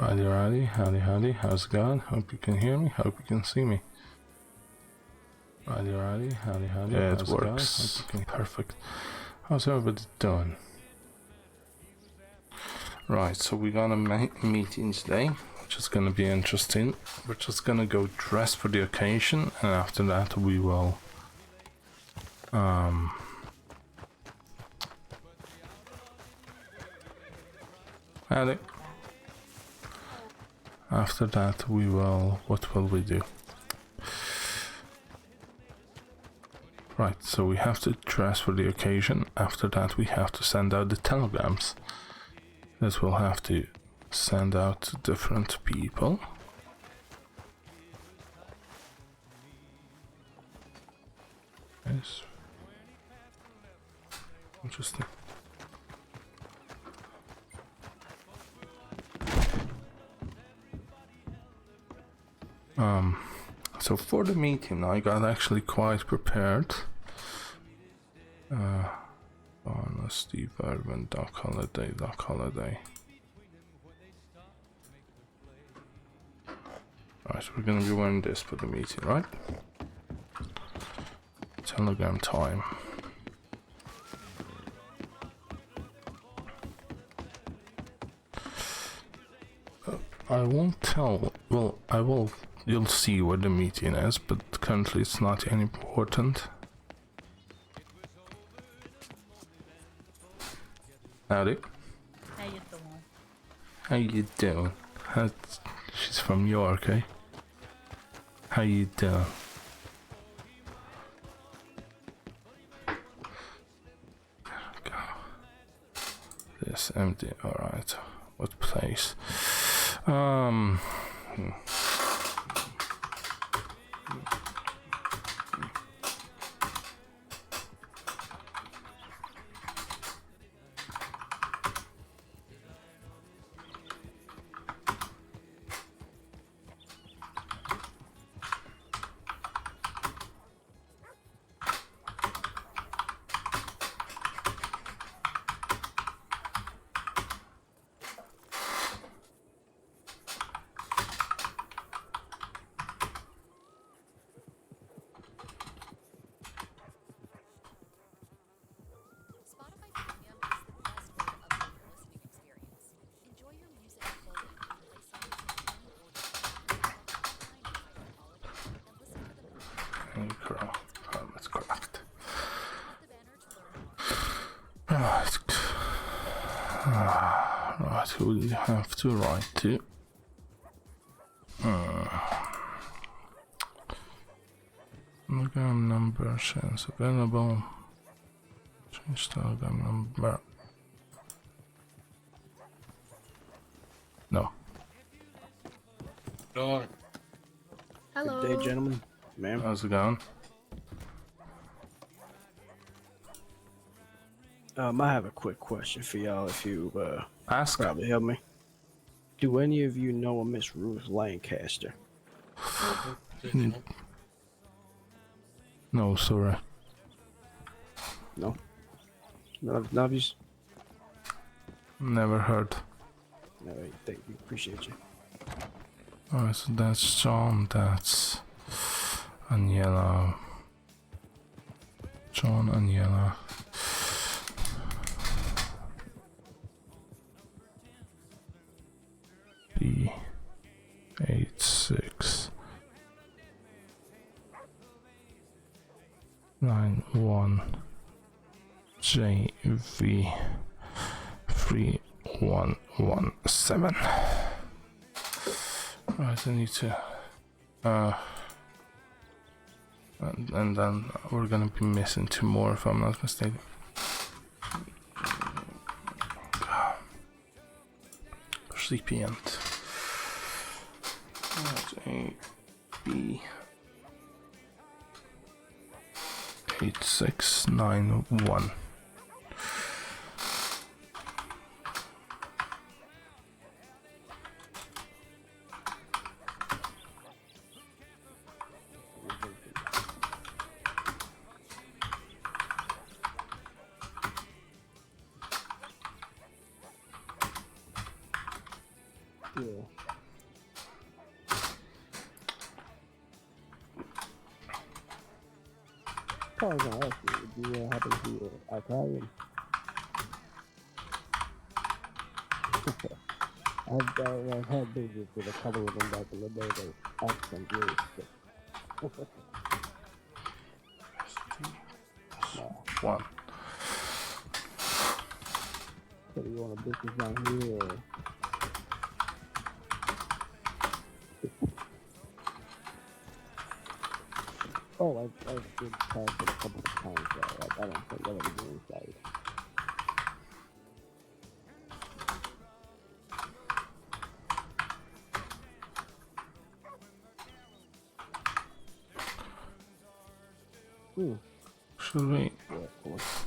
Righty, howdy, how's it going? Hope you can hear me, hope you can see me. Righty, howdy, yeah, how's it works. Hope you can... Perfect. How's everybody doing? Right, so we got a meeting today, which is going to be interesting. We're just going to go dress for the occasion, and after that we will howdy. After that we will, what will we do? Right, so we have to dress for the occasion. After that we have to send out the telegrams that we'll have to send out to different people. Yes. Interesting. So for the meeting, I got actually quite prepared. On Steve Irwin, holiday. Right, we're gonna be wearing this for the meeting, right? Telegram time. I won't tell, well, I will, you'll see where the meeting is, but currently it's not any important. Howdy. How you doing? How you doing? She's from York, eh? How you doing? Go. This empty. All right. What place? Spotify Premium is the best way to upgrade your listening experience. Enjoy your music fully and play songs in any order. And listen to them That's correct. the banner to learn more. Right, who do you have to write to? Telegram number says available. Change telegram number. No. Hello. Hello. Good day, gentlemen. Ma'am. How's it going? I have a quick question for y'all if you Ask. probably help me. Do any of you know a Miss Ruth Lancaster? No, sorry. No? None of you? Never heard. No, thank you. Appreciate you. Alright, so that's John, that's Aniela. John, Aniela. B86 91 JV 3117. Right, I need to and then we're gonna be missing 2 more if I'm not mistaken. Recipient. That's a B 8691. Yeah. Probably gonna ask you, do you happen to be Italian? I've had business with a couple of them back in the day. Their accent really thick. One. So you want a business down here? Or... Oh, I've been past it a couple of times. So like, I don't think I'll ever go inside. Should we? Yeah, of course.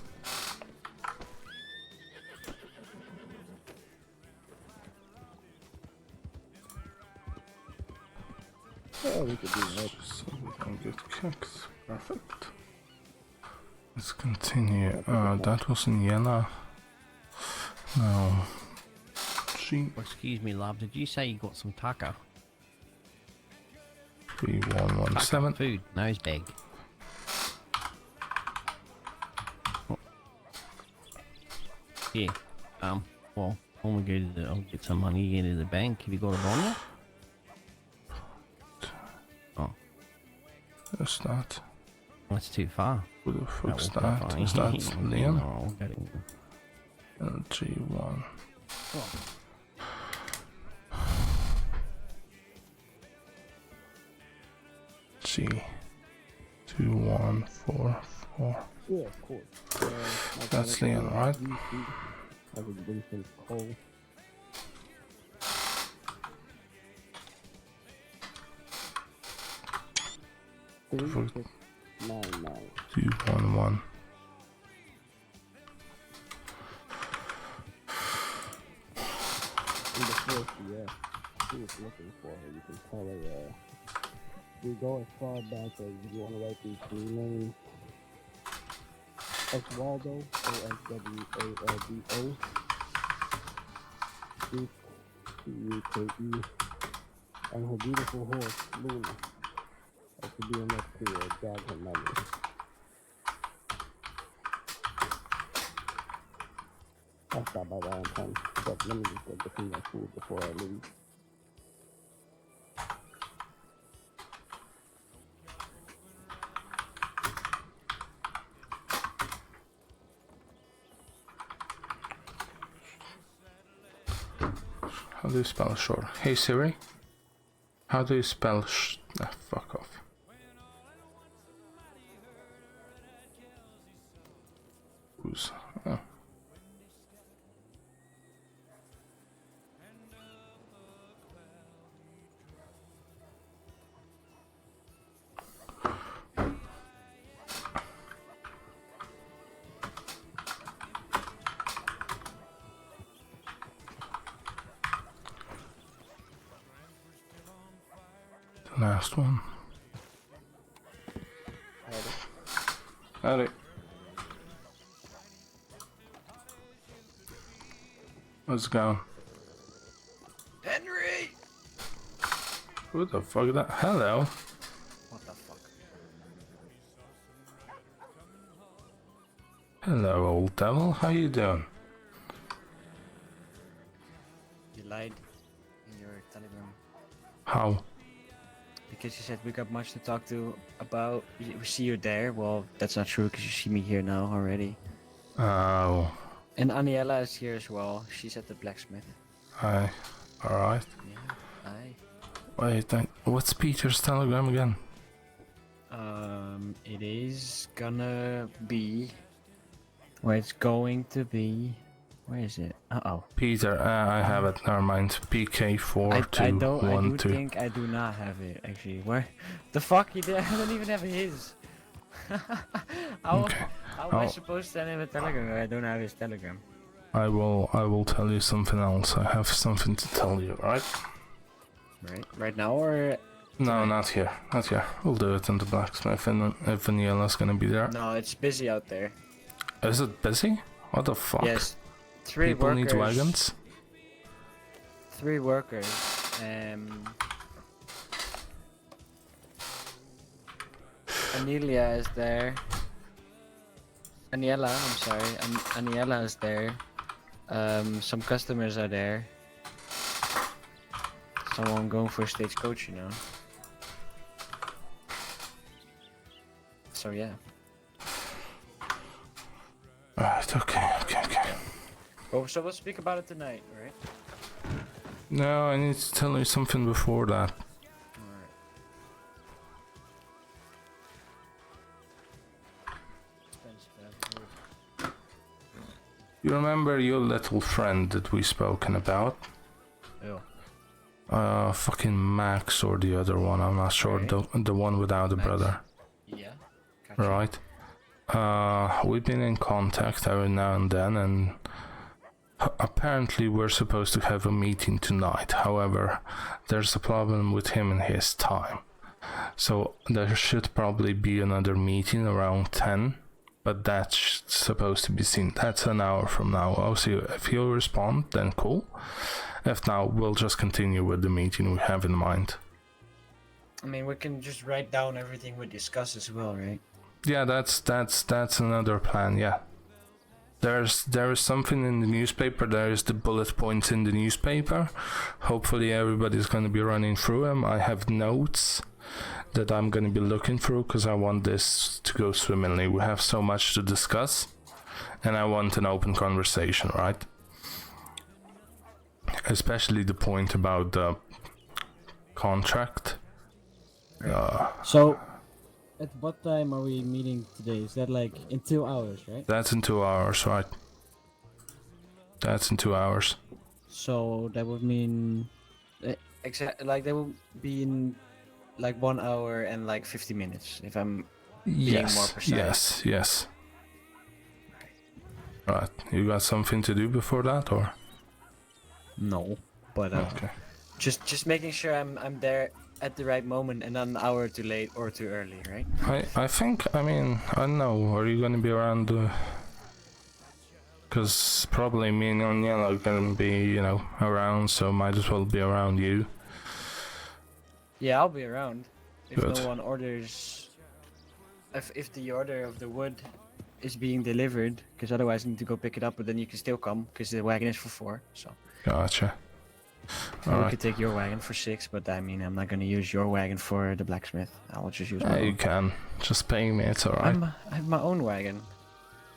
Yeah, we could do that. So we can get kicks. Perfect. Let's continue. That was in Jena. Now, G Excuse me, love. Did you say you got some taco? 3117. Food. Nose bag. Yeah. Well, when we go to the, I'll get some money into the bank. Have you got it on you? Oh, Is that? that's too far. Who the fuck's was too that? far. Is that Liam? Oh, got it. LG1. G2144. Yeah, of course. That's Leon, right? I was Vincent Cole. For 3699. 211. In the first year, she was looking for her. You can tell her, we go as far back as you want to write these three names. Oswaldo, O-S-W-A-L-D-O. Duke, C-U-K-E. And her beautiful horse, Luna. That should be enough to jog her memory. I'll stop by Valentine's, but let me just go get some more food before I leave. How do you spell short? Hey Siri, how do you spell fuck off. Who's? Oh. The last one. Howdy. How's it going? Henry! Who the fuck is that? Hello. What the fuck? Hello, old devil. How you doing? You lied in your telegram. How? Because you said we got much to talk to about. We see you there. Well, that's not true because you see me here now already. Oh. And Aniela is here as well. She's at the blacksmith. Hi. Alright. Yeah. Hi. Wait, what's Peter's telegram again? It is gonna be. Where it's going to be. Where is it? Uh-oh. Peter, I have it. Never mind. I do PK4212. think I do not have it actually. Where the fuck? I don't even have his. how Okay. how am I supposed to send him a telegram if I don't have his telegram? I will tell you something else. I have something to tell you, right? Right now or No, not here. Not here. We'll do it in the blacksmith and if Vaniela's gonna be there. no? It's busy out there. Is it busy? What the fuck? Yes, three People workers. need wagons? 3 workers. Anelia is there. Aniela, I'm sorry. Aniela is there. Some customers are there. Someone going for a stagecoach, you know. So yeah. Right, okay. Well, so we'll speak about it tonight, right? No, I need to tell you something before that. Alright. Expensive. You remember your little friend that we spoken about? Ew. Fucking Max or the other one, I'm not sure. Right. The one without a Max. brother. Yeah. Gotcha. Right. We've been in contact every now and then, and apparently we're supposed to have a meeting tonight. However, there's a problem with him and his time. So there should probably be another meeting around 10, but that's supposed to be seen. That's an hour from now. I'll see if he'll respond, then cool. If not, we'll just continue with the meeting we have in mind. I mean, we can just write down everything we discuss as well, right? Yeah, that's another plan. Yeah, there is something in the newspaper. There is the bullet points in the newspaper. Hopefully, everybody's going to be running through them. I have notes that I'm going to be looking through because I want this to go swimmingly. We have so much to discuss, and I want an open conversation, right? Especially the point about the contract. So, at what time are we meeting today? Is that like in 2 hours, right? That's in 2 hours, right? That's in 2 hours. So that would mean Exactly. Like they will be in like 1 hour and like 50 minutes, if I'm being more precise. Yes. Right. You got something to do before that, or? no, but Okay. Just making sure I'm there at the right moment and not an hour too late or too early, right? I think, I mean, I don't know, are you gonna be around because probably me and Oniel are gonna be, around, so might as well be around you. Yeah, I'll be around. If Good. no one orders, if the order of the wood is being delivered, because otherwise I need to go pick it up, but then you can still come because the wagon is for 4. So Gotcha. we Alright. could take your wagon for 6, but I mean I'm not gonna use your wagon for the blacksmith. I'll just use my You own. can. Just pay me, it's alright. I have my own wagon.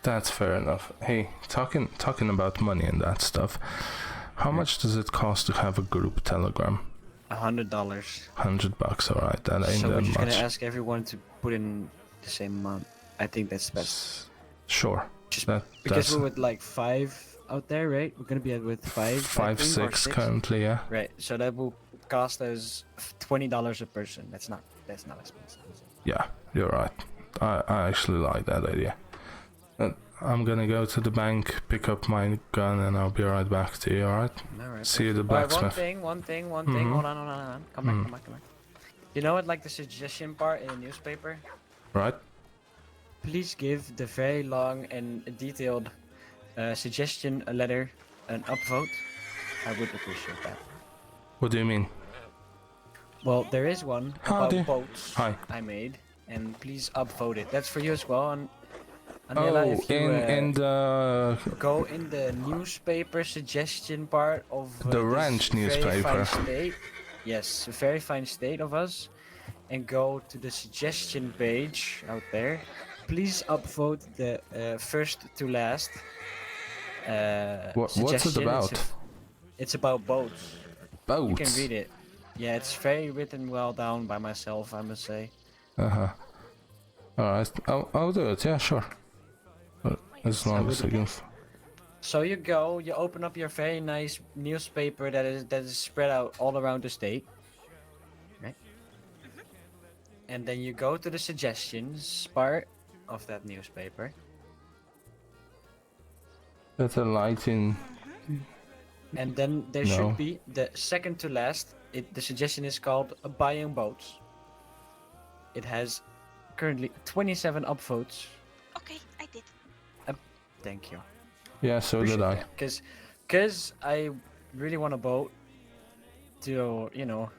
That's fair enough. Hey, talking about money and that stuff, how much does it cost to have a group telegram? $100. $100, alright, that ain't So we're that just much. gonna ask everyone to put in the same amount. I think that's best. Sure. Just That, because that's we're with like 5 out there, right? We're gonna be with 5. I five, think, or 6 currently, yeah. Right. So that will cost us $20 a person. That's not expensive. Is it? Yeah, you're right. I actually like that idea. I'm gonna go to the bank, pick up my gun, and I'll be right back to you, alright? Alright. See you at the Alright, blacksmith. one thing. Mhm. Hold on. Come back. You know what? Like the suggestion part in the newspaper. Right? Please give the very long and detailed suggestion letter an upvote. I would appreciate that. What do you mean? Well, there is one Howdy. about boats Hi. I made, and please upvote it. That's for you as well. And Oh, Aniela, if you in the go in the newspaper suggestion part of The this ranch very newspaper. fine state, yes, a very fine state of us, and go to the suggestion page out there. Please upvote the first to last. what's it suggestion. about? It's about boats. Boats. You can read it. Yeah, it's very written well down by myself, I must say. Uh-huh. Alright, I'll do it, yeah, sure. As long as I can... So you go, you open up your very nice newspaper that is spread out all around the state, right? And then you go to the suggestions part of that newspaper. Better lighting. And then there No. should be the second to last. The suggestion is called Buying Boats. It has currently 27 upvotes. Okay, I did. Thank you. Yeah, so did I. Because I really want a boat, to, you know,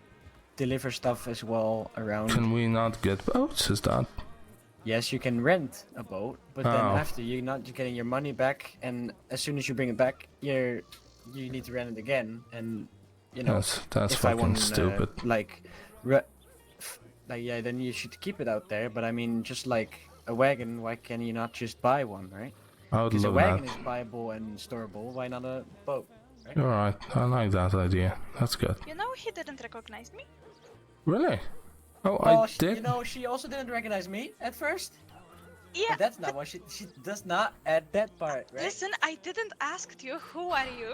deliver stuff as well around. Can we not get boats? Is that? Yes, you can rent a boat, but then Oh. after you're getting your money back, and as soon as you bring it back, you need to rent it again, and you know. That's if I fucking want, stupid. yeah, then you should keep it out there. But I mean, just like a wagon, why can you not just buy one, right? I would Because a love wagon that. is buyable and storable. Why not a boat? You're right. I like that idea. That's good. You know, he didn't recognize me. Really? Oh, Well, I did. you know, she also didn't recognize me at first. Yeah. But that's not what she does not at that part, right? Listen, I didn't ask you who are you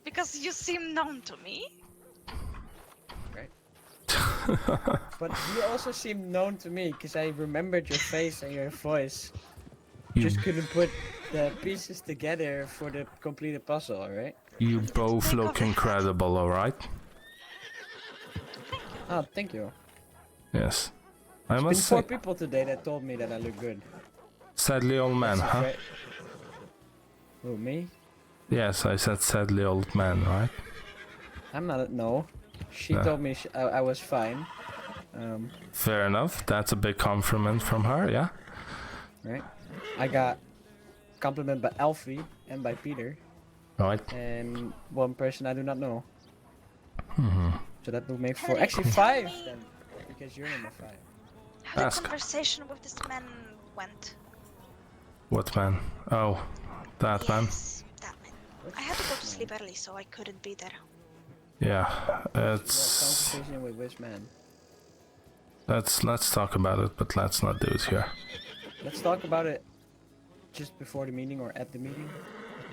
because you seem known to me. But you also seem known to me because I remembered your face and your voice. You, Just couldn't put the pieces together for the completed puzzle, alright? you both think look of it. incredible, alright? Oh, thank you. Yes. I There's been must 4 say, people today that told me that I look good. sadly old man, That's huh? great. Who, me? Yes, I said sadly old man, right? I'm not. No. She Yeah. told me I was fine. Fair enough. That's a big compliment from her, yeah? Right? I got compliment by Alfie and by Peter Right. and one person I do not know. So that will make 4. Henry, Actually, tell 5 me- then, because you're number 5. How the Ask. conversation with this man went. What man? Oh, that man? Yes, that man. I had to go to sleep early, so I couldn't be there. Yeah, What it's... conversation with which man? Let's talk about it, but let's not do it here. Let's talk about it just before the meeting or at the meeting.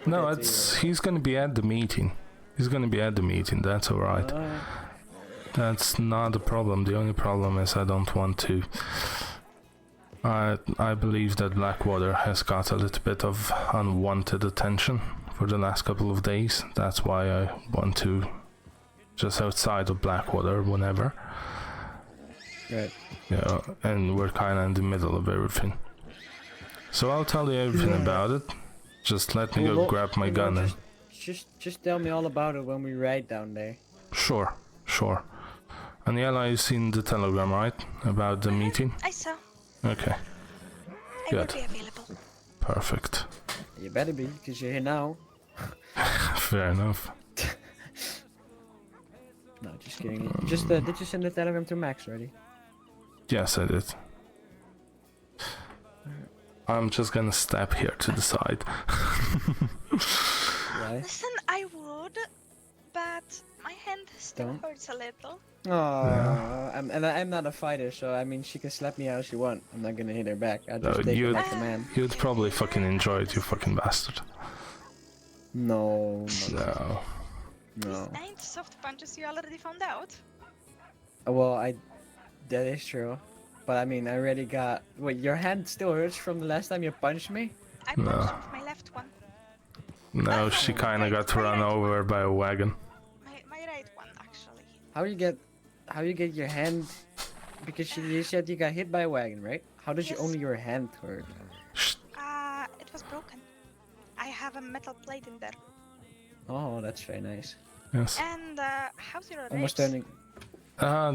No, that to it's... you. He's gonna be at the meeting. He's gonna be at the meeting, that's alright. Uh, That's not a problem. The only problem is I don't want to. I believe that Blackwater has got a little bit of unwanted attention for the last couple of days. That's why I want to just outside of Blackwater whenever. right. Yeah, and we're kind of in the middle of everything. So I'll tell you everything about it. Just let me go Well, grab my you know, gun and... Just tell me all about it when we ride down there. Sure, sure. And Yella, you've seen the telegram, right? About the meeting? I saw. Okay, I will Good. be available. perfect. You better be, because you're here now. Fair enough. No, just kidding. Just did you send the telegram to Max already? Yes, I did. I'm just gonna step here to the side. Why? Listen, I would, but my hand still Don't. hurts a little. Oh, I'm not a fighter, so I mean she can slap me how she want. I'm not gonna hit her back. I'll just No, take her you'd- like a man. You'd probably fucking enjoy it, you fucking bastard. No, No. no. Ain't soft punches you already found out. Well, that is true. But I mean, I already got. Wait, your hand still hurts from the last time you punched me? I No. punched with my left one. No, she kinda got run over by a wagon. My right one, actually. How you get your hand? Because you said you got hit by a wagon, right? How does Yes. only your hand hurt? It was broken. I have a metal plate in there. Oh, that's very nice. Yes. And, how's your Almost ribs? turning.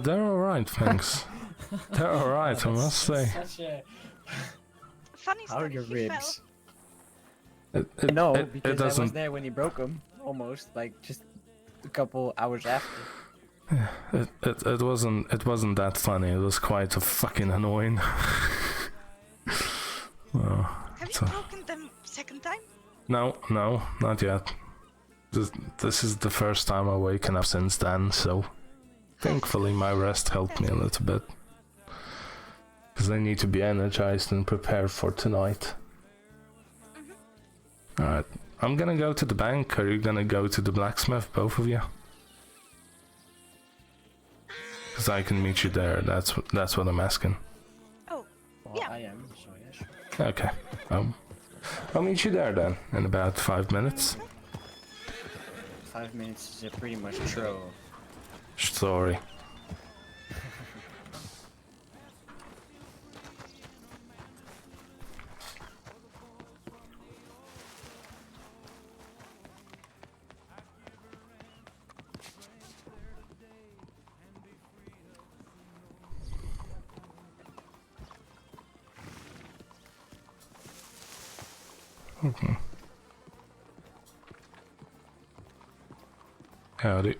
They're alright, thanks. They're alright, I must say. Such a... Funny How are story, your he ribs? It, No, it because I was doesn't. there when he broke them. Almost, like just a couple hours after. It wasn't that funny. It was quite fucking annoying. Oh, Have you so- broken them second time? no, not yet. This is the first time I've waken up since then, so thankfully my rest helped me a little bit. Because I need to be energized and prepared for tonight. Alright, I'm gonna go to the bank. Are you gonna go to the blacksmith, both of you? Because I can meet you there. That's what I'm asking. Well, Yeah. I am. So yeah, sure. Okay. I'll meet you there then in about 5 minutes. 5 minutes is pretty much true. Sorry. Okay. Howdy.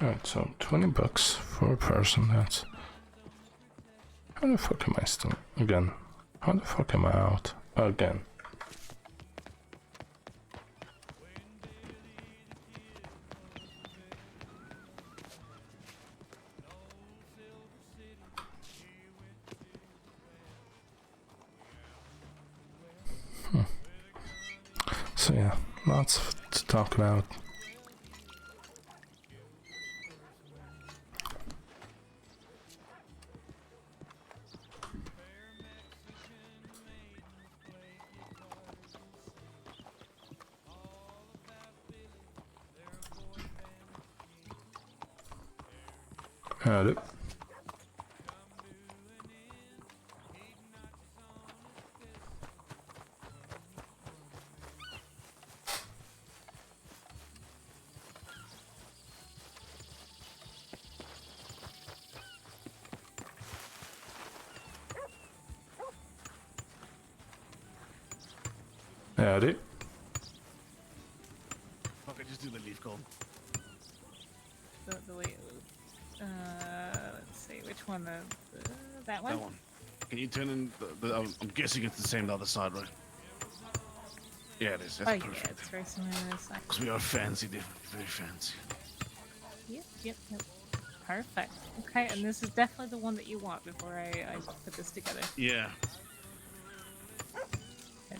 Alright, so 20 bucks for a person, that's... How the fuck am I still... Again. How the fuck am I out? Again. So yeah, lots to talk about. Howdy. Howdy. Okay, just do the leaf call. The way. Let's see, which one? That one? That one. Can you turn in I'm guessing it's the same the other side, right? Yeah, it is. That's Oh yeah, perfect. it's very similar to this side. Because we are fancy, very fancy. Yep. Perfect. Okay, and this is definitely the one that you want before I put this together. Yeah.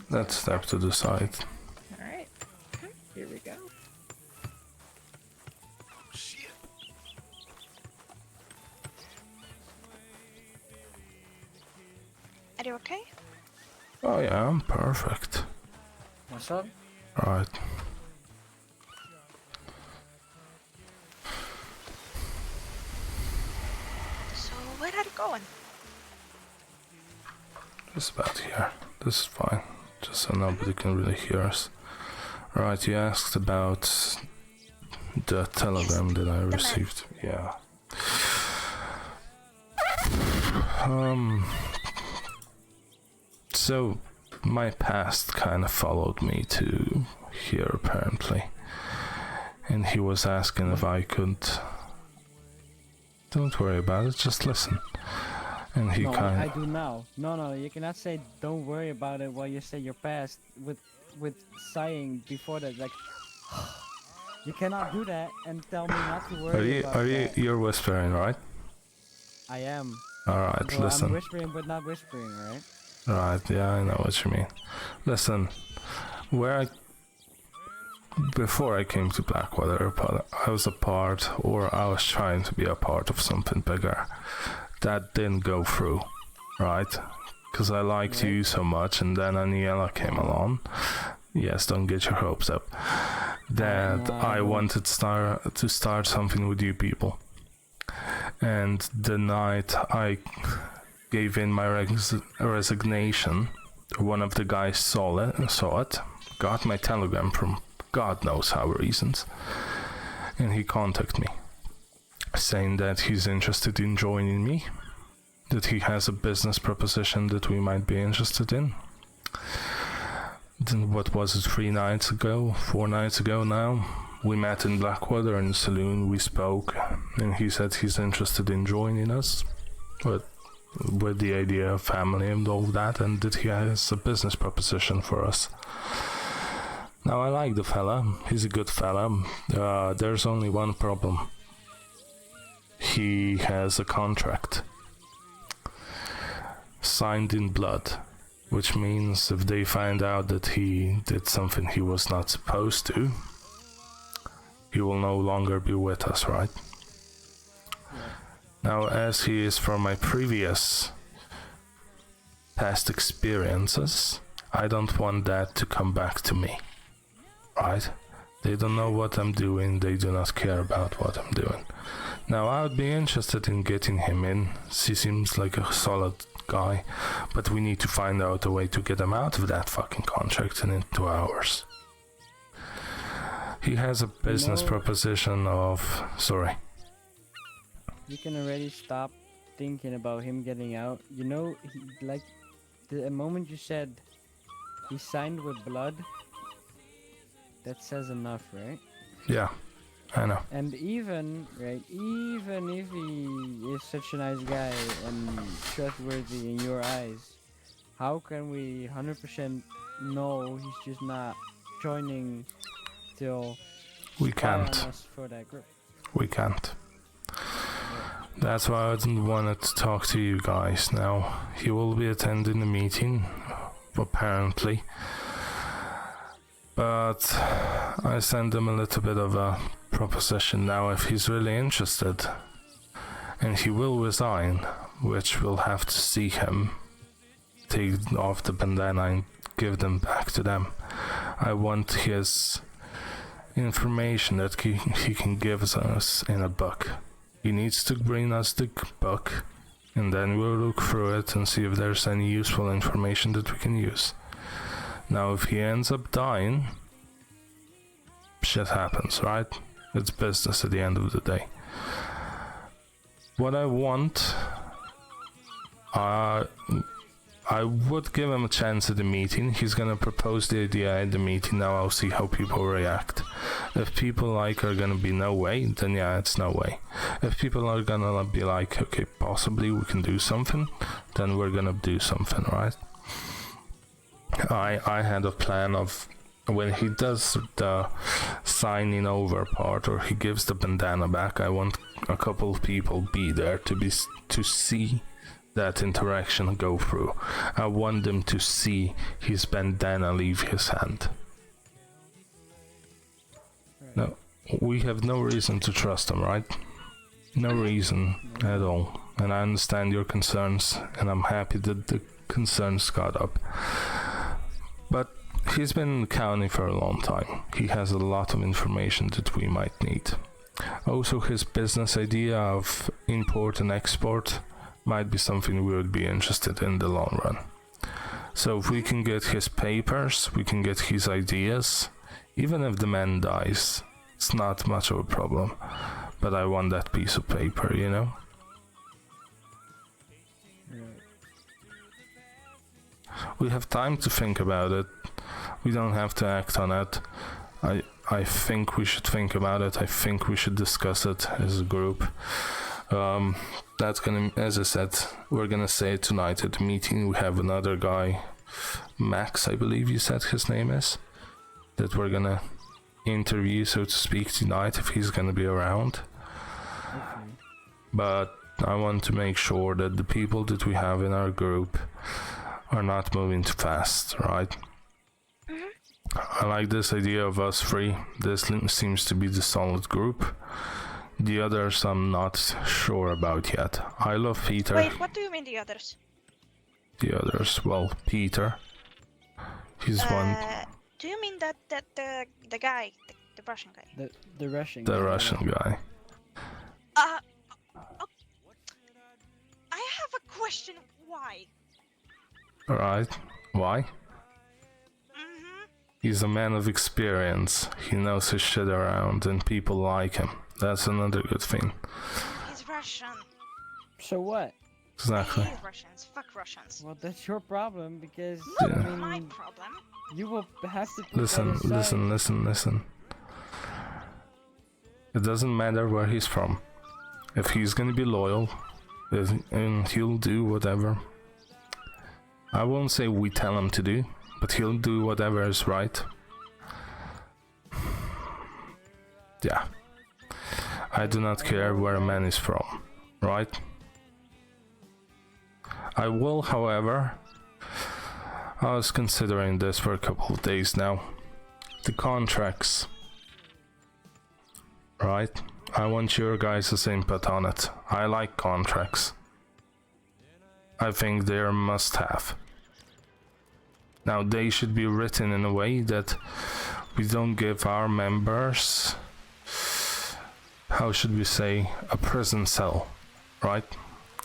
Let's step to the side. Alright. Here we go. Shit. Are you okay? Oh yeah, I'm perfect. What's up? Right. So where are you going? Just about here. This is fine. Just so nobody can really hear us. Right, you asked about the telegram that I received. Yeah. So my past kind of followed me to here apparently. And he was asking if I could... Don't worry about it, just listen. And he No, kind I of... do now. No, you cannot say don't worry about it while you say your past with sighing before that. Like, you cannot do that and tell me not to worry about that. You're whispering, right? I am. Alright, So listen. I'm whispering but not whispering, right? Right, yeah, I know what you mean. Listen, before I came to Blackwater, I was I was trying to be a part of something bigger. That didn't go through, right? Because I liked you so much, and then Aniela came along. Yes, don't get your hopes up. That I wanted to start something with you people. And the night I gave in my resignation, one of the guys saw it, got my telegram from God knows how reasons, and he contacted me, saying that he's interested in joining me, that he has a business proposition that we might be interested in. Then what was it, 4 nights ago now? We met in Blackwater in the saloon, we spoke, and he said he's interested in joining us, but with the idea of family and all that, and that he has a business proposition for us. Now, I like the fella, he's a good fella. There's only one problem. He has a contract signed in blood, which means if they find out that he did something he was not supposed to, he will no longer be with us, right? Now, as he is from my previous past experiences, I don't want that to come back to me. Right? They don't know what I'm doing, they do not care about what I'm doing. Now, I would be interested in getting him in. He seems like a solid guy, but we need to find out a way to get him out of that fucking contract and into ours. He has a business know- proposition of... Sorry. You can already stop thinking about him getting out. You know, like the moment you said he signed with blood, that says enough, right? Yeah, I know. And even if he is such a nice guy and trustworthy in your eyes, how can we 100% know he's just not joining till We spy on can't. us for that group? We can't. That's why I didn't want to talk to you guys now. He will be attending the meeting, apparently. But I sent him a little bit of a proposition now if he's really interested. And he will resign, which we'll have to see him take off the bandana and give them back to them. I want his information that he can give us in a book. He needs to bring us the book, and then we'll look through it and see if there's any useful information that we can use. Now, if he ends up dying, shit happens, right? It's business at the end of the day. What I want, I would give him a chance at the meeting. He's gonna propose the idea at the meeting. Now I'll see how people react. If people are gonna be no way, then yeah, it's no way. If people are gonna be like, okay, possibly we can do something, then we're gonna do something, right? I had a plan of when he does the signing over part, or he gives the bandana back, I want a couple of people be there to see that interaction go through. I want them to see his bandana leave his hand. No, we have no reason to trust him, right? No reason at all. And I understand your concerns, and I'm happy that the concerns got up. But he's been in the county for a long time. He has a lot of information that we might need. Also, his business idea of import and export might be something we would be interested in the long run. So if we can get his papers, we can get his ideas, even if the man dies, it's not much of a problem. But I want that piece of paper, you know? We have time to think about it. We don't have to act on it. I think we should think about it. I think we should discuss it as a group. That's gonna, as I said, we're gonna say it tonight at the meeting. We have another guy, Max, I believe you said his name is, that we're gonna interview, so to speak, tonight if he's gonna be around. Okay. But I want to make sure that the people that we have in our group are not moving too fast, right? I like this idea of us three. This seems to be the solid group. The others I'm not sure about yet. I love Peter. Wait, what do you mean the others? The others, well, Peter. He's one. Do you mean that the guy, the Russian guy? The Russian. The guy, Russian guy. I have a question. Why? Alright. Why? Mm-hmm. He's a man of experience. He knows his shit around and people like him. That's another good thing. He's Russian. So what? Exactly. I hate Russians. Fuck Russians. Well, that's your problem because Not Yeah. I my mean, problem. you will have to put Listen, that aside. listen. It doesn't matter where he's from. If he's gonna be loyal, and he'll do whatever. I won't say we tell him to do, but he'll do whatever is right. Yeah. I do not care where a man is from, right? I will, however, I was considering this for a couple of days now. The contracts, right? I want your guys' input on it. I like contracts. I think they're a must-have. Now they should be written in a way that we don't give our members, how should we say, a prison cell, right?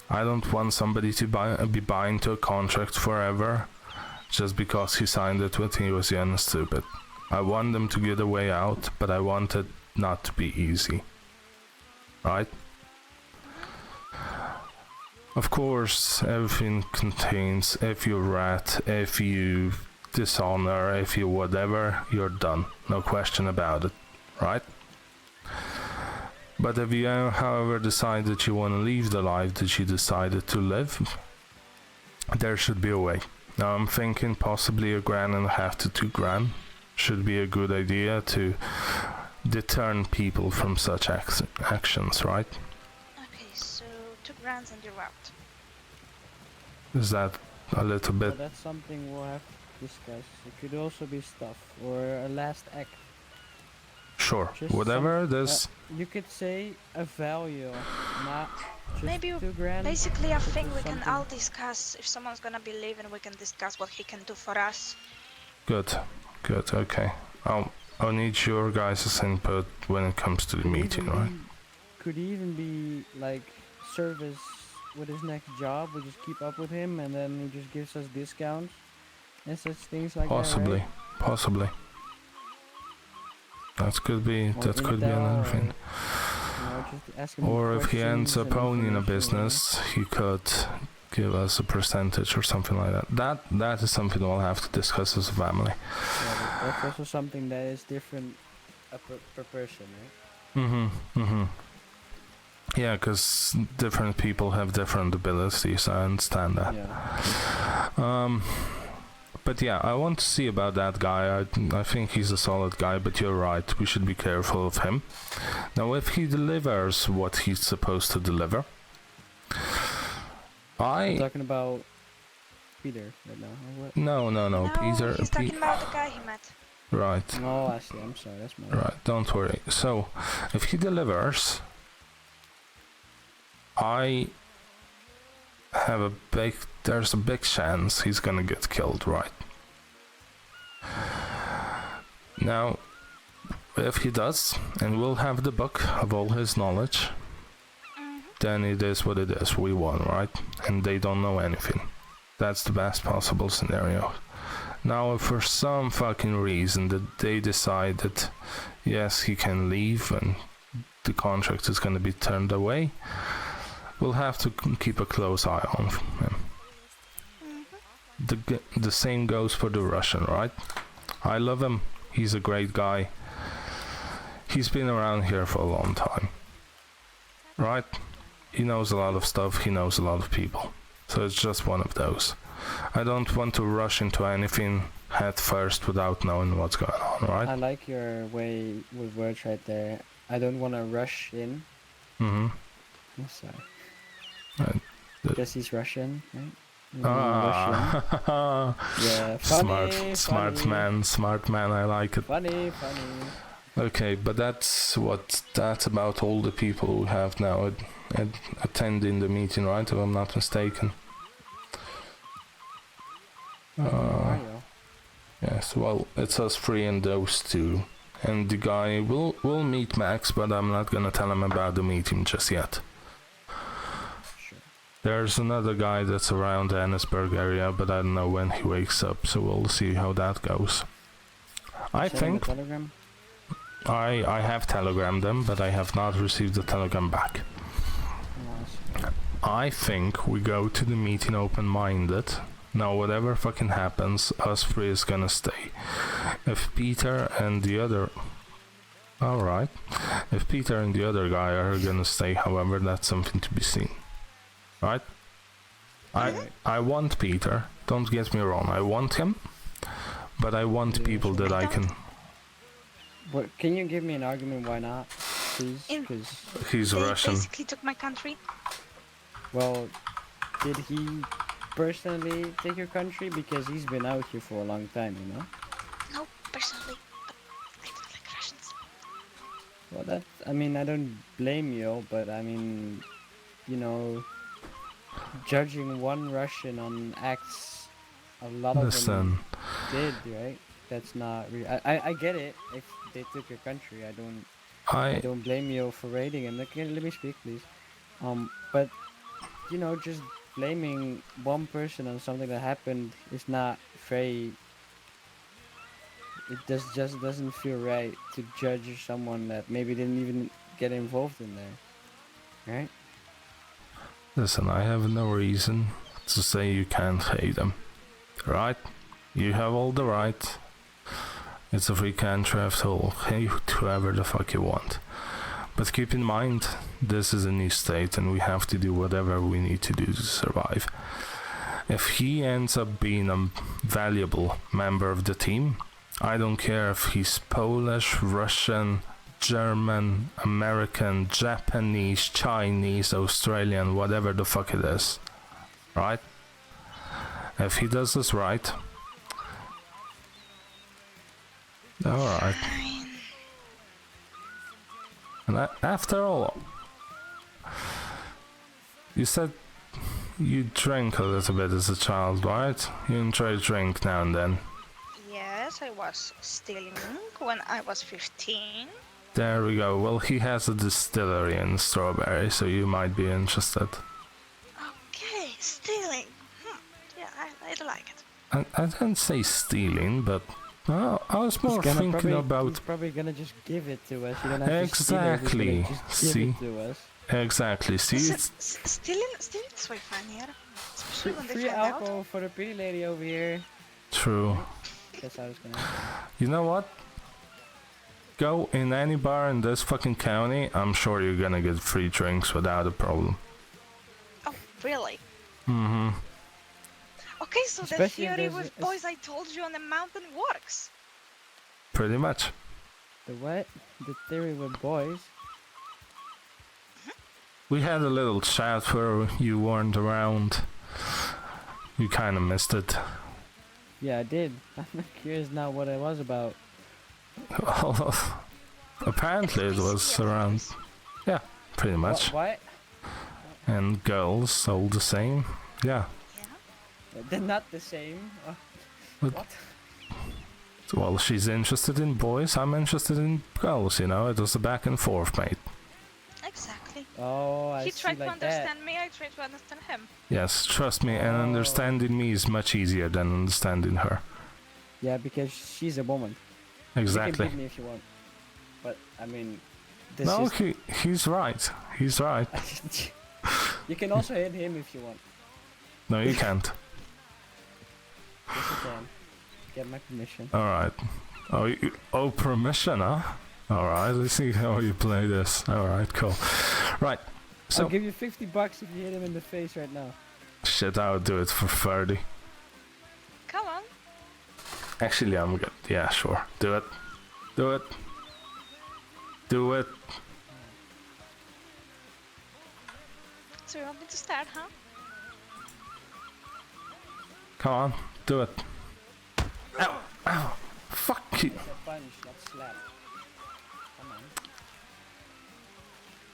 I don't want somebody to be bound to a contract forever just because he signed it when he was young and stupid. I want them to get a way out, but I want it not to be easy, right? Of course, everything contains, if you rat, if you dishonor, if you whatever, you're done. No question about it, right? But if you, however, decide that you want to leave the life that you decided to live, there should be a way. Now I'm thinking possibly $1.5 to $2,000 should be a good idea to deter people from such actions, right? Okay, so 2 grand and you're out. Is that a little But bit? that's something we'll have to discuss. It could also be stuff or a last act. Sure, Just whatever some- this. You could say a value, not just Maybe $2,000. Basically, I but think just we can something- all discuss, if someone's gonna be leaving, we can discuss what he can do for us. Good, good, okay. I'll need your guys' input when it comes to the meeting, right? Could even be like service with his next job. We just keep up with him, and then he just gives us discounts and such things like Possibly, that. Right? possibly. That could be Or another Intel, thing. Just ask him Or if he ends questions up and owning a information, business, he could give us a percentage or something like that. That is something we'll have to discuss as a family. Yeah, that's also something that is different per person, right? Mm-hmm. Yeah, because different people have different abilities. I understand that. Yeah. But yeah, I want to see about that guy. I think he's a solid guy, but you're right. We should be careful of him. Now, if he delivers what he's supposed to deliver, I'm talking about Peter right now. Or what? No, No, Peter. he's talking about the guy he met. Right. Oh, I see. I'm sorry. That's my. Right, don't worry. So, if he delivers, there's a big chance he's gonna get killed, right? Now, if he does, and we'll have the book of all his knowledge, then it is what it is. We won, right? And they don't know anything. That's the best possible scenario. Now, if for some fucking reason that they decide that, yes, he can leave and the contract is going to be turned away, we'll have to keep a close eye on him. The same goes for the Russian, right? I love him. He's a great guy. He's been around here for a long time, right? He knows a lot of stuff. He knows a lot of people. So it's just one of those. I don't want to rush into anything head first without knowing what's going on, right? I like your way with words right there. I don't want to rush in. Mm-hmm. I'm sorry. Right. Because he's Russian, right? You wanna rush Ah, in. Yeah, funny, smart man. I like it. Funny. Okay, but that's about all the people who have now attending the meeting, right? If I'm not mistaken. Mario. Yes, well, it's us three and those two. And the guy, we'll meet Max, but I'm not gonna tell him about the meeting just yet. Sure. There's another guy that's around the Annisburg area, but I don't know when he wakes up, so we'll see how that goes. I Send him think a telegram. I have telegrammed them, but I have not received the telegram back. Nice. I think we go to the meeting open-minded. Now, whatever fucking happens, us three is gonna stay. If Peter and the other... Alright. If Peter and the other guy are gonna stay, however, that's something to be seen. Right? I want Peter. Don't get me wrong. I want him. But I want people that I can... What? Can you give me an argument why not, please? In- Because, He's They Russian. basically took my country. well, did he personally take your country? Because he's been out here for a long time, you know? No, personally, but I don't like Russians. Well, that, I mean, I don't blame you, but I mean, you know, judging one Russian on acts, a lot of them Listen, did, right? That's not. I get it. If they took your country, I I don't blame you for raiding them. Let me speak, please. But you know, just blaming one person on something that happened is not very. It just doesn't feel right to judge someone that maybe didn't even get involved in there, right? listen. I have no reason to say you can't hate them, right? You have all the right. It's a free country after all. Hate whoever the fuck you want. But keep in mind, this is a new state and we have to do whatever we need to do to survive. If he ends up being a valuable member of the team, I don't care if he's Polish, Russian, German, American, Japanese, Chinese, Australian, whatever the fuck it is. Right? If he does this right, alright. And after all, you said you drank a little bit as a child, right? You enjoy drink now and then. Yes, I was stealing when I was 15. There we go. Well, he has a distillery in Strawberry, so you might be interested. Okay, stealing. Yeah, I do like it. I didn't say stealing, but I was more thinking about... He's probably gonna just give it to us. You don't have to steal it, he's Exactly. gonna just give See? it to us. Exactly. See, it's... Stealing is way funnier. Especially when they Free find out. alcohol for the pretty lady over here. True. That's how it's gonna. You know what? Go in any bar in this fucking county, I'm sure you're gonna get free drinks without a problem. Oh, really? Mm-hmm. Okay, so the Especially if theory there's with a- boys I told you on the mountain works. Pretty much. The what? The theory with boys. We had a little chat where you weren't around. You kinda missed it. Yeah, I did. I'm curious now what it was about. Apparently it was around... Yeah, pretty much. What? And girls all the same. Yeah. They're not the same. But- What? Well, she's interested in boys, I'm interested in girls, you know? It was a back and forth, mate. Exactly. Oh, I He see tried to like that. understand me, I tried to understand him. Yes, trust me, and Oh. understanding me is much easier than understanding her. Yeah, because she's a woman. You Exactly. can beat me if you want. But, I mean... This No, is... he's right. He's right. You can also hit him if you want. No, you can't. Yes, you can. Get my permission. Alright. Oh, permission, huh? Alright, let's see how you play this. Alright, cool. Right, so... I'll give you $50 if you hit him in the face right now. Shit, I would do it for 30. Come on. Actually, I'm good. Yeah, sure. Do it. Do it. Do it. So you want me to start, huh? Come on, do it. Ow! Ow! Fuck you! It's a punch, not slap. Come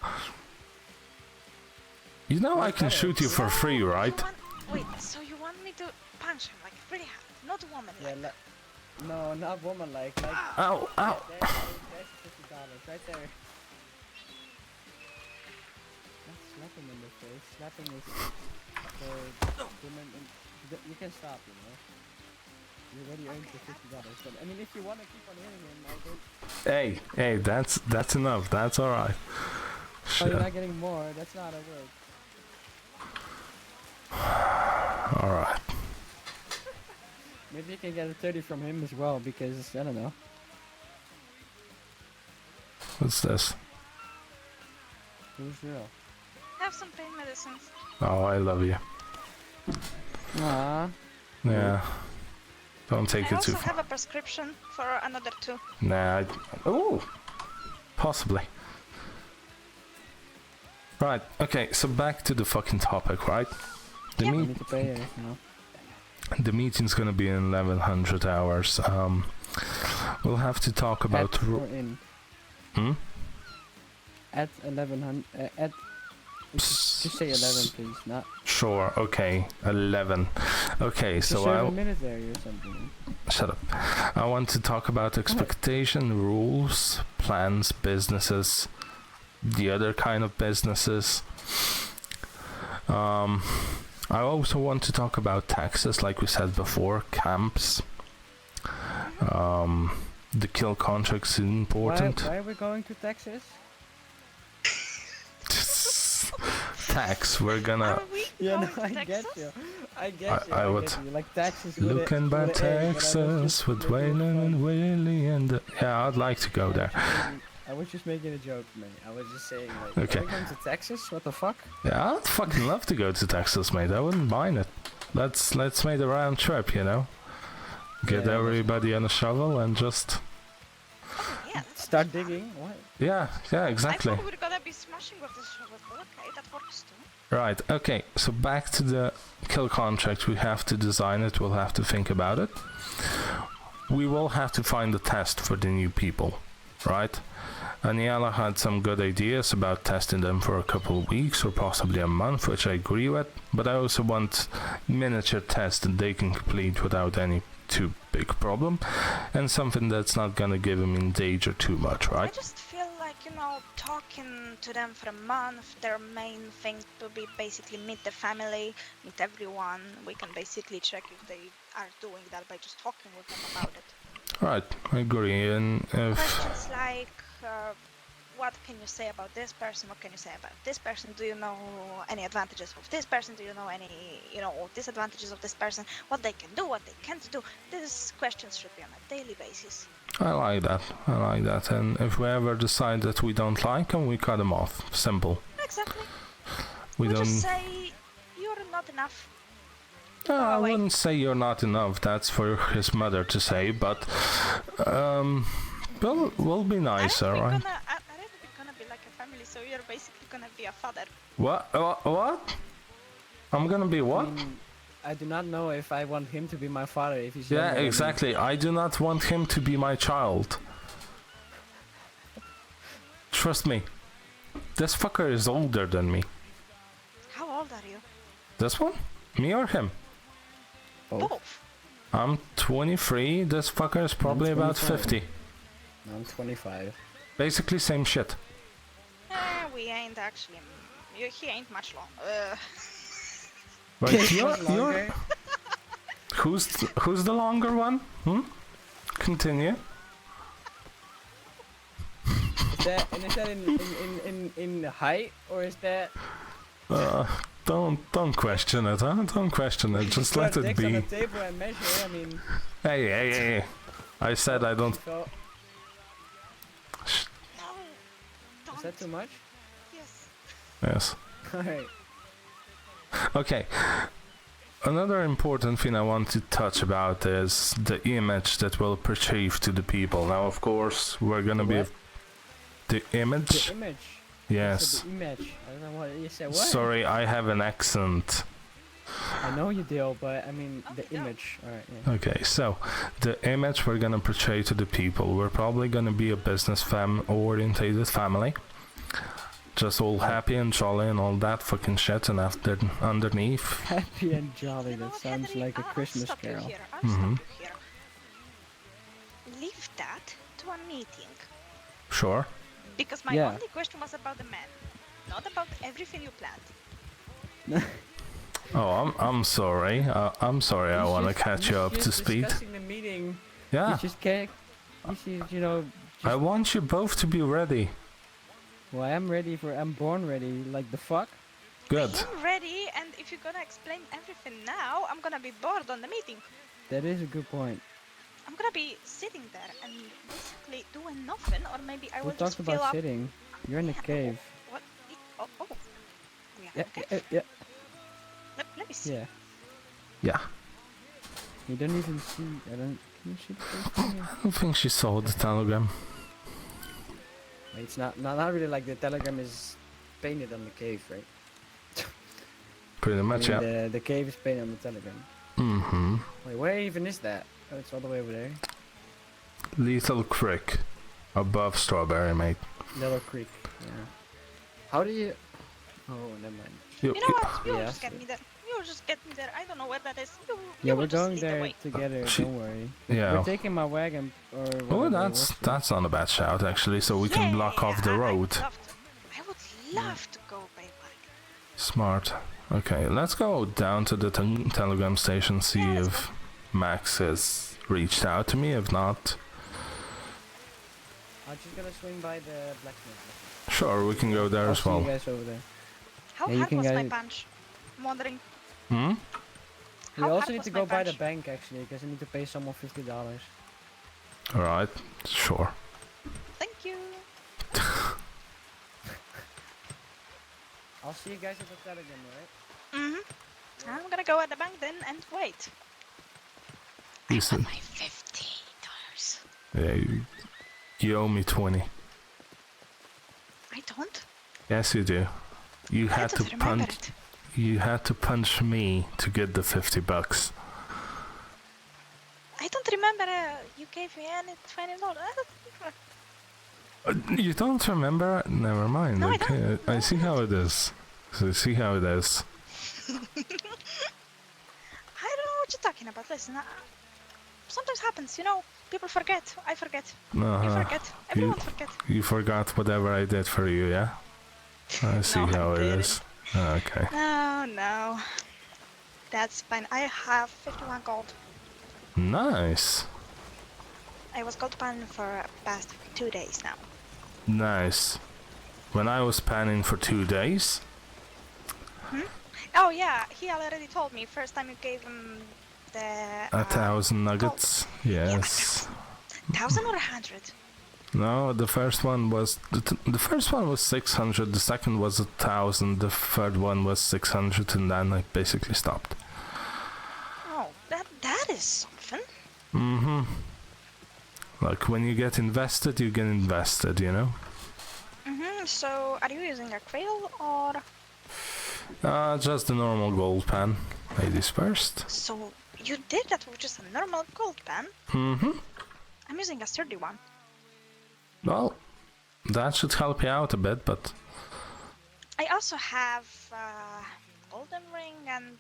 on. You know I can shoot you for free, right? Wait, so you want me to punch him like pretty hard, not a woman Yeah, like? no, not woman like. Ow! Ow! There's $50 right there. Not slap him in the face. Slapping is for women. You can stop, you know. You already earned the $50. But I mean, if you want to keep on hitting him, I'll go. Hey, that's enough. That's alright. Oh, Shit. you're not getting more. That's not a word. Alright. Maybe you can get a 30 from him as well, because I don't know. What's this? Who's real? Have some pain medicines. Oh, I love you. Ah. Yeah. Don't take I it too also far. have a prescription for another 2. Nah. Oh! Possibly. Right, okay, so back to the fucking topic, right? The Yeah. You meet need to pay her, you know. the meeting's gonna be in 1100 hours. We'll have to talk about... At or in. Hmm? At 1100. At Just say 11, please. Not. Sure, okay, 11. Okay, Just so serve a I military or something. shut up. I want to talk about expectation, rules, plans, businesses, the other kind of businesses. I also want to talk about taxes, like we said before, camps. The kill contracts is important. Why are we going to Texas? Tax, we're gonna Are we Yeah, no, going to I get Texas? you. I get you. I I would get you. Like taxes. with a- looking by with a A, but I was Texas just with making Waylon fun. and Willie and yeah, I'd like to go there. I was just making a joke, man. I was just saying, like, Okay. are we going to Texas? What the fuck? Yeah, I'd fucking love to go to Texas, mate. I wouldn't mind it. Let's make a round trip, you know. Get Yeah, everybody on a shovel and just Yeah, that's Start fun. digging? What? yeah, exactly. I thought we were gonna be smashing with the shovel, but okay, that works too. Right, okay, so back to the kill contract. We have to design it, we'll have to think about it. We will have to find a test for the new people, right? Aniela had some good ideas about testing them for a couple of weeks or possibly a month, which I agree with, but I also want miniature tests that they can complete without any too big problem, and something that's not gonna give them in danger too much, I right? just feel like, talking to them for a month, their main thing to be basically meet the family, meet everyone. We can basically check if they are doing that by just talking with them about it. Right, I agree, and if... Questions like, what can you say about this person? What can you say about this person? Do you know any advantages of this person? Do you know any, disadvantages of this person? What they can do, what they can't do? These questions should be on a daily basis. I like that, and if we ever decide that we don't like them, we cut them off. Simple. Exactly. We We don't... just say, you're not enough. No, I away. wouldn't say you're not enough. That's for his mother to say, but we'll be nice, I alright? read we're gonna be like a family, so you're basically gonna be a father. What? What? I'm gonna be what? I do not know if I want him to be my father if he's Yeah, younger than me. exactly. I do not want him to be my child. Trust me. This fucker is older than me. How old are you? This one? Me or him? Both. I'm 23. This fucker is probably about 25. 50. I'm 25. Basically same shit. We ain't actually. He ain't much long. Right, you're Longer? who's the longer one? Continue. Is that in height or is that? Don't question it, huh? Don't question it. Just let it dicks on be. the table and measure. I mean, Hey. I said I don't. so No, don't. is that too much? Yes. Yes. Alright. Okay. Another important thing I want to touch about is the image that we'll perceive to the people. Now, of course, we're gonna be What? the image. The image. Yes. The image. I don't know what you said. What? Sorry, I have an accent. I know you do, but I mean the Okay, no. image. Alright. Yeah. Okay, so the image we're gonna portray to the people. We're probably gonna be a business orientated family. Just all happy and jolly and all that fucking shit, and after underneath, Happy and jolly. You know That what, sounds Henry? like a I'll Christmas stop carol. You here. I'll Mhm. stop you here. Leave that to a meeting. sure. Because my Yeah. only question was about the man, not about everything you planned. Oh, I'm sorry. I'm sorry. I He's want to just- catch he's you up to just speed. discussing the meeting. Yeah, You just can't. You should, I want you both to be ready. Well, I'm ready for. I'm born ready. Like the fuck. Good. I'm ready, and if you're gonna explain everything now, I'm gonna be bored on the meeting. That is a good point. I'm gonna be sitting there and basically doing nothing, or maybe I We will just talked fill about up. sitting. You're in a Yeah, cave. What? Oh. We are Yeah, okay. yeah. Let me see. Yeah. Yeah. You don't even see. I don't. Can you see the cave from here? I don't think she saw the telegram. It's not really like the telegram is painted on the cave, right? Pretty I much, mean, yeah. the cave is painted on the telegram. Mm-hmm. Wait, where even is that? Oh, it's all the way over there. Lethal Creek. Above Strawberry, mate. Little Creek. Yeah. How do you? Oh, never mind. You know what? You'll Yeah, just get sure. me there. You'll just get me there. I don't know where that is. You Yeah, will we're just going lead the there way. together. She- Don't worry. Yeah. We're taking my wagon or. Oh, whatever it that's was. that's not a bad shout actually. So we can block off the I road. would love to. I would love to go by wagon. Smart. Okay, let's go down to the telegram station, see Yeah, let's if Max has reached out to me. If not, I'm just gonna swing by the blacksmith. sure, we can go there I'll as see you well. guys over there. How Yeah, you hard can was my guys- punch? I'm wondering. Hmm? We How also hard need was to my go by the punch? bank actually, because I need to pay someone $50. Alright, sure. Thank you. I'll see you guys at the telegram, alright? I'm gonna go at the bank then and wait. I Listen. want my $50. Yeah, you owe me 20. I don't. Yes, you do. You I had to don't remember punch. it. You had to punch me to get the $50. I don't remember you gave me any $20. You don't remember? Never mind. No, I okay, don't. I No, see I how it is. So see how it is. I don't know what you're talking about. Listen, sometimes happens, you know. People forget. I forget. You Uh-huh. forget. Everyone forget. You forgot whatever I did for you, yeah? I see No, I how it didn't. is. Okay. No. That's fine. I have 51 gold. Nice. I was gold pan for past 2 days now. Nice. When I was panning for 2 days, Oh yeah, he already told me. First time you gave him the 1,000 nuggets. Yes. 1,000 or 100. No, the first one was the first one was 600. The second was 1,000. The third one was 600, and then I basically stopped. Oh, that is something. Mm-hmm. Like when you get invested, you get invested. You know. So, are you using a quail or? Just the normal gold pan, ladies first. So you did that with just a normal gold pan? Mm-hmm. I'm using a sturdy one. Well, that should help you out a bit, but I also have golden ring and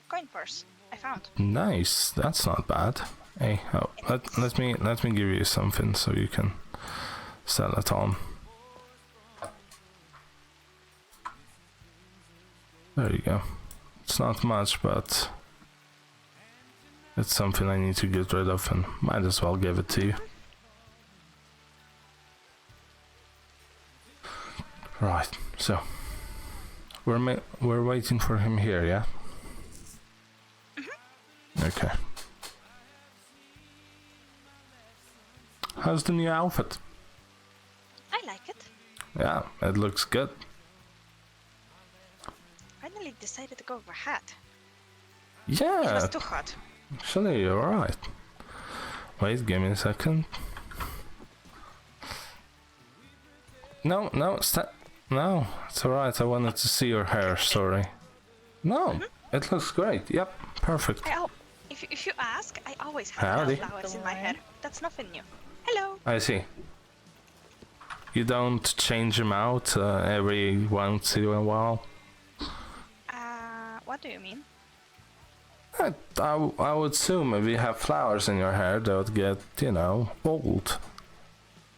coin purse. I found. nice. That's not bad. Hey, let me give you something so you can sell it on. There you go. It's not much, but it's something I need to get rid of, and might as well give it to you. Right. So we're waiting for him here, yeah? Okay. How's the new outfit? I like it. Yeah, it looks good. Finally decided to go for a hat. It Yeah, was too hot. actually, you're right. Wait, give me a second. No, no, it's alright. I wanted to see your hair, sorry. No, it looks great. Yep, perfect. If you ask, I always have Howdy. flowers in my hair. That's nothing new. Hello. I see. You don't change them out every once in a while? What do you mean? I would assume if you have flowers in your hair, they would get, old.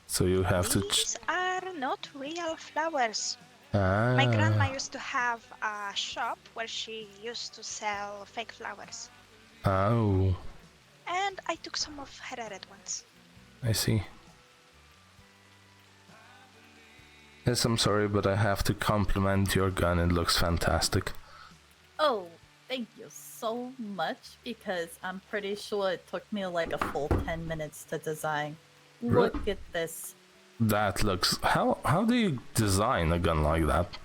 So you have to... These are not real flowers. Ah, My grandma used to have a shop where she used to sell fake flowers. Oh, And I took some of her red ones. I see. Yes, I'm sorry, but I have to compliment your gun. It looks fantastic. Oh, thank you so much, because I'm pretty sure it took me like a full 10 minutes to design. Really? Look at this. That looks... How do you design a gun like that?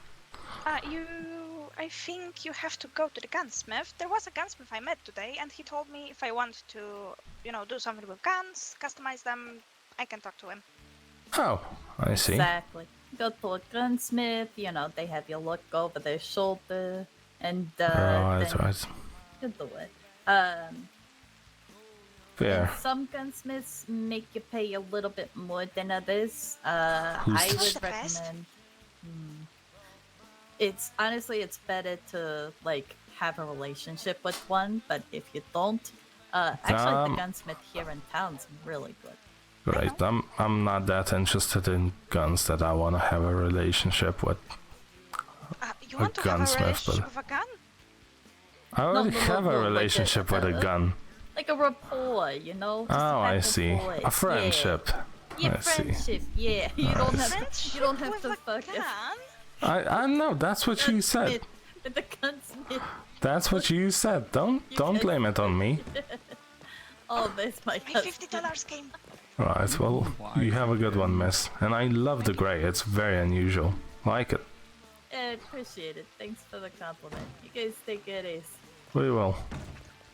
I think you have to go to the gunsmith. There was a gunsmith I met today, and he told me if I want to, do something with guns, customize them, I can talk to him. Oh, I see. Exactly. Go to a gunsmith, they have you look over their shoulder, and then Right. you do it. Fair. And some gunsmiths make you pay a little bit more than others. Who's I this? would The best? recommend. it's honestly it's better to like have a relationship with one, but if you don't, actually Um, the gunsmith here in town's really good. Right, I'm not that interested in guns that I want to have a relationship with. You A want to have a gunsmith, relationship but- with a gun? I already no, have a like relationship with a gun. Like a rapport, you know? Just Oh, I back and see. forth. A friendship. Yeah, I see. friendship. Yeah, you I don't see. have to. Friendship You don't have with to a fuck it. gun? I know, that's what you said. Gunsmith. With the gunsmith. That's what you said. Don't blame it on me. Oh, that's my My gunsmith. $50 came. Right, well, you have a good one, miss. And I love the grey, it's very unusual. Like it. I appreciate it. Thanks for the compliment. You guys take it easy. We will.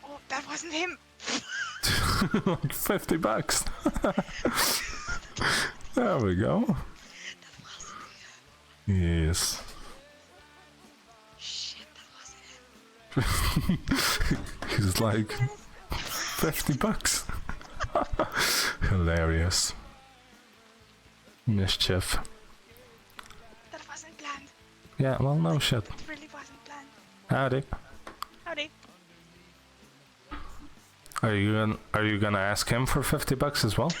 Oh, that wasn't him. Like $50. There we go. Yes. Shit, that wasn't him. He's like $50. Hilarious. Mischief. That wasn't planned. Yeah, well, no shit. That really wasn't planned. Howdy. Howdy. Are you gonna ask him for $50 as well?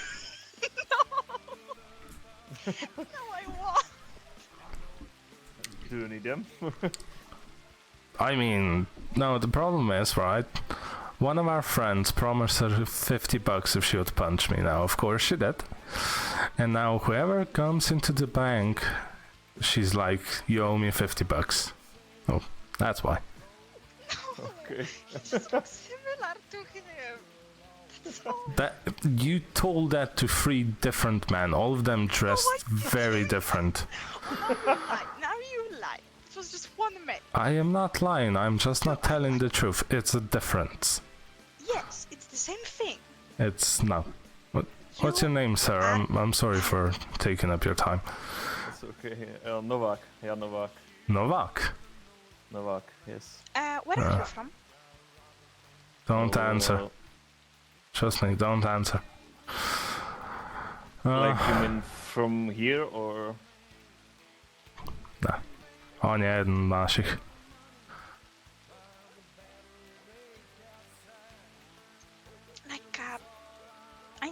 No, I won't. Do you need them? I mean, no, the problem is, right? One of our friends promised her $50 if she would punch me. Now, of course, she did. And now, whoever comes into the bank, she's like, "You owe me $50." Oh, that's why. Okay. It's just similar to him. That's all. That you told that to 3 different men, all of them dressed very different. Now you lie. Now you lie. It was just one man. I am not lying. I'm just not telling the truth. It's a difference. Yes, it's the same thing. It's no. What's your name, sir? I'm sorry for taking up your time. It's okay. Novak. Yeah, Novak. Novak. Novak, yes. Where are you from? Don't answer. Trust me, don't answer. Like you mean from here or? Nah. Anya and Mashik. Like,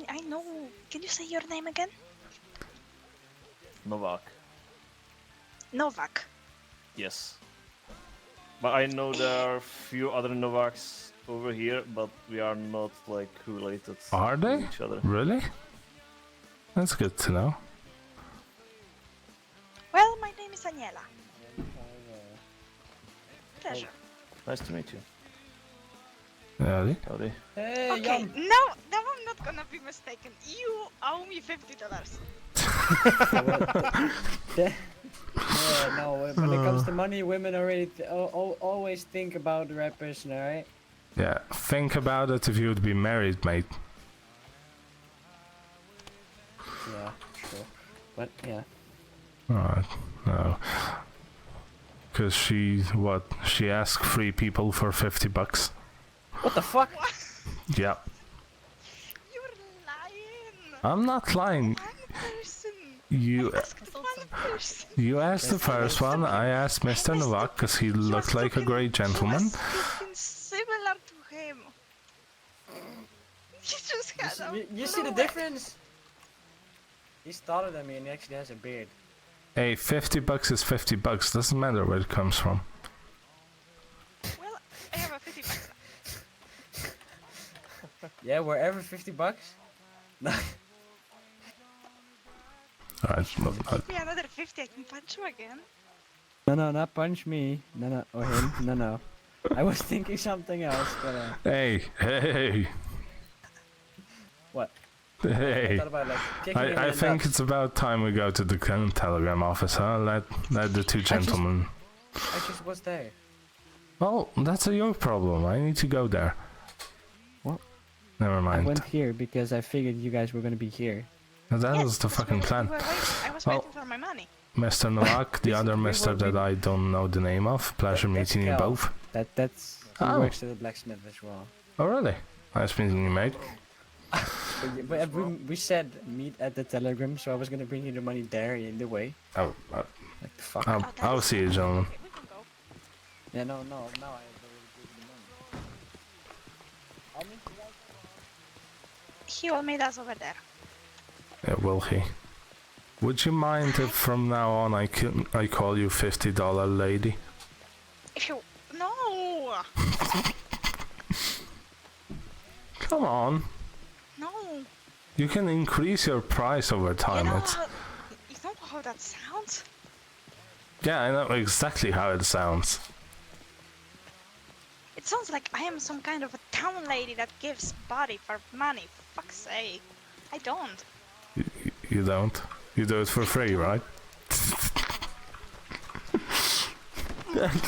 I know. Can you say your name again? Novak. Novak. Yes. But I know there are a few other Novaks over here, but we are not like related Are to they? each other. Really? That's good to know. Well, my name is Aniela. Pleasure. Nice to meet you. Really? Howdy. Hey, Okay, Jan. now I'm not gonna be mistaken. You owe me $50. Yeah, no, when it comes to money, women already always think about the right person, alright? Yeah, think about it if you would be married, mate. Yeah, true. But, yeah. Alright, no. Because she asked 3 people for $50. What the fuck? Yeah. You're lying. I'm not lying. One person. You Asked one person. you asked the first one, I asked Mr. Novak because he looked like a great gentleman. You was speaking similar to him. You just had a You see the blue difference? He's taller than me and he actually has a beard. Hey, $50 is $50. Doesn't matter where it comes from. Well, I have a $50. Yeah, wherever $50. No. Alright, Give me another 50, I can punch you again. No, not punch me. No, or him. No. I was thinking something else, but hey. What? I Hey. thought about like kicking him in I the think nuts. it's about time we go to the Telegram office, huh? Let the 2 gentlemen. I just was there. Well, that's your problem. I need to go there. What? Never I mind. went here because I figured you guys were gonna be here. That Yes, was the that's fucking where plan. we were waiting. I was Well- waiting for my money. Mr. Novak, the other we mister were- that I don't know the name of. Pleasure That's meeting you Cal. both. That's He Oh. works at the blacksmith as well. Oh, really? Nice meeting you, mate. But we said meet at the Telegram, so I was gonna bring you the money there in the way. Oh, Like the fuck. I'll see you, gentlemen. We Yeah, no, now I have already given the money. I'll meet you guys. He will meet us over there. Yeah, will he? Would you mind if from now on I call you $50 lady? If you no, Come on. no, You can increase your price over time. you know how that sounds. Yeah, I know exactly how it sounds. It sounds like I am some kind of a town lady that gives body for money. For fuck's sake, I don't. You don't. You do it for free, right?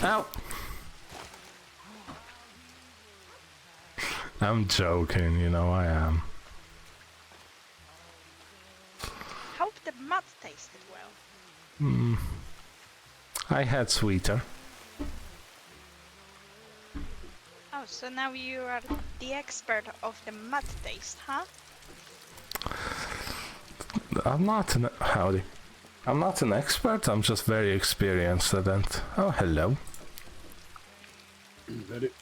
Ow. I'm joking, you know I am. Hope the mud tasted well. I had sweeter. Oh, so now you are the expert of the mud taste, huh? I'm not an howdy. I'm not an expert. I'm just very experienced at it. Oh, hello. That it?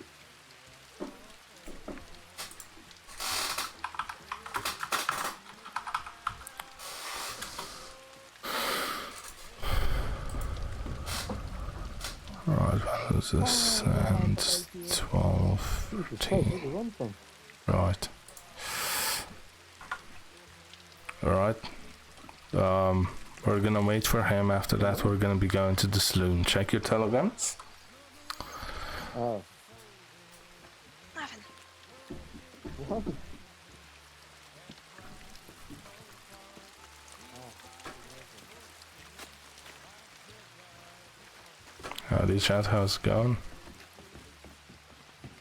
Right, what is this? And 12, 13. Right. Alright. We're gonna wait for him. After that, we're gonna be going to the saloon. Check your telegrams. Oh. Nothing. What? Howdy, chat. How's it going?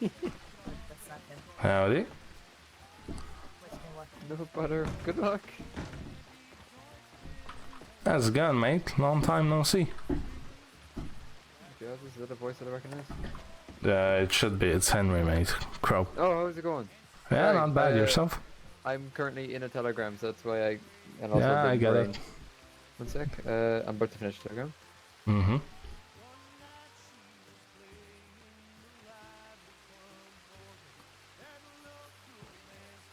That's not him. Howdy. Wish me luck. No butter. Good luck. How's it going, mate? Long time no see. Jesus, is that a voice that I recognize? It should be. It's Henry, mate. Crow. Oh, how's it going? Yeah, Right, not bad. Yourself? I'm currently in a telegram, so that's why I... And also Yeah, I big get brain. it. One sec. I'm about to finish the telegram. Mm-hmm.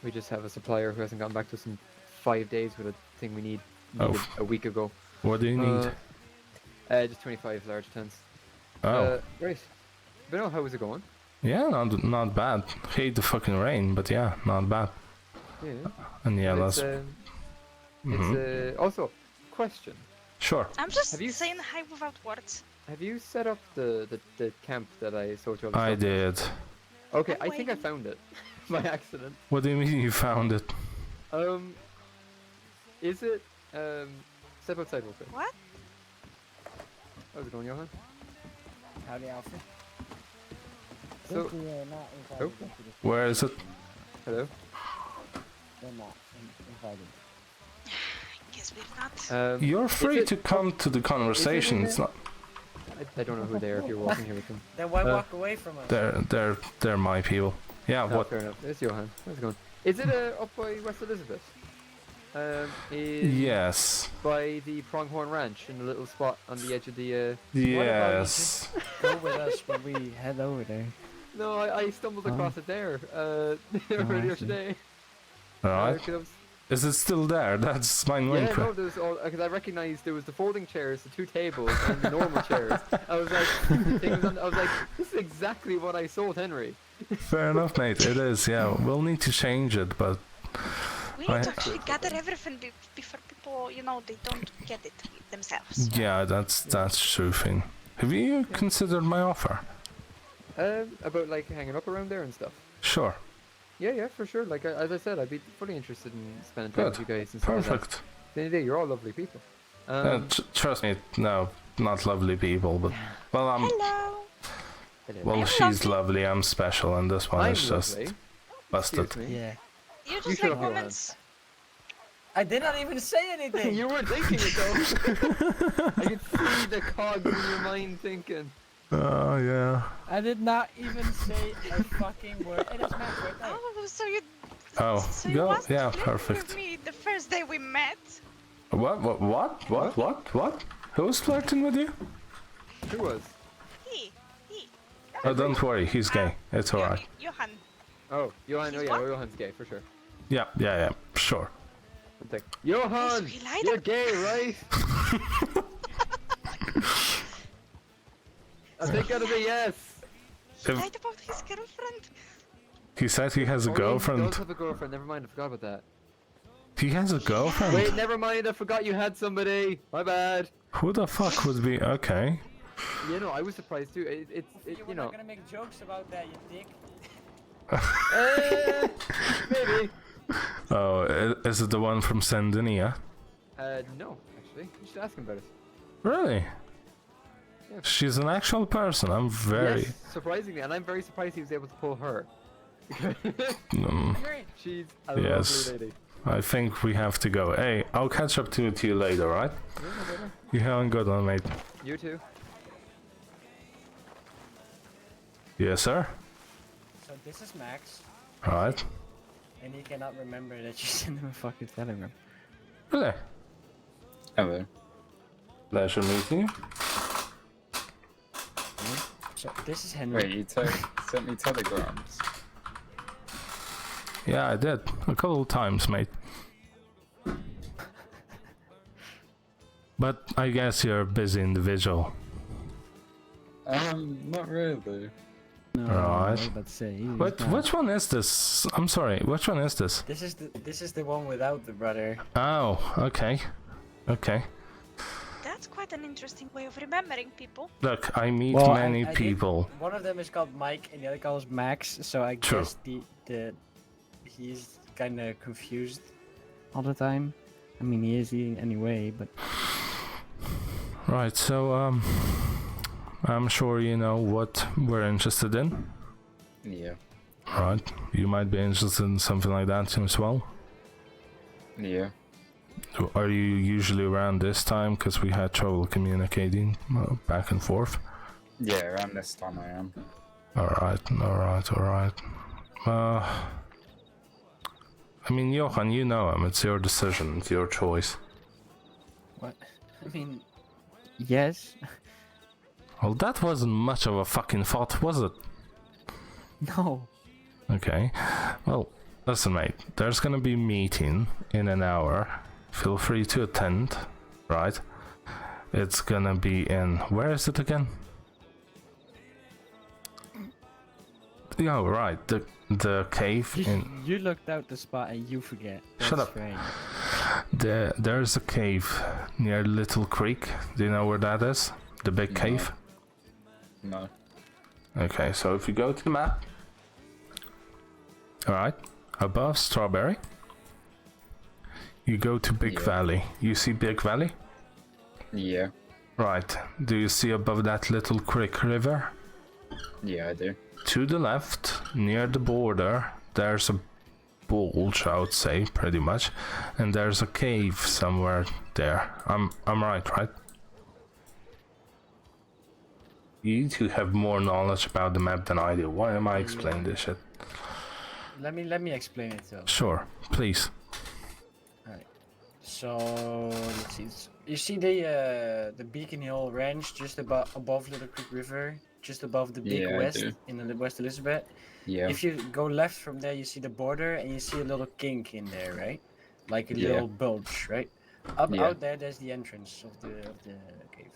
We just have a supplier who hasn't gotten back to us in 5 days with a thing we needed Oh. a week ago. What do you need? Just 25 large tents. Oh. Right. But no, how is it going? Yeah, not bad. Hate the fucking rain, but yeah, not bad. Yeah. And yeah, Well, that's... it's also, question. Sure. I'm just Have you- saying hi without words. Have you set up the camp that I sold you all the I stuff? did. Okay, I'm I think I waiting. found it by accident. What do you mean you found it? Is it step outside real quick. What? How's it going, Johan? Howdy, Alfie. So, Since we are not invited Oh. into this, Where is it? hello. they're not invited. Guess we've not. You're is free it- to come to the conversation. It's not... I don't know who they are if you're walking here with them. Then why Uh, walk away from us? They're my people. Yeah, Oh, what? fair enough. It's Johan. How's it going? Is it up by West Elizabeth? In, Yes. By the Pronghorn Ranch in a little spot on the edge of the. What about you Yes. Go with us when we head over there. No, I stumbled across it there earlier I see. today. Alright. 'Cause I was- Is it still there? That's my main Yeah, no, question. there was all because I recognized there was the folding chairs, the two tables, and the normal chairs. I was like, I was like, this is exactly what I sold Henry. Fair enough, mate. It is, yeah. We'll need to change it, but We need I- to actually gather everything before people, they don't get it themselves. yeah, that's true thing. Have you considered my offer? About like hanging up around there and stuff. Sure. Yeah, for sure. Like as I said, I'd be fully interested in spending time with Good. you guys and stuff like that. Perfect. At the end of the day, you're all lovely people. Trust me, no, not lovely people, but well, Hello. well, I'm she's lovely. lovely. I'm special, and this one I'm is just lovely. busted. Excuse me. Yeah. You You just shut like up, Johan. women's. I did not even say anything. You weren't thinking it though. I could see the cogs in your mind thinking. Oh yeah. I did not even say a fucking word. It is not right there. Oh, so you. Oh, so you go. wasn't Yeah, flirting perfect. with me the first day we met. What? Who's flirting with you? Who was? He. Oh, don't worry, he's gay. It's alright. Johan. Oh, Johan. Oh He's yeah, what? Johan's gay for sure. Yeah, sure. One sec. Johan, He lied you're up- gay, right? I think that'll be yes. He If- lied about his girlfriend. He said he has a Oh, girlfriend. He does have a girlfriend. Never mind. I forgot about that. He has a girlfriend? Wait, never mind. I forgot you had somebody. My bad. Who the fuck would be... Okay. You know, I was surprised too. You know. gonna make jokes about that, you dick. Maybe. Oh, is it the one from Sandinia? No, actually. You should ask him about it. Really? Yeah. She's an actual person. I'm very... Yes, surprisingly, and I'm very surprised he was able to pull her. She's a Yes. lovely lady. I think we have to go. Hey, I'll catch up to you later, right? Yeah, no better. You haven't got on, mate. You too. Yes, sir? So this is Max, Alright. and he cannot remember that you sent him a fucking telegram. Really? Hello. Pleasure meeting you. So this is Henry. Wait, you sent me telegrams. Yeah, I did. A couple of times, mate. But I guess you're a busy individual. Not really. No, Right. I was about to say. he's What? not. Which one is this? I'm sorry. Which one is this? This is the one without the brother. Oh, okay. Okay. That's quite an interesting way of remembering people. Look, I meet Well, many I did- people. One of them is called Mike, and the other called Max. So I True. guess he's kind of confused. all the time. I mean, he is eating anyway, but Right, so, I'm sure you know what we're interested in. Yeah. Right, you might be interested in something like that as well. Yeah. Are you usually around this time? Because we had trouble communicating back and forth. Yeah, around this time I am. Alright. I mean, Johan, you know him. It's your decision. It's your choice. What? I mean, yes. Well, that wasn't much of a fucking thought, was it? No. Okay. Well, listen, mate. There's gonna be a meeting in an hour. Feel free to attend, right? It's gonna be in... Where is it again? Yeah, right. The cave in... You looked out the spot and you forget. Shut That's up. strange. There's a cave near Little Creek. Do you know where that is? The big No. cave? No. Okay, so if you go to the map... Alright, above Strawberry, you go to Big Yeah. Valley. You see Big Valley? Yeah. Right. Do you see above that Little Creek River? Yeah, I do. To the left, near the border, there's a bulge, I would say, pretty much. And there's a cave somewhere there. I'm right? You two have more knowledge about the map than I do. Why am I explaining this shit? let me explain it though. Sure, please. Alright. So let's see. You see the Beacon Hill Ranch just above Little Creek River, just above the Big Yeah, I West do. in the West Elizabeth. Yeah. If you go left from there, you see the border and you see a little kink in there, right? Like a Yeah. little bulge, right? Up Yeah. out there, there's the entrance of the cave.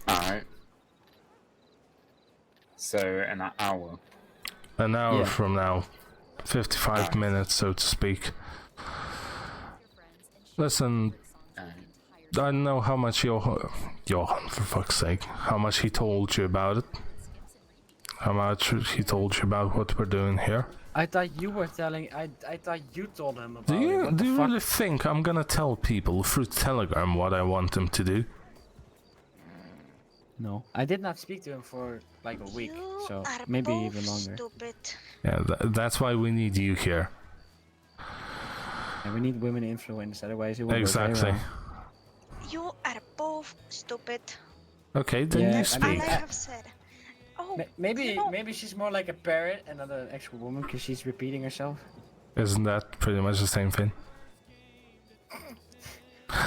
Alright. So, in an hour. An hour Yeah. from now. 55 Alright. minutes, so to speak. Listen, Alright. I don't know how much Johan, for fuck's sake, how much he told you about it. How much he told you about what we're doing here. I thought you were telling. I thought you told him about Do it. you What the do you fuck? really think I'm gonna tell people through Telegram what I want them to do? No. I did not speak to him for like a week, You so are maybe both even longer. Stupid. Yeah, that's why we need you here. And we need women influence, otherwise it won't go very Exactly. well. You are both stupid. Okay, then Yeah, I you mean, speak. And I have said. Oh, Maybe you know, maybe she's more like a parrot and not an actual woman because she's repeating herself. Isn't that pretty much the same thing?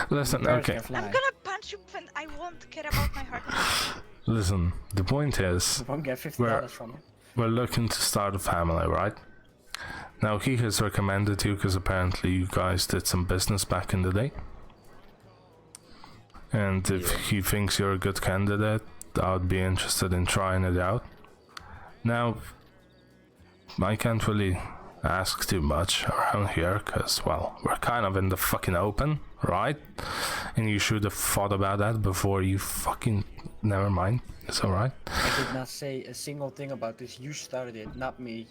Listen, Parrots okay. can fly. I'm gonna punch you when I won't care about my heart. Listen, the point is, You won't get $50 Where- from him. we're looking to start a family, right? Now, he has recommended you because apparently you guys did some business back in the day. And if he thinks you're a good candidate, I would be interested in trying it out. Now, I can't really ask too much around here because, well, we're kind of in the fucking open, right? And you should have thought about that before you fucking... Never mind, it's alright. I did not say a single thing about this. You started it, not me.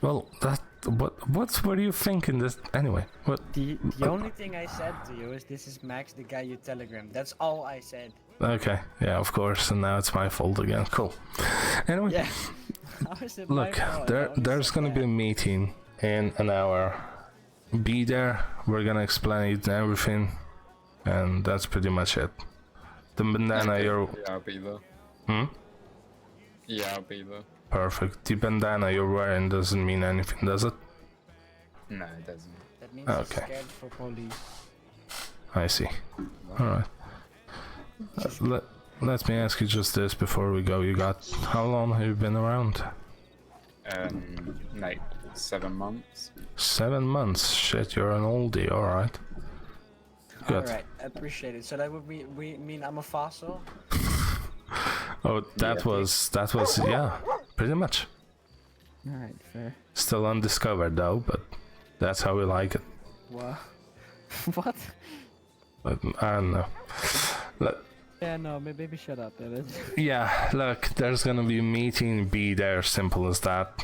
Well, that... What were you thinking this... Anyway, what... The only thing I said to you is this is Max, the guy you telegram. That's all I said. Okay, yeah, of course, and now it's my fault again. Cool. Anyway, Yeah. How is it my look, fault? I there's only said gonna be a that. meeting in an hour. Be there, we're gonna explain everything, and that's pretty much it. The bandana Okay, you're... Yeah, I'll be there. Hmm? Yeah, I'll be there. Perfect. The bandana you're wearing doesn't mean anything, does it? No, it doesn't. That means Okay. he's scared for police. I see. Alright. Let me ask you just this before we go. You got... How long have you been around? Like 7 months. 7 months. Shit, you're an oldie, alright. Good. Alright, appreciate it. So that would mean I'm a fossil? Oh, that was, yeah, pretty much. Alright, fair. Still undiscovered though, but that's how we like it. What? What? But I don't know. Look, Yeah, no, maybe shut up. yeah, look, there's gonna be a meeting, be there, simple as that.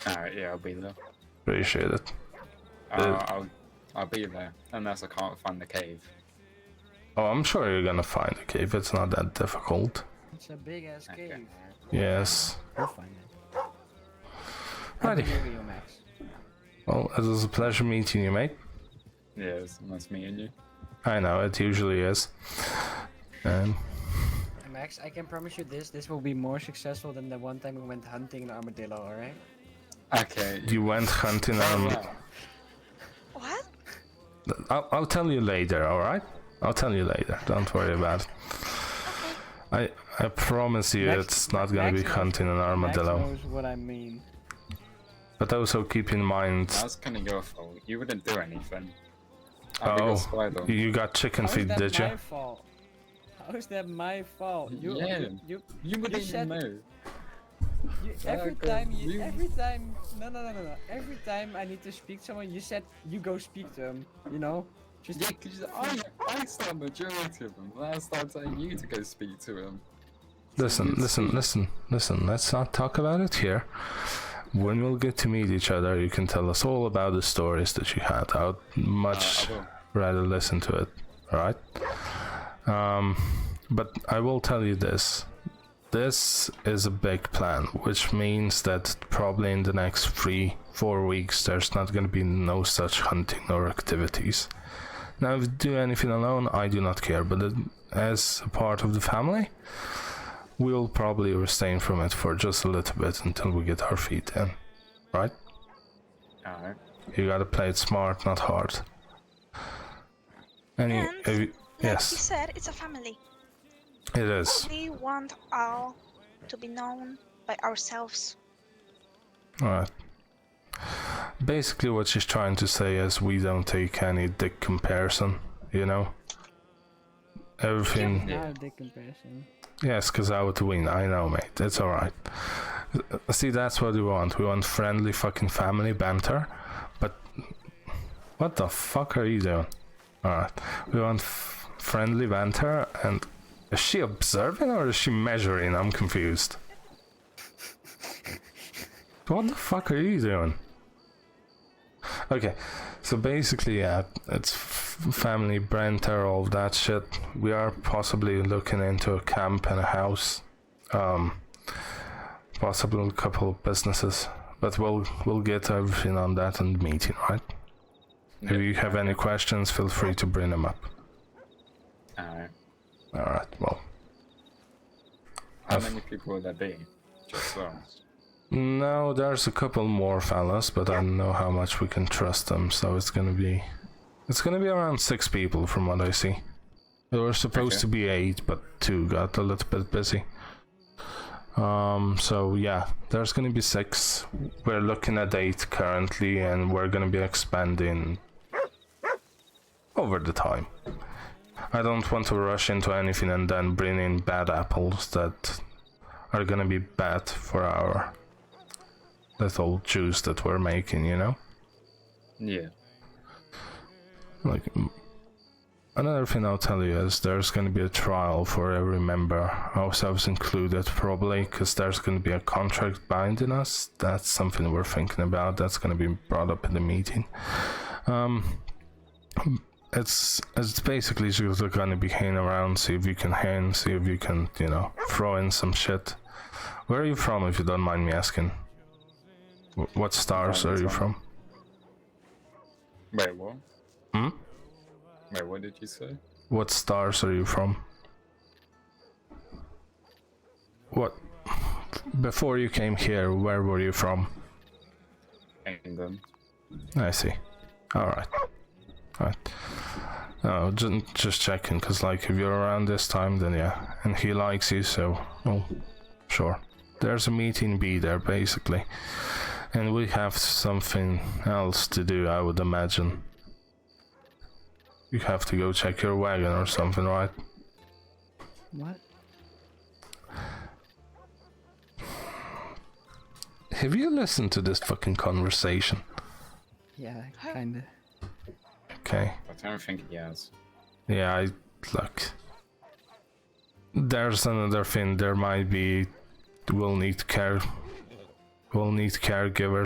Alright, yeah, I'll be there. Appreciate it. I'll be there, unless I can't find the cave. Oh, I'm sure you're gonna find a cave, it's not that difficult. It's a big ass cave. Yes. We'll find it. Righty. Happy New Year, Max. Well, it was a pleasure meeting you, mate. Yeah, it's nice meeting you. I know, it usually is. And Max, I can promise you this will be more successful than the one time we went hunting an armadillo, alright? Okay. you went hunting What? I'll tell you later, alright? I'll tell you later, don't worry about it. I promise you it's not gonna be Max hunting an armadillo. Max knows what I mean. But also keep in mind... That's kind of your fault. You wouldn't do anything. I'd be a Oh, spider. you got chicken How is feet, that did you? my fault? How is that my fault? You wouldn't said, know. every Okay, time you- every time every time I need to speak to someone, you said you go speak to him. You know, just Yeah, because I start majority of them. Then I start telling you to go speak to him. Listen, let's not talk about it here. When we'll get to meet each other, you can tell us all about the stories that you had. I would much I will. rather listen to it, alright? But I will tell you this. This is a big plan, which means that probably in the next 3-4 weeks there's not going to be no such hunting or activities. Now, if you do anything alone, I do not care, but as a part of the family, we'll probably refrain from it for just a little bit until we get our feet in, right? Alright. You gotta play it smart, not hard. And, Yes, like you said, it's a family. it is. We want all to be known by ourselves. Alright. Basically, what she's trying to say is we don't take any dick comparison, you know? Everything. Not a dick comparison. Yes, because I would win. I know, mate. It's alright. See, that's what we want. We want friendly fucking family banter. But what the fuck are you doing? Alright. We want friendly banter, and is she observing or is she measuring? I'm confused. What the fuck are you doing? Okay, so basically, yeah, it's family banter, all that shit. We are possibly looking into a camp and a house, possibly a couple of businesses, but we'll get everything on that in the meeting, right? If you have any questions, feel free to bring them up. Alright. Alright, well. How many people would there be? Just us. No, there's a couple more fellas, but I don't know how much we can trust them, so it's gonna be around 6 people from what I see. There were supposed to be 8, but 2 got a little bit busy. So yeah, there's gonna be 6. We're looking at 8 currently, and we're gonna be expanding over the time. I don't want to rush into anything and then bring in bad apples that are gonna be bad for our little juice that we're making, you know? Yeah. Like, another thing I'll tell you is there's gonna be a trial for every member, ourselves included, probably, because there's gonna be a contract binding us. That's something we're thinking about. That's gonna be brought up in the meeting. It's basically just gonna be hanging around, see if you can hang, see if you can, you know, throw in some shit. Where are you from, if you don't mind me asking? What stars are you from? Wait, what? Hmm? Wait, what did you say? What stars are you from? What? Before you came here, where were you from? England. I see. Alright. Alright. No, just checking, because, like, if you're around this time, then yeah. And he likes you, so, well, sure. There's a meeting B there, basically. And we have something else to do, I would imagine. You have to go check your wagon or something, right? What? Have you listened to this fucking conversation? Yeah, kinda. Okay. I don't think he has. Yeah, look. There's another thing. There might be. We'll need caregivers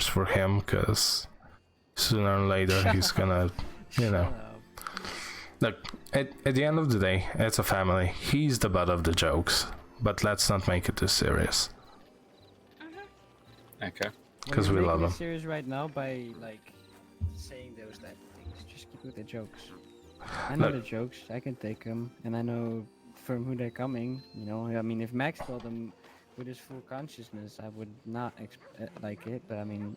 for him, because sooner or later he's gonna, you know. Look, at the end of the day, it's a family. He's the butt of the jokes, but let's not make it too serious. Okay. Because we love him. Serious right now by like saying those type of things. Just keep with the jokes. I know the jokes. I can take them, and I know from who they're coming. You know, I mean, if Max told them with his full consciousness, I would not like it. But I mean,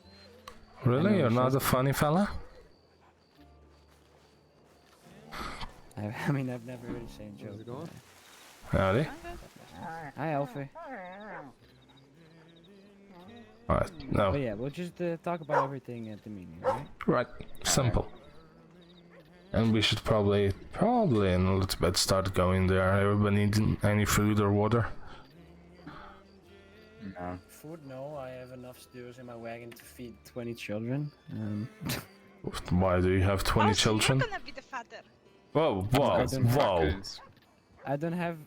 Really, you're not a funny fella? I mean, I've never really seen jokes. Howdy. Hi, Alfie. Alright, no. But yeah, we'll just talk about everything at the meeting, right? Right, simple. And we should probably in a little bit start going there. Everybody need any food or water? No. Food, no. I have enough stews in my wagon to feed 20 children. Why do you have 20 children? You're gonna be the father. Whoa, whoa, whoa. I don't have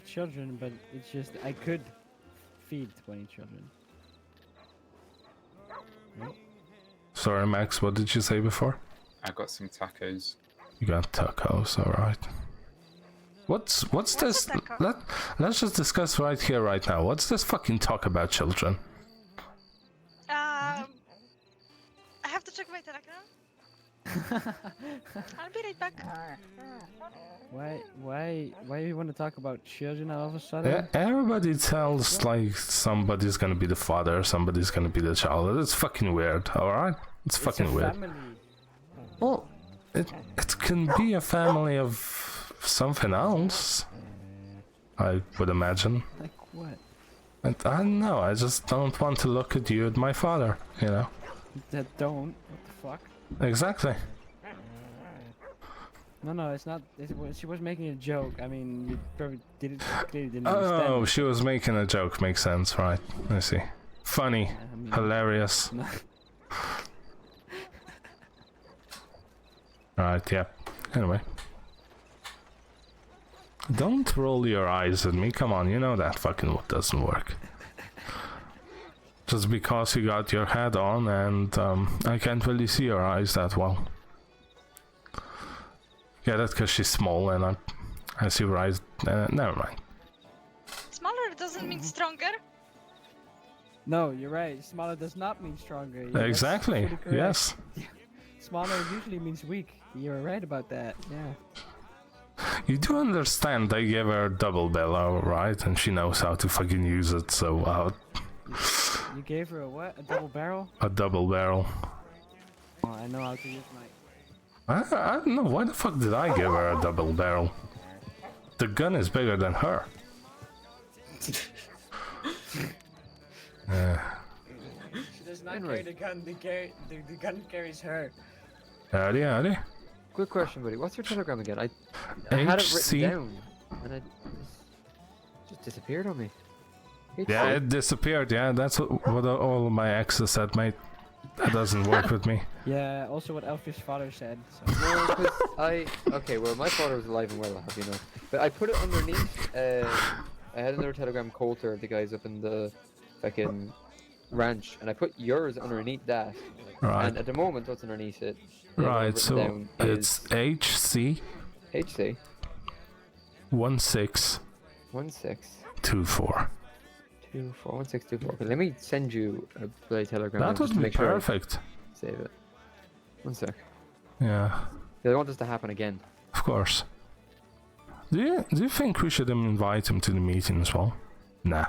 children, but it's just I could feed 20 children. Right? Sorry, Max, what did you say before? I got some tacos. You got tacos, alright. What's this? Let's just discuss right here, right now. What's this fucking talk about children? I have to check my telegram. I'll be right back. Why you want to talk about children all of a sudden? Yeah, everybody tells like somebody's gonna be the father, somebody's gonna be the child. It's fucking weird, alright? It's fucking weird. Family. Well, it can be a family of something else, I would imagine. Like what? I don't know, I just don't want to look at you at my father, you know? That don't. What the fuck? Exactly. No, it's not. She was making a joke. I mean, you probably clearly didn't understand. Oh, she was making a joke. Makes sense, right? I see. Funny, hilarious. Alright, yeah. Anyway. Don't roll your eyes at me. Come on, you know that fucking doesn't work. Just because you got your hat on and I can't really see your eyes that well. Yeah, that's because she's small and I see her eyes. Never mind. Smaller doesn't mean stronger. No, you're right. Smaller does not mean stronger. Yeah, Exactly. Yes. Smaller usually means weak. You're right about that. Yeah. You do understand I gave her a double barrel, right? And she knows how to fucking use it, so You gave her a what? A double barrel? a double barrel. Oh, I know how to use my... I don't know, why the fuck did I give her a double barrel? The gun is bigger than her. She does not carry the gun. The gun carries her. Howdy. Quick question, buddy. What's your telegram again? I had it written HC? down, and it just disappeared on me. Yeah, HC? it disappeared. Yeah, that's what all of my exes said, mate. That doesn't work with me. Yeah, also what Elfie's father said. So. No, because okay, well, my father was alive and well, I'll have you know. But I put it underneath. I had another telegram, Coulter, the guys up in the fucking ranch, and I put yours underneath that. Right. And at the moment, what's underneath it? Right, so it's HC HC 1624. 1624. Okay, let me send you a bloody telegram. That just would to be make sure I perfect. Save it. 1 sec. Yeah, They want this to happen again. of course. Do you think we should invite him to the meeting as well? Nah.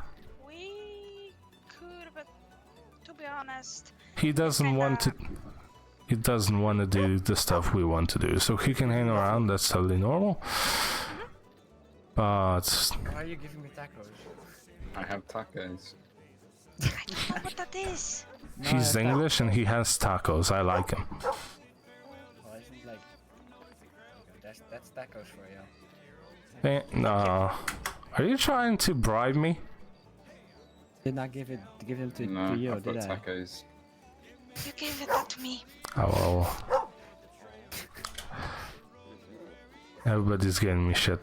We could, but to be honest, He doesn't want to. He doesn't want to do the stuff we want to do, so he can hang around. That's totally normal. But Why are you giving me tacos? I have tacos. I don't know what that is. he's English and he has tacos. I like him. Well, isn't like that's tacos for you. No. Are you trying to bribe me? Did not give them to No, you, I've got did I? tacos. You gave it that to me. Oh well. Everybody's getting me shit.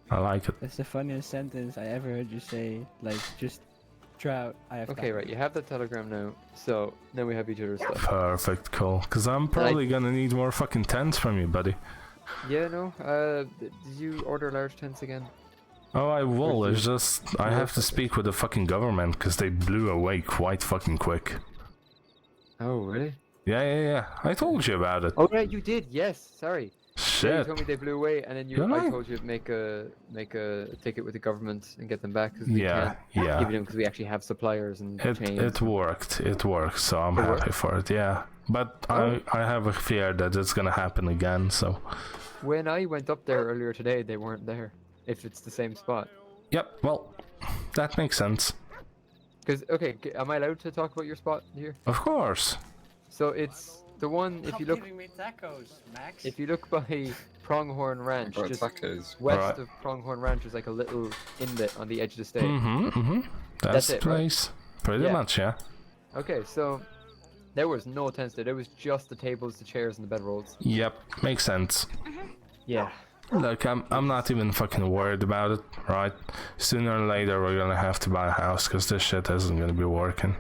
I like it. That's the funniest sentence I ever heard you say. Like, just trout. I have. Okay, right. You have the telegram now, so now we have each other's stuff. Perfect, cool. Cause I'm probably gonna need more fucking tents from you, buddy. Yeah, no. Did you order large tents again? Oh, I will. Where'd It's you- just I have to speak with the fucking government because they blew away quite fucking quick. Oh, really? Yeah. I told you about it. Oh, right, you did. Yes. Sorry. Yeah, you Shit. told me they blew away, and then Did I I? told you to make a ticket with the government and get them back because we Yeah, can't yeah. give them because we actually have suppliers and chains. It worked. It worked. So I'm It happy worked? for it. Yeah. But I have a fear that it's gonna happen again. So. When I went up there earlier today, they weren't there. If it's the same spot. Yep. Well, that makes sense. Because okay, am I allowed to talk about your spot here? Of course. So it's the one. If Stop you look, giving me tacos, Max. if you look by Pronghorn Ranch, Got just tacos. west Alright. of Pronghorn Ranch, is like a little inlet on the edge of the state. That's That's the it, right? place. Pretty Yeah. much, yeah. Okay, so there was no tents there. There was just the tables, the chairs, and the bedrolls. Yep. Makes sense. Yeah. Look, I'm not even fucking worried about it, right? Sooner or later we're gonna have to buy a house because this shit isn't gonna be working.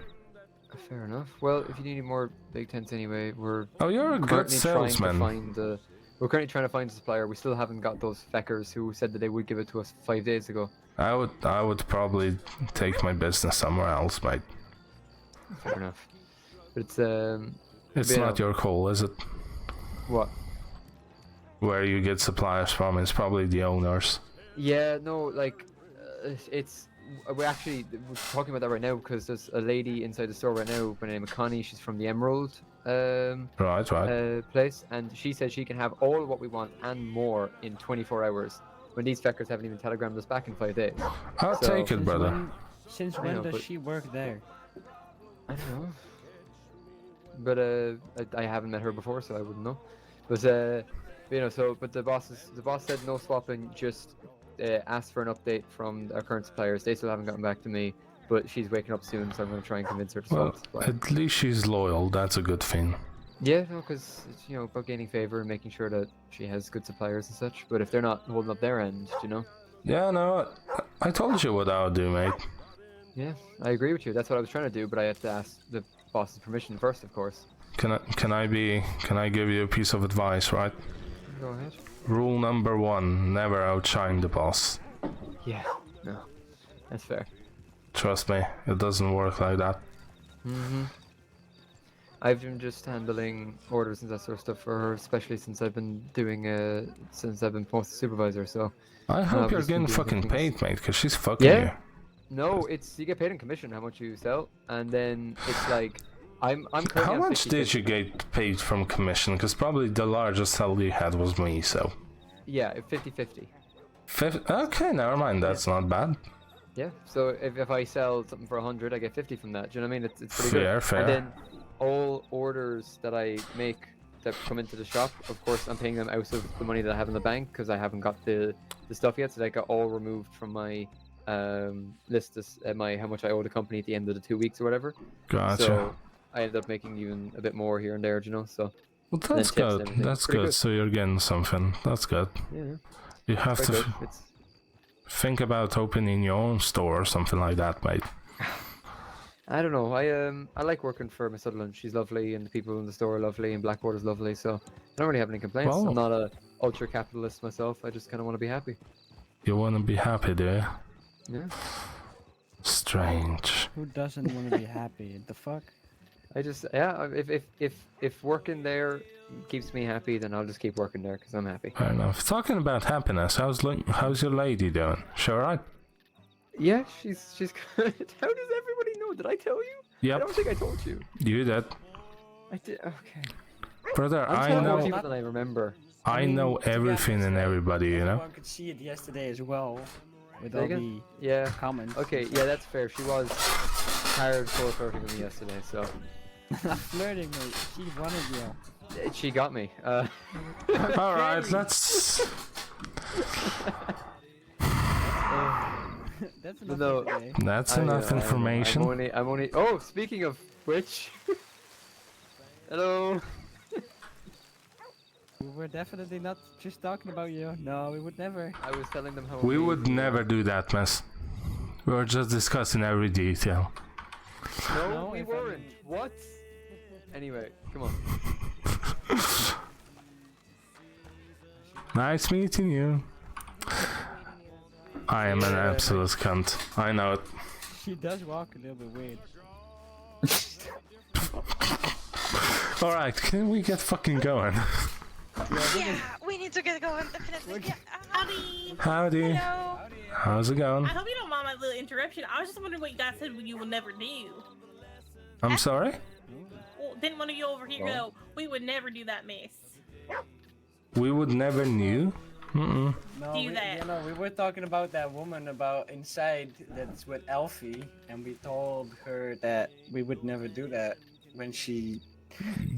Fair enough. Well, if you need any more big tents anyway, we're Oh, you're a good currently trying to salesman. find the. We're currently trying to find a supplier. We still haven't got those feckers who said that they would give it to us 5 days ago. I would probably take my business somewhere else, mate. Fair enough. But it's It's but, not your call, is it? What? Where you get suppliers from? It's probably the owners. Yeah, no, like it's we're talking about that right now because there's a lady inside the store right now by the name of Connie. She's from the Emerald Right. place, and she said she can have all what we want and more in 24 hours. When these feckers haven't even telegrammed us back in 5 days. I'll So- take it, brother. Since I when know, does but- she work there? I don't know. But I haven't met her before, so I wouldn't know. But you know, but the boss said no swapping, just asked for an update from our current suppliers. They still haven't gotten back to me, but she's waking up soon, so I'm going to try and convince her to Well, swap. supply. at least she's loyal. That's a good thing. Yeah, no, because it's about gaining favor and making sure that she has good suppliers and such. But if they're not holding up their end, you know. Yeah, no, I told you what I would do, mate. Yeah, I agree with you. That's what I was trying to do, but I had to ask the boss's permission first, of course. Can I give you a piece of advice, right? Go ahead. Rule number 1: never outshine the boss. Yeah, no, that's fair. Trust me, it doesn't work like that. I've been just handling orders and that sort of stuff for her, especially since I've been posted supervisor. So I hope you're obviously getting doing fucking things. paid, mate, because she's fucking Yeah. you. No, it's you get paid in commission how much you sell, and then it's like I'm currently How on much 50/50. did you get paid from commission? Because probably the largest salary you had was me, so. Yeah, 50/50. Okay, never mind. That's not bad. Yeah. So if I sell something for 100, I get 50 from that. Do you know what I mean? It's pretty Fair, good. fair. And then all orders that I make that come into the shop, of course, I'm paying them out of the money that I have in the bank because I haven't got the stuff yet. So they got all removed from my list as my how much I owe the company at the end of the 2 weeks or whatever. Gotcha. So I ended up making even a bit more here and there, do you know. So Well, then that's tips and good. everything. That's Pretty good. So you're getting something. That's good. Yeah. You have Quite to good. It's think about opening your own store or something like that, mate. I don't know. I like working for Miss Sutherland. She's lovely, and the people in the store are lovely, and Blackwater's lovely. So I don't really have any complaints. Well- I'm not a ultra capitalist myself. I just kind of want to be happy. You want to be happy, do you? Yeah. Strange. Who doesn't want to be happy? The fuck? I just if working there keeps me happy, then I'll just keep working there because I'm happy. Fair enough. Talking about happiness, how's your lady doing? She alright? Yeah, she's good. How does everybody know? Did I tell you? Yep. I don't think I told you. You did. I did. Okay. Brother, I'm I telling more know people than I remember. I know everything and everybody, you know? Everyone could see it yesterday as well. With Say all again? the Yeah. comments. Okay, yeah, that's fair. She was hardcore flirting with me yesterday, so Not flirting, mate. She wanted you. she got me. Alright, let's... That's But enough no, for today. That's I enough know, information. I'm only. Oh, speaking of which. Hello. We were definitely not just talking about you. No, we would never. I was telling them how. We would amazing you never do that, miss. We were just discussing every detail. are. No, No, we if I weren't. mean- What? Anyway, come on. Nice meeting you. I am an absolute cunt. I know it. She does walk a little bit weird. Alright, can we get fucking going? Yeah, we need to get going, definitely. Yeah. Howdy. Howdy. Hello. How's it going? I hope you don't mind my little interruption. I was just wondering what you guys said you would never do. I'm sorry? Well, didn't one of you over here go, we would never do that mess? We would never knew? Mm-mm. No, Do that. you know, we were talking about that woman about inside that's with Alfie, and we told her that we would never do that when she,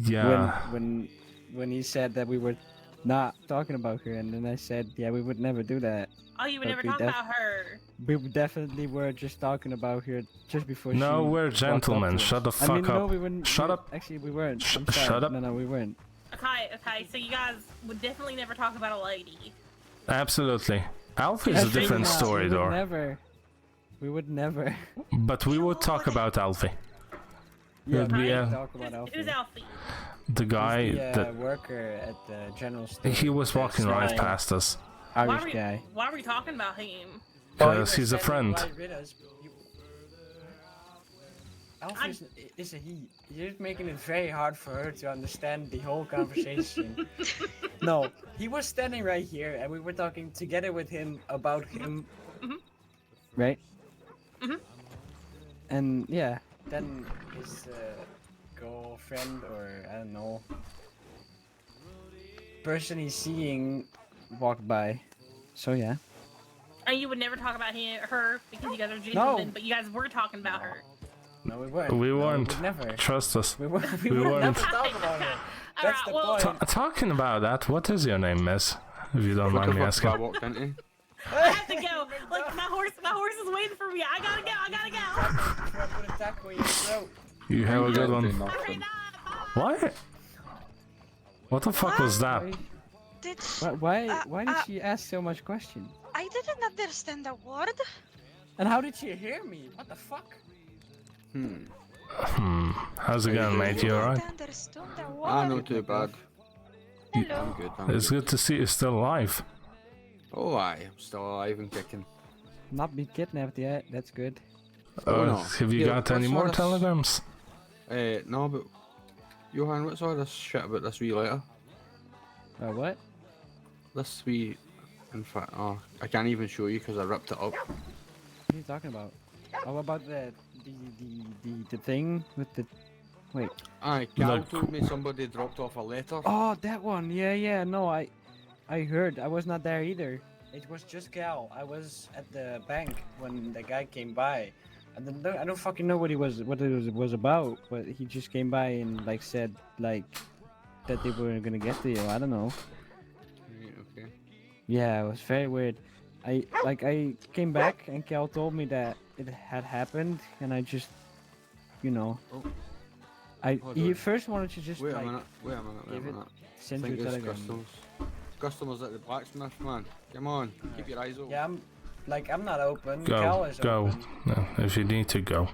Yeah. when he said that we were not talking about her, and then I said, yeah, we would never do that. Oh, you would But never we talk about her. We definitely were just talking about her just before No, she we're walked up gentlemen. to us. Shut the I mean, fuck no, up. we wouldn't. Shut we- up. Actually, we weren't. Sh- I'm sorry. shut up. No, we weren't. Okay, so you guys would definitely never talk about a lady. Absolutely. Alfie's a Definitely different not. story, We would though. never. We would never. But we would talk about Alfie. Yeah, It'd we be, would talk about Alfie. Who's Alfie? the guy He's the that worker at the general store. he was walking right Flying past us. Irish guy. Why were you talking about him? Because he's a friend. Alfie is a he. You're making it very hard for her to understand the whole conversation. No, he was standing right here, and we were talking together with him about him. Right. And yeah, then his girlfriend, or I don't know, person he's seeing walked by. So yeah. And you would never talk about her because you guys are gentlemen, but you guys were talking about her. No, we weren't. We No, weren't. would never. Trust us. We We would weren't. never talk about her. That's the point. Talking about that, what is your name, miss? If you don't mind me asking. I walked into. I have to go. Look, my horse is waiting for me. I gotta go. Put a tackle in your throat. You have a good Don't do one. nothing. What? What the fuck was that? Did Why did she ask so much questions? I didn't understand a word. And how did she hear me? What the fuck? How's it going, mate? You alright? Understood a Ah, word. not too bad. Hello. I'm good. I'm It's good. good to see you still alive. Oh, aye, I'm still alive and kicking. Not been kidnapped yet. That's good. Oh, no. Have you Yeah, got any what's all more this- telegrams? No, but Johan, what's all this shit about this wee letter? What? This wee, in fact, oh, I can't even show you because I ripped it up. What are you talking about? Oh, about the thing with the. Wait. Aye, Cal Look. told me somebody dropped off a letter. Oh, that one. Yeah, yeah. No, I heard. I was not there either. It was just Cal. I was at the bank when the guy came by. And then I don't fucking know what it was about, but he just came by and like said like that they were gonna get to you. I don't know. Okay. Yeah, it was very weird. I came back and Cal told me that it had happened, and I just, you know, Hold he on. first wanted to just Wait a like minute. Wait a minute. Wait a give it, minute. send I you think a there's telegram. customers at the blacksmith, man. Come on, keep your eyes open. Yeah, I'm not open. Cal Go, is go. open. No, if you need to go.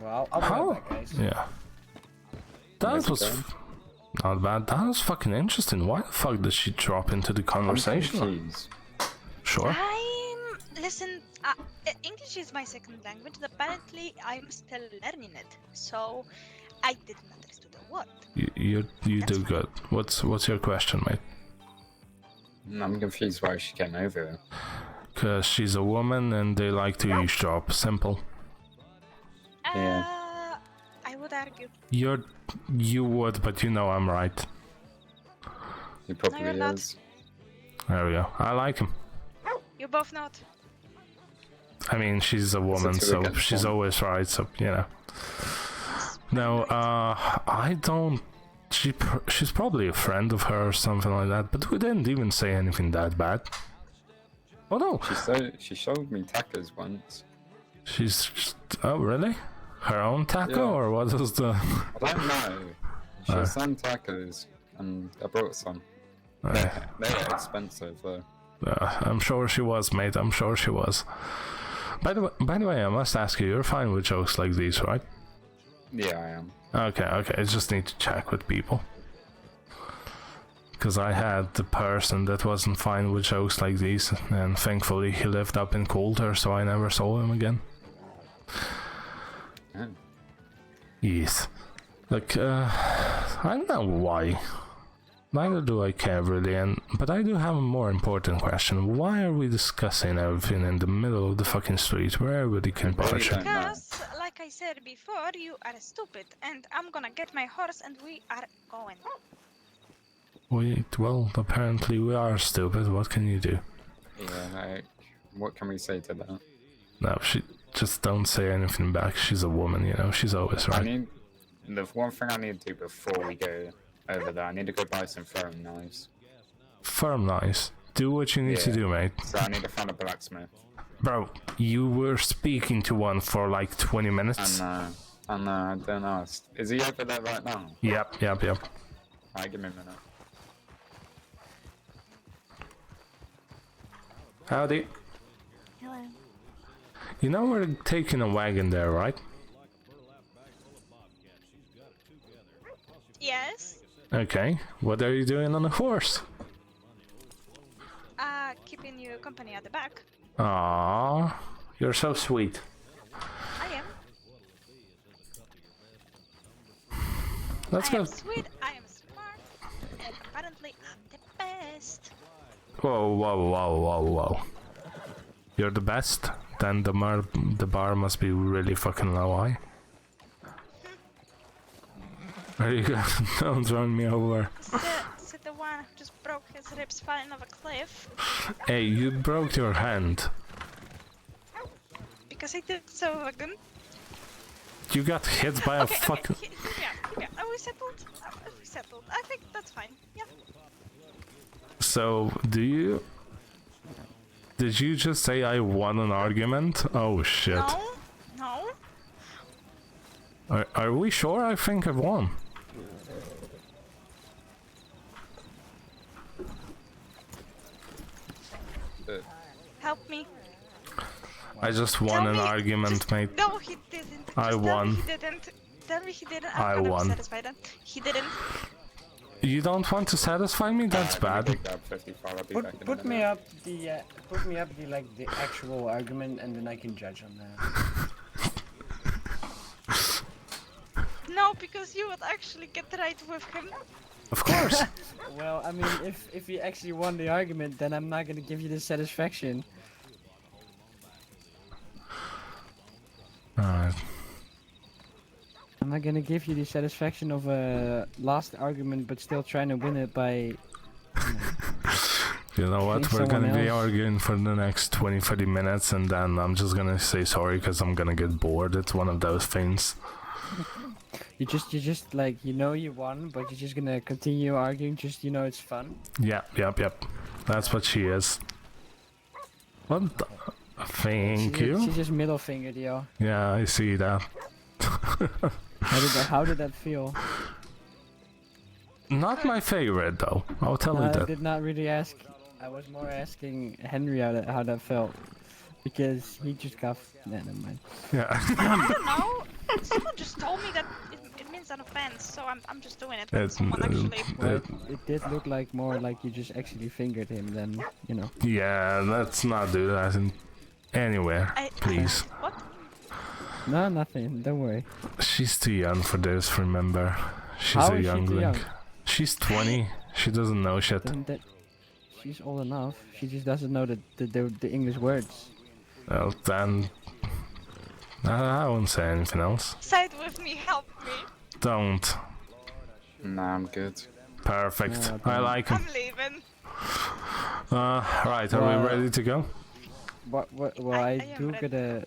Well, I'll be How? right back, guys. Yeah. That Where's it was going? not bad. That was fucking interesting. Why the fuck did she drop into the conversation? Sure. Listen, English is my second language. Apparently, I'm still learning it, so I didn't understand a word. You do good. What's your question, mate? I'm confused why she came over here. Cause she's a woman and they like to eavesdrop. Simple. I would argue. You would, but you know I'm right. He No, you're not. There we go. I like him. You both not. I mean, she's a woman, two so against she's one. always right. So you know. No, I don't. She's probably a friend of hers or something like that. But we didn't even say anything that bad. Oh no. She showed me tacos once. Oh really? Her own taco, Yeah. or what is the? I don't know. She Uh. sent tacos, and I brought some. Uh, They're expensive though. I'm sure she was, mate. I'm sure she was. By the way, I must ask you. You're fine with jokes like these, right? Yeah, I am. Okay. I just need to check with people. Because I had the person that wasn't fine with jokes like these, and thankfully he lived up in Coulter, so I never saw him again. Oh. Yes. Like, I don't know why. Neither do I care really, but I do have a more important question. Why are we discussing everything in the middle of the fucking street where everybody can watch it? Because, like I said before, you are stupid, and I'm gonna get my horse, and we are going. Well, apparently we are stupid. What can you do? Yeah, like, what can we say to that? No, just don't say anything back. She's a woman, you know. She's always right. The one thing I need to do before we go over there, I need to go buy some throwing knives. Firm knives. Do what you need to Yeah. do, mate. So I need to find a blacksmith. Bro, you were speaking to one for like 20 minutes. I don't know. Is he over there right now? Yep. Alright, give me a minute. Howdy. Hello. You know we're taking a wagon there, right? Yes. Okay. What are you doing on a horse? Keeping you company at the back. Aww, you're so sweet. I am. Let's I go. am sweet. I am smart. And apparently, I'm the best. Whoa. You're the best? Then the bar must be really fucking low, eh? There you go. Don't run me over. Is it the one who just broke his ribs falling off a cliff? Hey, you broke your hand. Because I did so again. You got hit by a fucking... Yeah. Are we settled? We settled. I think that's fine. Yeah. So, Did you just say I won an argument? Oh shit. No. Are we sure? I think I've won. Help me. I just won an argument, mate. No, he didn't. I Just won. Tell me he didn't. Tell me he didn't. I I'm gonna won. be satisfied then. He didn't. You don't want to satisfy me? That's bad. Put me up the like the actual argument, and then I can judge on that. No, because you would actually get right with him. Of course. Well, I mean, if you actually won the argument, then I'm not gonna give you the satisfaction. Alright. I'm not gonna give you the satisfaction of a lost argument, but still trying to win it by. You know what? Think We're gonna someone be else- arguing for the next 20-30 minutes, and then I'm just gonna say sorry because I'm gonna get bored. It's one of those things. You just like you know you won, but you're just gonna continue arguing. Just it's fun. Yep. That's what she is. What? Thank She you. just middle fingered you. Yeah, I see that. How did that feel? Not my favorite though. I'll tell No, you I that. did not really ask. I was more asking Henry how that felt, because he just got. Nah, never mind. Yeah. I don't know. Someone just told me that it means an offense, so I'm just doing it. But someone actually. Well, it did look like more like you just actually fingered him than Yeah, let's not do that anywhere, please. What? No, nothing. Don't worry. She's too young for this, remember. She's How a is she too youngling. young? She's 20. She doesn't know shit. She's old enough. She just doesn't know the English words. Well, then... I won't say anything else. Side with me, help me. Don't. Nah, I'm good. Perfect. No, I like him. I'm leaving. Right, are Well, we ready to go? Well, I do gotta.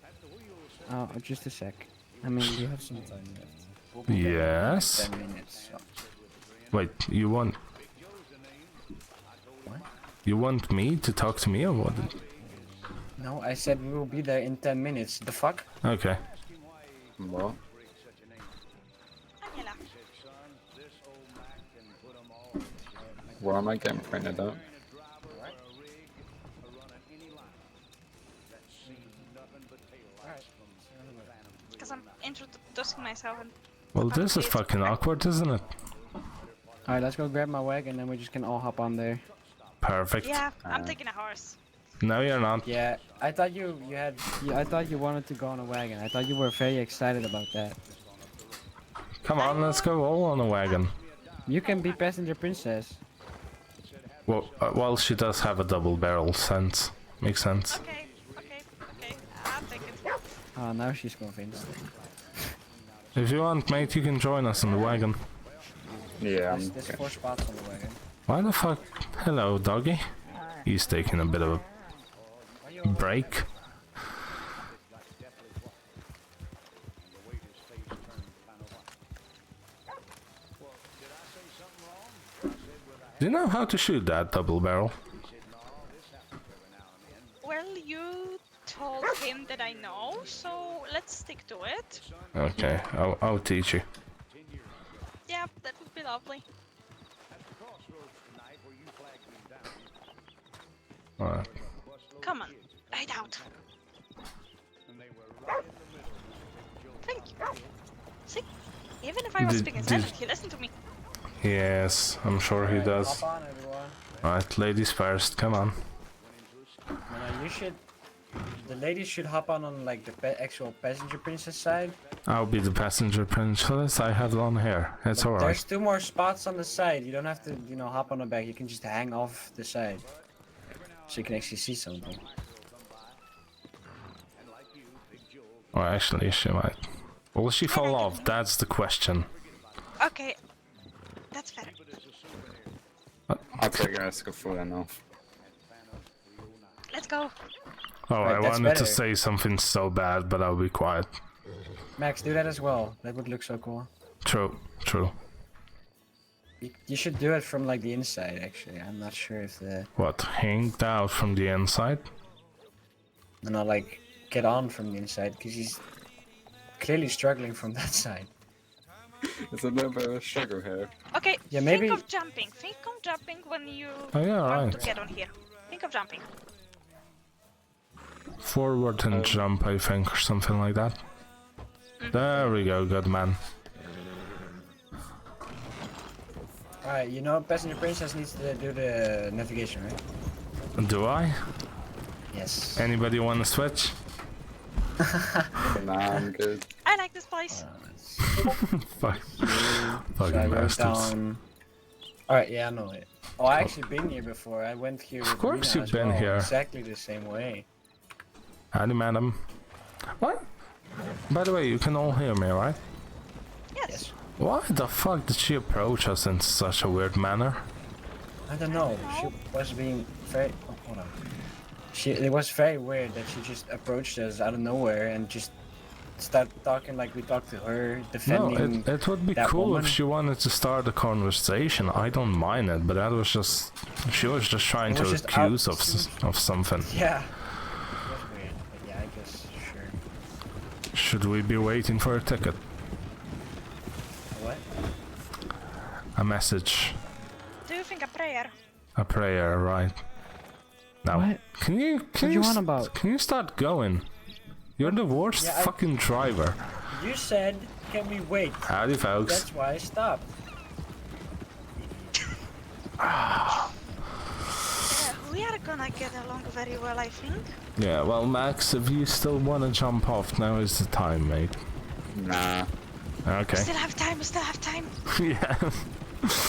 Just a sec. I mean, you have some time left. We'll be back in Yes. 10 minutes. So. Wait, you want... What? You want me to talk to me or what? No, I said we will be there in 10 minutes. The fuck? Okay. What? Angela. Why am I getting printed out? Because I'm introducing myself and. Well, this is fucking awkward, isn't it? Alright, let's go grab my wagon, and we just can all hop on there. Perfect. Yeah, I'm taking a horse. No, you're not. Yeah, I thought you had. Yeah, I thought you wanted to go on a wagon. I thought you were very excited about that. Come on, let's go all on a wagon. You can be passenger princess. Well, she does have a double barrel sense. Makes sense. Okay. I'll take it. Oh, now she's convinced. If you want, mate, you can join us on the wagon. Yeah, There's 4 spots on the wagon. Why the fuck? Hello, doggy. He's taking a bit of a break. Do you know how to shoot that double barrel? Well, you told him that I know, so let's stick to it. Okay, I'll teach you. Yeah, that would be lovely. Alright. Come on, right out. Thank you. See, even if I was Did- speaking did- silent, he listened to me. Yes, I'm sure he does. Hop on, everyone. Alright, ladies first, come on. No, you should. The ladies should hop on like the actual passenger princess side. I'll be the passenger princess, I have long hair. It's alright. There's 2 more spots on the side. You don't have to, hop on the back. You can just hang off the side, so you can actually see something. Or actually, she might. Will she fall off? That's the question. Okay, that's fair. I'll take her to go full enough. Let's go. Oh, Right, I that's wanted to better. say something so bad, but I'll be quiet. Max, do that as well. That would look so cool. True, true. You should do it from like the inside. Actually, I'm not sure if the What, hanged out from the inside? no, like get on from the inside because he's clearly struggling from that side. There's a little bit of a struggle here. Okay, Yeah, maybe- think of jumping. Think of jumping when you Oh, yeah, want to right. get on here. Think of jumping. Forward and jump, I think, or something like that. There we go, good man. Alright, passenger princess needs to do the navigation, right? Do I? Yes. Anybody want to switch? Nah, I'm good. I like this place. Fuck. So I Fucking wrote bastards. down. Alright, yeah, I know it. Oh, I actually been here before. I went here. Of course you've been here. Exactly the same way. Howdy, madam. What? By the way, you can all hear me, right? Yes. Why the fuck did she approach us in such a weird manner? I don't know. She was being very. Oh, hold on. It was very weird that she just approached us out of nowhere and just started talking like we talked to her, No, defending. it would be that cool woman. if she wanted to start a conversation. I don't mind it, but that was just she was just trying It to was just accuse out- of something. Yeah. It was weird, but yeah, I guess sure. Should we be waiting for a ticket? What? A message, Do you think a prayer? a prayer, right? Now, What? can you What you on about? Can you start going? You're the worst Yeah, fucking driver. You said, can we wait? Howdy, folks. That's why I stopped. Yeah, we are gonna get along very well, I think. Yeah, well, Max, if you still want to jump off, now is the time, mate. Nah. We Okay. still have time, we still have time. Yeah.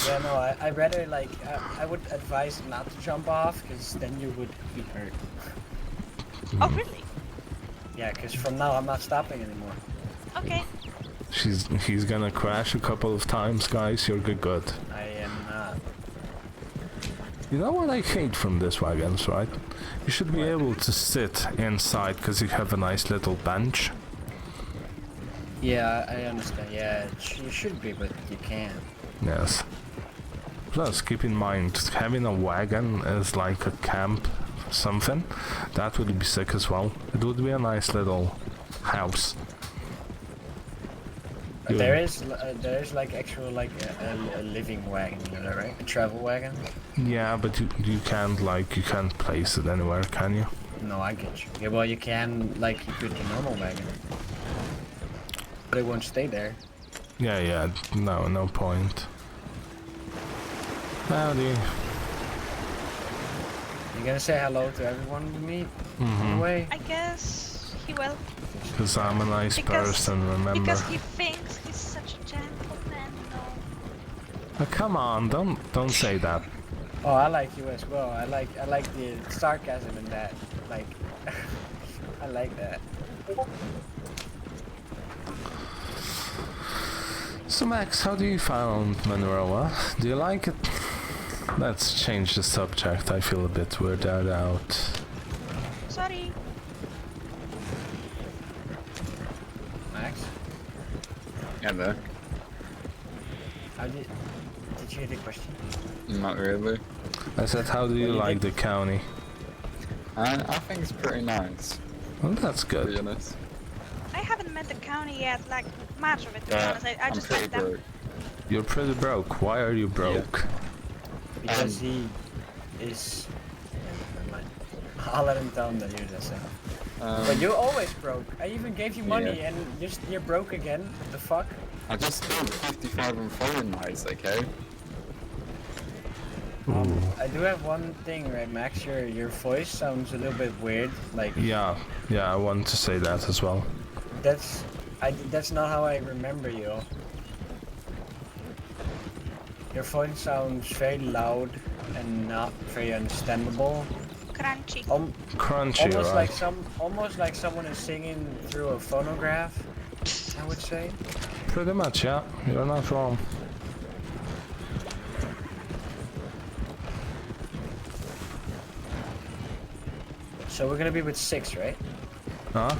Yeah, no, I rather like I would advise not to jump off because then you would be hurt. Oh, really? Yeah, because from now I'm not stopping anymore. Okay. He's gonna crash a couple of times, guys. You're good. I am not. You know what I hate from these wagons, right? You should be able to sit inside because you have a nice little bench. Yeah, I understand. Yeah, you should be, but you can't. Yes. Plus, keep in mind, having a wagon is like a camp something. That would be sick as well. It would be a nice little house. You- There is like actual like a living wagon, you know that, right? A travel wagon. Yeah, but you can't place it anywhere, can you? No, I get you. Yeah, well, you can like you put your normal wagon, but it won't stay there. Yeah, no point. Howdy. You gonna say hello to everyone we meet on the Mhm. way? I guess he will. Because I'm a nice person, remember? Because he thinks he's such a gentleman, you know. Oh, come on, don't say that. Oh, I like you as well. I like the sarcasm in that. Like, I like that. So Max, how do you find Monroe? Do you like it? Let's change the subject. I feel a bit weirded out. Sorry. Max, Yeah, there. how did you hear the question? Not really. I said, how do you like the county? I think it's pretty nice, Well, that's to be good. honest. I haven't met the county yet, like much of it, to be Yeah, honest. I I'm just pretty met them. broke. You're pretty broke. Why are you broke? Because he is. Never mind. I'll let him tell him that you're the same. But you're always broke. I even gave you money Yeah. and you're broke again. What the fuck? I just spent 55 on phone nights, okay? I do have one thing, right, Max? Your voice sounds a little bit weird. Like Yeah, I want to say that as well. that's not how I remember you. Your voice sounds very loud and not very understandable. Crunchy. Crunchy, Almost right? almost like someone is singing through a phonograph. I would say. Pretty much, yeah. You're not wrong. So we're gonna be with 6, right? Huh?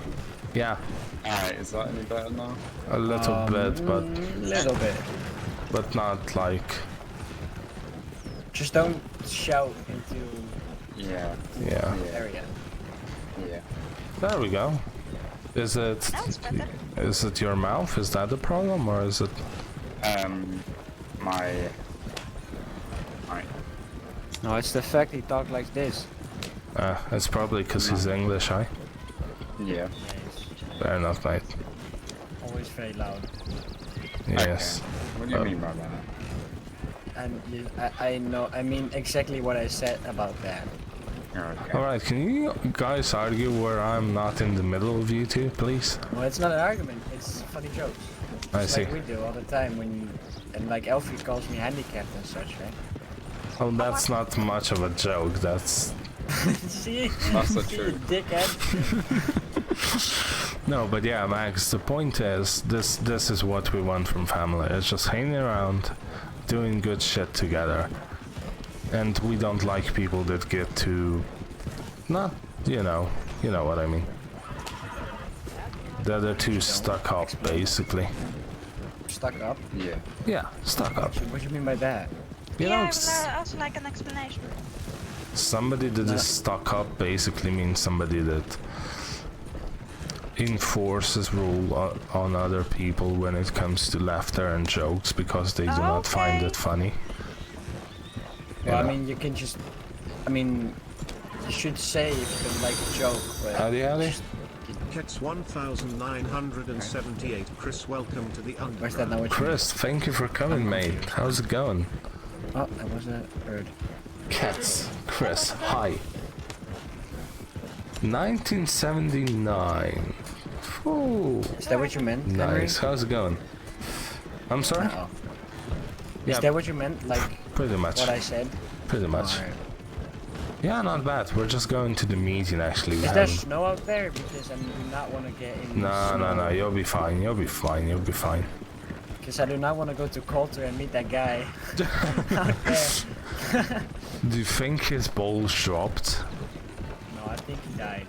Yeah, Alright, is that any better now? a little bit, but Little bit. not like. Just don't shout into Yeah. Yeah. the area. Yeah. There we go. Is it? Sounds better. Is it your mouth? Is that the problem, or is it? My... No, it's the fact he talked like this. It's probably because he's English, eh? Yeah. Fair enough, mate. Always very loud. Yes. What do you mean by that? And I know, I mean exactly what I said about that. Okay. Alright, can you guys argue where I'm not in the middle of you two, please? Well, it's not an argument, it's funny jokes. I It's see. like we do all the time when, and like Elfie calls me handicapped and such, right? Well, that's not much of a joke, that's... See? That's the See, truth. dickhead. No, but yeah, Max, the point is, this is what we want from family. It's just hanging around, doing good shit together. And we don't like people that get too... not, you know what I mean. That they're too stuck up, basically. Stuck up? Yeah. Yeah, stuck up. What do you mean by that? You yeah, know, I would also like an explanation. somebody that is stuck up basically means somebody that enforces rule on other people when it comes to laughter and jokes because they do not find it funny. Well, I Yeah. mean, you can just... I mean, you should say if you don't like a joke, but... Howdy. Gets 1978. Chris, welcome to the underground. Where's that now? Chris, thank you for coming, mate. How's it going? Oh, that wasn't heard. Cats. Chris, hi. 1979. Ooh. Is that what you meant, Henry? Nice. How's it going? I'm sorry? Uh-oh. Yeah. Is that what you meant? Like, Pretty much. what I said? Pretty much. Alright. Yeah, not bad. We're just going to the meeting actually. We Is there haven't- snow out there? Because I do not want to get in No, you'll be fine. You'll be fine. Because I do not want to go to Coulter and meet that guy out there. Do you think his balls dropped? No, I think he died.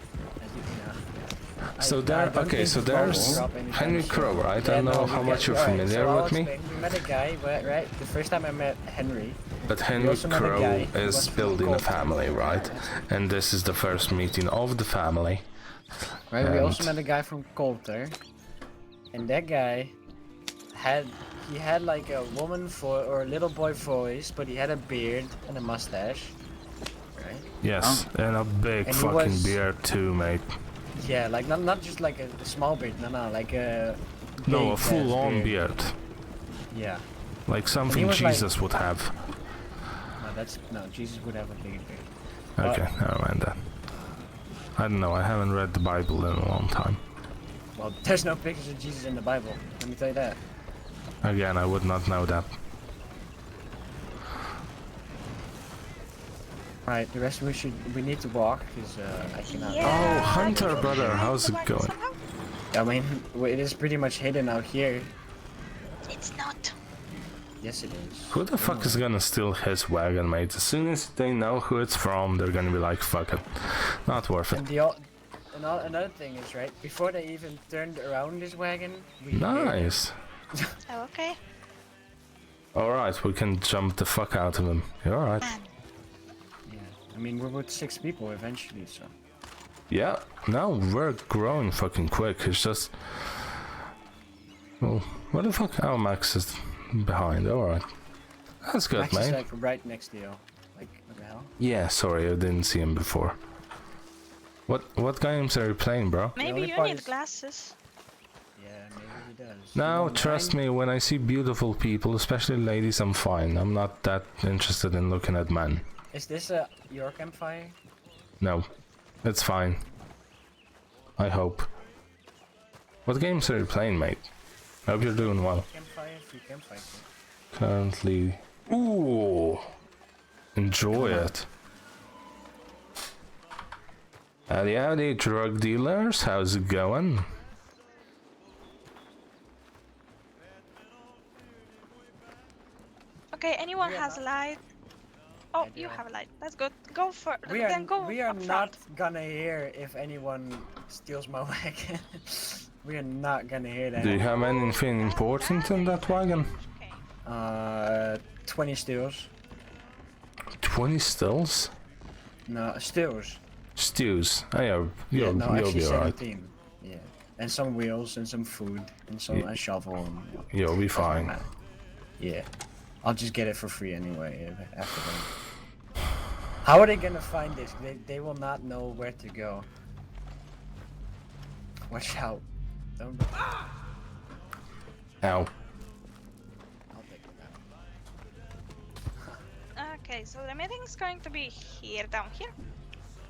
So there, okay, so there's Henry Crow, right? I don't know how much you're familiar with me, We met a guy, right? The first time I met Henry. but we Henry also met a Crow guy who is was from building a Coulter. family, right? And this is the first meeting of the family. Right, we also And- met a guy from Coulter. And that guy had like a woman or a little boy voice, but he had a beard and a mustache. Right? Yes, and a big And he fucking was- beard too, mate. Yeah, like not just like a small beard, no, like a No, a big-ass full-on beard. Yeah. Like something was like- Jesus would have. No, Jesus would have a big beard. Okay, never mind that. I don't know, I haven't read the Bible in a long time. Well, there's no pictures of Jesus in the Bible. Let me tell you that. Again, I would not know that. Right, the rest we need to walk because I cannot. Oh, Hunter, brother, how's it going? I mean, it is pretty much hidden out here. It's not. Yes, it is. Who the fuck is gonna steal his wagon, mate? As soon as they know who it's from, they're gonna be like, fuck it. Not worth it. And another thing is, right, before they even turned around this wagon, we Nice. Oh, okay. Alright, we can jump the fuck out of him. You're alright. I mean, we're with 6 people eventually, so. Yeah, no, we're growing fucking quick. It's just... Well, what the fuck? Oh, Max is behind. Alright. That's good, Max mate. is like right next to you. Like, what the hell? Yeah, sorry, I didn't see him before. What games are you playing, bro? Maybe only you part need is- glasses. Yeah, maybe he does. No, You trust mind? me, when I see beautiful people, especially ladies, I'm fine. I'm not that interested in looking at men. Is this your campfire? No, it's fine. I hope. What games are you playing, mate? Hope you're doing well. Campfire? Free campfire. Currently... Ooh! Enjoy it. Howdy, drug dealers. How's it going? Okay, anyone has a light? Oh, you have a light. That's good. Go for. Then go we are up front. not gonna hear if anyone steals my wagon. We are not gonna hear that. Do you have anything important in that wagon? 20 steals. 20 stills? No, steals. Stews. Oh, yeah, Yeah, you'll, no, you'll actually be alright. 17. Yeah. And some wheels and some food and some a shovel. And, You'll be fine. yeah. I'll just get it for free anyway after that. How are they gonna find this? They will not know where to go. Watch out. Don't. Ow. Okay, so the meeting's going to be here, down here.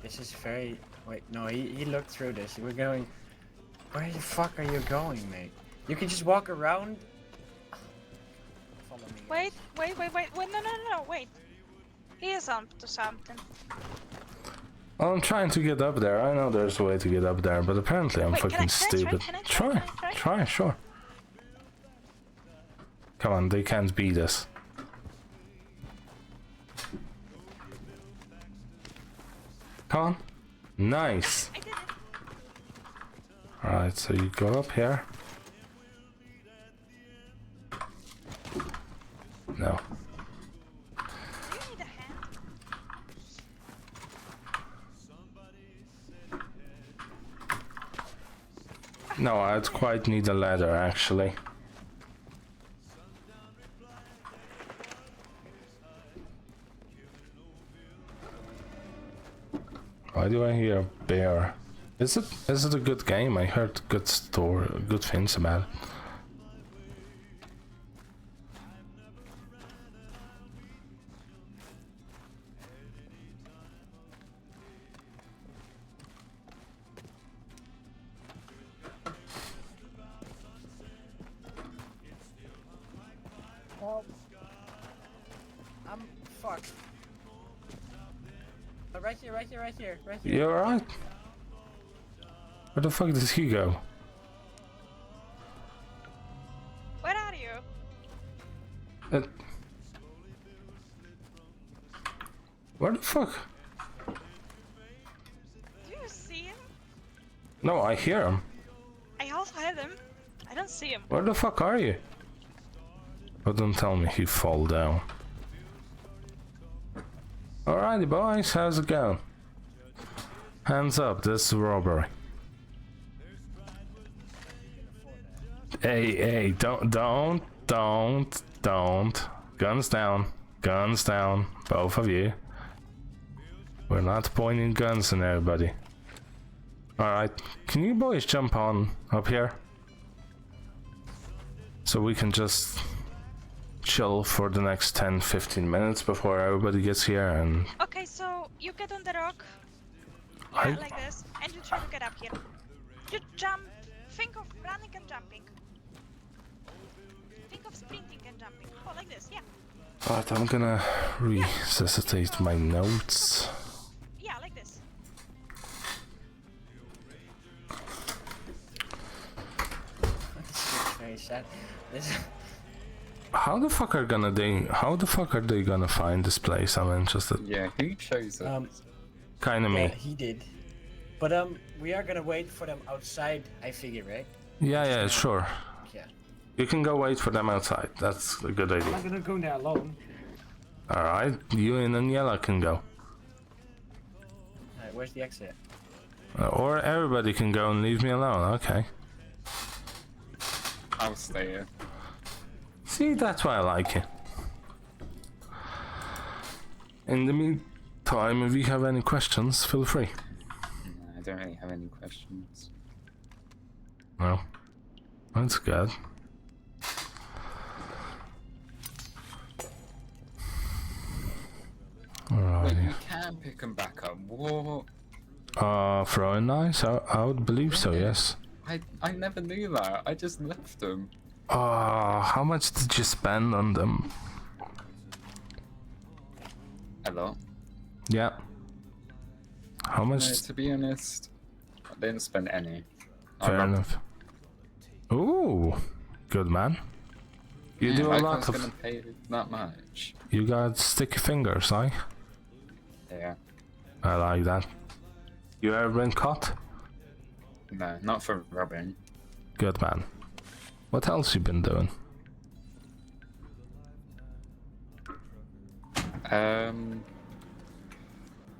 This is very. Wait, no, he looked through this. We're going. Where the fuck are you going, mate? You can just walk around. Follow me. Wait, no, wait. He is up to something. Well, I'm trying to get up there. I know there's a way to get up there, but apparently I'm Wait, can fucking I try? stupid. Can I try? Try, sure. Come on, they can't beat us. Come on. Nice. I did it. Alright, so you go up here. No. Do you need a hand? No, I'd quite need a ladder actually. Why do I hear a bear? Is it a good game? I heard good things about it. Well, I'm fucked. Right here, right here, right here, right here. You alright? Where the fuck did he go? Where are you? Where the fuck? Do you see him? No, I hear him. I also heard him. I don't see him. Where the fuck are you? Oh, don't tell me he fall down. Alrighty boys, how's it going? Hands up, this is robbery. Hey, don't. Guns down, both of you. We're not pointing guns at everybody. Alright, can you boys jump on up here? So we can just chill for the next 10-15 minutes before everybody gets here and... Okay, so you get on the rock. I- Yeah, like this. And you try to get up here. You jump. Think of running and jumping. Think of sprinting and jumping. Oh, like this, yeah. But I'm gonna resuscitate my notes. Yeah, like this. Very sad. This. How the fuck are they gonna find this place? I'm interested. Yeah, who chose it? Kinda me. Yeah, he did. But we are gonna wait for them outside, I figure, right? Yeah, sure. Yeah. You can go wait for them outside. That's a good I'm idea. not gonna go there alone. Alright, you and Daniela can go. Alright, where's the exit? Or everybody can go and leave me alone. Okay. I'll stay here. See, that's why I like it. In the meantime, if you have any questions, feel free. I don't really have any questions. No. That's good. Wait, Alrighty. you can pick them back up. What? Throwing knives? I would believe so, yes. I never knew that. I just left them. How much did you spend on them? Hello? Yeah. How much? No, to be honest, I didn't spend any. I Fair robbed- enough. Ooh, good man. You Yeah, do I a lot was of. gonna pay that much. You got sticky fingers, eh? Yeah. I like that. You ever been caught? No, not for robbing. Good man. What else you been doing?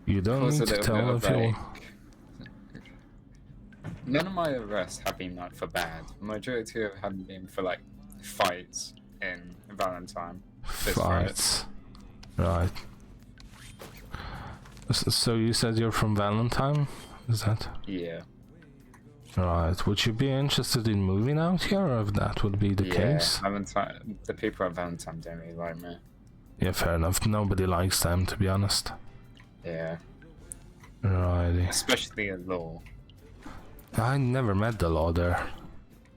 You don't was need a to little tell bit if of you. like- None of my arrests have been like for bad. Majority have been for like fights in Valentine. Fist Fights. Right. So you said you're from Valentine? Is that? Yeah. Right. Would you be interested in moving out here, or if that would be the Yeah, case? Valentine. The people at Valentine don't really like me. Yeah, fair enough. Nobody likes them, to be honest. Yeah. Righty. Especially a law. I never met the law there.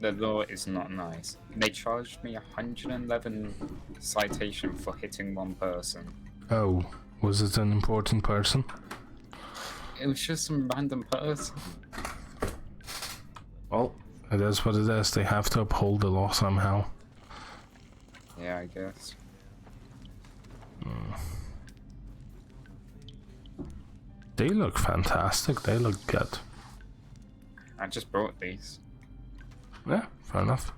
The law is not nice. They charged me 111 citation for hitting one person. Oh, was it an important person? It was just some random person. Well, it is what it is. They have to uphold the law somehow. Yeah, I guess. They look fantastic. They look good. I just brought these. Yeah, fair enough.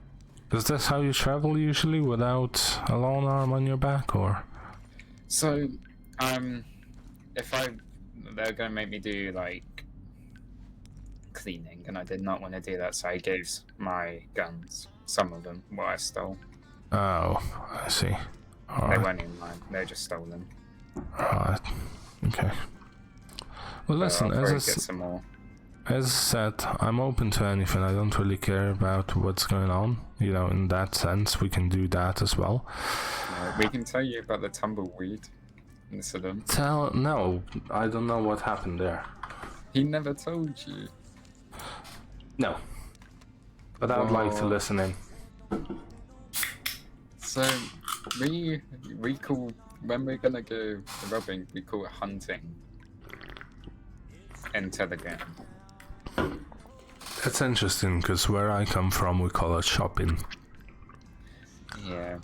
Is this how you travel usually, without a long arm on your back, or? So, they're gonna make me do like cleaning, and I did not want to do that, so I gave my guns, some of them, what I stole. Oh, I see. They weren't even mine. They just stole them. Alright. Okay. Well, listen, I'll as I probably get some more. As I said, I'm open to anything. I don't really care about what's going on. You know, in that sense, we can do that as well. We can tell you about the tumbleweed incident. No, I don't know what happened there. He never told you. No. But I would like to listen in. So, we call, when we're gonna go robbing, we call it hunting in Telegram. That's interesting, because where I come from, we call it shopping. Yeah,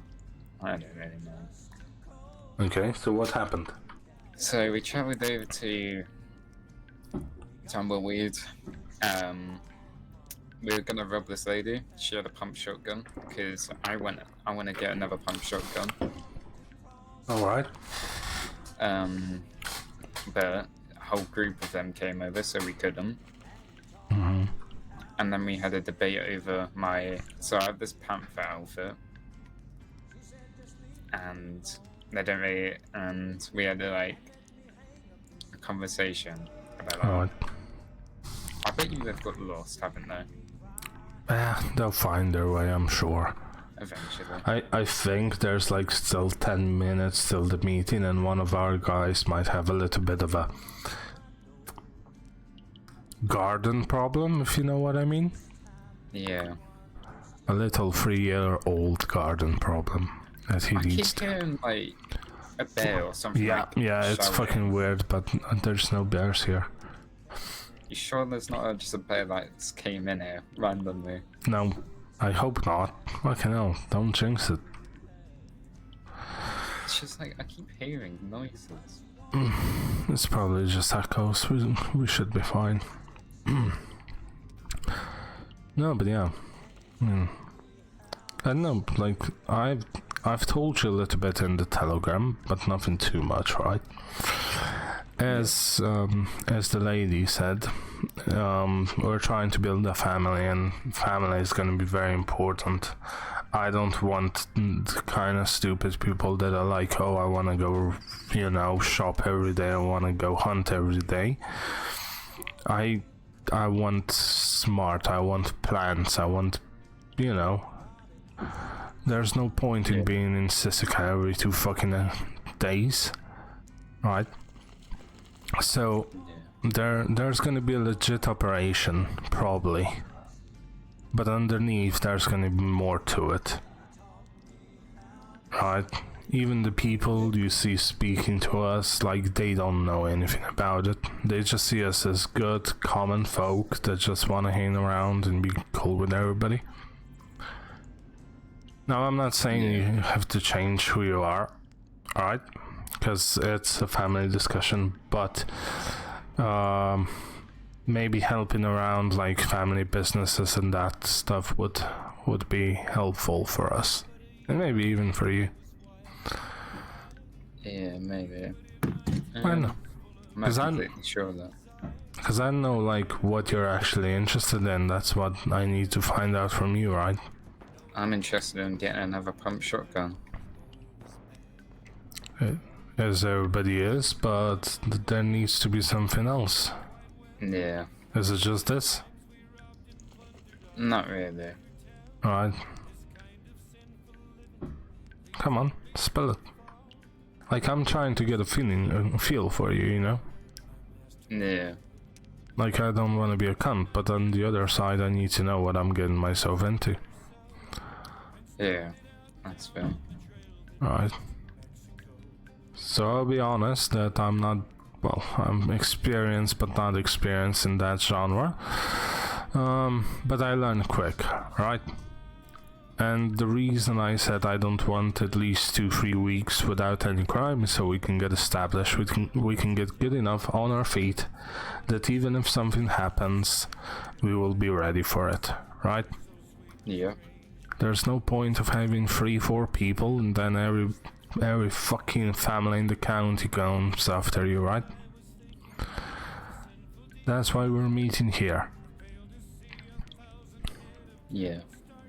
I don't really know. Okay, so what happened? So we travelled over to Tumbleweed. We were gonna rob this lady. She had a pump shotgun, because I want to get another pump shotgun. Alright. But a whole group of them came over, so we couldn't. Mm-hmm. And then we had a debate over so I have this Panther outfit, and they don't really, and we had a conversation about that. Alright. I bet you they've got lost, haven't they? They'll find their way, I'm sure. Eventually. I think there's still 10 minutes till the meeting, and one of our guys might have a little bit of a garden problem, if you know what I mean. Yeah. A little 3-year-old garden problem that he needs keep hearing a bear or something. Yeah, it's shouting. fucking weird, but there's no bears here. You sure there's not just a bear that just came in here randomly? No, I hope not. Fucking hell, don't jinx it. It's just I keep hearing noises. It's probably just echoes. We should be fine. No, but yeah. I don't know, I've told you a little bit in the Telegram, but nothing too much, right? As the lady said, we're trying to build a family, and family is going to be very important. I don't want the kind of stupid people that are like, oh, I want to go, shop every day, I want to go hunt every day. I want smart, I want plans, I want, there's no point in being in Sisika every 2 fucking days, right? So there's gonna be a legit operation, probably, but underneath there's gonna be more to it, right? Even the people you see speaking to us, they don't know anything about it. They just see us as good, common folk that just want to hang around and be cool with everybody. Now, I'm not saying you have to change who you are, alright? Because it's a family discussion, but maybe helping around family businesses and that stuff would be helpful for us, and maybe even for you. Yeah, maybe. I know. I'm not completely sure of that. Because I know what you're actually interested in. That's what I need to find out from you, right? I'm interested in getting another pump shotgun. As everybody is, but there needs to be something else. Yeah. Is it just this? Not really. Alright. Come on, spill it. I'm trying to get a feel for you, Yeah. I don't want to be a cunt, but on the other side, I need to know what I'm getting myself into. Yeah, that's fair. Alright. So I'll be honest that I'm not, I'm experienced but not experienced in that genre. But I learn quick, right? And the reason I said I don't want at least 2-3 weeks without any crime is so we can get established, we can get good enough on our feet that even if something happens, we will be ready for it, right? Yeah. There's no point of having 3-4 people and then every fucking family in the county comes after you, right? That's why we're meeting here. Yeah.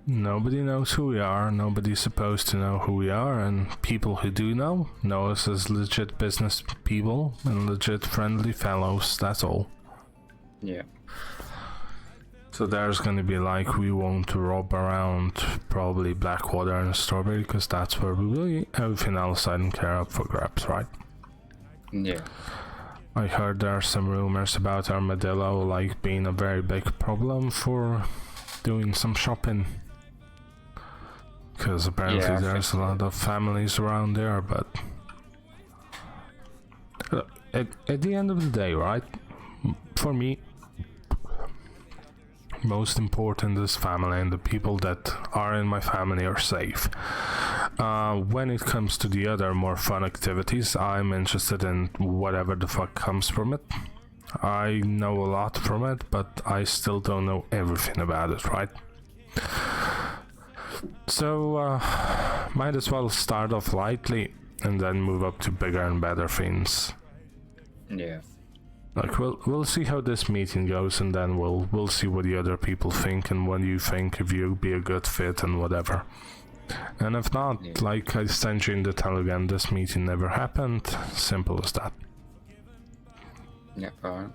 Nobody knows who we are, nobody's supposed to know who we are, and people who do know us as legit business people and legit friendly fellows, that's all. Yeah. So there's gonna be like, we won't rob around probably Blackwater and Strawberry, because that's where we will be. Everything else I don't care up for grabs, right? Yeah. I heard there are some rumors about Armadillo like being a very big problem for doing some shopping. Because apparently there's a lot of families around there, but at the end of the day, right, for me, most important is family, and the people that are in my family are safe. When it comes to the other more fun activities, I'm interested in whatever the fuck comes from it. I know a lot from it, but I still don't know everything about it, right? So, might as well start off lightly and then move up to bigger and better things. Yeah. Like, we'll see how this meeting goes, and then we'll see what the other people think and what you think, if you'll be a good fit and whatever. And if not, like I sent you in the telegram, this meeting never happened. Simple as that. Yeah, alright.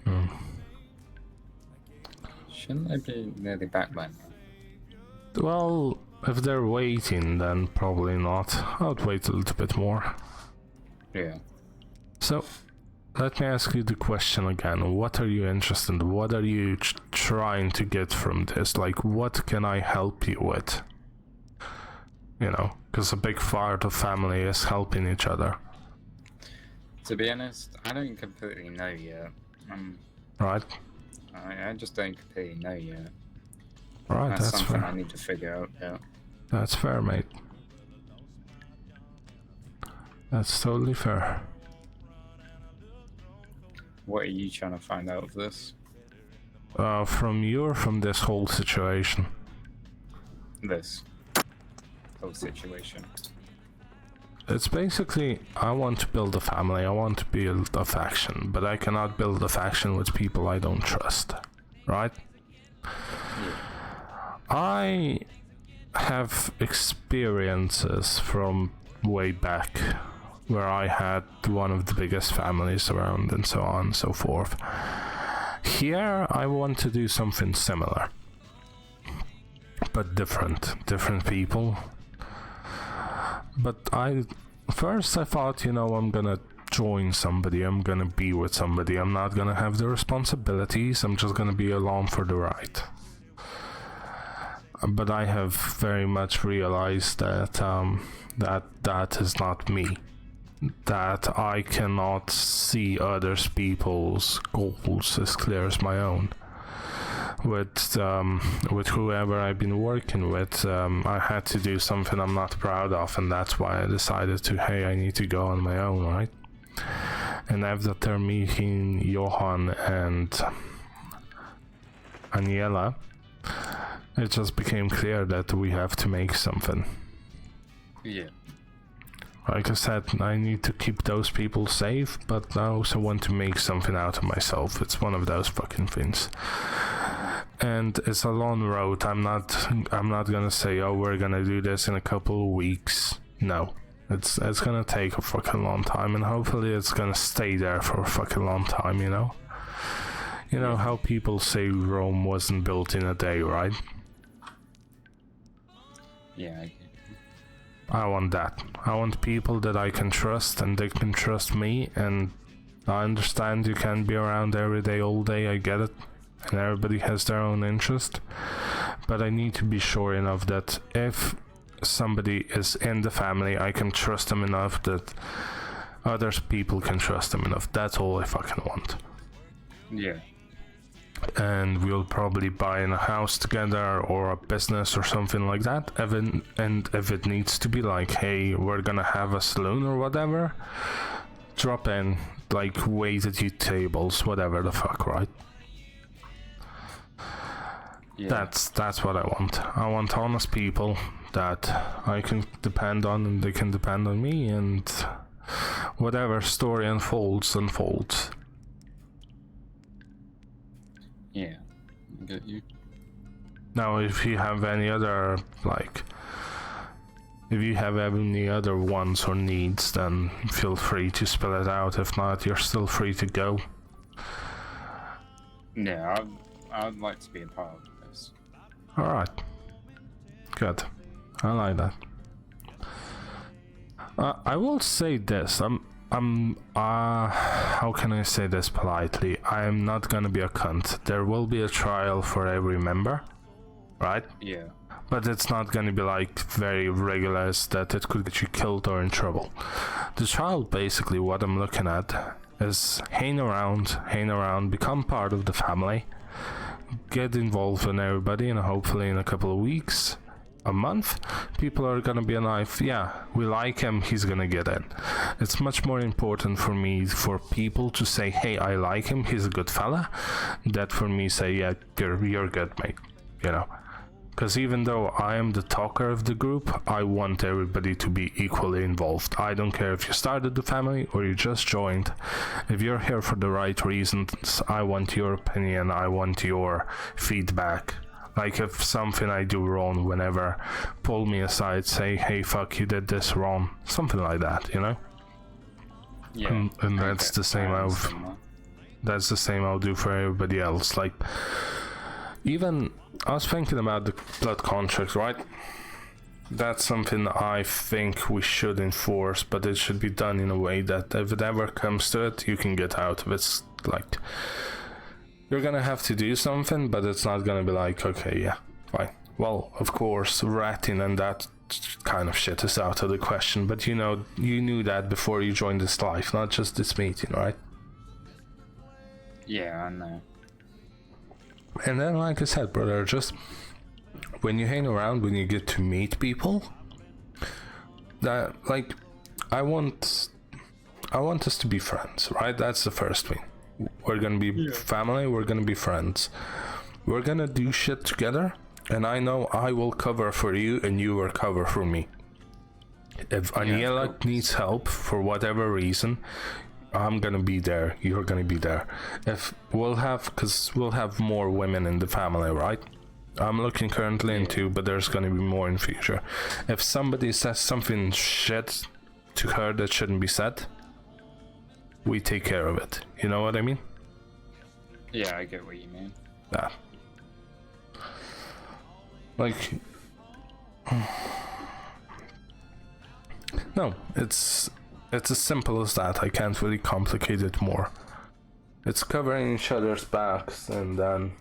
Mm. Shouldn't they be nearly back by now? Well, if they're waiting, then probably not. I'll wait a little bit more. Yeah. So, let me ask you the question again. What are you interested in? What are you trying to get from this? Like, what can I help you with? You know, because a big part of family is helping each other. To be honest, I don't completely know yet. Right. I just don't completely know yet. Right, That's something fair. I need to figure out, yeah. That's fair, mate. That's totally fair. What are you trying to find out of this? From you or from this whole situation? This whole situation. It's basically, I want to build a family, I want to build a faction, but I cannot build a faction with people I don't trust, right? I have experiences from way back where I had one of the biggest families around and so on and so forth. Here, I want to do something similar, but different people. But first I thought, you know, I'm gonna join somebody, I'm gonna be with somebody, I'm not gonna have the responsibilities, I'm just gonna be along for the ride. But I have very much realized that that is not me. That I cannot see other people's goals as clear as my own. With whoever I've been working with, I had to do something I'm not proud of, and that's why I decided to, hey, I need to go on my own, right? And after meeting Johan and Aniela, it just became clear that we have to make something. Yeah. Like I said, I need to keep those people safe, but I also want to make something out of myself. It's one of those fucking things. And it's a long road. I'm not gonna say, oh, we're gonna do this in a couple of weeks. No. It's gonna take a fucking long time, and hopefully it's gonna stay there for a fucking long time, you know? You know how people say Rome wasn't built in a day, right? Yeah. I want that. I want people that I can trust and they can trust me, and I understand you can't be around every day, all day, I get it. And everybody has their own interest. But I need to be sure enough that if somebody is in the family, I can trust them enough that other people can trust them enough. That's all I fucking want. Yeah. and we'll probably buy in a house together or a business or something like that. And if it needs to be like, hey, we're gonna have a saloon or whatever, drop in, like wait at your tables, whatever the fuck, right? Yeah. That's what I want. I want honest people that I can depend on and they can depend on me, and whatever story unfolds. Yeah, I get you. Now, if you have any other, like, if you have any other wants or needs, then feel free to spell it out. If not, you're still free to go. Yeah, I'd like to be a part of this. Alright. Good. I like that. I will say this. How can I say this politely? I'm not gonna be a cunt. There will be a trial for every member, right? Yeah. But it's not gonna be like very rigorous that it could get you killed or in trouble. The trial, basically, what I'm looking at is hang around, become part of the family, get involved in everybody, and hopefully in a couple of weeks, a month, people are gonna be alive. Yeah, we like him, he's gonna get in. It's much more important for me for people to say, hey, I like him, he's a good fella, that for me say, yeah, you're good, mate, you know. Because even though I am the talker of the group, I want everybody to be equally involved. I don't care if you started the family or you just joined. If you're here for the right reasons, I want your opinion, I want your feedback. Like if something I do wrong, whenever, pull me aside, say, hey, fuck, you did this wrong. Something like that, you know? Yeah. And that's the same I'll do for everybody else. Like, even, I was thinking about the blood contract, right? That's something I think we should enforce, but it should be done in a way that if it ever comes to it, you can get out of it. Like, you're gonna have to do something, but it's not gonna be like, okay, yeah, fine. Well, of course, ratting and that kind of shit is out of the question, but you know, you knew that before you joined this life, not just this meeting, right? Yeah, I know. And then, like I said, brother, just when you hang around, when you get to meet people, that, like, I want us to be friends, right? That's the first thing. We're gonna be family, we're gonna be friends. We're gonna do shit together, and I know I will cover for you and you will cover for me. If Aniela needs help for whatever reason, I'm gonna be there, you're gonna be there. If we'll have more women in the family, right? I'm looking currently into, but there's gonna be more in future. If somebody says something shit to her that shouldn't be said, we take care of it. You know what I mean? Yeah, I get what you mean. Yeah. Like, no, it's as simple as that. I can't really complicate it more. It's covering each other's backs, and then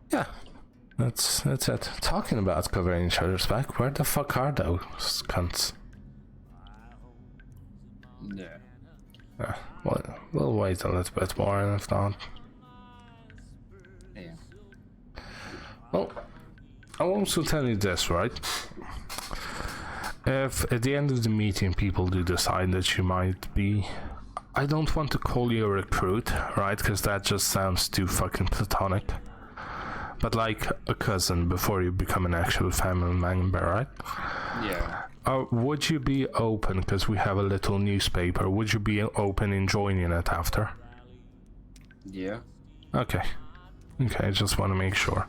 yeah, that's it. Talking about covering each other's back, where the fuck are those cunts? Yeah. Well, we'll wait a little bit more, and if not, yeah. Well, I'll also tell you this, right? If at the end of the meeting people do decide that you might be, I don't want to call you a recruit, right? Because that just sounds too fucking platonic. But like a cousin before you become an actual family member, right? Yeah. Would you be open, because we have a little newspaper, would you be open in joining it after? Yeah. Okay. Okay, I just want to make sure.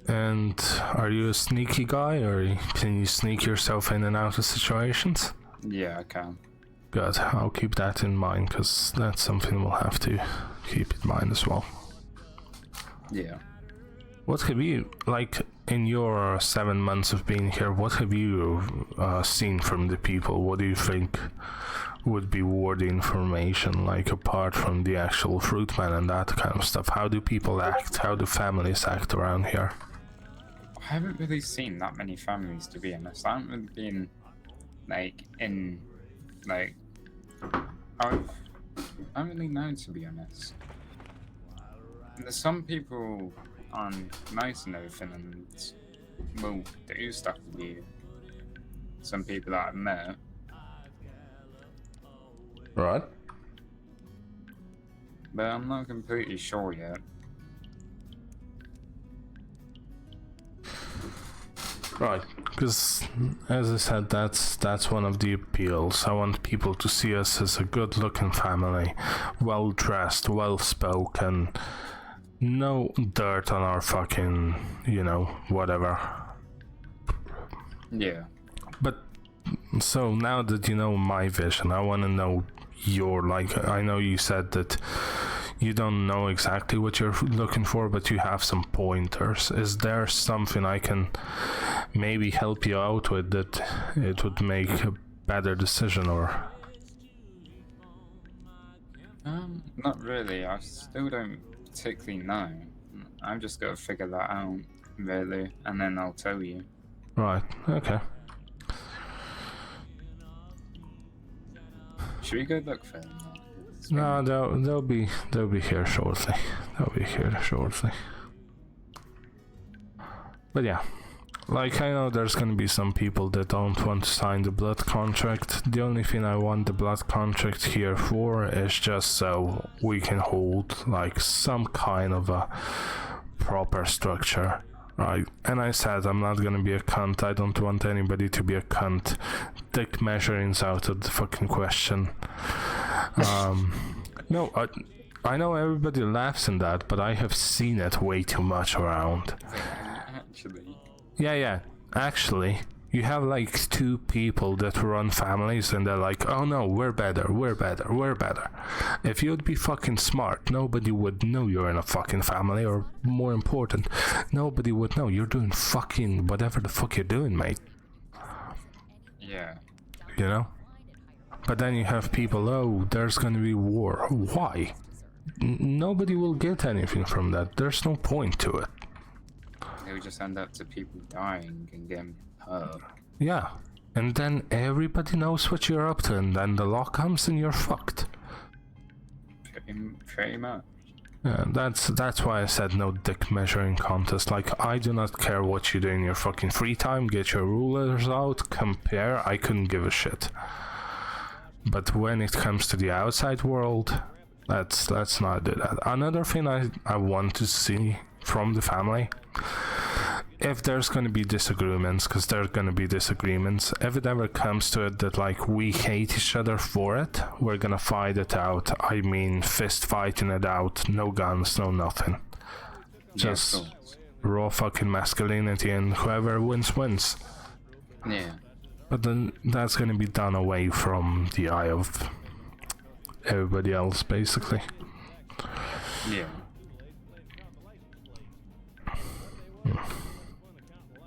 And are you a sneaky guy, or can you sneak yourself in and out of situations? Yeah, I can. Good, I'll keep that in mind, because that's something we'll have to keep in mind as well. Yeah. What have you, like, in your 7 months of being here, what have you seen from the people? What do you think would be worthy information, like, apart from the actual fruitman and that kind of stuff? How do people act? How do families act around here? I haven't really seen that many families, to be honest. I haven't really been, like, in, like, I don't really know, to be honest. There's some people on nice and everything and will do stuff with you. Some people that I've met. Right. But I'm not completely sure yet. Right, because as I said, that's one of the appeals. I want people to see us as a good-looking family, well-dressed, well-spoken, no dirt on our fucking, whatever. Yeah. But so now that you know my vision, I want to know your, I know you said that you don't know exactly what you're looking for, but you have some pointers. Is there something I can maybe help you out with that it would make a better decision, or? Not really. I still don't particularly know. I've just got to figure that out, really, and then I'll tell you. Right, okay. Should we go look for them? No, they'll be here shortly. They'll be here shortly. But yeah, I know there's gonna be some people that don't want to sign the blood contract. The only thing I want the blood contract here for is just so we can hold some kind of a proper structure, right? And I said I'm not gonna be a cunt. I don't want anybody to be a cunt. Dick measuring's out of the fucking question. No, I know everybody laughs in that, but I have seen it way too much around. Actually. Yeah. Actually, you have two people that run families and they're like, oh no, we're better. If you'd be fucking smart, nobody would know you're in a fucking family, or more important, nobody would know you're doing fucking whatever the fuck you're doing, mate. Yeah. But then you have people, oh, there's gonna be war. Why? Nobody will get anything from that. There's no point to it. It would just end up to people dying and getting hurt. Yeah. And then everybody knows what you're up to, and then the law comes and you're fucked. Pretty much. Yeah, that's why I said no dick measuring contest. I do not care what you do in your fucking free time. Get your rulers out, compare. I couldn't give a shit. But when it comes to the outside world, let's not do that. Another thing I want to see from the family, if there's gonna be disagreements, because there's gonna be disagreements, if it ever comes to it that we hate each other for it, we're gonna fight it out. I mean, fist fighting it out, no guns, no nothing. Just raw fucking masculinity, and whoever wins. Yeah. But then that's gonna be done away from the eye of everybody else, basically. Yeah.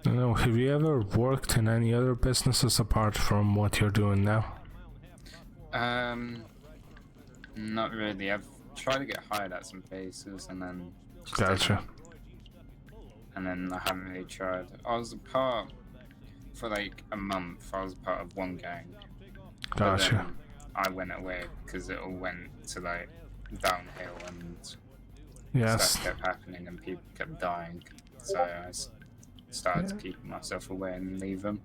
Have you ever worked in any other businesses apart from what you're doing now? Not really. I've tried to get hired at some places and then Gotcha. And then I haven't really tried. I was a part for a month. I was part of one gang. Gotcha. But then I went away because it all went to downhill and stuff kept happening and people kept dying. So I started keeping myself away and leave them.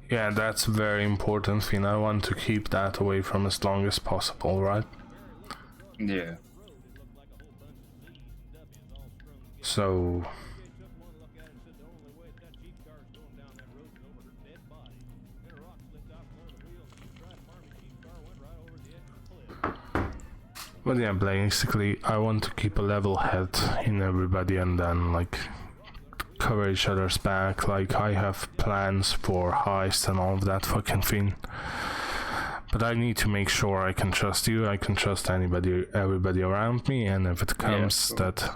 Yeah, that's a very important thing. I want to keep that away from as long as possible, right? Yeah. So... But yeah, basically, I want to keep a level head in everybody and then, cover each other's back. I have plans for heist and all of that fucking thing. But I need to make sure I can trust you, I can trust everybody around me, and if it comes that,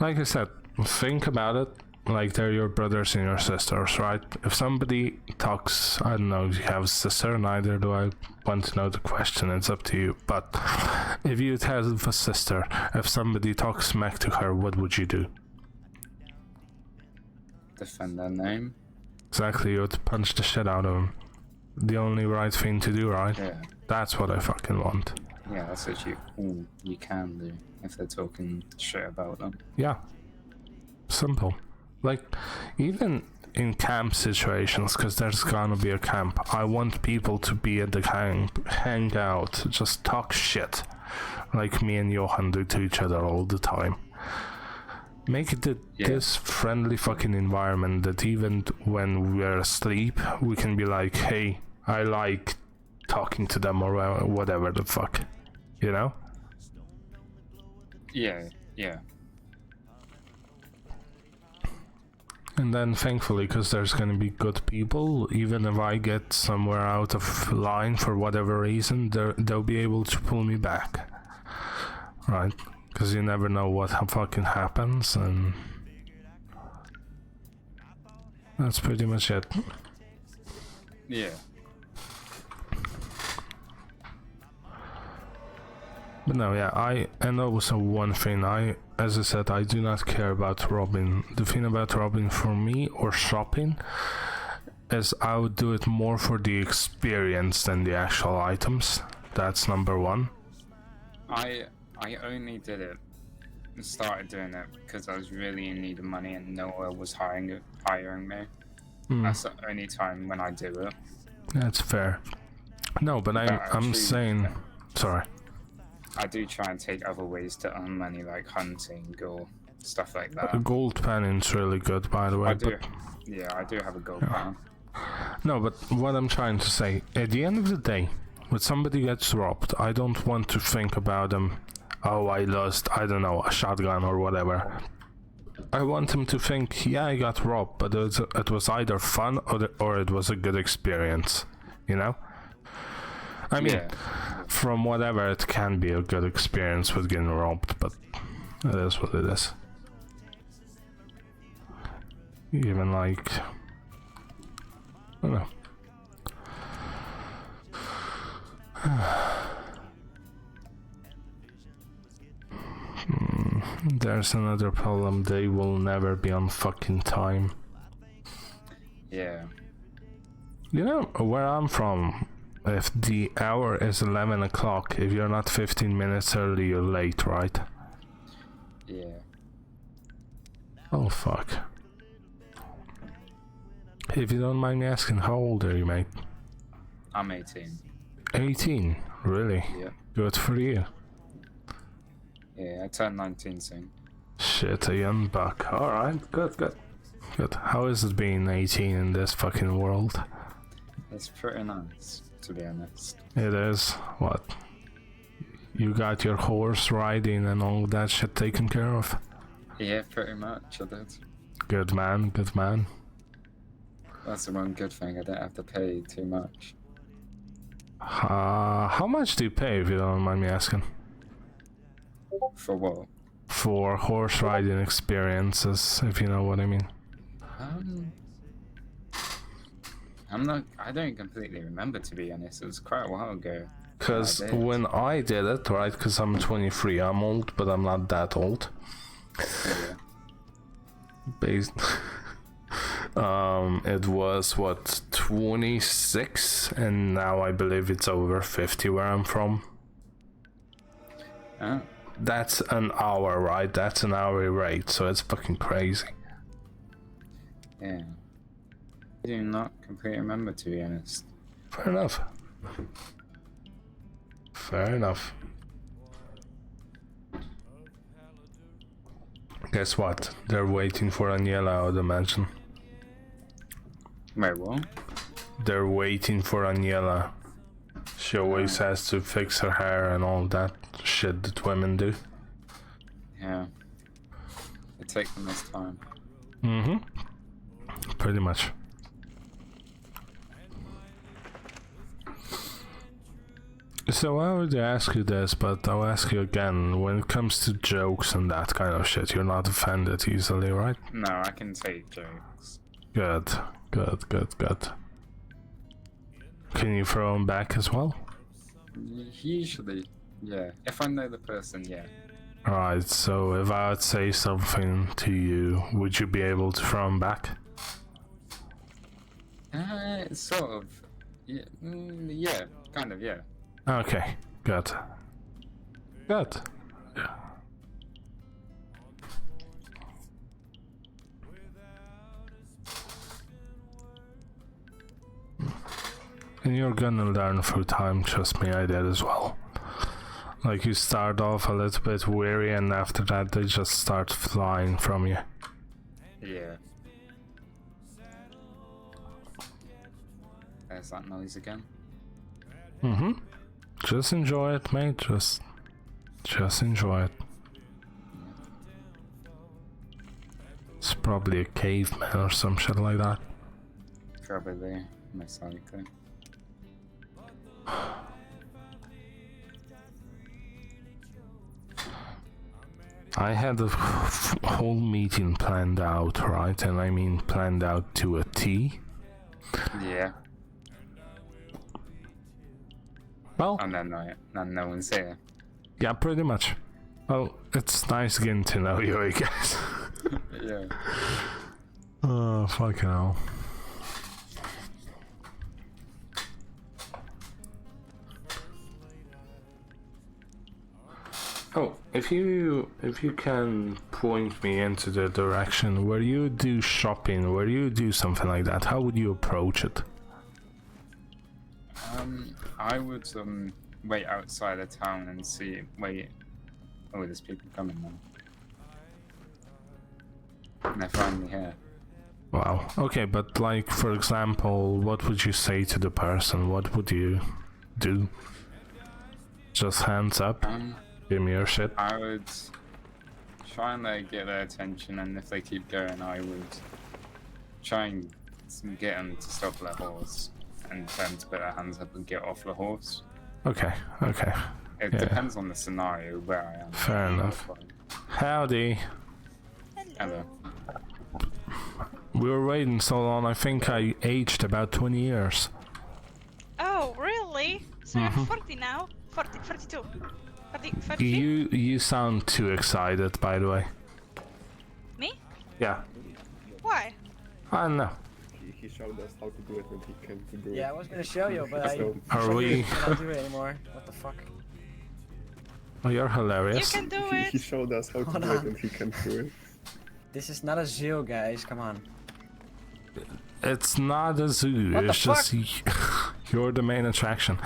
like I said, think about it. They're your brothers and your sisters, right? If somebody talks, I don't know, you have a sister, neither do I want to know the question, it's up to you. But if you have a sister, if somebody talks smack to her, what would you do? Defend their name. Exactly, you would punch the shit out of him. the only right thing to do, right? Yeah. That's what I fucking want. Yeah, that's actually all you can do if they're talking shit about them. Yeah. Simple. Like, even in camp situations, because there's gonna be a camp, I want people to be at the hang out, just talk shit, like me and Johan do to each other all the time. Make it this friendly fucking environment that even when we're asleep, we can be like, hey, I like talking to them or whatever the fuck, you know? Yeah, yeah. And then thankfully, because there's gonna be good people, even if I get somewhere out of line for whatever reason, they'll be able to pull me back. Right? Because you never know what fucking happens, and that's pretty much it. Yeah. But no, yeah, and also one thing, as I said, I do not care about robbing. The thing about robbing for me or shopping is I would do it more for the experience than the actual items. That's number one. I only did it, started doing it because I was really in need of money and no one was hiring me. That's the only time when I do it. That's fair. No, but I'm saying, sorry. I do try and take other ways to earn money, like hunting or stuff like The that. gold pennant's really good, by the way. I do have a gold pan. No, but what I'm trying to say, at the end of the day, when somebody gets robbed, I don't want to think about them, oh, I lost, I don't know, a shotgun or whatever. I want them to think, yeah, I got robbed, but it was either fun or it was a good experience, you know? I mean, from whatever, it can be a good experience with getting robbed, but it is what it is. Even like, I don't know. There's another problem, they will never be on fucking time. Yeah. You know, where I'm from, if the hour is 11 o'clock, if you're not 15 minutes early, you're late, right? Yeah. Oh, fuck. If you don't mind me asking, how old are you, mate? I'm 18. 18? Really? Yeah. Good for you. Yeah, I turned 19 soon. Shit, a young buck. Alright, good. How is it being 18 in this fucking world? It's pretty nice, to be honest. It is. What? You got your horse riding and all that shit taken care of? Yeah, pretty much, I did. Good man. That's the one good thing, I don't have to pay too much. How much do you pay, if you don't mind me asking? For what? For horse riding experiences, if you know what I mean. I don't completely remember, to be honest. It was quite a while ago. Because when I did it, right, because I'm 23, I'm old, but I'm not that old. Yeah. It was, 26, and now I believe it's over 50 where I'm from. Oh. That's an hour, right? That's an hourly rate, so it's fucking crazy. Yeah. I do not completely remember, to be honest. Fair enough. Guess what? They're waiting for Aniela, I would imagine. Wait, what? They're waiting for Aniela. She always has to fix her hair and all that shit that women do. Yeah. It takes them this time. Pretty much. So I already asked you this, but I'll ask you again. When it comes to jokes and that kind of shit, you're not offended easily, right? No, I can take jokes. Good. Can you throw them back as well? Usually, yeah. If I know the person, yeah. Alright, so if I would say something to you, would you be able to throw them back? Sort of. Yeah, yeah, kind of, yeah. Okay, good. Good. Yeah. And you're gonna learn through time, trust me, I did as well. Like, you start off a little bit weary, and after that they just start flying from you. Yeah. There's that noise again. Mm-hmm. Just enjoy it, mate. Just enjoy it. It's probably a caveman or some shit like that. Probably, most likely. I had a whole meeting planned out, right? And I mean planned out to a T. Yeah. Well, and then no one's here. Yeah, pretty much. Well, it's nice getting to know you, I guess. Yeah. Oh, fucking hell. Oh, if you can point me into the direction where you do shopping, where you do something like that, how would you approach it? I would wait outside of town and see. Wait. Oh, there's people coming now. And they're finally here. Wow. Okay, but like, for example, what would you say to the person? What would you do? Just hands up? Give me your shit? I would try and get their attention, and if they keep going, I would try and get them to stop their horse and tell them to put their hands up and get off the horse. Okay, okay. It depends on the scenario where I am. Fair enough. Howdy. Hello. We were waiting so long, I think I aged about 20 years. Oh, really? So you're 40 now? 42. 43? You sound too excited, by the way. Me? Yeah. Why? I don't know. He showed us how to do it when he came to do it. Yeah, I was gonna show you, but Are we? cannot do it anymore. What the fuck? Oh, you're hilarious. You can do it. He showed us how to do it and he can do it. This is not a zoo, guys. Come on. It's not a zoo, What the it's just you're the main attraction.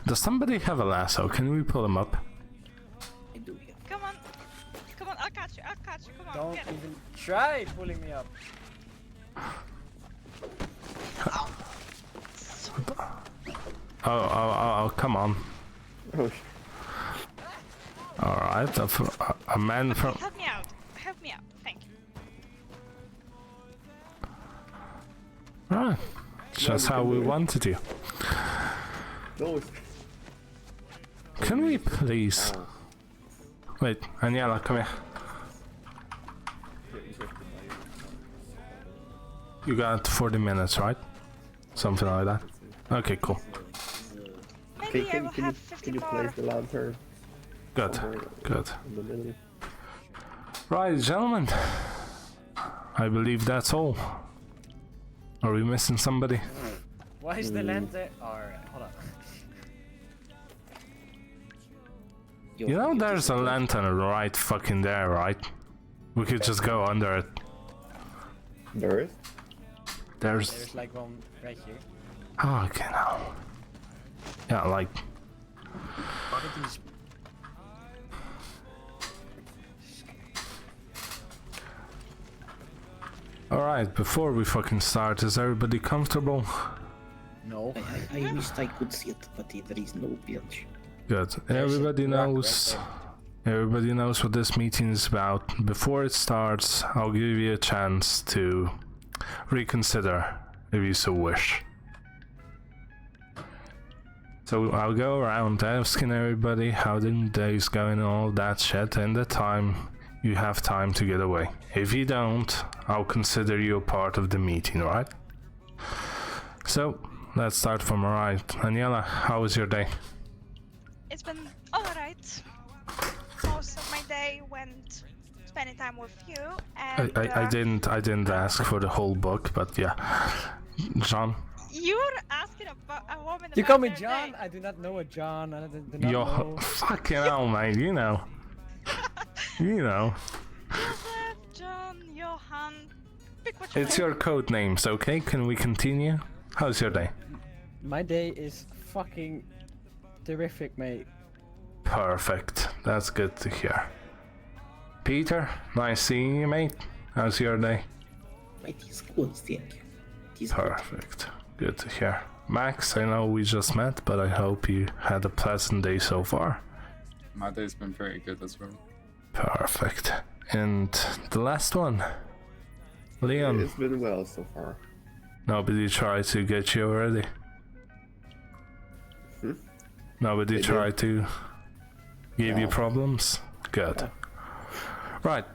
Does somebody have a lasso? Can we pull him up? Come on. Come on, I'll catch you. Come on, Don't get it. even try pulling me up. Oh, come on. Oh, Alright, a man from... Help me out. Help me out. Thank you. Right. Just how we wanted you. No. Can we please... Wait, Aniela, come here. You got 40 minutes, right? Something like that. Okay, cool. Maybe I will have 50 can you place the lantern? Good, somewhere good. In the middle? Right, gentlemen. I believe that's all. Are we missing somebody? Why is the lantern? Alright, hold on. You know there's a lantern right fucking there, right? We could just go under it. There is? There's like one right here. Oh, okay, now. Yeah, like... What are these? Alright, before we fucking start, is everybody comfortable? No. I wished I could see it, but there is no bilge. Good. Everybody knows... Everybody knows what this meeting is about. Before it starts, I'll give you a chance to reconsider, if you so wish. So I'll go around asking everybody how the day's going and all that shit, and the time you have time to get away. If you don't, I'll consider you a part of the meeting, right? So, let's start from right. Aniela, how was your day? It's been alright. Most of my day went spending time with you, and I didn't ask for the whole book, but yeah. John? You're asking about a woman. You about call me their John? name. I do not know a John. I do not Yo, know. fucking hell, mate, you know. You know. Joseph, John, Johan. Pick what you It's like. your code names, okay? Can we continue? How's your day? My day is fucking terrific, mate. Perfect. That's good to hear. Peter, nice seeing you, mate. How's your day? It is good, thank you. It is Perfect. Good to hear. Max, I know we just met, but I hope you had a pleasant day so far. My day's been pretty good as well. Perfect. And the last one, Leon. It's been well so far. Nobody tried to get you already. Nobody tried to give you problems. Good. Right.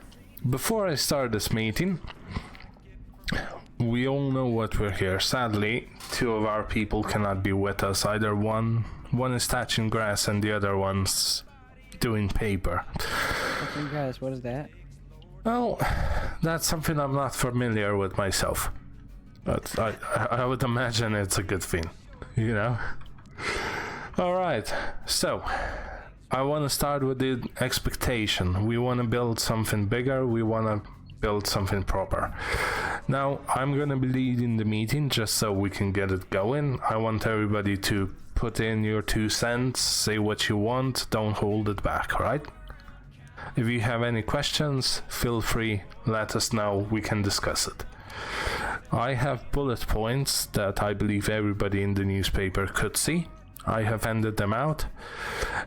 Before I start this meeting, we all know what we're here. Sadly, two of our people cannot be with us. Either one is touching grass and the other one's doing paper. Fucking guys, what is that? Well, that's something I'm not familiar with myself. But I would imagine it's a good thing, you know? Alright, so I want to start with the expectation. We want to build something bigger, we want to build something proper. Now, I'm going to be leading the meeting just so we can get it going. I want everybody to put in your 2 cents, say what you want, don't hold it back, right? If you have any questions, feel free, let us know, we can discuss it. I have bullet points that I believe everybody in the newspaper could see. I have handed them out,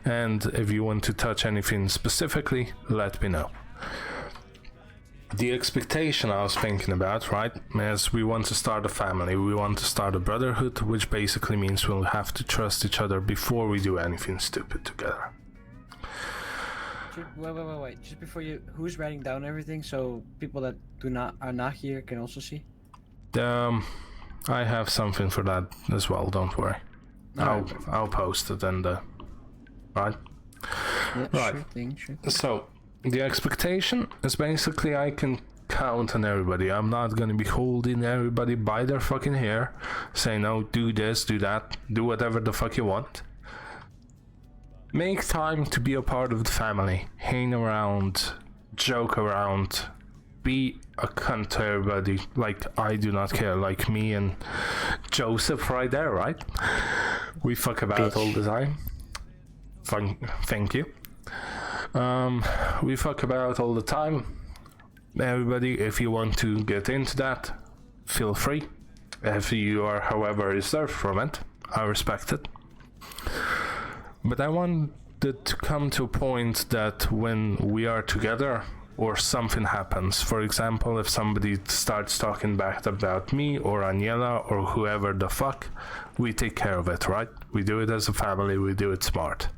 and if you want to touch anything specifically, let me know. The expectation I was thinking about, right, is we want to start a family, we want to start a brotherhood, which basically means we'll have to trust each other before we do anything stupid together. Wait. Just before you, who's writing down everything so people that are not here can also see? I have something for that as well, don't worry. I'll post it in the... Right? Yeah, right. Sure thing. So, the expectation is basically I can count on everybody. I'm not gonna be holding everybody by their fucking hair, saying, no, do this, do that, do whatever the fuck you want. Make time to be a part of the family. Hang around, joke around, be a cunt to everybody. Like, I do not care. Like me and Joseph right there, right? We fuck about all the time. Thank you. We fuck about all the time. Everybody, if you want to get into that, feel free. If you are, however, reserved from it, I respect it. But I wanted to come to a point that when we are together or something happens, for example, if somebody starts talking back about me or Aniela or whoever the fuck, we take care of it, right? We do it as a family, we do it smart.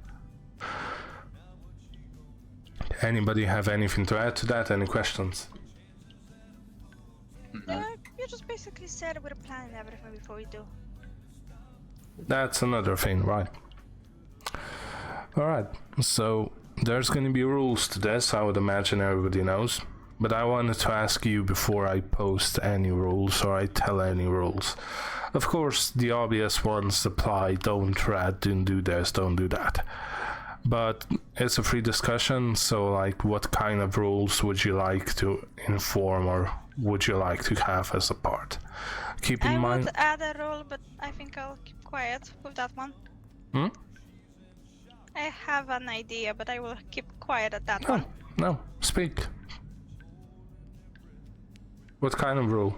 Anybody have anything to add to that? Any questions? You just basically said we're planning everything before we do. That's another thing, right? Alright, so there's gonna be rules to this, I would imagine everybody knows. But I wanted to ask you before I post any rules or I tell any rules. Of course, the obvious ones apply, don't rat, don't do this, don't do that. But it's a free discussion, so like what kind of rules would you like to inform or would you like to have as a part? Keep in mind... I would add a rule, but I think I'll keep quiet with that one. I have an idea, but I will keep quiet at that one. No, speak. What kind of rule?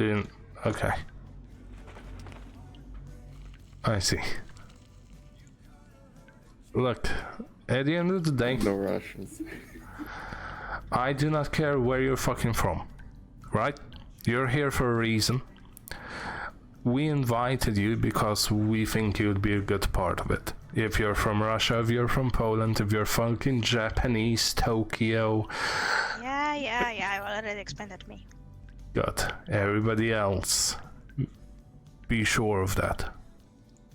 Okay. I see. Look, at the end of the day... No Russians. I do not care where you're fucking from, right? You're here for a reason. We invited you because we think you'd be a good part of it. If you're from Russia, if you're from Poland, if you're fucking Japanese, Tokyo... Yeah, I already explained that to me. Good. Everybody else, be sure of that.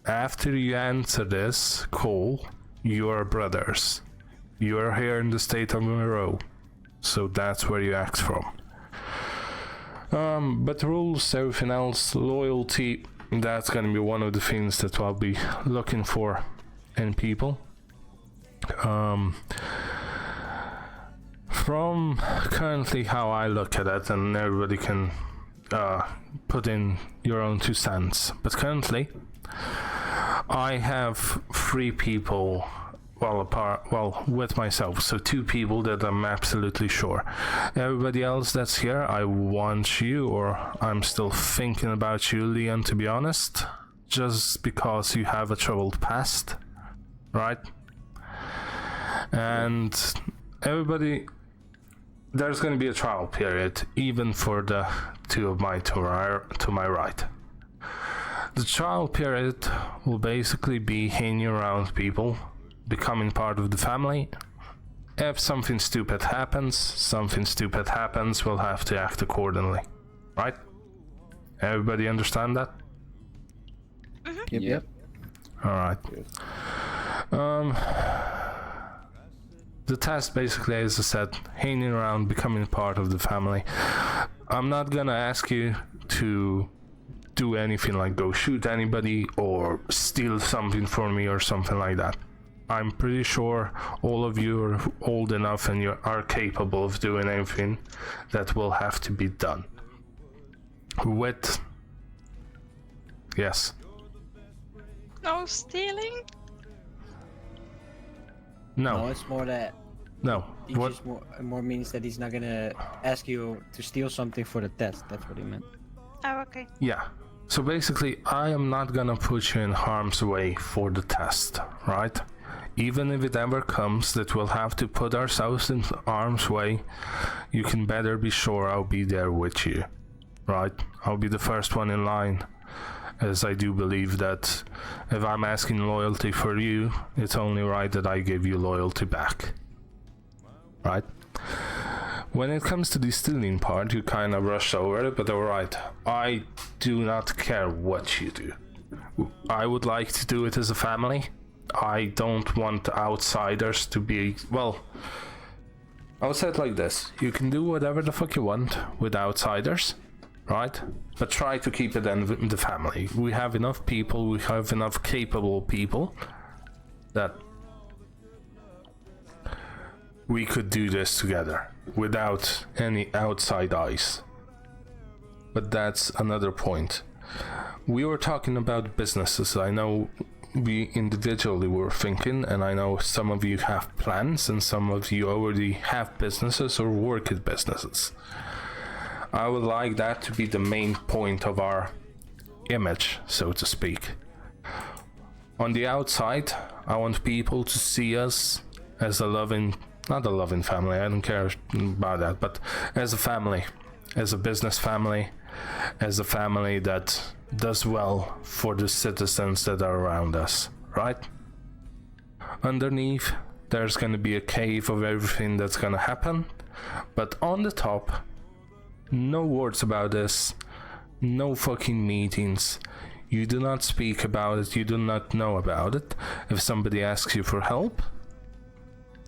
After you answer this call, you are brothers. You are here in the state of Monroe, so that's where you act from. But rules, everything else, loyalty, that's gonna be one of the things that I'll be looking for in people. From currently how I look at it, and everybody can put in your own 2 cents, but currently I have 3 people with myself, so 2 people that I'm absolutely sure. Everybody else that's here, I want you, or I'm still thinking about you, Leon, to be honest, just because you have a troubled past, right? And everybody, there's going to be a trial period, even for the 2 of my to my right. The trial period will basically be hanging around people, becoming part of the family. If something stupid happens, we'll have to act accordingly, right? Everybody understand that? Yep. Alright. The test basically, as I said, hanging around, becoming part of the family. I'm not gonna ask you to do anything like go shoot anybody or steal something from me or something like that. I'm pretty sure all of you are old enough and you are capable of doing anything that will have to be done. With... Yes. No stealing? No, it's more that. No. He just more means that he's not gonna ask you to steal something for the test. That's what he meant. Oh, okay. Yeah. So basically, I am not gonna put you in harm's way for the test, right? Even if it ever comes that we'll have to put ourselves in harm's way, you can better be sure I'll be there with you, right? I'll be the first one in line, as I do believe that if I'm asking loyalty for you, it's only right that I give you loyalty back, right? When it comes to the stealing part, you kind of rushed over it, but alright, I do not care what you do. I would like to do it as a family. I don't want outsiders to be, well, I'll say it like this. You can do whatever the fuck you want with outsiders, right? But try to keep it in the family. We have enough people, we have enough capable people that we could do this together without any outside eyes. But that's another point. We were talking about businesses. I know we individually were thinking, and I know some of you have plans and some of you already have businesses or work at businesses. I would like that to be the main point of our image, so to speak. On the outside, I want people to see us as a loving, not a loving family, I don't care about that, but as a family, as a business family, as a family that does well for the citizens that are around us, right? Underneath, there's gonna be a cave of everything that's gonna happen, but on the top, no words about this, no fucking meetings. You do not speak about it, you do not know about it. If somebody asks you for help,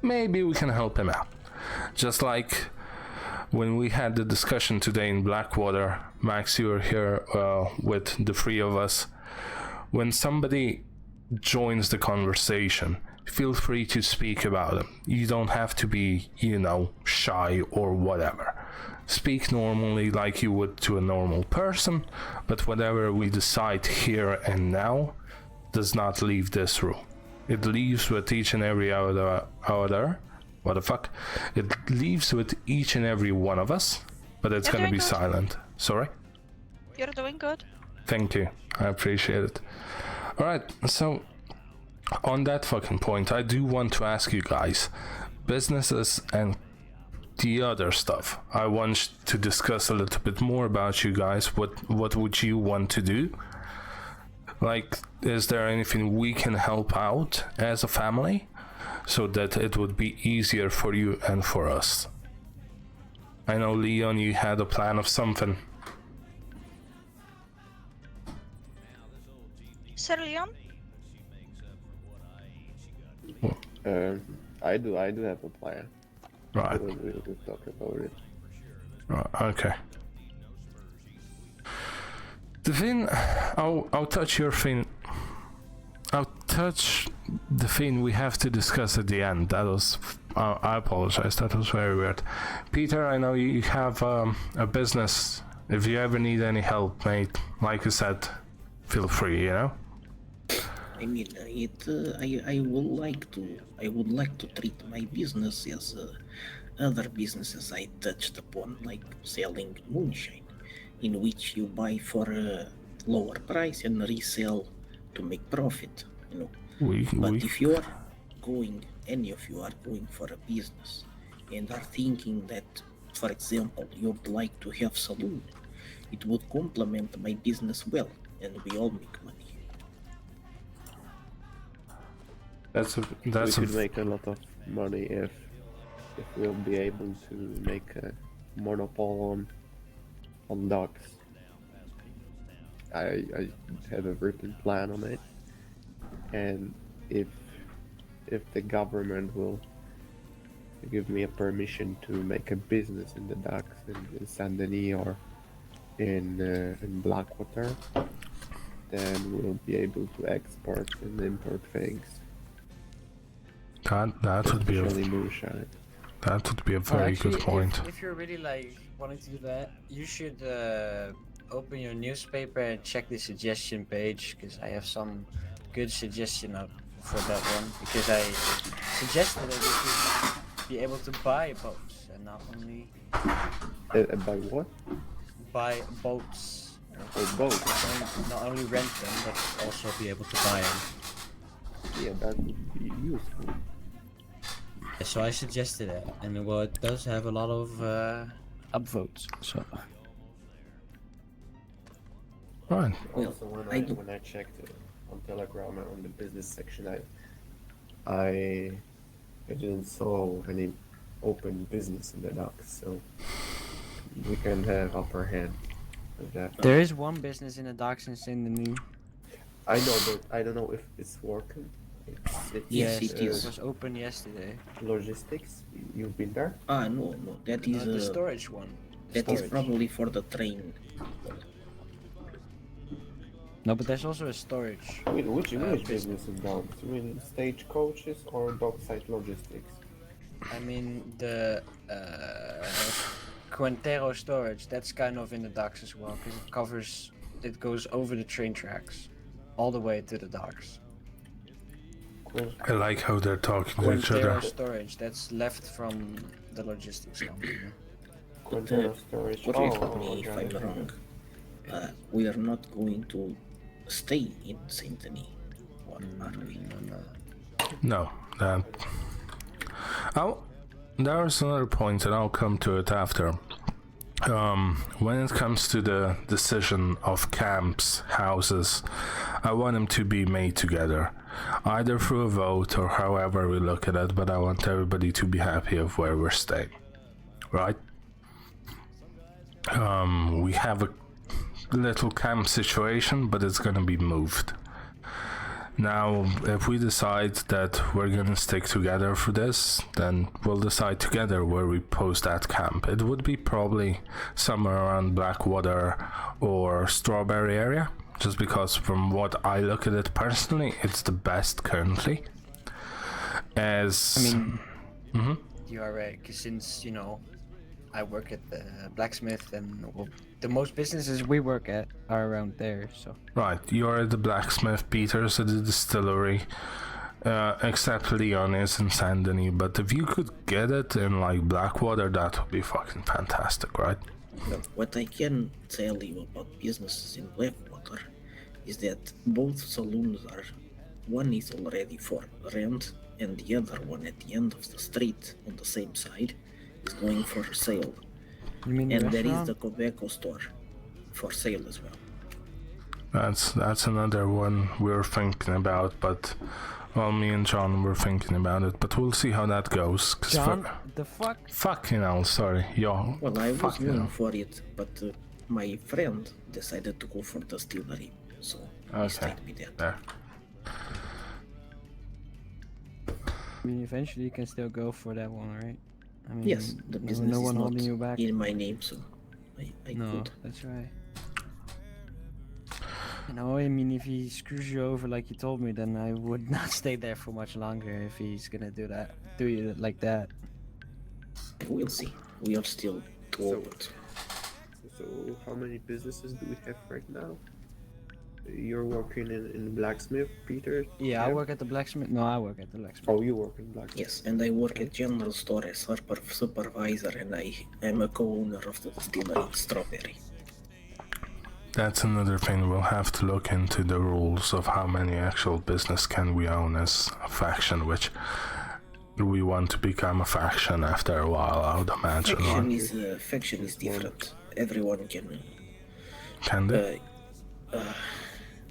maybe we can help him out. Just like when we had the discussion today in Blackwater, Max, you were here with the 3 of us. When somebody joins the conversation, feel free to speak about them. You don't have to be, shy or whatever. Speak normally like you would to a normal person, but whatever we decide here and now does not leave this room. It leaves with each and every It leaves with each and every one of us, but it's gonna be silent. Sorry? You're doing good. Thank you. I appreciate it. Alright, so on that fucking point, I do want to ask you guys, businesses and the other stuff, I want to discuss a little bit more about you guys. What would you want to do? Like, is there anything we can help out as a family so that it would be easier for you and for us? I know, Leon, you had a plan of something. Sir Leon? I do have a plan. Right. We'll talk about it. Right, okay. The thing, I'll touch your thing. I'll touch the thing we have to discuss at the end. That was, I apologize. That was very weird. Peter, I know you have a business. If you ever need any help, mate, like I said, feel free. You know. I mean, I would like to treat my business as other businesses I touched upon, like selling moonshine, in which you buy for a lower price and resell to make profit, you know. But if you are going, any of you are going for a business and are thinking that, for example, you'd like to have saloon, it would complement my business well, and we all make money. We could make a lot of money if we'll be able to make a monopoly on dogs. I have a written plan on it, and if the government will give me a permission to make a business in the docks in Saint Denis or in Blackwater, then we'll be able to export and import things. That would be Especially moonshine. That would be a very good point. If you're really like wanting to do that, you should open your newspaper and check the suggestion page, because I have some good suggestion up for that one. Because I suggested that you should be able to buy boats and not only By what? buy boats. Oh, boats. Not only rent them, but also be able to buy them. Yeah, that would be useful. So I suggested it, and well, it does have a lot of upvotes. So. Right. Also, when I checked on Telegram on the business section, I didn't saw any open business in the docks, so we can have upper hand with that. There is one business in the docks in Saint Denis. I know, but I don't know if it's working. Yes, it was open yesterday. Logistics, you've been there? No, that is the storage one. That is probably for the train. No, but there's also a storage. Which business is dogs? You mean stagecoaches or dockside logistics? I mean the Quintero storage. That's kind of in the docks as well, because it goes over the train tracks, all the way to the docks. I like how they're talking to each other. Quintero storage. That's left from the logistics company. Quintero storage. Correct me if I'm wrong. We are not going to stay in Saint Denis, or are we? No, that. There's another point, and I'll come to it after. When it comes to the decision of camps, houses, I want them to be made together, either through a vote or however we look at it, but I want everybody to be happy of where we're staying, right? We have a little camp situation, but it's gonna be moved. Now, if we decide that we're gonna stick together for this, then we'll decide together where we post that camp. It would be probably somewhere around Blackwater or Strawberry area, just because from what I look at it personally, it's the best currently. You are right, because since, I work at the blacksmith, and the most businesses we work at are around there, so. Right, you're at the blacksmith, Peter's at the distillery, except Leon is in Saint Denis, but if you could get it in like Blackwater, that would be fucking fantastic, right? What I can tell you about businesses in Blackwater is that both saloons one is already for rent, and the other one at the end of the street on the same side is going for sale. You mean and the there is restaurant? the tobacco store for sale as well. That's another one we're thinking about, but well, me and John were thinking about it, but we'll see how that goes. John, the fuck? Fucking hell, sorry, yo. Well, I was fucking going hell. for it, but my friend decided to go for the distillery, so he stayed with that. There. I mean, eventually you can still go for that one, right? I mean, Yes, the there's business no one is holding not you back. in my name, so I No, could. that's right. You know, I mean, if he screws you over like you told me, then I would not stay there for much longer if he's gonna do you like that. We'll see. We are still told. So how many businesses do we have right now? You're working in blacksmith, Peter? Yeah, I work at the blacksmith. No, I work at the blacksmith. Oh, you work in blacksmith? Yes, and I work at general store as supervisor, and I am a co-owner of the distillery Strawberry. That's another thing. We'll have to look into the rules of how many actual business can we own as a faction, which we want to become a faction after a while, I would imagine. Faction is different. Everyone can. Can they?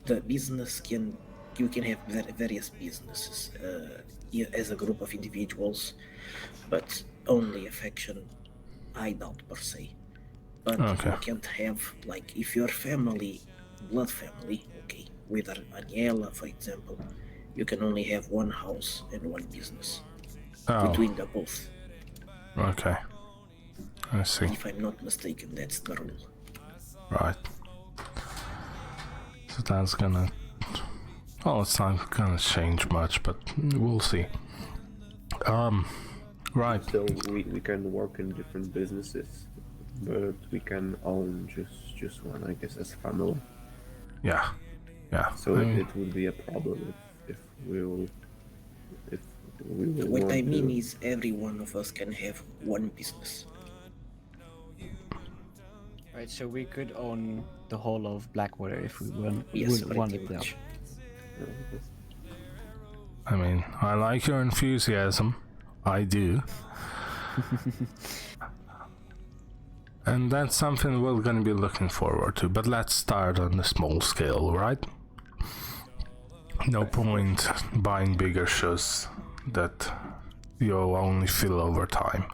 The business you can have various businesses as a group of individuals, but only a faction, I doubt per se. But Okay. you can't have, like, if your family, blood family, okay, with Aniela, for example, you can only have one house and one business between the both. Okay. I see. If I'm not mistaken, that's the rule. Right. So that's gonna... Well, it's not gonna change much, but we'll see. Right. So we can work in different businesses, but we can own just one, I guess, as family. Yeah. Yeah. So I mean, it would be a problem if we will What I want mean to- is every one of us can have one business. Right, so we could own the whole of Blackwater if we Yes, wanted pretty to. much. I mean, I like your enthusiasm. I do. And that's something we're gonna be looking forward to. But let's start on the small scale, right? No point buying bigger shoes that you'll only fill over time.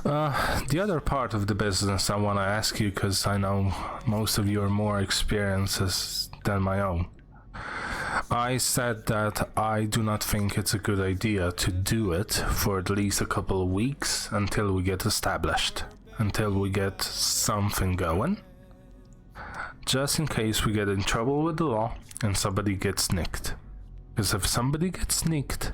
The other part of the business I want to ask you, because I know most of your more experiences than my own. I said that I do not think it's a good idea to do it for at least a couple of weeks until we get established, until we get something going, just in case we get in trouble with the law and somebody gets nicked. Because if somebody gets nicked,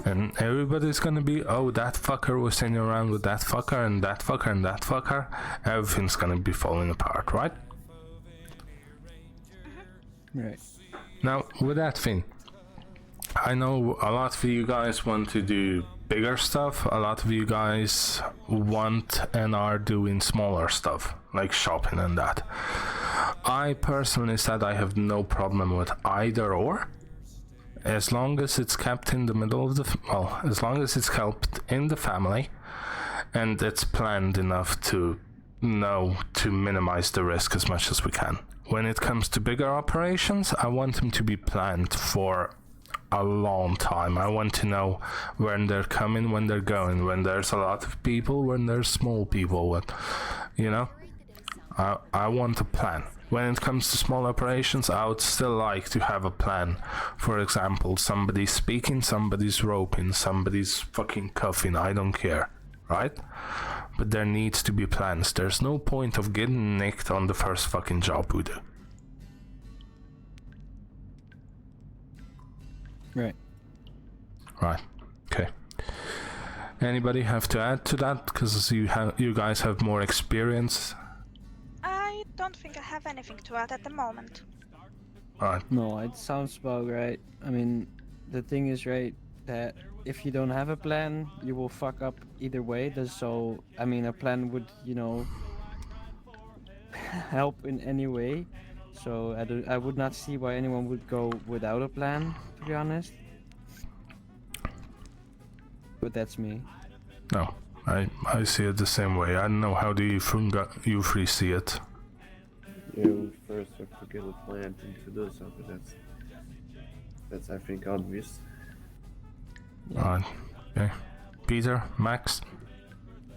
and everybody's gonna be, oh, that fucker was hanging around with that fucker and that fucker and that fucker, everything's gonna be falling apart, right? Right. Now, with that thing, I know a lot of you guys want to do bigger stuff, a lot of you guys want and are doing smaller stuff, like shopping and that. I personally said I have no problem with either or, as long as it's kept in the middle of the, well, as long as it's kept in the family, and it's planned enough to know to minimize the risk as much as we can. When it comes to bigger operations, I want them to be planned for a long time. I want to know when they're coming, when they're going, when there's a lot of people, when there's small people, when, you know, I want a plan. When it comes to small operations, I would still like to have a plan. For example, somebody's speaking, somebody's roping, somebody's fucking cuffing, I don't care, right? But there needs to be plans. There's no point of getting nicked on the first fucking job we do. Right. Right. Okay. Anybody have to add to that? Because you guys have more experience. I don't think I have anything to add at the moment. Right. No, it sounds about right. I mean, the thing is, right, that if you don't have a plan, you will fuck up either way. So, I mean, a plan would, you know, help in any way. So I would not see why anyone would go without a plan, to be honest. But that's me. No, I see it the same way. I don't know, how do you three see it? Yeah, we first have to get a plan to do something. That's I think obvious. Right. Okay. Peter, Max?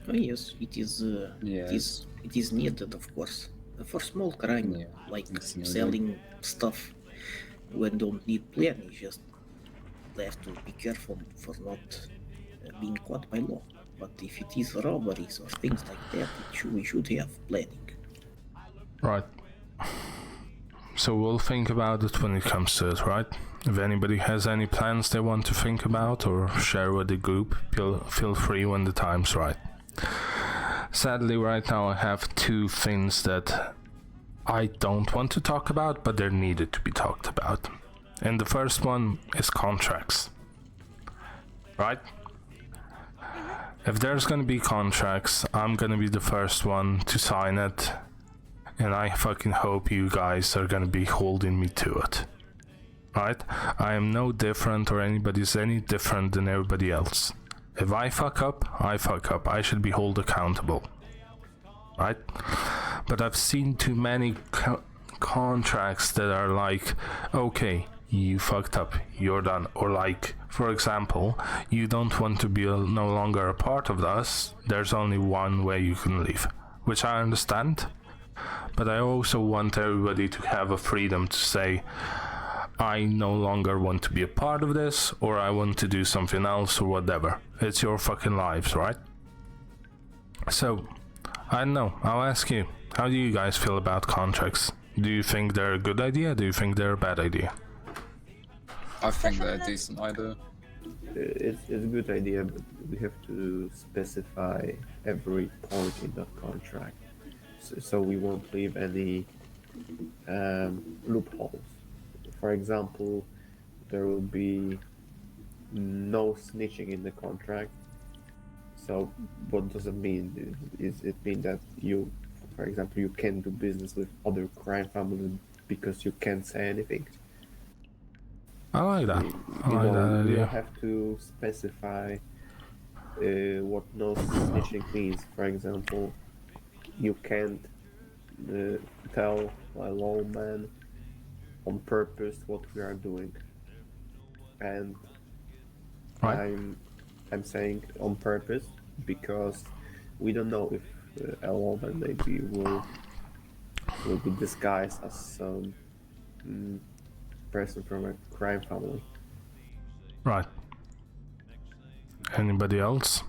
Oh yes, it is. It is needed, of course, for small crime, like selling stuff. We don't need plan. You just have to be careful for not being caught by law. But if it is robberies or things like that, we should have planning. Right. So we'll think about it when it comes to it, right? If anybody has any plans they want to think about or share with the group, feel free when the time's right. Sadly, right now I have two things that I don't want to talk about, but they're needed to be talked about. And the first one is contracts. Right? If there's gonna be contracts, I'm gonna be the first one to sign it. And I fucking hope you guys are gonna be holding me to it. Right? I am no different or anybody's any different than everybody else. If I fuck up, I fuck up. I should be held accountable. Right? But I've seen too many contracts that are like, okay, you fucked up, you're done. Or like, for example, you don't want to be no longer a part of us, there's only one way you can leave. Which I understand. But I also want everybody to have a freedom to say, I no longer want to be a part of this, or I want to do something else, or whatever. It's your fucking lives, right? So, I don't know, I'll ask you, how do you guys feel about contracts? Do you think they're a good idea? Do you think they're a bad idea? I think they're a decent idea. It's a good idea, but we have to specify every point in that contract, so we won't leave any loopholes. For example, there will be no snitching in the contract. So what does it mean? Is it mean that you, for example, you can't do business with other crime families because you can't say anything? I like that. I like that You idea. have to specify what no snitching means. For example, you can't tell a lawman on purpose what we are doing, and right. I'm saying on purpose because we don't know if a lawman maybe will be disguised as some person from a crime family. Right. Anybody else?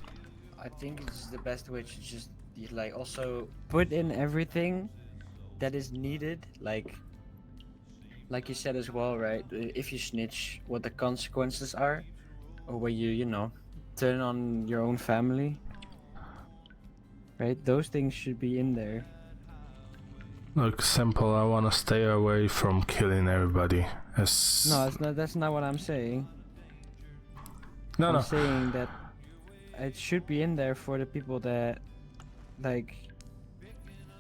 I think it's the best way to just like also put in everything that is needed, like you said as well, right? If you snitch, what the consequences are, or where you know, turn on your own family, right? Those things should be in there. Look, simple, I want to stay away from killing everybody. No, that's not what I'm saying. No, I'm saying that it should be in there for the people that, like,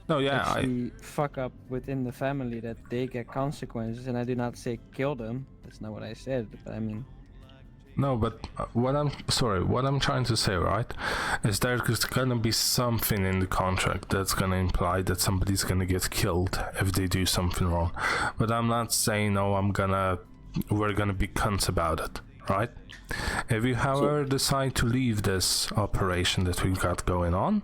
no, yeah, actually fuck up within the family, that they get consequences. And I do not say kill them. That's not what I said. But I mean, No, but what I'm trying to say, right, is there's gonna be something in the contract that's gonna imply that somebody's gonna get killed if they do something wrong. But I'm not saying, oh, we're gonna be cunts about it, right? If you, however, decide to leave this operation that we've got going on,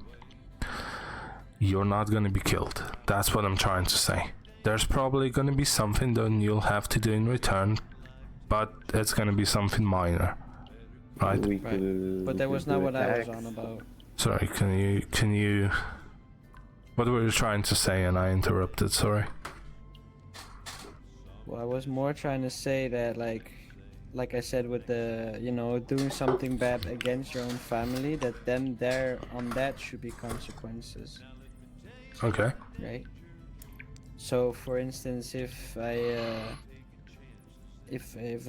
you're not gonna be killed. That's what I'm trying to say. There's probably gonna be something that you'll have to do in return, but it's gonna be something minor, right? But that was not what I was on about. Sorry, can you? What were you trying to say? And I interrupted. Sorry. Well, I was more trying to say that, like I said, with the, you know, doing something bad against your own family, that then there on that should be consequences. Okay. Right. So, for instance, if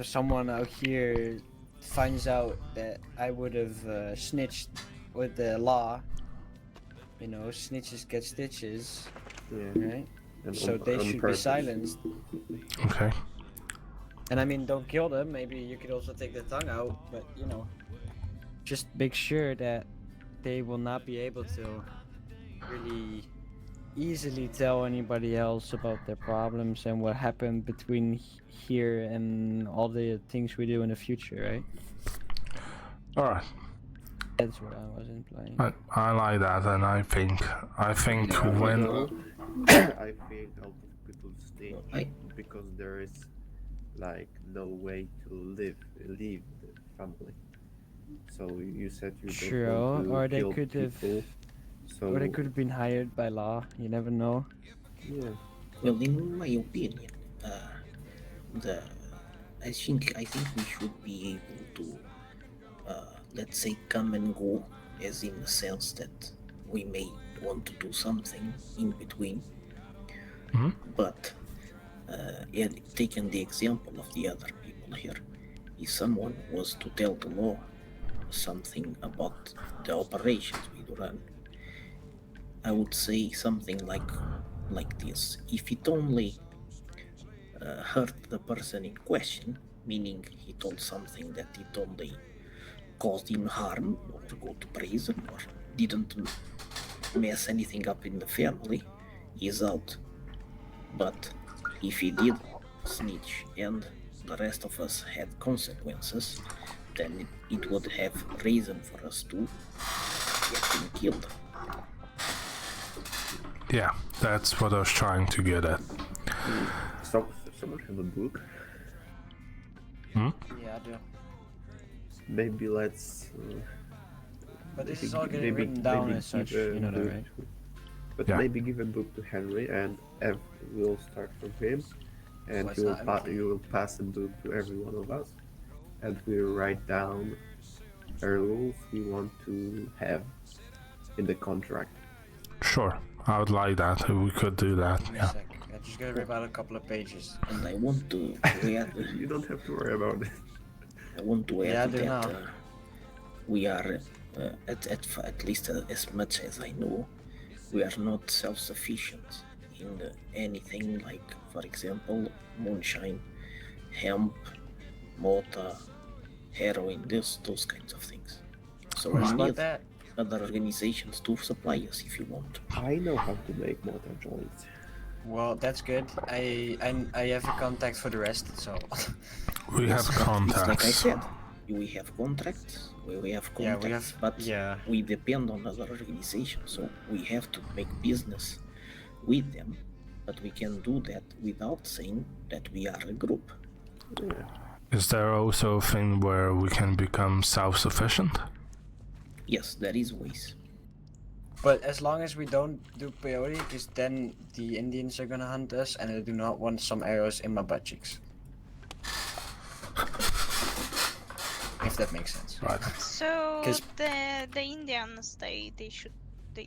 someone out here finds out that I would have snitched with the law, you know, snitches get stitches, right? And so they should be silenced. Okay. And I mean, don't kill them. Maybe you could also take the tongue out, but you know, just make sure that they will not be able to really easily tell anybody else about their problems and what happened between here and all the things we do in the future, right? Alright. That's what I was implying. I like that, and I think when I think a lot of people stay because there is like no way to leave the family. So you said you don't True, want to or they kill could have, people, so or they could have been hired by law. You never know. Yeah. Well, in my opinion, the I think we should be able to let's say come and go, as in the sense that we may want to do something in between. But taking the example of the other people here, if someone was to tell the law something about the operations we do run, I would say something like this. If it only hurt the person in question, meaning he told something that it only caused him harm or go to prison or didn't mess anything up in the family, he's out. But if he did snitch and the rest of us had consequences, then it would have reason for us to get him killed. Yeah, that's what I was trying to get at. Someone have a book? Yeah, I do. Maybe let's. But this is all getting written down as such, you know that, right? But maybe give a book to Henry, and we'll start from him, and you will pass the book to every one of us, and we'll write down the rules we want to have in the contract. Sure, I would like that if we could do that. Yeah. I just gotta rip out a couple of pages. And I want to add. You don't have to worry about it. I want to add Yeah, that we are, at least as much as I know, we are not self-sufficient in anything like, for example, moonshine, hemp, mota, heroin, those kinds of things. So we need other organizations to supply us if you want. I know how to make mota joints. Well, that's good. I have a contact for the rest, so. We have contacts. Like I said, we have contracts, we have contacts, but we depend on other organizations, so we have to make business with them, but we can do that without saying that we are a group. Is there also a thing where we can become self-sufficient? Yes, there is ways. But as long as we don't do peyote, because then the Indians are gonna hunt us, and I do not want some arrows in my butt cheeks. If that makes sense. Right. So the Indians they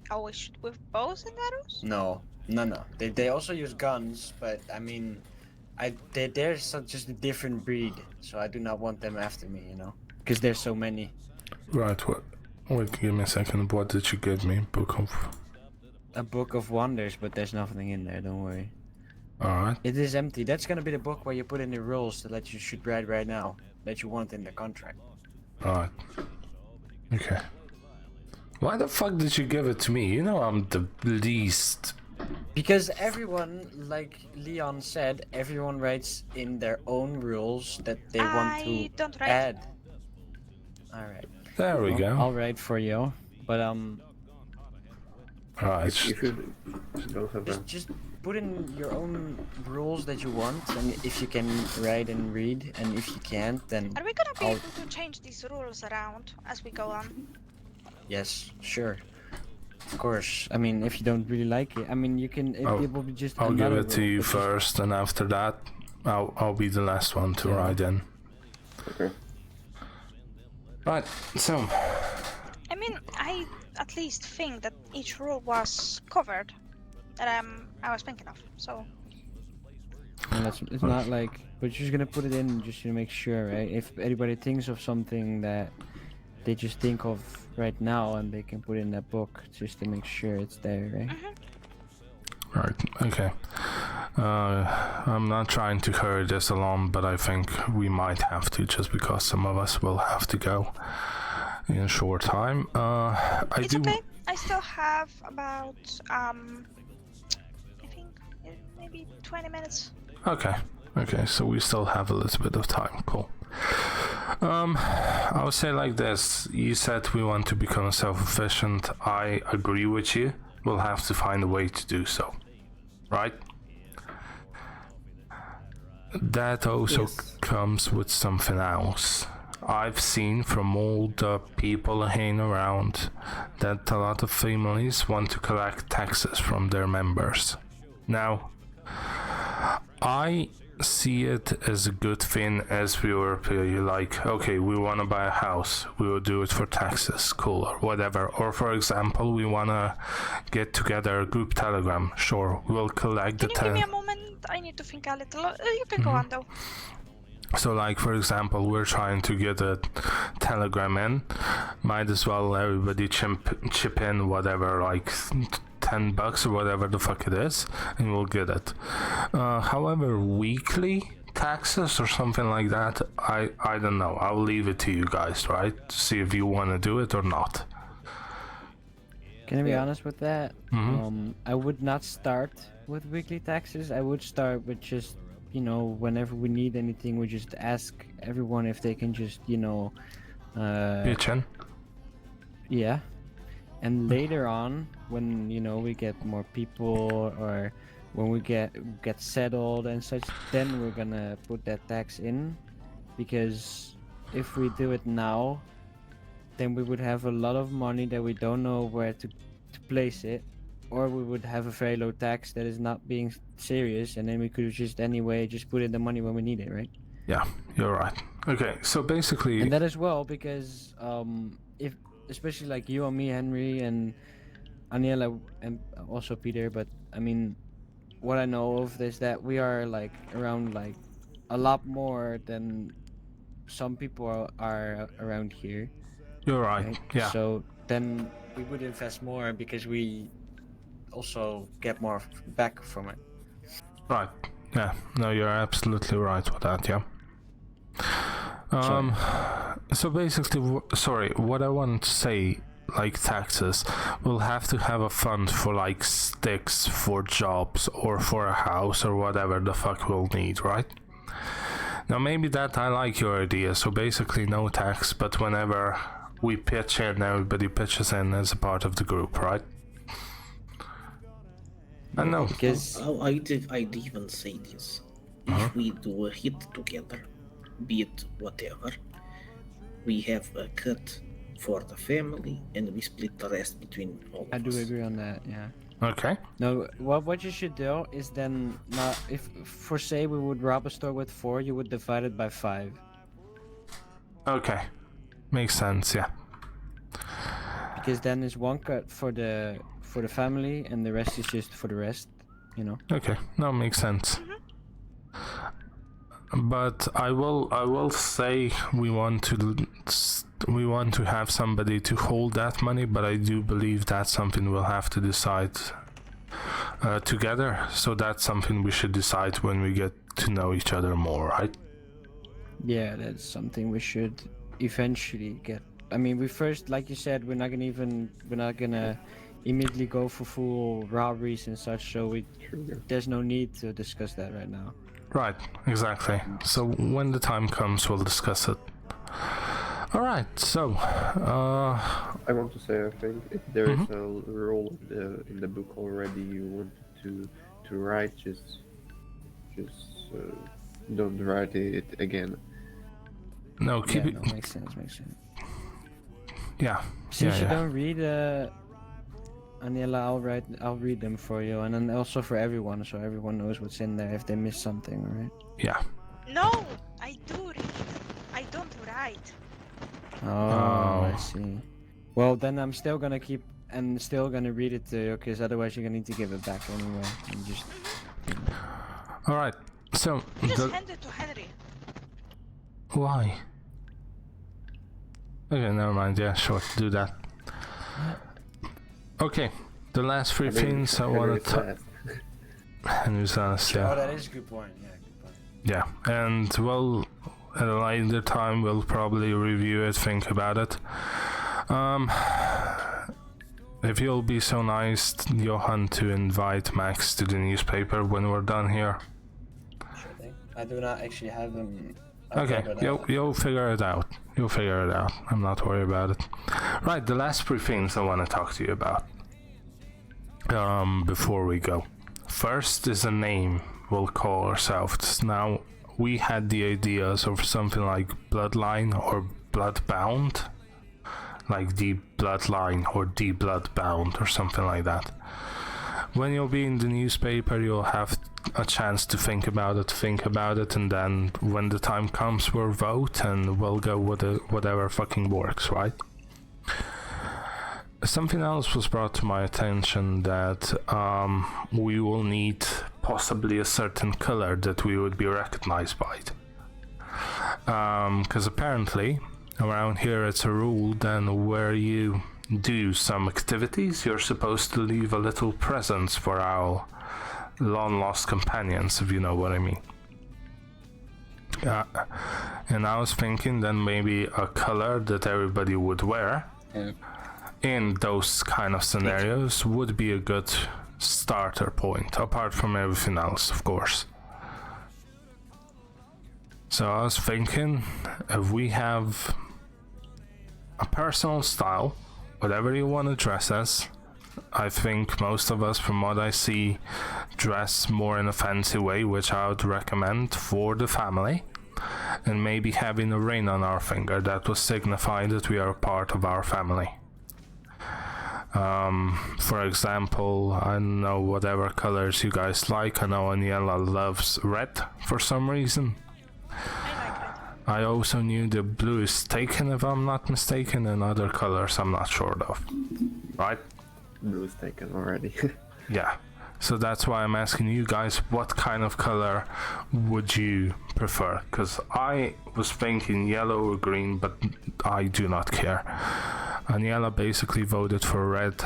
always shoot with bows and arrows? No. They also use guns, but I mean, they're just a different breed, so I do not want them after me, you know, because there's so many. Right. Wait, give me a second. What did you give me? A book of wonders, but there's nothing in there. Don't worry. Alright. It is empty. That's gonna be the book where you put in the rules that let you shoot right now, that you want in the contract. Alright. Okay. Why the fuck did you give it to me? You know I'm the least. Because everyone, like Leon said, everyone writes in their own rules that they want to add. Alright. There we go. I'll write for you, but Alright. Just put in your own rules that you want, and if you can write and read, and if you can't, then Are we gonna be able to change these rules around as we go on? yes, sure, of course. I mean, if you don't really like it, I mean, you can. It will be just. I'll give another it to rule. you It's just- first, and after that, I'll be the last one to write in. Okay. Right. So. I mean, I at least think that each rule was covered that I was thinking of. So And it's not like, but you're just gonna put it in just to make sure, right? If anybody thinks of something that they just think of right now, and they can put in that book just to make sure it's there, right? Right, okay. I'm not trying to hurry this along, but I think we might have to, just because some of us will have to go in a short time. it's okay. I still have about I think maybe 20 minutes. Okay, so we still have a little bit of time, cool. I would say like this, you said we want to become self-efficient. I agree with you. We'll have to find a way to do so, right? That also comes with something else. I've seen from all the people hanging around that a lot of families want to collect taxes from their members. Now, I see it as a good thing as we were like, okay, we want to buy a house, we will do it for taxes, cool, or whatever. Or for example, we want to get together a group telegram, sure, we'll collect the Can you give me a moment? I need to think a little. You can go on though. So like for example, we're trying to get a telegram in, might as well everybody chip in whatever, like $10 or whatever the fuck it is, and we'll get it. However, weekly taxes or something like that, I don't know, I'll leave it to you guys, right, to see if you want to do it or not. Can I be honest with that? I would not start with weekly taxes. I would start with just, you know, whenever we need anything, we just ask everyone if they can just, you know, pitch in. Yeah. And later on, when, you know, we get more people, or when we get settled and such, then we're gonna put that tax in. Because if we do it now, then we would have a lot of money that we don't know where to place it, or we would have a very low tax that is not being serious, and then we could just anyway just put in the money when we need it, right? Yeah, you're right. Okay, so basically... And that as well, because if, especially like you and me, Henry, and Aniela, and also Peter, but I mean, what I know of is that we are like around like a lot more than some people are around here. You're right, yeah. So then we would invest more because we also get more back from it. Right, yeah, no, you're absolutely right with that, yeah. So basically, what I want to say, like taxes, we'll have to have a fund for like sticks for jobs or for a house or whatever the fuck we'll need, right? Now maybe that I like your idea, so basically no tax, but whenever we pitch in, everybody pitches in as a part of the group, right? I know. Because I'd even say this. If we do a hit together, be it whatever, we have a cut for the family and we split the rest between all of us. I do agree on that, yeah. Okay. No, what you should do is then, not, if for say we would rob a store with 4, you would divide it by 5. Okay, makes sense, yeah. Because then there's one cut for the family, and the rest is just for the rest, you know. Okay, no, makes sense. But I will say we want to have somebody to hold that money, but I do believe that's something we'll have to decide together. So that's something we should decide when we get to know each other more, right? Yeah, that's something we should eventually get. I mean, we first, like you said, we're not gonna immediately go for full robberies and such. So there's no need to discuss that right now. Right, exactly. So when the time comes, we'll discuss it. Alright, so I want to say, I think if there is a rule in the book already you wanted to write, just don't write it again. No, keep it. No, makes sense. Yeah. Since yeah, you don't read, Aniela, I'll read them for you, and then also for everyone, so everyone knows what's in there if they miss something, alright? Yeah. No, I do read. I don't write. Oh, I see. Well, then I'm still gonna keep and still gonna read it to you, because otherwise you're gonna need to give it back anyway. And just. Alright, so. Just hand it to Henry. Why? Okay, never mind. Yeah, sure, do that. Okay, the last 3 things I want to. Henry's asked, yeah. Oh, that is a good point. Yeah, good point. Yeah, and well, at a later time we'll probably review it, think about it. If you'll be so nice, Johan, to invite Max to the newspaper when we're done here. Sure thing. I do not actually have them. Okay, you'll figure it out. You'll figure it out. I'm not worried about it. Right, the last 3 things I want to talk to you about. Before we go. First is a name we'll call ourselves. Now, we had the ideas of something like Bloodline or Bloodbound. Like the Bloodline or the Bloodbound or something like that. when you'll be in the newspaper, you'll have a chance to think about it, and then when the time comes, we'll vote and we'll go with whatever fucking works, right? Something else was brought to my attention that we will need possibly a certain color that we would be recognized by it. Because apparently around here it's a rule then where you do some activities, you're supposed to leave a little presents for our long lost companions, if you know what I mean. And I was thinking then maybe a color that everybody would wear in those kind of scenarios would be a good starter point, apart from everything else, of course. So I was thinking, if we have a personal style, whatever you want to dress as, I think most of us, from what I see, dress more in a fancy way, which I would recommend for the family, and maybe having a ring on our finger that will signify that we are part of our family. For example, I don't know whatever colors you guys like. I know Aniela loves red for some reason. I also knew the blue is taken, if I'm not mistaken, and other colors I'm not sure of. Right? Blue is taken already. Yeah. So that's why I'm asking you guys, what kind of color would you prefer? Because I was thinking yellow or green, but I do not care. Aniela basically voted for red.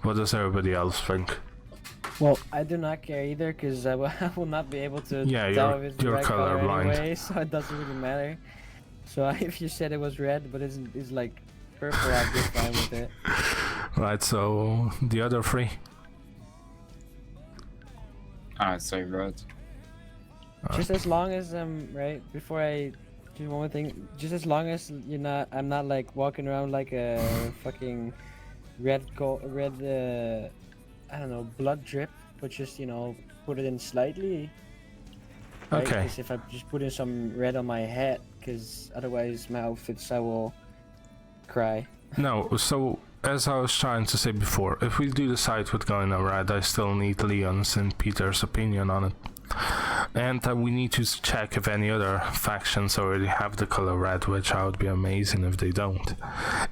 What does everybody else think? Well, I do not care either, because I will not be able to Yeah, tell you're- if it's the you're right color colorblind. anyway, so it doesn't really matter. So if you said it was red, but it's like purple, I'd be fine with it. Right, so the other three? I'd say red. Just as long as right before I do one more thing, just as long as I'm not like walking around like a fucking red I don't know, blood drip, but just put it in slightly. Right? Okay. 'Cause if I just put in some red on my head, because otherwise my outfits I will cry. No, so as I was trying to say before, if we do decide with going on red, I still need Leon's and Peter's opinion on it. And we need to check if any other factions already have the color red, which I would be amazing if they don't.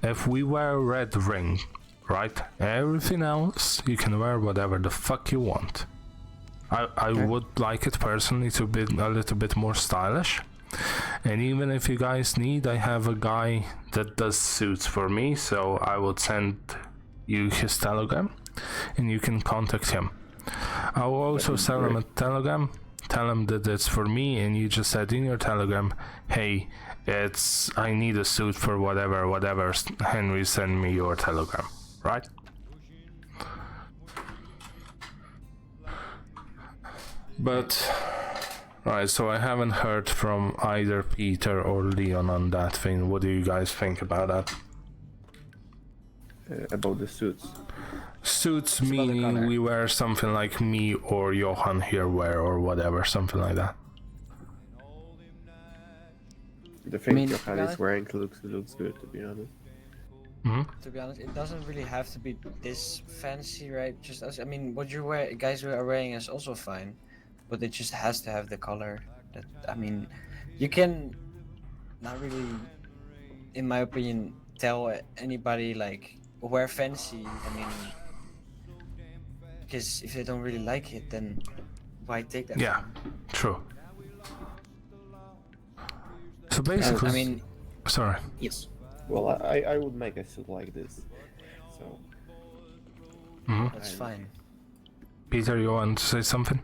If we wear a red ring, right, everything else, you can wear whatever the fuck you want. I would like it personally to be a little bit more stylish. And even if you guys need, I have a guy that does suits for me, so I would send you his telegram and you can contact him. I will also send him a telegram, tell him that it's for me, and you just said in your telegram, hey, I need a suit for whatever, Henry, send me your telegram, right? But right, so I haven't heard from either Peter or Leon on that thing. What do you guys think about that? About the suits. Suits meaning we wear something like me or Johan here wear or whatever, something like that. The thing I mean, Johan to be is wearing looks good, to be honest. To be honest, it doesn't really have to be this fancy, right? Just as what you guys are wearing is also fine, but it just has to have the color. You can not really, in my opinion, tell anybody like wear fancy. Because if they don't really like it, then why take that? Yeah, true. So basically, sorry. Yes. Well, I would make a suit like this. So. That's fine. Peter, you want to say something?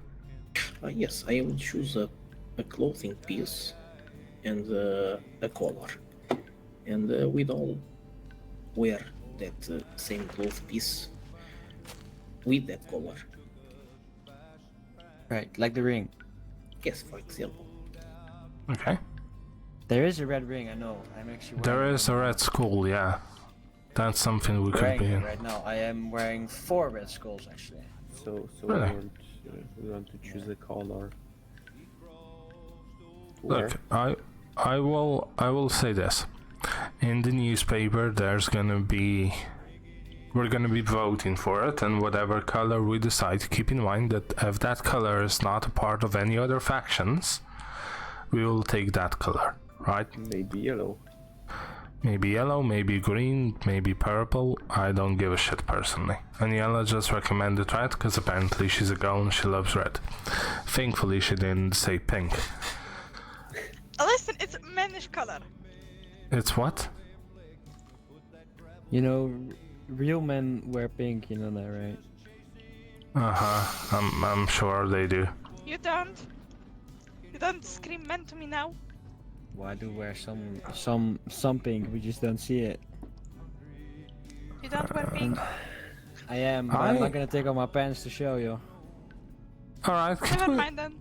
Yes, I would choose a clothing piece and a collar, and we'd all wear that same cloth piece with that collar. Right, like the ring. Yes, for example. Okay. There is a red ring, I know. I'm actually There wearing is a red skull, yeah. That's something we could wearing be it in. right now. I am wearing 4 red skulls actually. So Really? we want to choose a color. Look, I will say this. In the newspaper there's gonna be we're gonna be voting for it, and whatever color we decide, keep in mind that if that color is not a part of any other factions, we will take that color, right? Maybe yellow. Maybe yellow, maybe green, maybe purple. I don't give a shit personally. And Yella just recommended red because apparently she's a girl and she loves red. Thankfully, she didn't say pink. Listen, it's a manish color. It's what? You know, real men wear pink, you know that, right? I'm sure they do. You don't? You don't scream men to me now? Well, I do wear some pink, we just don't see it. You don't wear pink? I am, but I'm not gonna take off my pants to show you. Alright, Never mind then.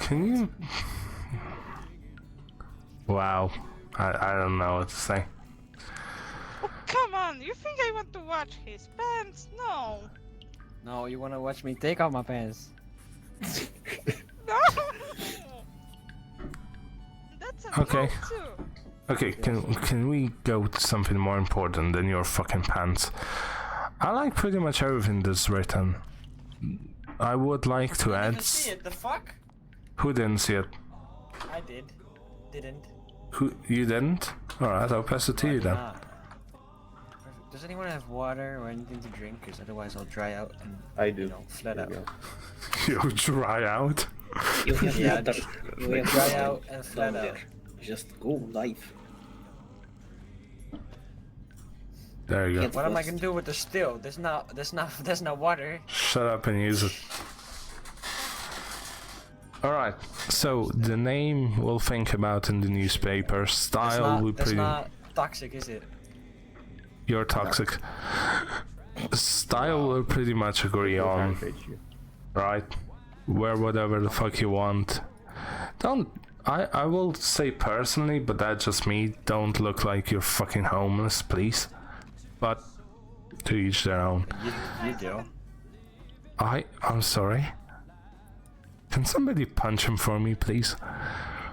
Can you... Wow. I don't know what to say. Oh, come on, you think I want to watch his pants? No. No, you wanna watch me take off my pants? No! That's a Okay. no too. Okay, can we go to something more important than your fucking pants? I like pretty much everything that's written. I would like to add... See it, the fuck? Who didn't see it? I did. Didn't. Who? You didn't? Alright, I'll pass it to you then. Does anyone have water or anything to drink? Because otherwise I'll dry out and I do. You know, flat out. You dry out? You have Yeah, water. You have dry water out and flat down out. there. Just go live. There you go. What am I gonna do with the still? There's not water. Shut up and use it. Alright, so the name we'll think about in the newspaper. Style we That's pretty... not toxic, is it? You're toxic. Style we'll pretty much agree on. Right? Wear whatever the fuck you want. Don't... I will say personally, but that's just me, don't look like you're fucking homeless, please. But to each their own. You do. I'm sorry. Can somebody punch him for me, please?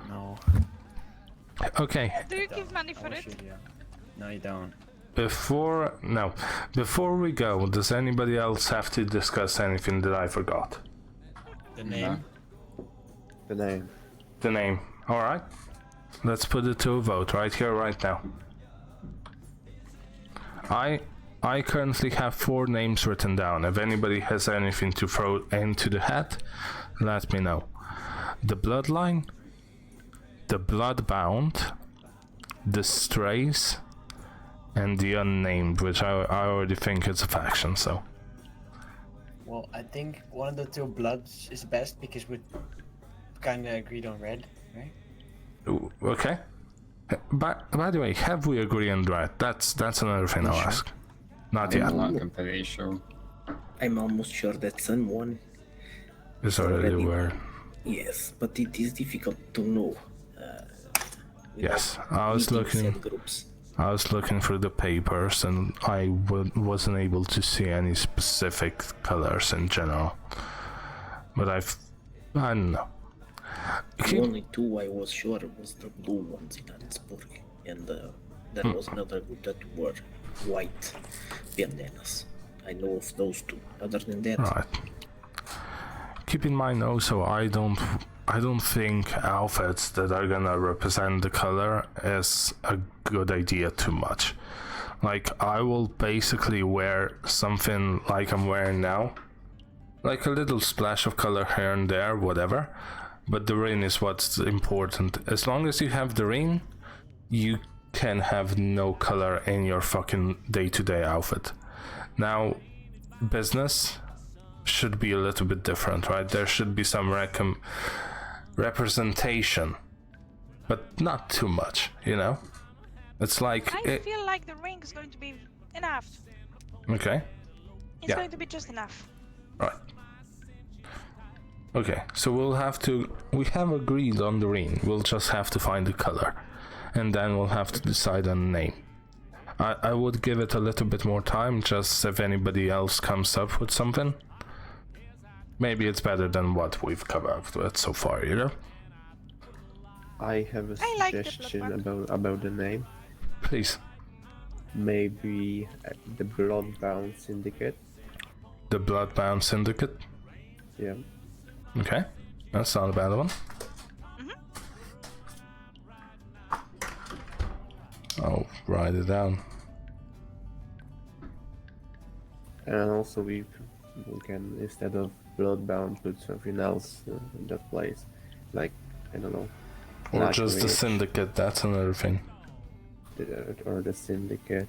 No. Okay. Do you give money for it? No, you don't. Before we go, does anybody else have to discuss anything that I forgot? The name. The name. The name. Alright. Let's put it to a vote right here, right now. I currently have 4 names written down. If anybody has anything to throw into the hat, let me know. The Bloodline, the Bloodbound, the Strays, and the Unnamed, which I already think is a faction, so. Well, I think one of the 2 bloods is best because we kind of agreed on red, right? Ooh, okay. By the way, have we agreed on red? That's another thing I'll ask. Not yet. I'm not completely sure. I'm almost sure that someone It's already aware. Yes, but it is difficult to know. Yes, I was looking. I was looking through the papers, and I wasn't able to see any specific colors in general. But I don't know. The only 2 I was sure was the blue ones in Ansburg, and there was another group that were white bandanas. I know of those 2. Other than that, Right. Keep in mind also, I don't think outfits that are gonna represent the color is a good idea too much. Like, I will basically wear something like I'm wearing now, like a little splash of color here and there, whatever. But the ring is what's important. As long as you have the ring, you can have no color in your fucking day-to-day outfit. Now, business should be a little bit different, right? There should be some representation, but not too much, you know? It's like... I feel like the ring is going to be enough. Okay. It's going to be just enough. Right. Okay, so we have agreed on the ring, we'll just have to find the color, and then we'll have to decide on the name. I would give it a little bit more time, just if anybody else comes up with something. Maybe it's better than what we've covered with so far, you know? I have a suggestion about the name. Please. maybe the Bloodbound Syndicate. The Bloodbound Syndicate? Yeah. Okay, that's not a bad one. I'll write it down. And also we can, instead of Bloodbound, put something else in that place. Like, I don't know. Or Black just the Witch, Syndicate, that's another thing. or the Syndicate.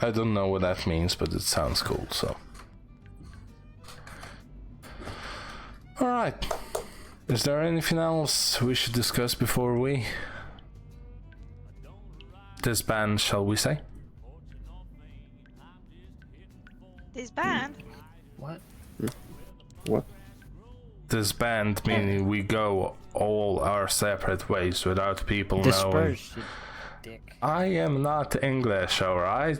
I don't know what that means, but it sounds cool, so. Alright. Is there anything else we should discuss before we disband, shall we say? Disband? What? What? Disband meaning we go all our separate ways without people knowing. Disperse, you dick. I am not English, alright?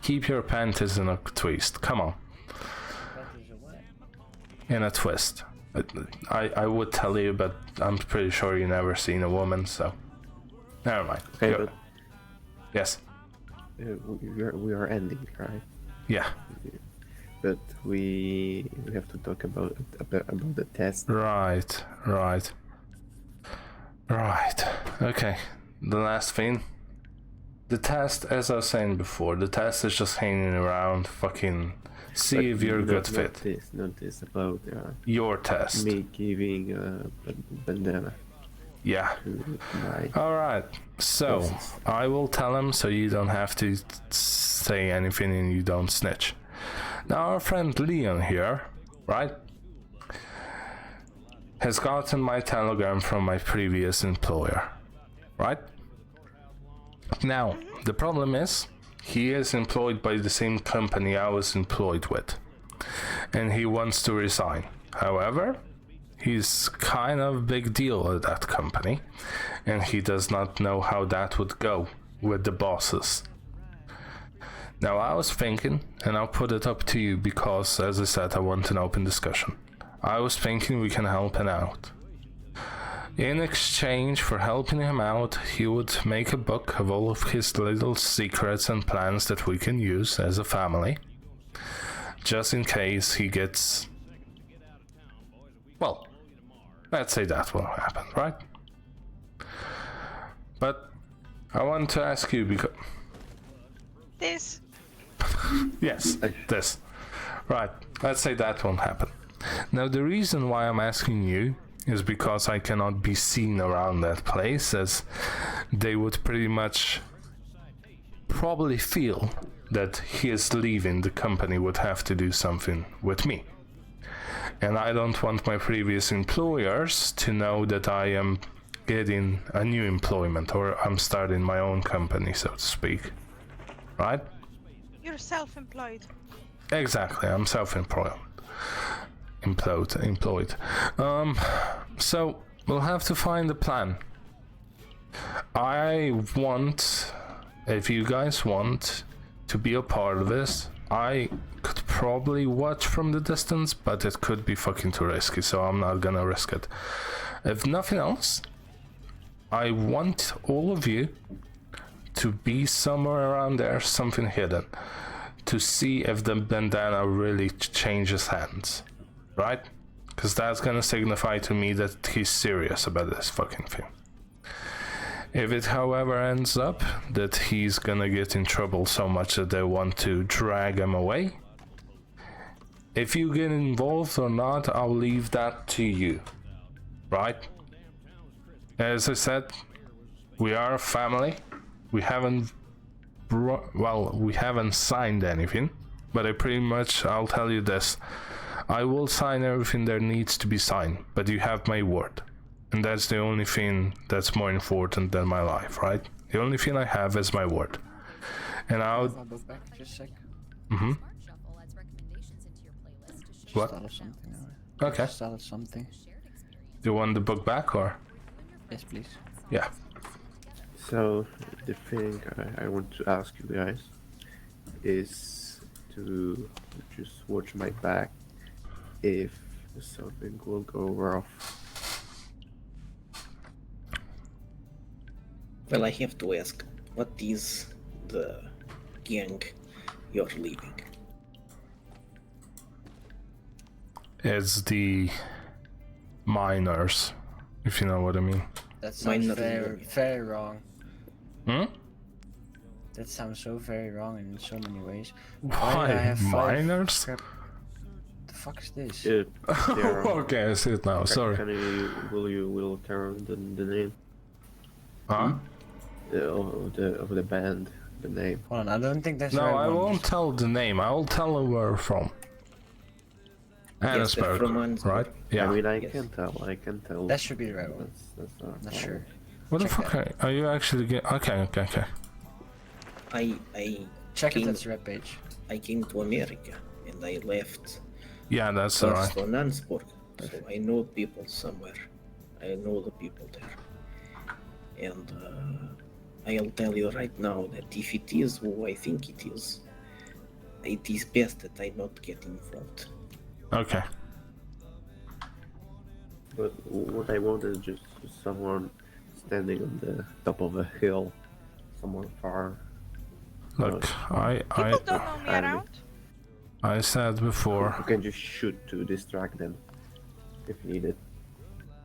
Keep your panties in a twist. Come on. In a twist. I would tell you, but I'm pretty sure you never seen a woman, so never mind. Okay, Go. but Yes. we are ending, right? Yeah. But we have to talk about the test. Right. Okay. The last thing. The test, as I was saying before, the test is just hanging around, fucking see But if you're a good fit. Not this about Your test. me giving a bandana. Yeah. To my Alright. So, bosses. I will tell him so you don't have to say anything and you don't snitch. Now, our friend Leon here, right, has gotten my telegram from my previous employer, right? Now, the problem is, he is employed by the same company I was employed with, and he wants to resign. However, he's kind of big deal at that company, and he does not know how that would go with the bosses. Now, I was thinking, and I'll put it up to you because, as I said, I want an open discussion. I was thinking we can help him out. In exchange for helping him out, he would make a book of all of his little secrets and plans that we can use as a family, just in case he gets... Well, let's say that will happen, right? But I want to ask you because... This. Yes, this. Right, let's say that won't happen. Now, the reason why I'm asking you is because I cannot be seen around that place, as they would pretty much probably feel that his leaving the company would have to do something with me. And I don't want my previous employers to know that I am getting a new employment or I'm starting my own company, so to speak. Right? You're self-employed. Exactly, I'm self-employed. Employed. So we'll have to find a plan. I want, if you guys want to be a part of this, I could probably watch from the distance, but it could be fucking too risky, so I'm not gonna risk it. If nothing else, I want all of you to be somewhere around there, something hidden, to see if the bandana really changes hands, right? Because that's gonna signify to me that he's serious about this fucking thing. If it, however, ends up that he's gonna get in trouble so much that they want to drag him away, if you get involved or not, I'll leave that to you, right? As I said, we are a family. We haven't signed anything, but I'll tell you this. I will sign everything that needs to be signed, but you have my word. And that's the only thing that's more important than my life, right? The only thing I have is my word. And I'll... Just a sec. Mm-hmm. What? Started something. Okay. Started something. Do you want the book back, or? Yes, please. Yeah. So the thing I want to ask you guys is to just watch my back if something will go rough. Well, I have to ask, what is the gang you're leaving? It's the miners, if you know what I mean. That sounds Minor very, Union. very wrong. Hmm? That sounds so very wrong in so many ways. Why? did I have five Miners? scrap- The fuck is this? Okay, I see it now. Sorry. Will you tell the name? Huh? Of the band, the name. Hold on, I don't think that's No, right I one. won't tell the name. I will tell where we're from. Yes, they're Annesburg, from Annesburg. right? Yeah. I mean, I Yes. can tell. I can tell. That should be the right one. That's not. Not sure. What the Check fuck that. are you actually okay. I Check if came, that's the right page. I came to America and I left Yeah, that's alright. Thurston, Annesburg. So I know people somewhere. I know the people there. And I'll tell you right now that if it is who I think it is best that I not get involved. Okay. But what I want is just someone standing on the top of a hill, somewhere far. Look, People don't know me around. I said before. You can just shoot to distract them if needed.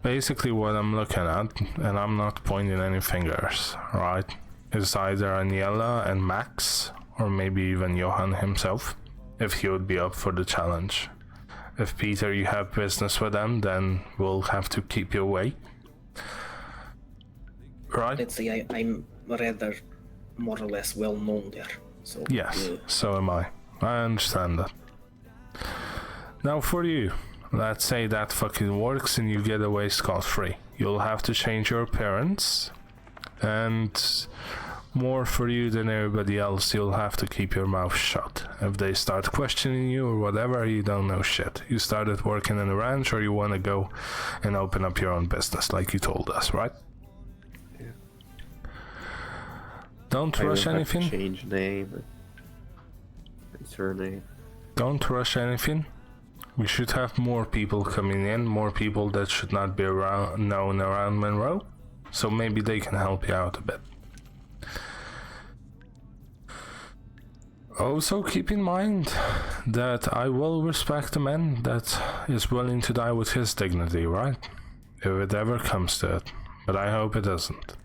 Basically, what I'm looking at, and I'm not pointing any fingers, right? Is either Aniela and Max, or maybe even Johan himself, if he would be up for the challenge. If Peter, you have business with them, then we'll have to keep you away. Right? Let's say I'm rather more or less well known there. So Yes, so am I. I understand that. Now for you, let's say that fucking works and you get away scot-free. You'll have to change your appearance, and more for you than everybody else, you'll have to keep your mouth shut. If they start questioning you or whatever, you don't know shit. You started working in a ranch, or you want to go and open up your own business like you told us, right? Don't I will rush have to anything. change name and surname. Don't rush anything. We should have more people coming in, more people that should not be known around Monroe, so maybe they can help you out a bit. Also keep in mind that I will respect a man that is willing to die with his dignity, right? If it ever comes to it, but I hope it doesn't.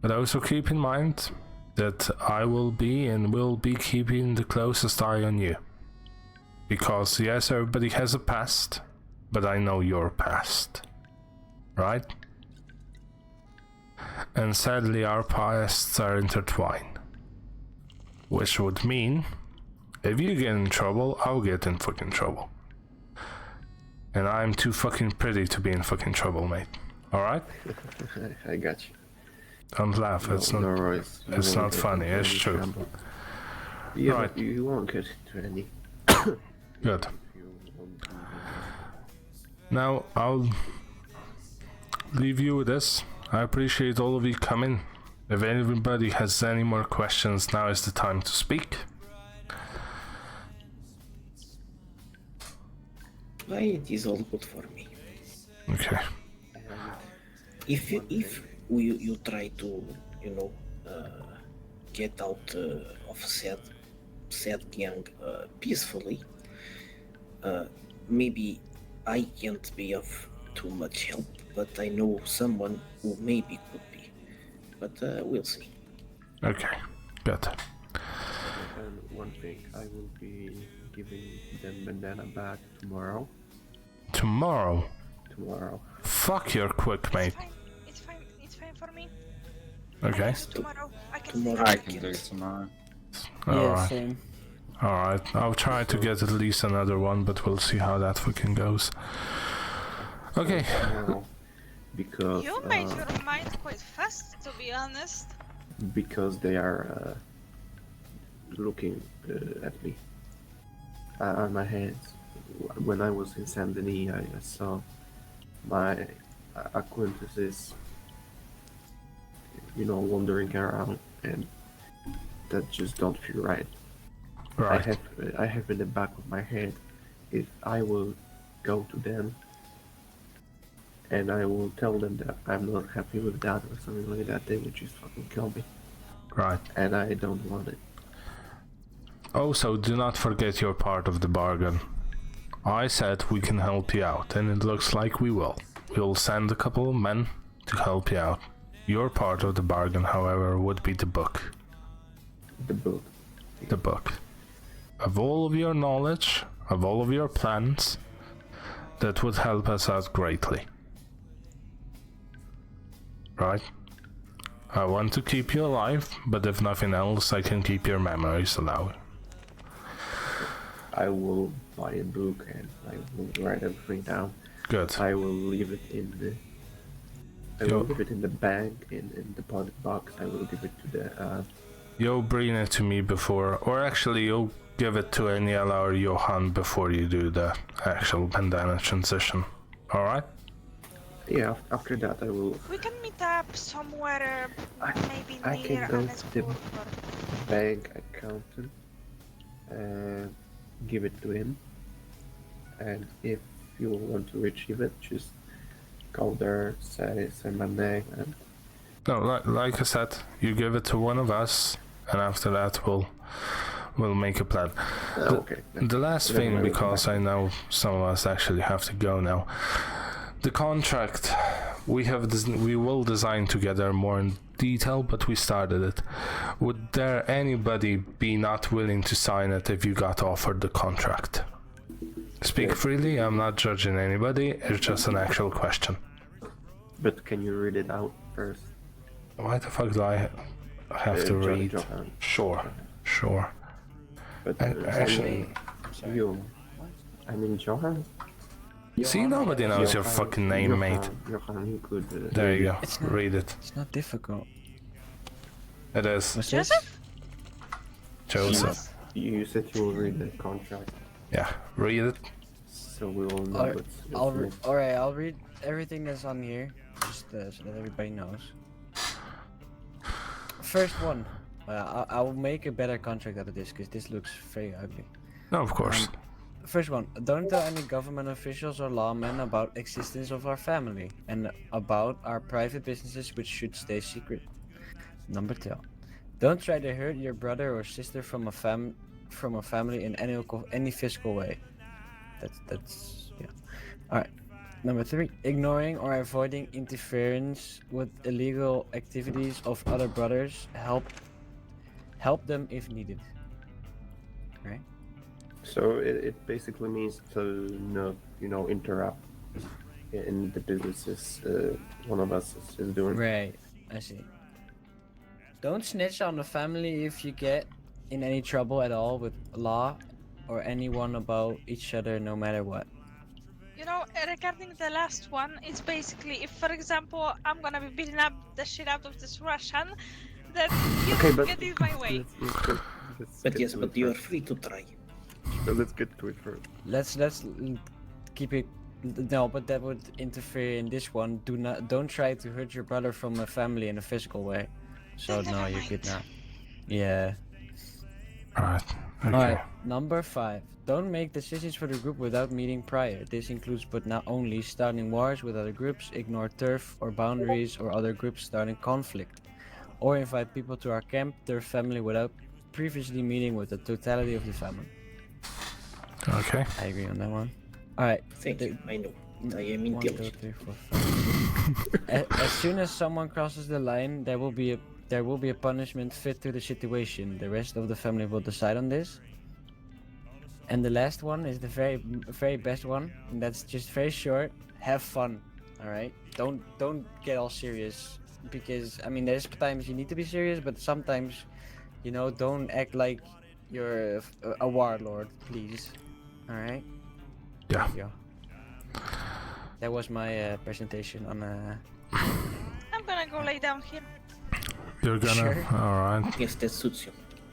But also keep in mind that I will be and will be keeping the closest eye on you. Because yes, everybody has a past, but I know your past. Right? And sadly our pasts are intertwined. Which would mean, if you get in trouble, I'll get in fucking trouble. And I'm too fucking pretty to be in fucking trouble, mate. Alright? I got you. Don't laugh, it's No, not Royce, you it's won't not get funny, into it's any true. trouble. Yeah, Right. but you won't get into any. Good. Now I'll leave you with this. I appreciate all of you coming. If anybody has any more questions, now is the time to speak. It is all good for me. Okay. If you try to get out of said gang peacefully, maybe I can't be of too much help, but I know someone who maybe could be. But we'll see. Okay. Good. And one thing, I will be giving them bandana back tomorrow. Tomorrow. Tomorrow. Fuck, you're quick, mate. It's fine for me. Okay. Tomorrow, I can Tomorrow I can do it tomorrow. Alright. same. Alright. I'll try to get at least another one, but we'll see how that fucking goes. Okay. Tomorrow, because You made your mind quite fast, to be honest. because they are looking at me on my hands. When I was in Saint Denis, I saw my acquaintances, wandering around, and that just don't feel right. Right. I have in the back of my head, if I will go to them and I will tell them that I'm not happy with that or something like that, they would just fucking kill me. Right. And I don't want it. Also, do not forget your part of the bargain. I said we can help you out, and it looks like we will. We'll send a couple of men to help you out. Your part of the bargain, however, would be the book. The book? The book. Of all of your knowledge, of all of your plans, that would help us out greatly. Right? I want to keep you alive, but if nothing else, I can keep your memories alive. I will buy a book and I will write everything down. Good. I will leave it in the. I will leave it in the bank, in deposit box. I will give it to the. You'll bring it to me before, or actually, you'll give it to Aniela or Johan before you do the actual bandana transition. All right? Yeah. After that, I will. We can meet up somewhere, maybe I near can go to the Annesburg. bank accountant and give it to him. And if you want to retrieve it, just go there, say my name, and. No, like I said, you give it to one of us, and after that we'll make a plan. Okay. The last thing, because I know some of us actually have to go now. The contract we will design together more in detail, but we started it. Would there anybody be not willing to sign it if you got offered the contract? Speak freely. I'm not judging anybody. It's just an actual question. But can you read it out first? Why the fuck do I have to read? Sure. But actually, you. I mean, Johan. See, nobody knows your fucking name, mate. Johan, you could. There you go. It's not, read it. It's not difficult. It is. What's this? Joseph. You said you will read the contract. Yeah, read it. So we will know Alright, I'll read everything that's on here, just so that everybody knows. First one. I will make a better contract out of this, because this looks very ugly. No, of course. First one. Don't tell any government officials or lawmen about existence of our family, and about our private businesses, which should stay secret. Number 2. Don't try to hurt your brother or sister from a family in any physical way. That's yeah. Alright. Number 3. Ignoring or avoiding interference with illegal activities of other brothers. Help them if needed. Right? So it basically means to not, interrupt in the businesses one of us is doing. Right. I see. Don't snitch on the family if you get in any trouble at all with law or anyone about each other, no matter what. Regarding the last one, it's basically if, for example, I'm gonna be beating up the shit out of this Russian, then you get in my way. But you are free to try. So let's get to it first. Let's keep it. No, but that would interfere in this one. Don't try to hurt your brother from a family in a physical way. So no, you're good now. Yeah. Alright. Okay. Alright. Number 5. Don't make decisions for the group without meeting prior. This includes, but not only, starting wars with other groups, ignore turf or boundaries or other groups starting conflict, or invite people to our camp, their family, without previously meeting with the totality of the family. Okay. I agree on that one. Alright. Thank you. I know. I am 1, 2, intelligent. 3, 4, 5. As soon as someone crosses the line, there will be a punishment fit to the situation. The rest of the family will decide on this. And the last one is the very best one, and that's just very short. Have fun, all right? Don't get all serious, because I mean there's times you need to be serious, but sometimes, don't act like you're a warlord, please. All right? Yeah. That was my presentation on. I'm gonna go lay down here. You're gonna. Sure. All right. Yes, that suits you.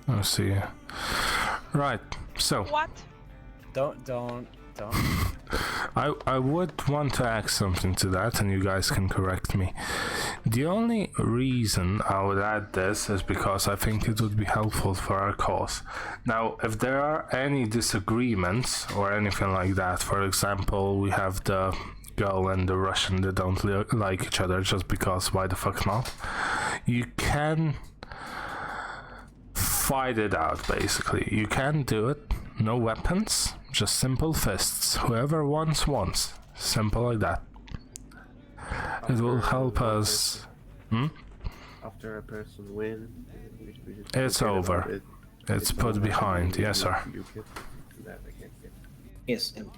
I'll see you. Right. So. What? Don't. I would want to add something to that, and you guys can correct me. The only reason I would add this is because I think it would be helpful for our cause. Now, if there are any disagreements or anything like that, for example, we have the girl and the Russian, they don't like each other just because, why the fuck not? You can fight it out, basically. You can do it. No weapons, just simple fists. Whoever wants, wants. Simple like that. It will help us. After a person wins, we just It's forget over. about it. It's put behind. Yes, sir. You can do that again. Yes, and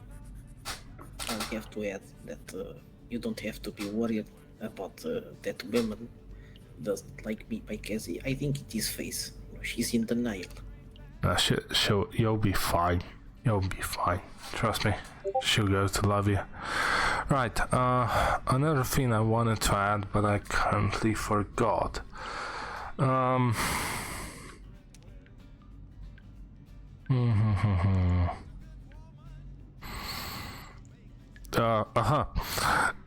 I'll have to add that you don't have to be worried about that woman doesn't like me because I think it is face. She's in denial. You'll be fine. You'll be fine. Trust me. She'll go to love you. Right. Another thing I wanted to add, but I currently forgot.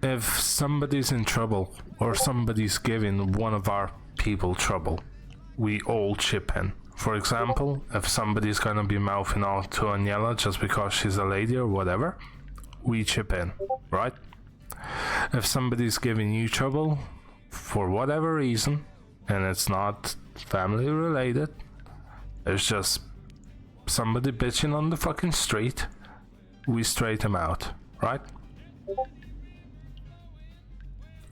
If somebody's in trouble or somebody's giving one of our people trouble, we all chip in. For example, if somebody's gonna be mouthing out to Aniela just because she's a lady or whatever, we chip in, right? If somebody's giving you trouble for whatever reason, and it's not family related, it's just somebody bitching on the fucking street, we straight them out, right?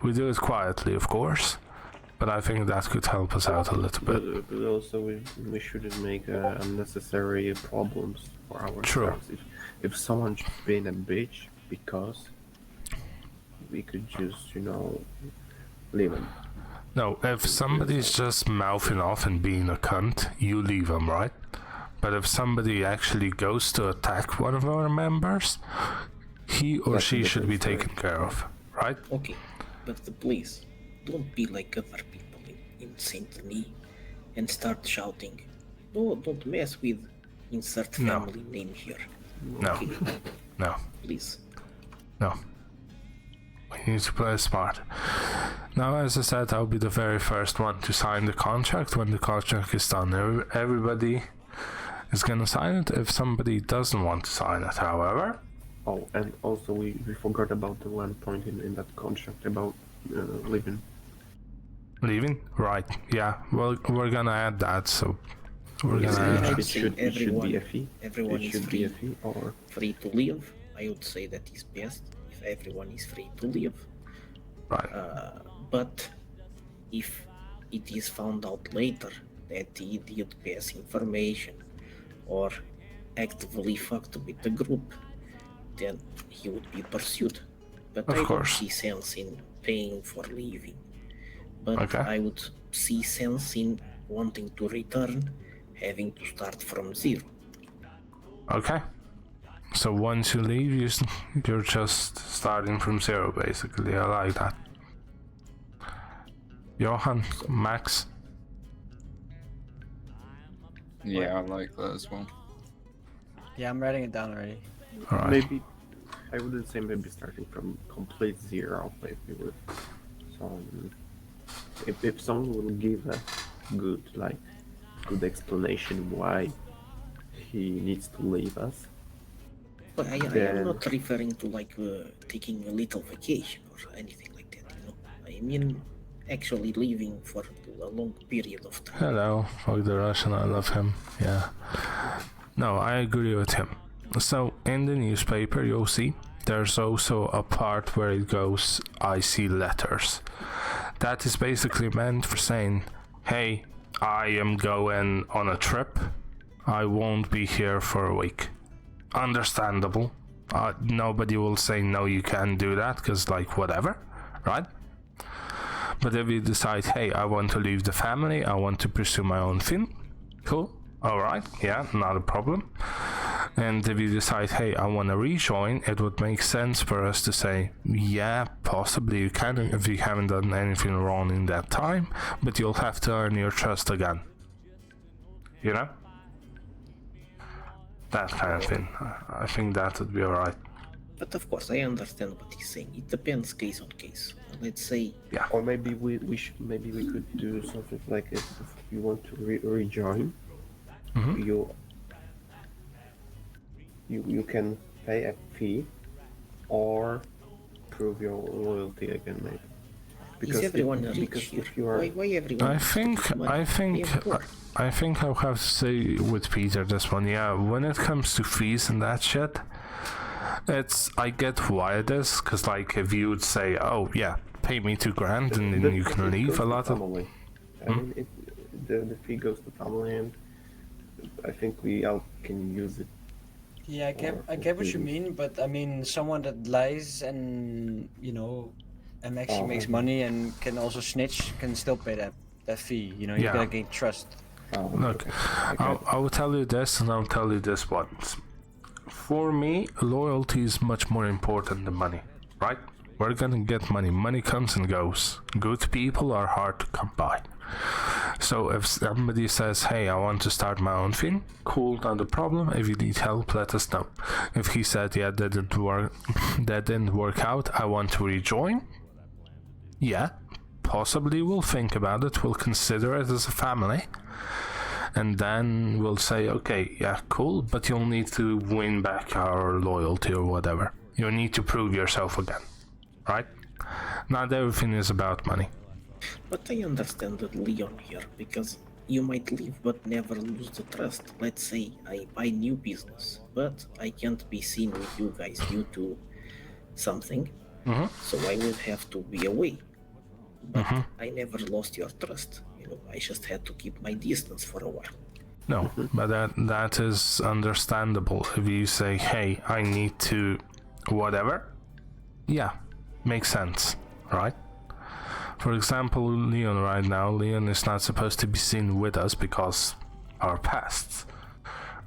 We do it quietly, of course, but I think that could help us out a little bit. But also we shouldn't make unnecessary problems for ourselves. True. If someone's being a bitch, because we could just, leave him. No, if somebody's just mouthing off and being a cunt, you leave them, right? But if somebody actually goes to attack one of our members, he or she should be taken care of, right? Okay, but please, don't be like other people in Saint Denis and start shouting. No, don't mess with insert family name here. No. Okay. No. Please. No. We need to play smart. Now, as I said, I'll be the very first one to sign the contract when the contract is done. Everybody is gonna sign it. If somebody doesn't want to sign it, however. Oh, and also we forgot about the one point in that contract about leaving. Leaving? Right. Yeah. Well, we're gonna add that. So we're gonna. It should be a fee. Everyone It is should free, be a fee, or free to leave. I would say that is best if everyone is free to leave. Right. But if it is found out later that he did pass information or actively fucked with the group, then he would be pursued. But I don't see sense in paying for leaving. But I would see sense in wanting to return, having to start from zero. Okay. So once you leave, you're just starting from zero, basically. I like that. Johan, Max. Yeah, I like that as well. Yeah, I'm writing it down already. All right. maybe I wouldn't say maybe starting from complete zero. Maybe with some. If someone will give a good explanation why he needs to leave us. But I am not referring to taking a little vacation or anything like that, I mean actually leaving for a long period of time. Hello, fuck the Russian, I love him. Yeah. No, I agree with him. So in the newspaper you'll see there's also a part where it goes, I see letters. That is basically meant for saying, hey, I am going on a trip. I won't be here for a week. Understandable. Nobody will say no, you can't do that, because whatever, right? But if you decide, hey, I want to leave the family, I want to pursue my own thing, cool, alright, yeah, not a problem. And if you decide, hey, I want to rejoin, it would make sense for us to say, yeah, possibly you can if you haven't done anything wrong in that time, but you'll have to earn your trust again. You know? That kind of thing. I think that would be alright. But of course, I understand what he's saying. It depends case on case. Let's say. Yeah. Or maybe we could do something like if you want to rejoin, you can pay a fee, or prove your loyalty again, mate. Is everyone rich because here? if you are, Why everyone? I has to think give money? I think They are poor. I think I'll have to say with Peter this one. Yeah, when it comes to fees and that shit, I get why it is, because like if you would say, oh yeah, pay me $2,000 and then you can leave a lot of. family. I mean, the fee goes to family, and I think we all can use it. Yeah, I get what you mean, but I mean, someone that lies and and actually makes money and can also snitch can still pay that fee. You Yeah. gotta gain trust. Look, I will tell you this, and I'll tell you this once. For me, loyalty is much more important than money, right? We're gonna get money. Money comes and goes. Good people are hard to come by. So if somebody says, hey, I want to start my own thing, cool, not a problem. If you need help, let us know. If he said, yeah, that didn't work out, I want to rejoin, yeah, possibly we'll think about it, we'll consider it as a family, and then we'll say, okay, yeah, cool, but you'll need to win back our loyalty or whatever. You need to prove yourself again, right? Not everything is about money. But I understand that Leon here, because you might leave but never lose the trust. Let's say I buy new business, but I can't be seen with you guys due to something, so I would have to be away. But I never lost your trust. I just had to keep my distance for a while. No, but that is understandable. If you say, hey, I need to whatever, yeah, makes sense, right? For example, Leon right now, Leon is not supposed to be seen with us because our pasts,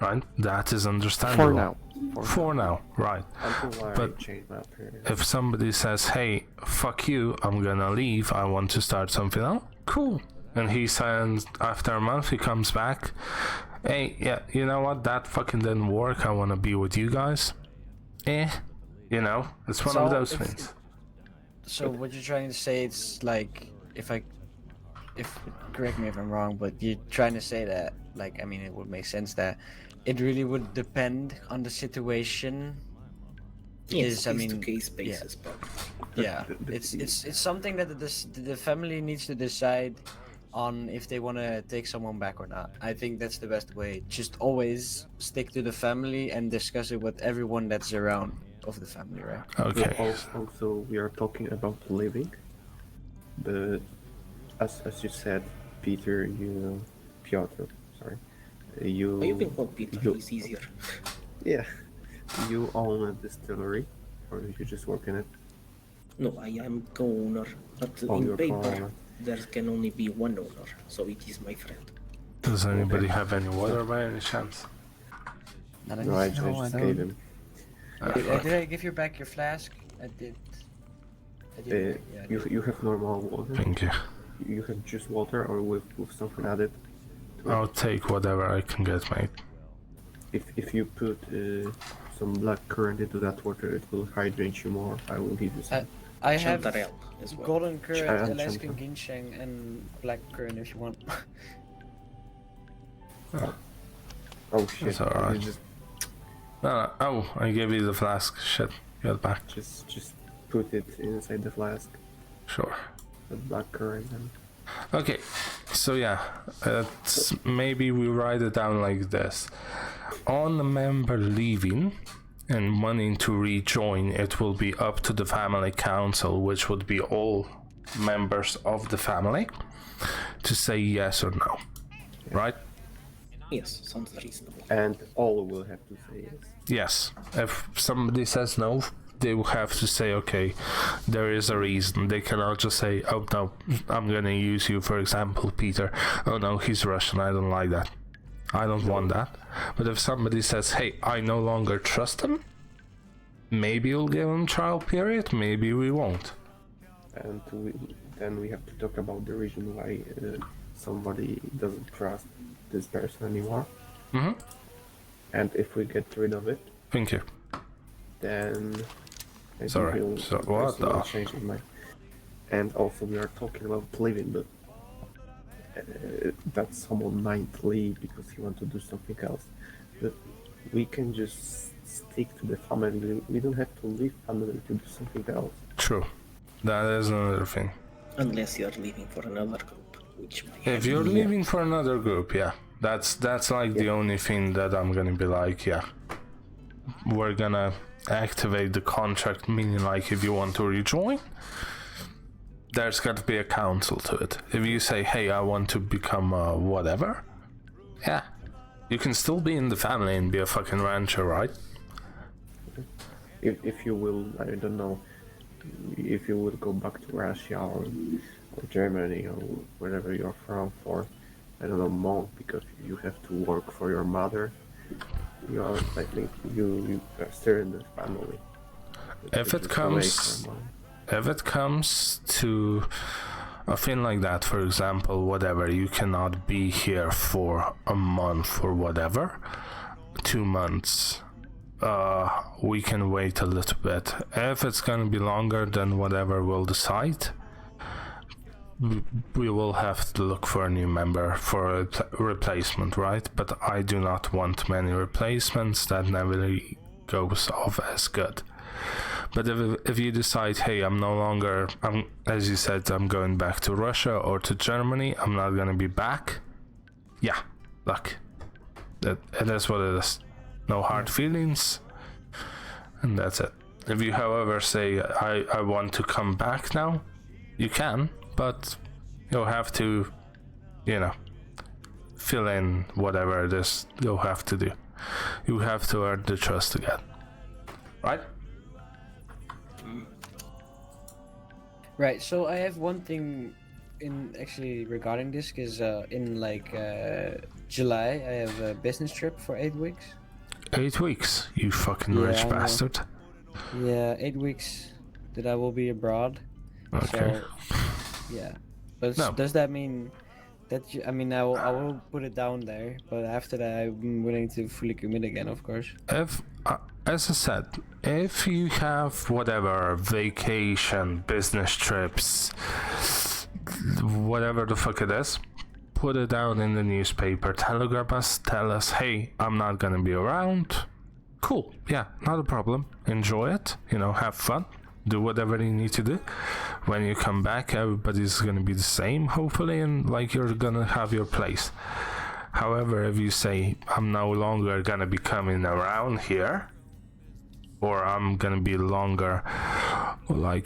right? That is understandable. For now, right. Until I But change my appearance. if somebody says, hey, fuck you, I'm gonna leave, I want to start something else, cool. And he says, after a month, he comes back, hey, yeah, you know what, that fucking didn't work, I wanna be with you guys. It's one of those things. So what you're trying to say, it's like, correct me if I'm wrong, but you're trying to say that, like, I mean, it would make sense that it really would depend on the situation. Yes, I case mean, to case basis, but yeah, it's something that the family needs to decide on if they want to take someone back or not. I think that's the best way. Just always stick to the family and discuss it with everyone that's around of the family, right? Okay. Also, we are talking about living, but as you said, Peter, Piotr, sorry, you. You can call Peter. It's easier. Yeah, you own a distillery, or you just work in it. No, I am co-owner, but in you're paper co-owner. there can only be one owner, so it is my friend. Does anybody have any water by any chance? No, I just gave him. Did I give you back your flask? I did. You have normal water. Thank you. You have just water or with something added. I'll take whatever I can get, mate. If you put some black currant into that water, it will hydrate you more. I will give you some. I have Chantarelle as well. golden currant, And Alaskan chantarelle. ginseng, and black currant if you want. Oh shit! That's alright. You just No, oh, I gave you the flask. Shit, get it back. just put it inside the flask. Sure. The black currant and. Okay, so yeah, maybe we write it down like this. On a member leaving and wanting to rejoin, it will be up to the family council, which would be all members of the family, to say yes or no, right? Yes, sounds reasonable. And all will have to say yes. Yes. If somebody says no, they will have to say, okay, there is a reason. They cannot just say, oh no, I'm gonna use you, for example, Peter. Oh no, he's Russian, I don't like that. I don't want that. But if somebody says, hey, I no longer trust him, maybe we'll give him trial period, maybe we won't. And then we have to talk about the reason why somebody doesn't trust this person anymore. Mm-hmm. And if we get rid of it, Thank you. then maybe Sorry, he'll- so the what person will the- change his mind. And also we are talking about leaving, but that someone might leave because he wants to do something else. But we can just stick to the family. We don't have to leave family to do something else. True. That is another thing. Unless you're leaving for another group, which might If you're leaving for another group, yeah. That's like the only thing that I'm gonna be like, yeah. We're gonna activate the contract, meaning like if you want to rejoin, there's got to be a council to it. If you say, hey, I want to become whatever, yeah, you can still be in the family and be a fucking rancher, right? If you will, I don't know, if you will go back to Russia or Germany or wherever you're from for, I don't know, month, because you have to work for your mother, you are, I think, you are still in the family. If it comes to a thing like that, for example, whatever, you cannot be here for a month or whatever, 2 months, we can wait a little bit. If it's gonna be longer than whatever we'll decide, we will have to look for a new member for a replacement, right? But I do not want many replacements. That never really goes off as good. But if you decide, hey, as you said, I'm going back to Russia or to Germany, I'm not gonna be back, yeah, look, it is what it is. No hard feelings, and that's it. If you, however, say, I want to come back now, you can, but you'll have to, fill in whatever it is you'll have to do. You have to earn the trust again, right? Right, so I have one thing in actually regarding this, because in July I have a business trip for 8 weeks. 8 weeks, you fucking rich bastard. Yeah, 8 weeks that I will be abroad. Okay. So, yeah. But No. does that mean that I will put it down there, but after that I'm willing to fully commit again, of course. If, as I said, if you have whatever, vacation, business trips, whatever the fuck it is, put it out in the newspaper, telegram us, tell us, hey, I'm not gonna be around. Cool, yeah, not a problem. Enjoy it, have fun, do whatever you need to do. When you come back, everybody's gonna be the same, hopefully, and you're gonna have your place. However, if you say, I'm no longer gonna be coming around here, or I'm gonna be longer,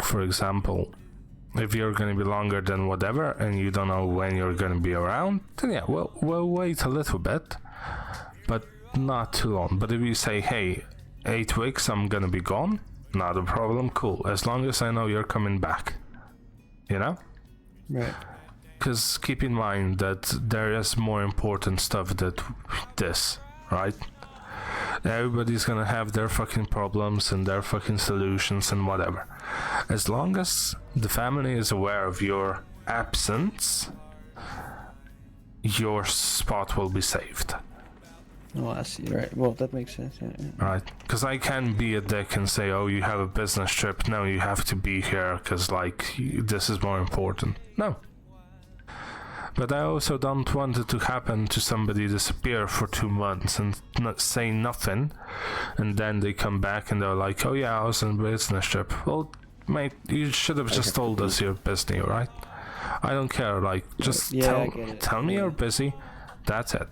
for example, if you're gonna be longer than whatever and you don't know when you're gonna be around, then yeah, we'll wait a little bit, but not too long. But if you say, hey, 8 weeks I'm gonna be gone, not a problem, cool, as long as I know you're coming back, Right. Because keep in mind that there is more important stuff than this, right? Everybody's gonna have their fucking problems and their fucking solutions and whatever. As long as the family is aware of your absence, your spot will be saved. Oh, I see. Right. Well, that makes sense. Yeah. Right? Because I can be a dick and say, oh, you have a business trip. No, you have to be here because, this is more important. No. But I also don't want it to happen to somebody disappear for 2 months and not say nothing, and then they come back and they're like, oh yeah, I was on a business trip. Well, mate, you should have just told us you're busy, right? I don't care, just tell me you're busy, that's it.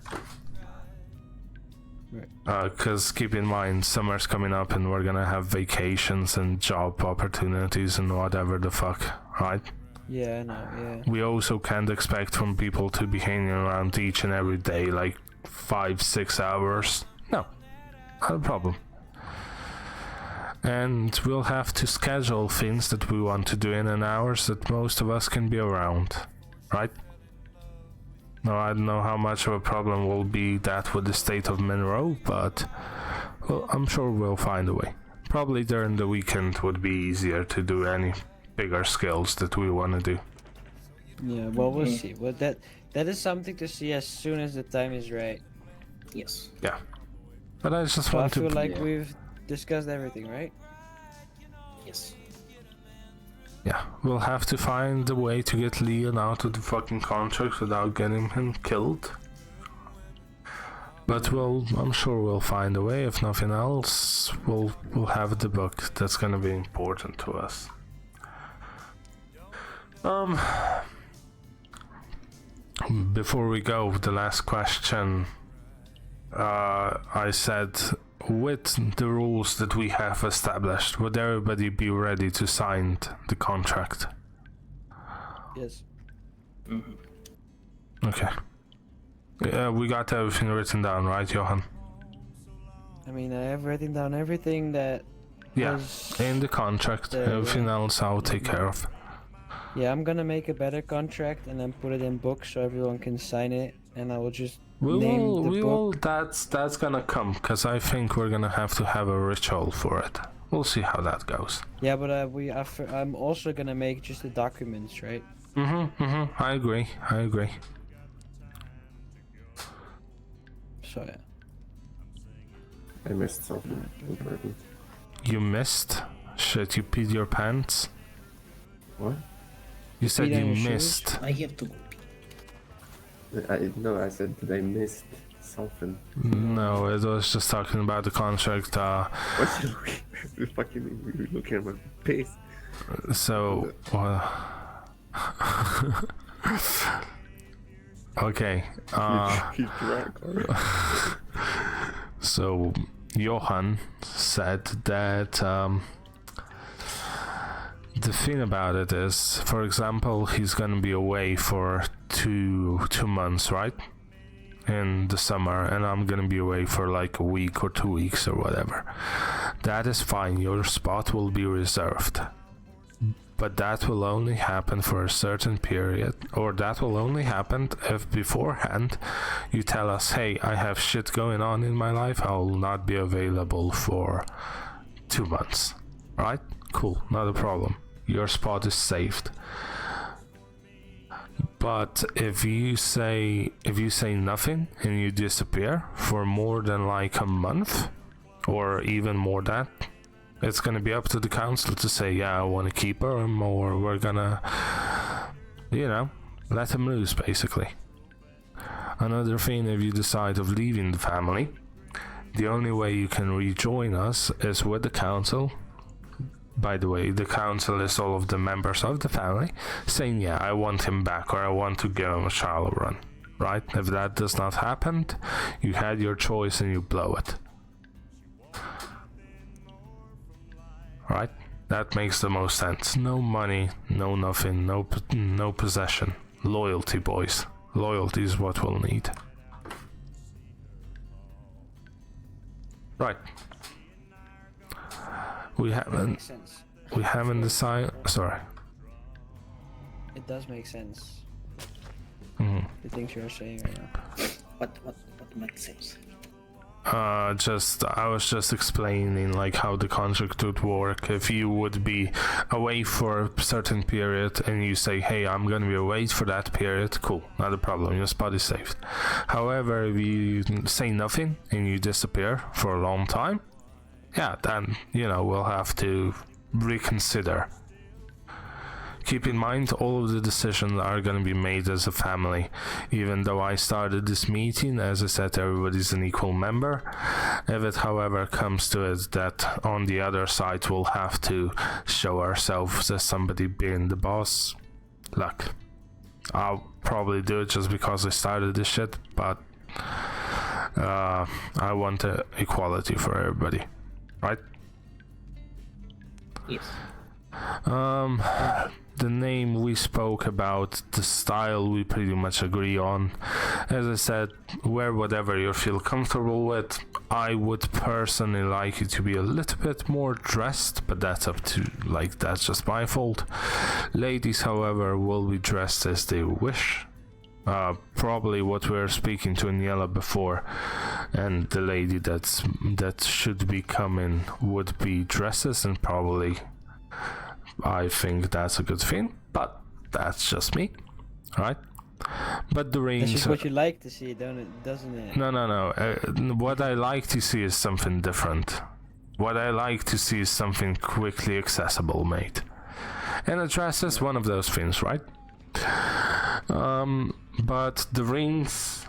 Because keep in mind, summer's coming up and we're gonna have vacations and job opportunities and whatever the fuck, right? Yeah, I know, yeah. We also can't expect from people to be hanging around each and every day 5-6 hours. No, not a problem. And we'll have to schedule things that we want to do in an hours that most of us can be around, right? Now, I don't know how much of a problem will be that with the state of Monroe, but I'm sure we'll find a way. Probably during the weekend would be easier to do any bigger skills that we want to do. Yeah, well, we'll see. Well, that is something to see as soon as the time is right. Yes. Yeah. But I just I want feel to... like we've discussed everything, right? Yes. Yeah, we'll have to find a way to get Leon out of the fucking contract without getting him killed. But I'm sure we'll find a way. If nothing else, we'll have the book. That's gonna be important to us. Before we go, the last question. I said, with the rules that we have established, would everybody be ready to sign the contract? Yes. Okay. We got everything written down, right, Johan? I mean, I have written down everything that. Yeah, was in the contract. there, Everything else I'll take care of. Yeah, I'm gonna make a better contract and then put it in books so everyone can sign it, and I will just name the book. That's gonna come, because I think we're gonna have to have a ritual for it. We'll see how that goes. Yeah, but I'm also gonna make just the documents, right? I agree. So yeah. I missed something important. You missed? Shit, you peed your pants? What? You said Peed you on your missed. shoes? I have to go. I said that I missed something. No, it was just talking about the contract. What you fucking looking at my face? So, okay. Keep track, alright. So, Johan said that the thing about it is, for example, he's gonna be away for two months, right? In the summer, and I'm gonna be away for like a week or 2 weeks or whatever. That is fine, your spot will be reserved. But that will only happen for a certain period, or that will only happen if beforehand you tell us, hey, I have shit going on in my life, I will not be available for 2 months. Right? Cool, not a problem. Your spot is saved. But if you say nothing and you disappear for more than like a month, or even more than that, it's gonna be up to the council to say, yeah, I want to keep him, or we're gonna, let him loose, basically. Another thing, if you decide of leaving the family, the only way you can rejoin us is with the council. By the way, the council is all of the members of the family saying, yeah, I want him back, or I want to give him a trial run, right? If that does not happen, you had your choice and you blow it. Right? That makes the most sense. No money, no nothing, no possession. Loyalty, boys. Loyalty is what we'll need. Right. We haven't decided. Sorry. It does make sense. Mm-hmm. The things you're saying right now. What makes sense? I was just explaining like how the contract would work. If you would be away for a certain period and you say, hey, I'm gonna be away for that period, cool, not a problem, your spot is saved. However, if you say nothing and you disappear for a long time, yeah, then, we'll have to reconsider. Keep in mind, all of the decisions are going to be made as a family. Even though I started this meeting, as I said, everybody's an equal member. If it, however, comes to it that on the other side we'll have to show ourselves as somebody being the boss, look, I'll probably do it just because I started this shit, but I want equality for everybody, right? Yes. The name we spoke about, the style we pretty much agree on. As I said, wear whatever you feel comfortable with. I would personally like you to be a little bit more dressed, but that's that's just my fault. Ladies, however, will be dressed as they wish. Probably what we were speaking to Niela before, and the lady that should be coming would be dresses, and probably I think that's a good thing, but that's just me, right? But the rings. That's just what you like to see, doesn't it? No. What I like to see is something different. What I like to see is something quickly accessible, mate. And a dress is one of those things, right? But the rings,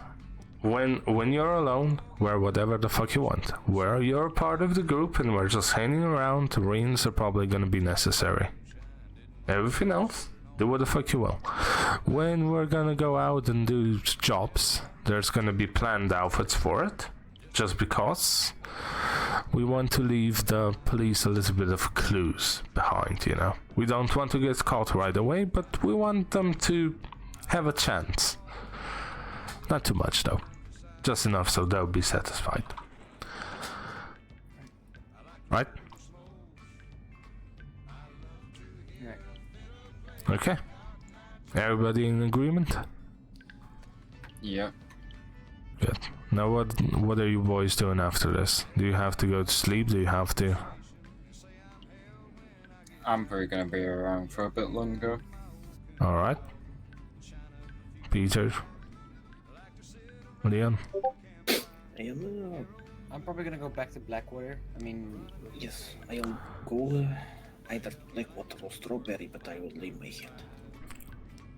when you're alone, wear whatever the fuck you want. Where you're part of the group and we're just hanging around, the rings are probably gonna be necessary. Everything else, Do what the fuck you will. When we're gonna go out and do jobs, there's gonna be planned outfits for it. Just because we want to leave the police a little bit of clues behind, you know. We don't want to get caught right away, but we want them to have a chance. Not too much though. Just enough so they'll be satisfied. Right? Okay. Everybody in agreement? Yeah. Good. Now what are you boys doing after this? Do you have to go to sleep? Do you have to? I'm probably gonna be around for a bit longer. Alright. Peter. Leon. I'm probably gonna go back to Blackwater. I mean, Yes, I'll go either Blackwater or Strawberry, but I will leave my head.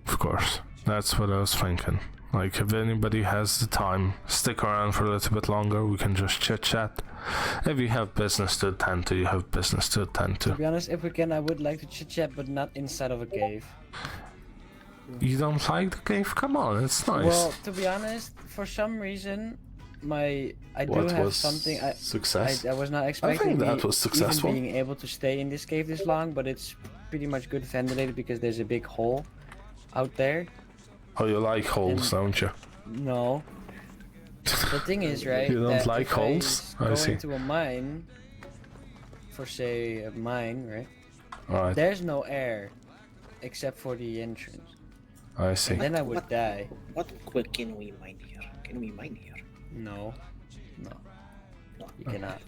Of course. That's what I was thinking. Like, if anybody has the time, stick around for a little bit longer, we can just chit-chat. If you have business to attend to, you have business to attend to to. be honest, if we can, I would like to chit-chat, but not inside of a cave. You don't like the cave? Come on, it's nice. Well, to be honest, for some reason, I do What have was something. success? I was not I expecting think that was successful. even being able to stay in this cave this long, but it's pretty much good ventilated because there's a big hole out there. Oh, you like holes, don't you? No. The thing is, right? You don't that like if holes? I go see. into a mine, for say a mine, right? Alright. There's no air, except for the entrance. I see. And then I would die. What quick can we mine here? Can we mine here? No. You cannot.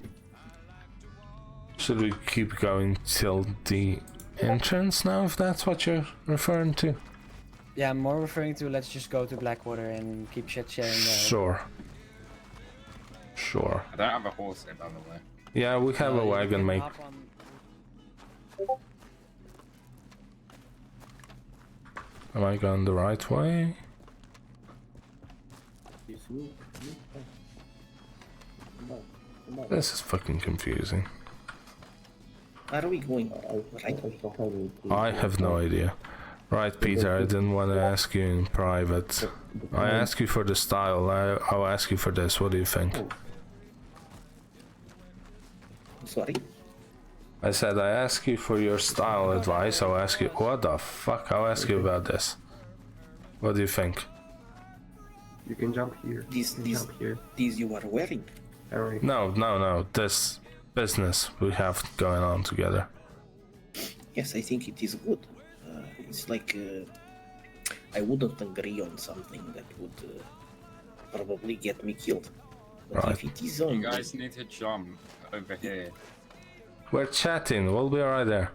Should we keep going till the entrance now, if that's what you're referring to? Yeah, I'm more referring to let's just go to Blackwater and keep sharing there. Sure. I don't have a horse here, by the way. Yeah, we have a wagon, mate. Am I going the right way? This is fucking confusing. Are we going right? I have no idea. Right, Peter, I didn't want to ask you in private. I asked you for the style, I'll ask you for this, what do you think? Sorry? I said I ask you for your style advice, I'll ask you... What the fuck? I'll ask you about this. What do you think? You can jump here. These you are wearing? No, this business we have going on together. Yes, I think it is good. It's like I wouldn't agree on something that would probably get me killed. But Right. if it is only... You guys need to jump over here. We're chatting, we'll be right there.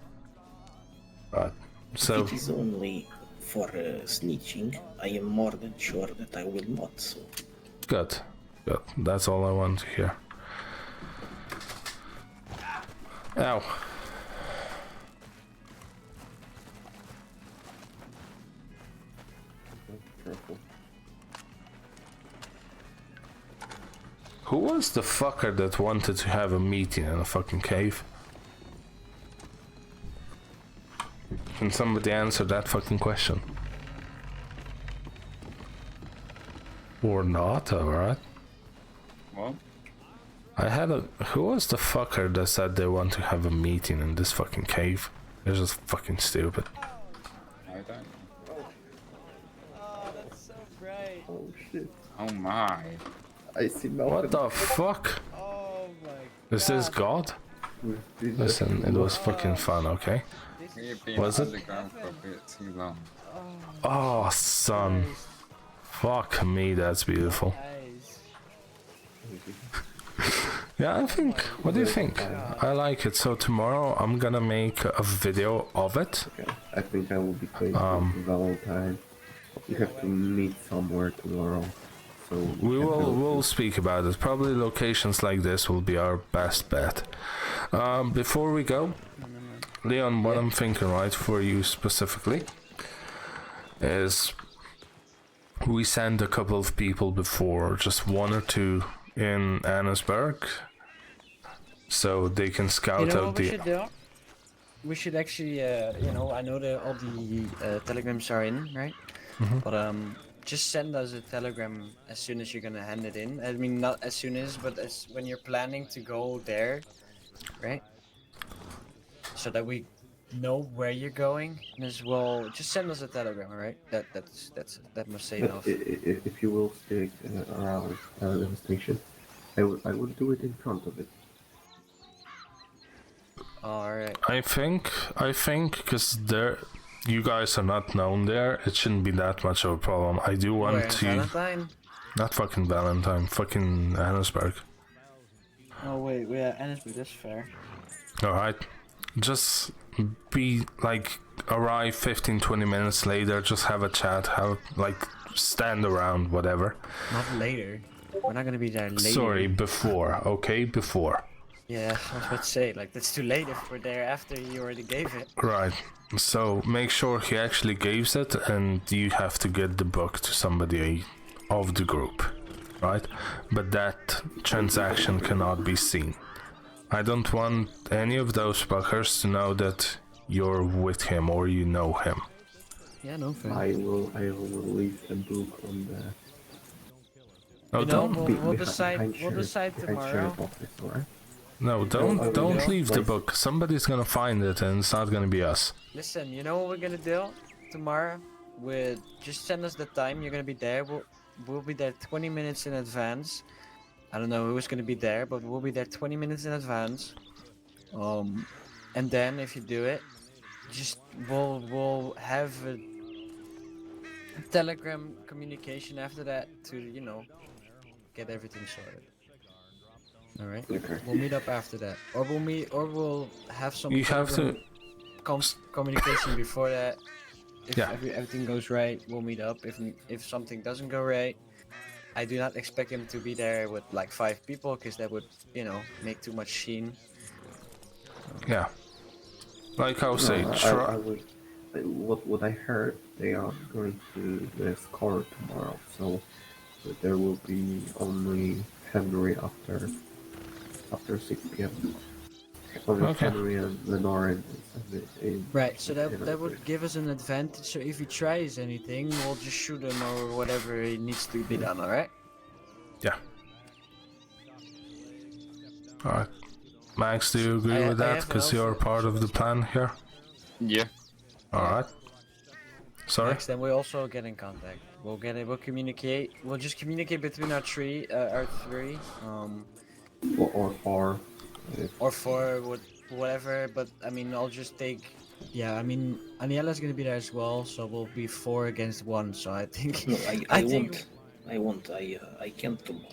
Right, so... If it is only for snitching, I am more than sure that I will not, so... Good. That's all I want to hear. Ow. Careful. Who was the fucker that wanted to have a meeting in a fucking cave? Can somebody answer that fucking question? Or not, alright? What? I had a... Who was the fucker that said they want to have a meeting in this fucking cave? They're just fucking stupid. I don't know. Oh, that's so bright. Oh shit. Oh my. I see nothing. What the fuck? Oh my Is this God? Listen, it was fucking fun, okay? We've been Was it? underground for a bit too long. Oh, son. Fuck me, that's beautiful. Yeah, I think. What do you think? I like it. So tomorrow I'm gonna make a video of it. Okay. I think I will be playing Valentine. You have to meet somewhere tomorrow. So We'll speak about it. Probably locations like this will be our best bet. Before we go, Leon, what I'm thinking, right, for you specifically, is we send a couple of people before, just one or two in Annesburg, so they can scout You know out what we the... should do? we should actually, I know that all the telegrams are in, right? But just send us a telegram as soon as you're gonna hand it in. I mean, not as soon as, but as when you're planning to go there, right? So that we know where you're going, and as well, just send us a telegram, alright? That must say enough. If you will stick around the station, I would do it in front of it. Alright. I think, because you guys are not known there, it shouldn't be that much of a problem. I do want Where, to... Valentine? Not fucking Valentine, fucking Annesburg. Oh wait, yeah, Annesburg, that's fair. Alright. Just be like, arrive 15-20 minutes later, just have a chat, stand around, whatever. Not later. We're not gonna be there later. Sorry, before, okay? Before. Yeah, I was about to say, like, that's too late if we're there after you already gave it. Right. So make sure he actually gives it, and you have to get the book to somebody of the group, right? But that transaction cannot be seen. I don't want any of those fuckers to know that you're with him or you know him. Yeah, no fair. I will leave a book on the... No, You know, don't. we'll decide tomorrow. No, don't leave the book. Somebody's gonna find it, and it's not gonna be us. Listen, you know what we're gonna do tomorrow? Just send us the time you're gonna be there. We'll be there 20 minutes in advance. I don't know who's gonna be there, but we'll be there 20 minutes in advance. And then if you do it, just we'll have a telegram communication after that to get everything sorted. All right. Okay. We'll meet up after that, or we'll have some. You have to communication before that. If Yeah. everything goes right, we'll meet up. If something doesn't go right, I do not expect him to be there with like 5 people, because that would, make too much scene. Yeah. Like I was saying, what I heard, they are going to the escort tomorrow, so there will be only Henry after 6 p.m. Only Okay. Henry and Lenore Right, so that would give us an advantage. So if he tries anything, we'll just shoot him or whatever he needs to be done. All right. Yeah. Alright. Max, do you agree I with that? have Because an you're part of the plan here? Yeah. Alright. Sorry? Next, then we also get in contact. We'll communicate. We'll just communicate between our three. or 4. Or 4, whatever. But I mean, I'll just take. Yeah, I mean, Aniela's gonna be there as well, so we'll be 4 against 1. So I think. No, I won't. I can't tomorrow.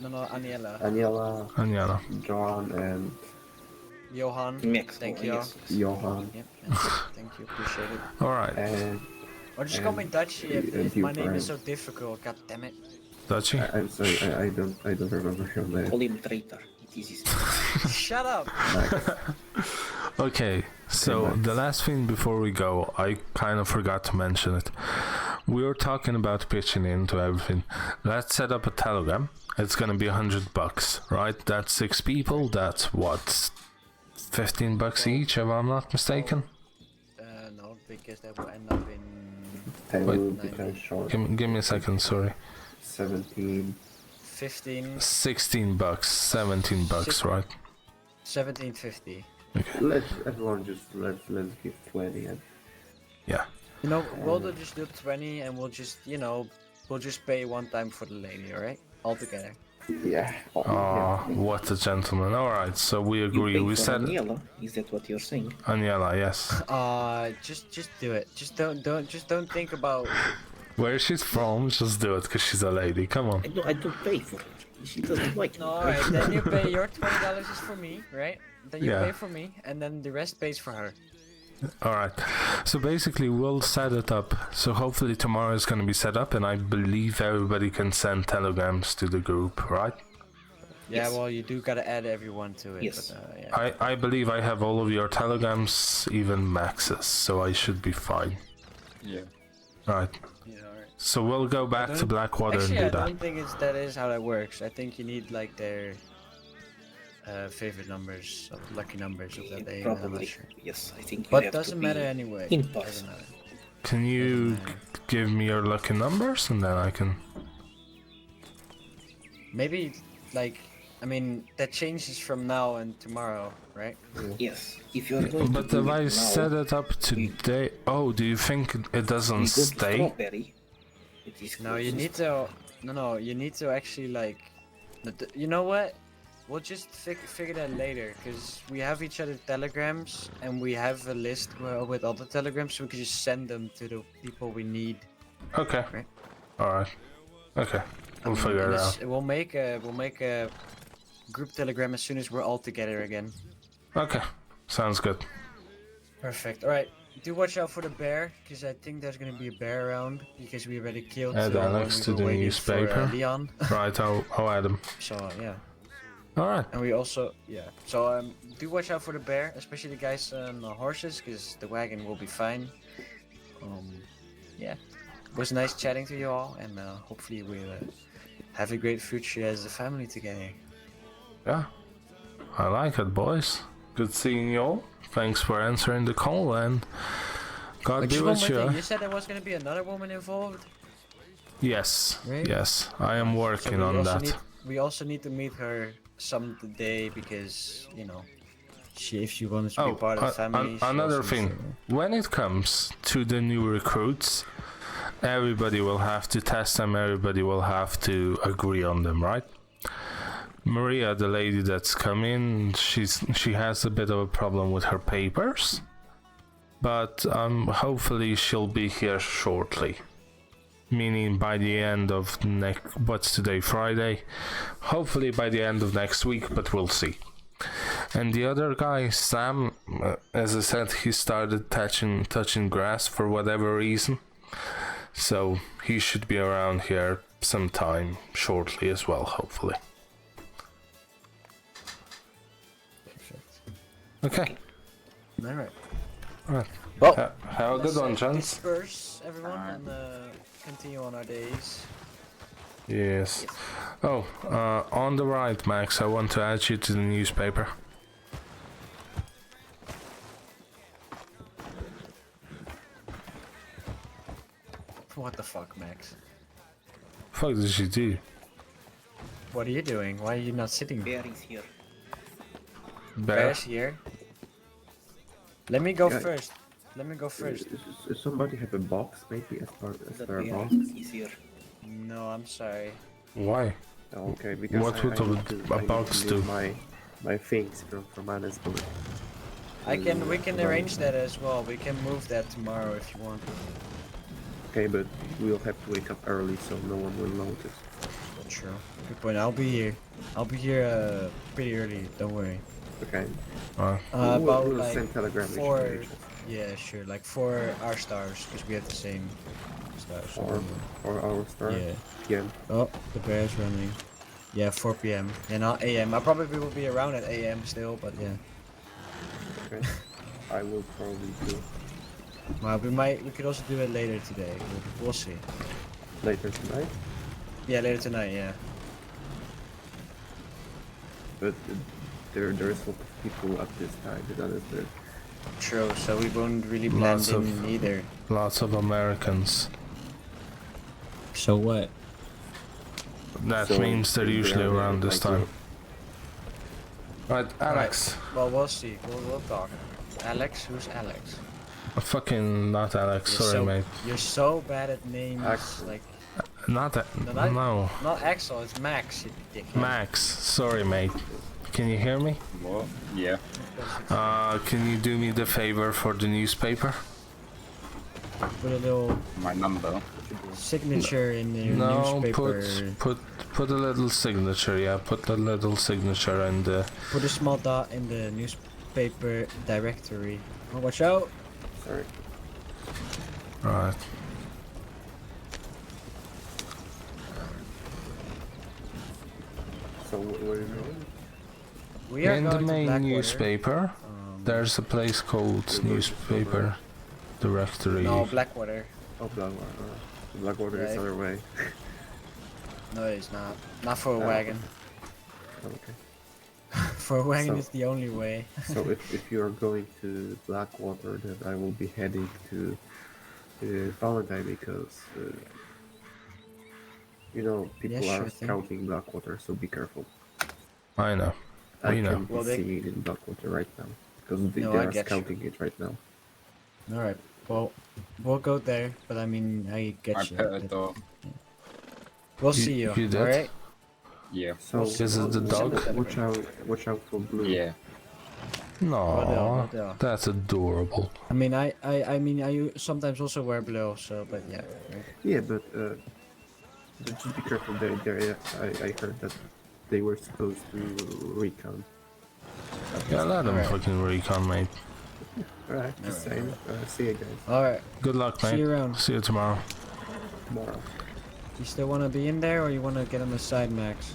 No, Aniela. Aniela, John, and Johan. Max, Thank oh, you. yes. Johan. Yep. Thank you. Appreciate it. Alright. Or just call me Dutchy if you, my name Brian. is so difficult. God damn it. Dutchy? I'm sorry, I don't remember your name. Call him traitor. It is his Shut up. Okay, so the last thing before we go, I kind of forgot to mention it. We were talking about pitching into everything. Let's set up a telegram. It's gonna be $100, right? That's 6 people. That's what, $15 each, if I'm not mistaken. No, because that will end up in. I will be kind of short. Give me a second. Sorry. 17. 15. $16, $17, right? 1750. Okay. Let's give 20 and Yeah. We'll just do 20, and we'll just pay one time for the lady, alright? All together. yeah. Oh, what a gentleman. Alright, so we You agree. pay We for said Aniela? Is that what you're saying? Aniela, yes. Just do it. Just don't think about. Where she's from, just do it, because she's a lady. Come on. I don't pay for her. She doesn't like me. No, alright, then you pay your $20 is for me, right? Then you Yeah. pay for me, and then the rest pays for her. Alright, so basically we'll set it up. So hopefully tomorrow is going to be set up, and I believe everybody can send telegrams to the group, right? Yeah, Yes. well, you do gotta add everyone to it. Yes. But, yeah. I believe I have all of your telegrams, even Max's, so I should be fine. Yeah. Right. Yeah, alright. So we'll go back to Blackwater Actually, and I do that. don't think that is how that works. I think you need like their favorite numbers, of lucky numbers of that day. I'm not Probably. sure. Yes, I think you But have to doesn't be matter anyway. in Doesn't person. matter. Can you give me your lucky numbers and then I can? Maybe, like, I mean, that changes from now and tomorrow, right? Yes, if you're going But to if do I it now, set it up today, oh, do you think it doesn't we go to stay? Strawberry. It is No, you closest. need to. No, you need to actually like. You know what? We'll just figure that later, because we have each other telegrams and we have a list with all the telegrams, so we can just send them to the people we need. Okay. Right. All right. Okay. We'll figure And it out. We'll make a group telegram as soon as we're all together again. Okay. Sounds good. Perfect. All right. Do watch out for the bear, because I think there's gonna be a bear around, because we already killed Add one Alex when to we the were waiting for, newspaper. Leon. Right. I'll add him. So yeah. All right. And we also, yeah. So do watch out for the bear, especially the guys on the horses, because the wagon will be fine. Yeah. It was nice chatting to you all, and hopefully we'll have a great future as a family together. Yeah. I like it, boys. Good seeing you all. Thanks for answering the call, and God But be just one with more you. thing, you said there was going to be another woman involved? Yes. Right? Yes. I am So working we on also that. we also need to meet her some day, because, you know, if she wants to be part of the family. she Another also needs thing. When it comes to the new recruits, everybody will have to test them. Everybody will have to agree on them, right? Maria, the lady that's come in, she has a bit of a problem with her papers, but hopefully she'll be here shortly. Meaning by the end of what's today, Friday? Hopefully by the end of next week, but we'll see. And the other guy, Sam, as I said, he started touching grass for whatever reason, so he should be around here sometime shortly as well, hopefully. Okay. Alright. Alright. Well, have a good let's, one, gents. Disperse, everyone, and continue on our days. Yes. Oh, on the right, Max, I want to add you to the newspaper. What the fuck, Max? Fuck did she do? What are you doing? Why are you not sitting? Bear is here. Bear's here. Let me go Yeah. first. Let me go first. Does somebody have a box, maybe, as part The of their bear box? is here. No, I'm sorry. Why? Okay, because What would I need a to- I need box to do? leave my things from Annesburg. We can arrange that as well. We can move that tomorrow if you want. Okay, but we'll have to wake up early so no one will notice. True. Good point. I'll be here. I'll be here pretty early. Don't worry. Okay. About we'll like send telegram 4. Yeah, sure. Like 4 our stars, because we have the same stars. Or our star. Yeah. PM. Oh, the bear's running. Yeah, 4 p.m. Yeah, not AM. I probably will be around at AM still, but yeah. Okay. I will probably do Well, we could also do it later today. We'll see. later tonight. Yeah, later tonight. Yeah. But there is a lot of people at this time in Annesburg. True. So we won't really blend Lots in of either. lots of Americans. So what? That So, means they're usually they're around this like time. Right, Alex. Alright. Well, we'll see. We'll talk. Alex? Who's Alex? Fucking not Alex. You're Sorry, so, mate. You're so bad at names. Axel. Like Not that. not, No. Not Axel. It's Max. You dickhead. Max. Sorry, mate. Can you hear me? What? Yeah. Can you do me the favor for the newspaper? Put a little My number. signature in the No, newspaper. put a little signature. Yeah, put a little signature in the. Put a small dot in the newspaper directory. Oh, watch out! Sorry. Right. So where are you going? We are In the going to main Blackwater. newspaper, there's a place called newspaper directory. No, Blackwater. Oh, Blackwater. Blackwater is Right. other way. No, it's not. Not for a Oh. wagon. Okay. For Wangan So- it's the only way. So if you are going to Blackwater, then I will be heading to Valentine because you know people Yeah, are sure thing. scouting Blackwater, so be careful. I know. I We know. can't Well, be they- seeing it in Blackwater right now because they No, I are get you. scouting it right now. Alright, well, we'll go there, but I mean, I get I you. put a but door. We'll You- see you, you did? alright? Yeah. So Is it the dog? Watch out for Blue. Yeah. No, Well, that's adorable. I mean, I mean, I sometimes also wear blue, so, but yeah. Right. Yeah, but just be careful. I heard that they were supposed to recon. Yeah, let them Alright. fucking recon, mate. Alright, just saying. See you guys Alright, Good luck, mate. see you around. See you tomorrow. tomorrow. You still want to be in there, or you want to get on the side, Max?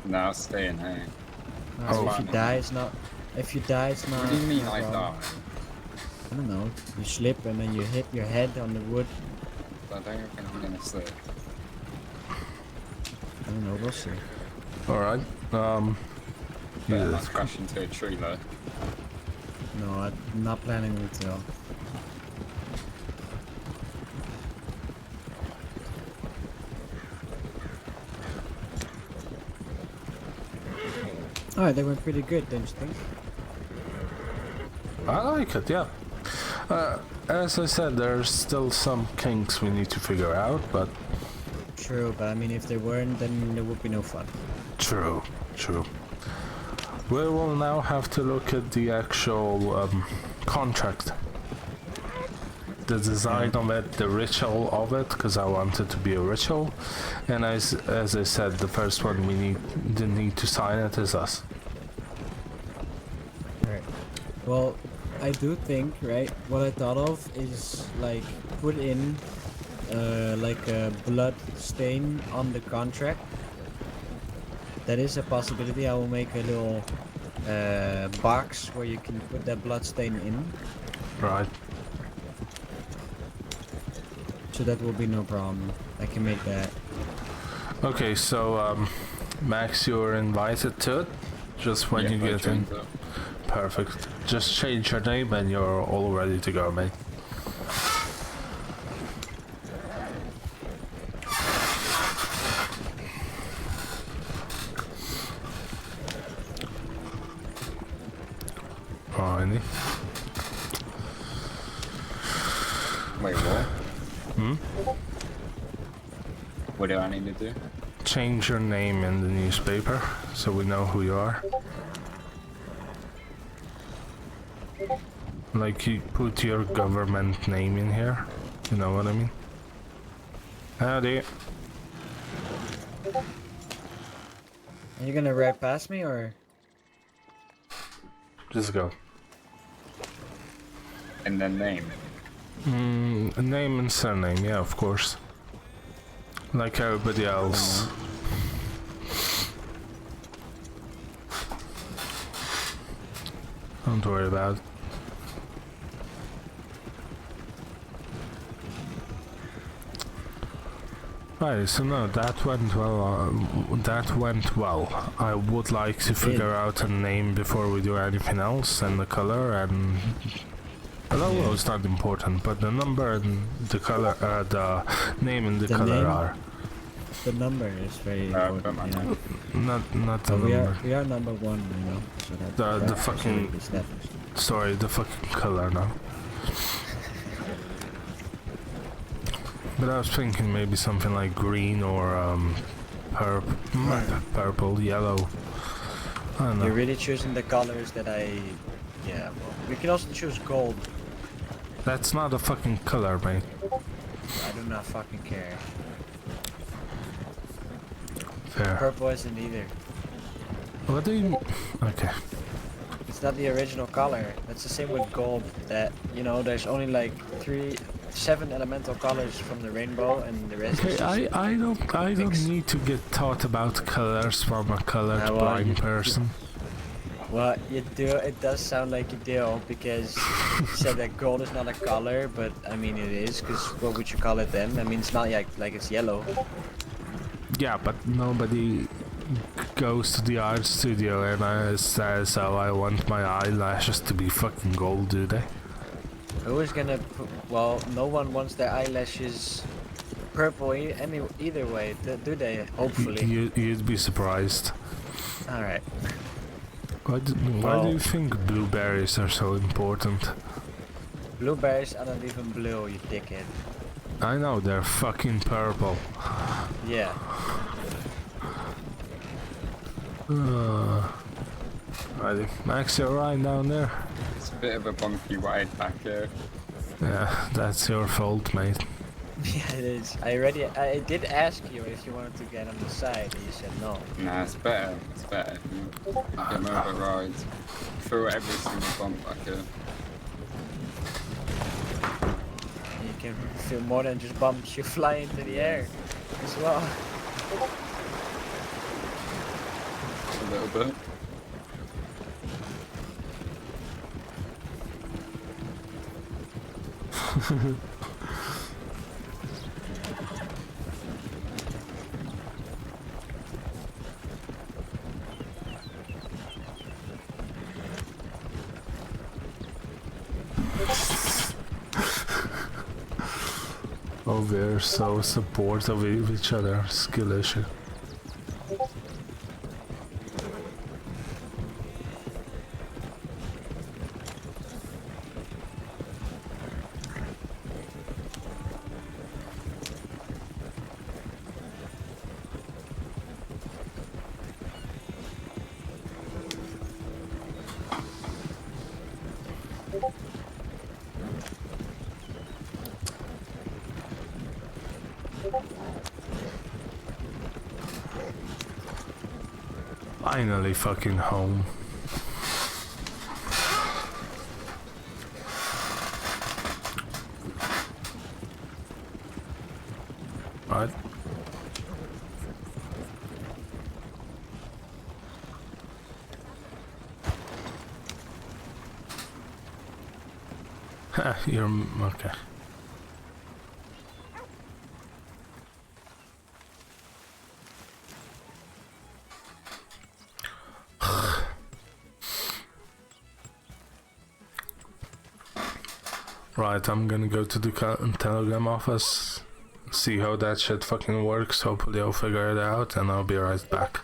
No, I'll stay in here. If you die, it's not. If you die, it's not. What do you mean no I problem. die? I don't know. You slip and then you hit your head on the wood. I don't think I'm gonna slip. I don't know. We'll see. Alright. Better Yeah. not crash into a tree though. No, I'm not planning to. Alright, they went pretty good, don't you think? I like it, yeah. As I said, there's still some kinks we need to figure out, but True, but I mean, if they weren't, then there would be no fun. true, true. We will now have to look at the actual contract. The design of it, the ritual of it, because I want it to be a ritual. And as I said, the first one we need to sign it is us. Right. Well, I do think, right, what I thought of is like put in like a blood stain on the contract. That is a possibility. I will make a little box where you can put that blood stain in. Right. So that will be no problem. I can make that. Okay, so Max, you're invited to it. Just when Yeah, you I get in. joined up. Perfect. Just change your name and you're all ready to go, mate. Alrighty. Wait, what? Hmm? What do I need to do? Change your name in the newspaper so we know who you are. Like you put your government name in here. You know what I mean? Howdy. Are you gonna ride past me or? Just go. And then name. Name and surname, yeah, of course. Like everybody else. Don't worry about it. Right, so no, that went well. That went well. I would like to figure out a name before we do anything else, and the color, and well, it's not important, but the number and the color, the name and the color name? are The number is very important. Yeah. not the But number. we are number one, you know. So that, The that's fucking really established. sorry, the fucking color now. But I was thinking maybe something like green or purple, yellow. I don't know. You're really choosing the colors that I. Yeah, well, we can also choose gold. That's not a fucking color, mate. I do not fucking care. Fair. Purple isn't either. What do you? Okay. It's not the original color. That's the same with gold. That you know, there's only like 7 elemental colors from the rainbow, and the rest. Okay, is just I don't need to get taught about colors from a colored well, blind person. Well, you do. It does sound like you do because you said that gold is not a color, but I mean it is. Because what would you call it then? I mean it's not like it's yellow. Yeah, but nobody goes to the art studio and says, "Oh, I want my eyelashes to be fucking gold," do they? Who is gonna? Well, no one wants their eyelashes purple either way, do they? Hopefully. You'd be surprised. All right. Why do you think blueberries are so important? Blueberries are not even blue, you dickhead. I know, they're fucking purple. Yeah. Righty. Max, you're right down there. It's a bit of a bumpy ride back here. Yeah, that's your fault, mate. Yeah, it is. I did ask you if you wanted to get on the side, and you said no. Nah, it's better. It's better. You get more of a ride through every single bump back here. You can feel more than just bumps. You fly into the air as well. A little bit. Oh, we're so supportive of each other. Skill issue. Finally fucking home. Right. Ha, you're okay. Right, I'm gonna go to the Telegram office, see how that shit fucking works. Hopefully I'll figure it out and I'll be right back.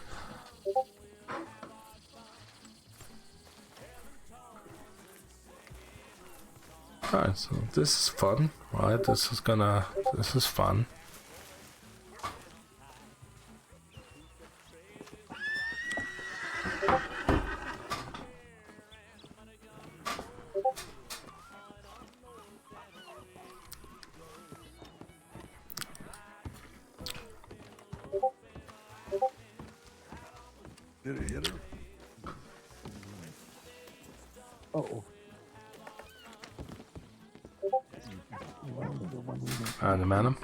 Alright, so this is fun, right? This is fun. Hit her. Uh-oh. And madam.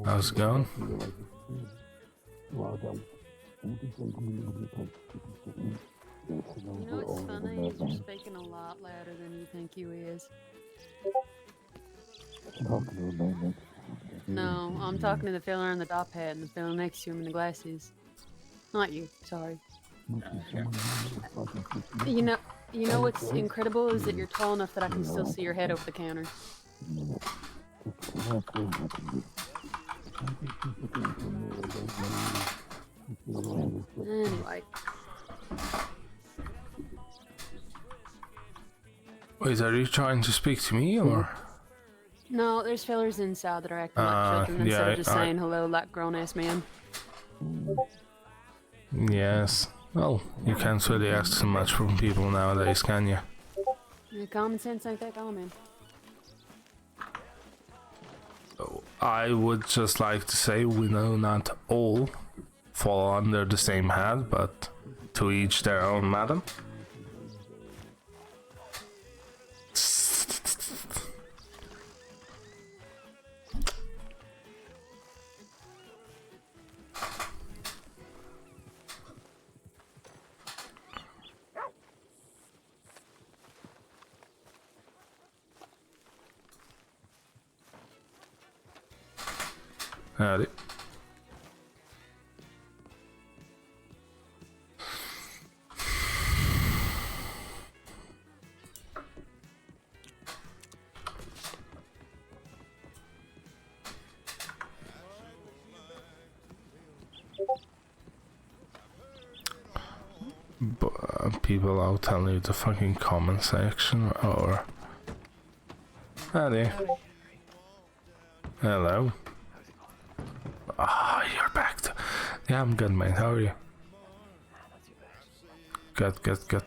How's it going? You know what's funny? You're speaking a lot louder than you think you is. No, I'm talking to the fella in the top hat and the fella next to him in the glasses. Not you, sorry. You know what's incredible is that you're tall enough that I can still see your head over the counter. Anyway. Wait, are you trying to speak to me or? No, there's fellers inside that are acting like children instead of just saying hello like grown-ass man. Yes. Well, you can't really ask too much from people nowadays, can you? Yeah, common sense ain't that common. I would just like to say we know not all fall under the same hat, but to each their own, madam. Howdy. People out telling you the fucking comment section or... Howdy. Hello. Ah, you're back to... Yeah, I'm good, mate. How are you? Good, good, good.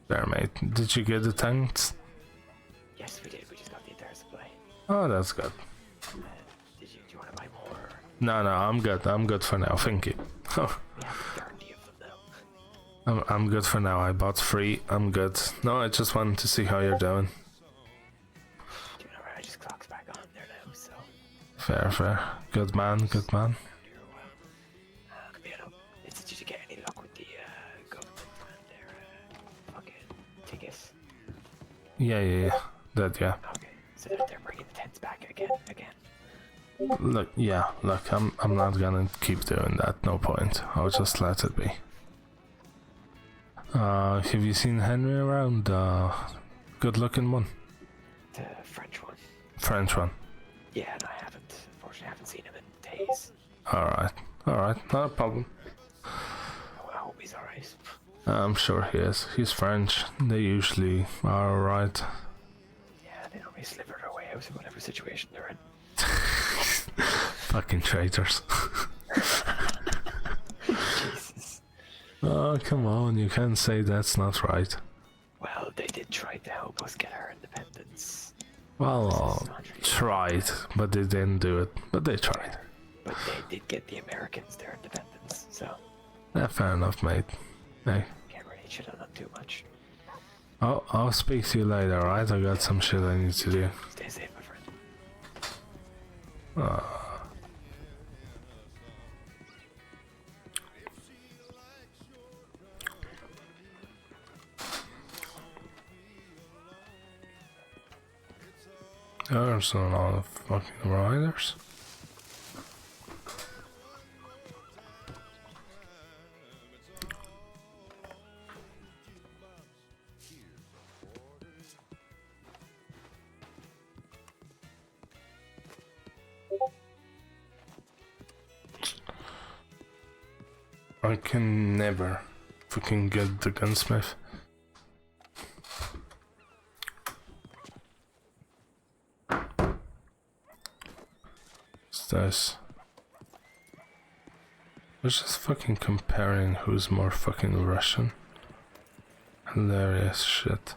There, mate. Did you get the tanks? Yes, we did. We just got the entire supply. Oh, that's good. Do you want to buy more? No, I'm good. I'm good for now. Thank you. We have 30 of them now. I'm good for now. I bought 3. I'm good. No, I just wanted to see how you're doing. Doing alright. I just clocked back on there now, so. Fair, fair. Good man, good man. Did you get any luck with the government and their fucking tickets? Yeah. That, yeah. Okay, so they're bringing the tents back again. Look, I'm not gonna keep doing that. No point. I'll just let it be. Have you seen Henry around? Good-looking one. The French one. French one. Yeah, no, I haven't. Unfortunately, I haven't seen him in days. All right. Not a problem. I hope he's alright. I'm sure he is. He's French. They usually are alright. Yeah, they normally sliver their way out of whatever situation they're in. Fucking traitors. Jesus. Oh, come on. You can't say that's not right. Well, they did try to help us get our independence. Well, tried, but they didn't do it. But they tried. But they did get the Americans their independence, so. Yeah, fair enough, mate. Hey. Can't really shit on them too much. I'll speak to you later, alright? I got some shit I need to do. Stay safe, my friend. There's a lot of fucking riders. I can never fucking get the gunsmith. What's this? We're just fucking comparing who's more fucking Russian. Hilarious shit.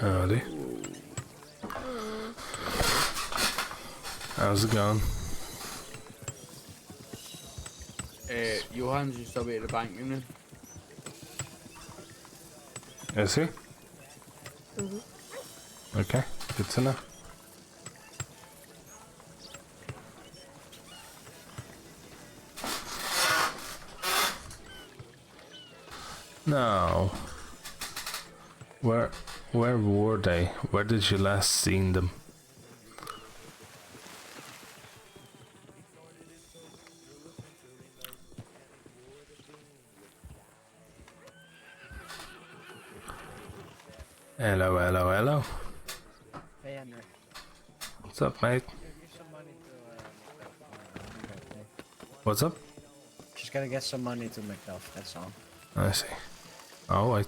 Howdy. How's it going? Johan's just over at the bank, isn't he? Is he? Okay, good to know. No. Where were they? Where did you last seen them? Hello. Hey, Henry. What's up, mate? What's up? Just gotta get some money to Macduff, that's all. I see. Oh, wait.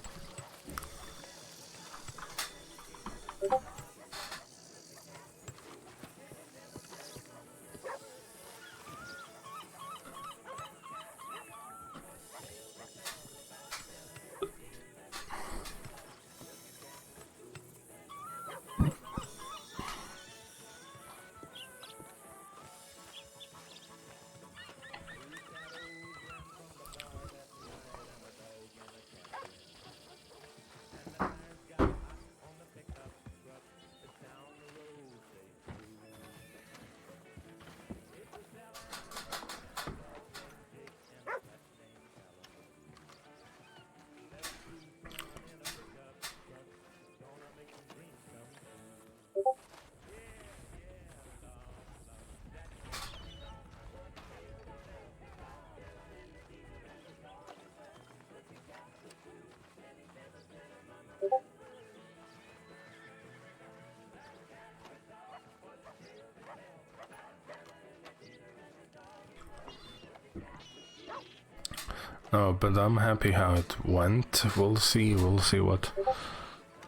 No, but I'm happy how it went. We'll see what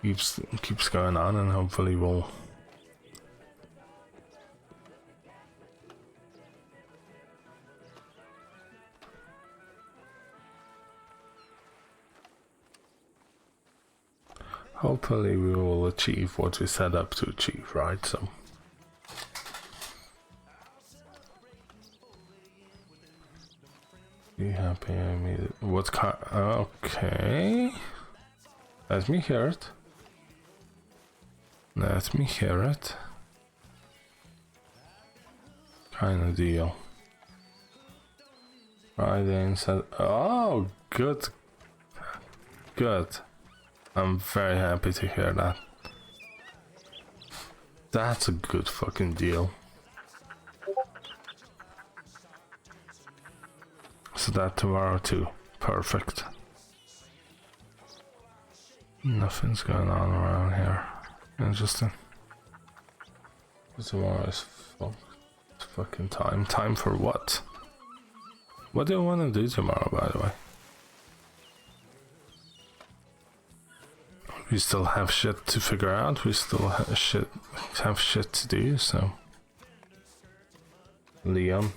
keeps going on, and hopefully we'll. Hopefully we will achieve what we set up to achieve, right? So. Be happy I made it. What kind? Okay. Let me hear it. Let me hear it. Kind of deal. Friday inside. Oh, good. Good. I'm very happy to hear that. That's a good fucking deal. So that tomorrow too. Perfect. Nothing's going on around here. Interesting. Tomorrow is fucking time. Time for what? What do you want to do tomorrow, by the way? We still have shit to figure out. We still have shit to do, so. Liam,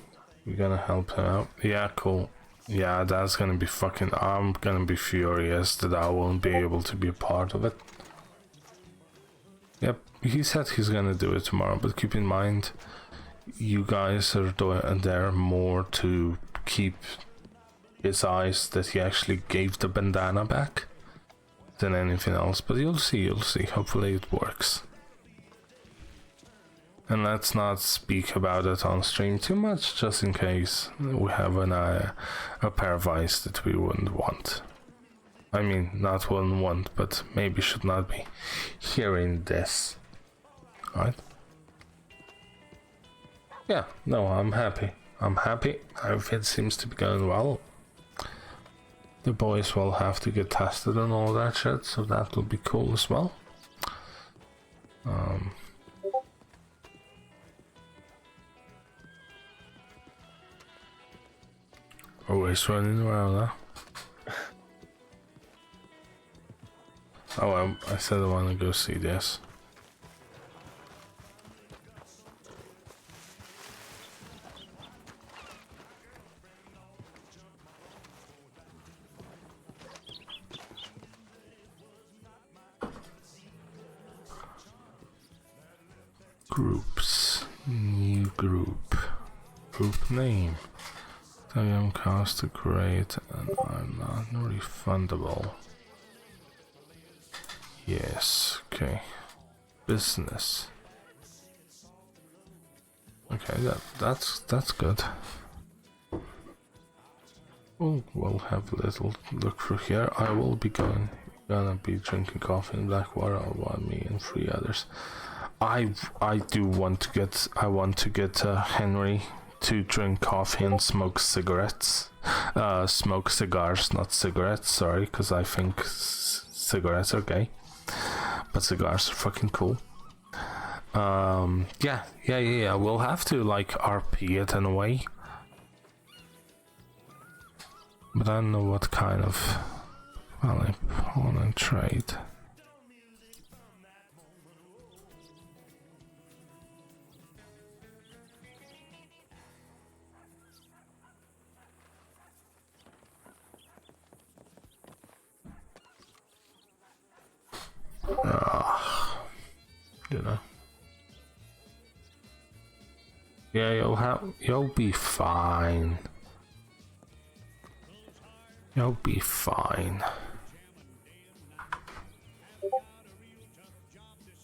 we're gonna help him out. Yeah, cool. Yeah, that's gonna be fucking. I'm gonna be furious that I won't be able to be a part of it. Yep, he said he's gonna do it tomorrow, but keep in mind, you guys are there more to keep his eyes that he actually gave the bandana back than anything else. But you'll see. Hopefully it works. And let's not speak about it on stream too much, just in case we have a pair of eyes that we wouldn't want. I mean, not wouldn't want, but maybe should not be hearing this. Alright? Yeah, no, I'm happy. I'm happy. Everything seems to be going well. The boys will have to get tested and all that shit, so that will be cool as well. Always running around, huh? Oh, I said I want to go see this. Groups. New group. Group name. I am cost to create and are not refundable. Yes, okay. Business. Okay, that's good. We'll have a little look through here. I will be gonna be drinking coffee in Blackwater. I'll want me and 3 others. I want to get Henry to drink coffee and smoke cigarettes. Smoke cigars, not cigarettes, sorry, because I think cigarettes are gay. But cigars are fucking cool. Yeah. We'll have to, like, RP it in a way. But I don't know what kind of... Well, I pawn and trade. You know. Yeah, you'll be fine. You'll be fine.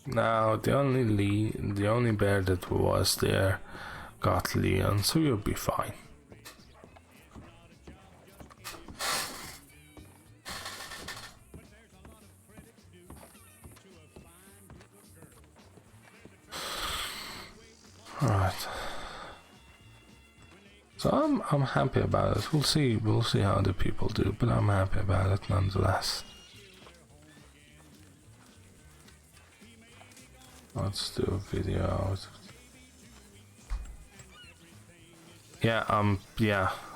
Now the only bear that was there got Leon, so you'll be fine. Alright. So I'm happy about it. We'll see how the people do, but I'm happy about it nonetheless. Let's do a video out. Yeah,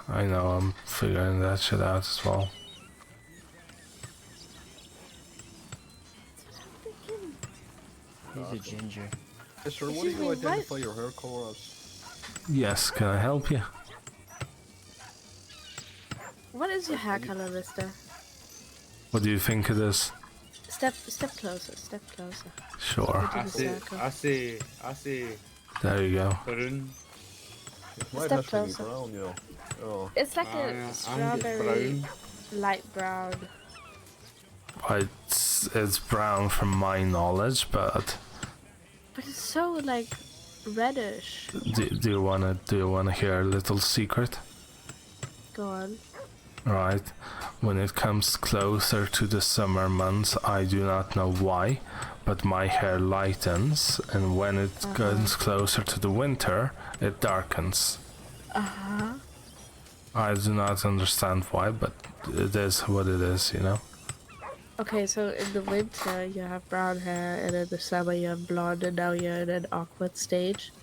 I know, I'm figuring that shit out as well. He's a ginger. Yes, sir, what do you identify your hair color as? Yes, can I help you? What is your hair color, mister? What do you think it is? Step closer, step closer. Sure. Go to the circle. I see. There you go. Maroon. Might Step have to be closer. brown, you know. Oh. It's like yeah, a I'm strawberry, light brown. It's brown from my knowledge, but But it's so like reddish. do you wanna hear a little secret? Go on. Right. When it comes closer to the summer months, I do not know why, but my hair lightens, and when it comes closer to the winter, it darkens. I do not understand why, but it is what it is, you know? Okay, so in the winter you have brown hair, and in the summer you have blonde, and now you're in an awkward stage.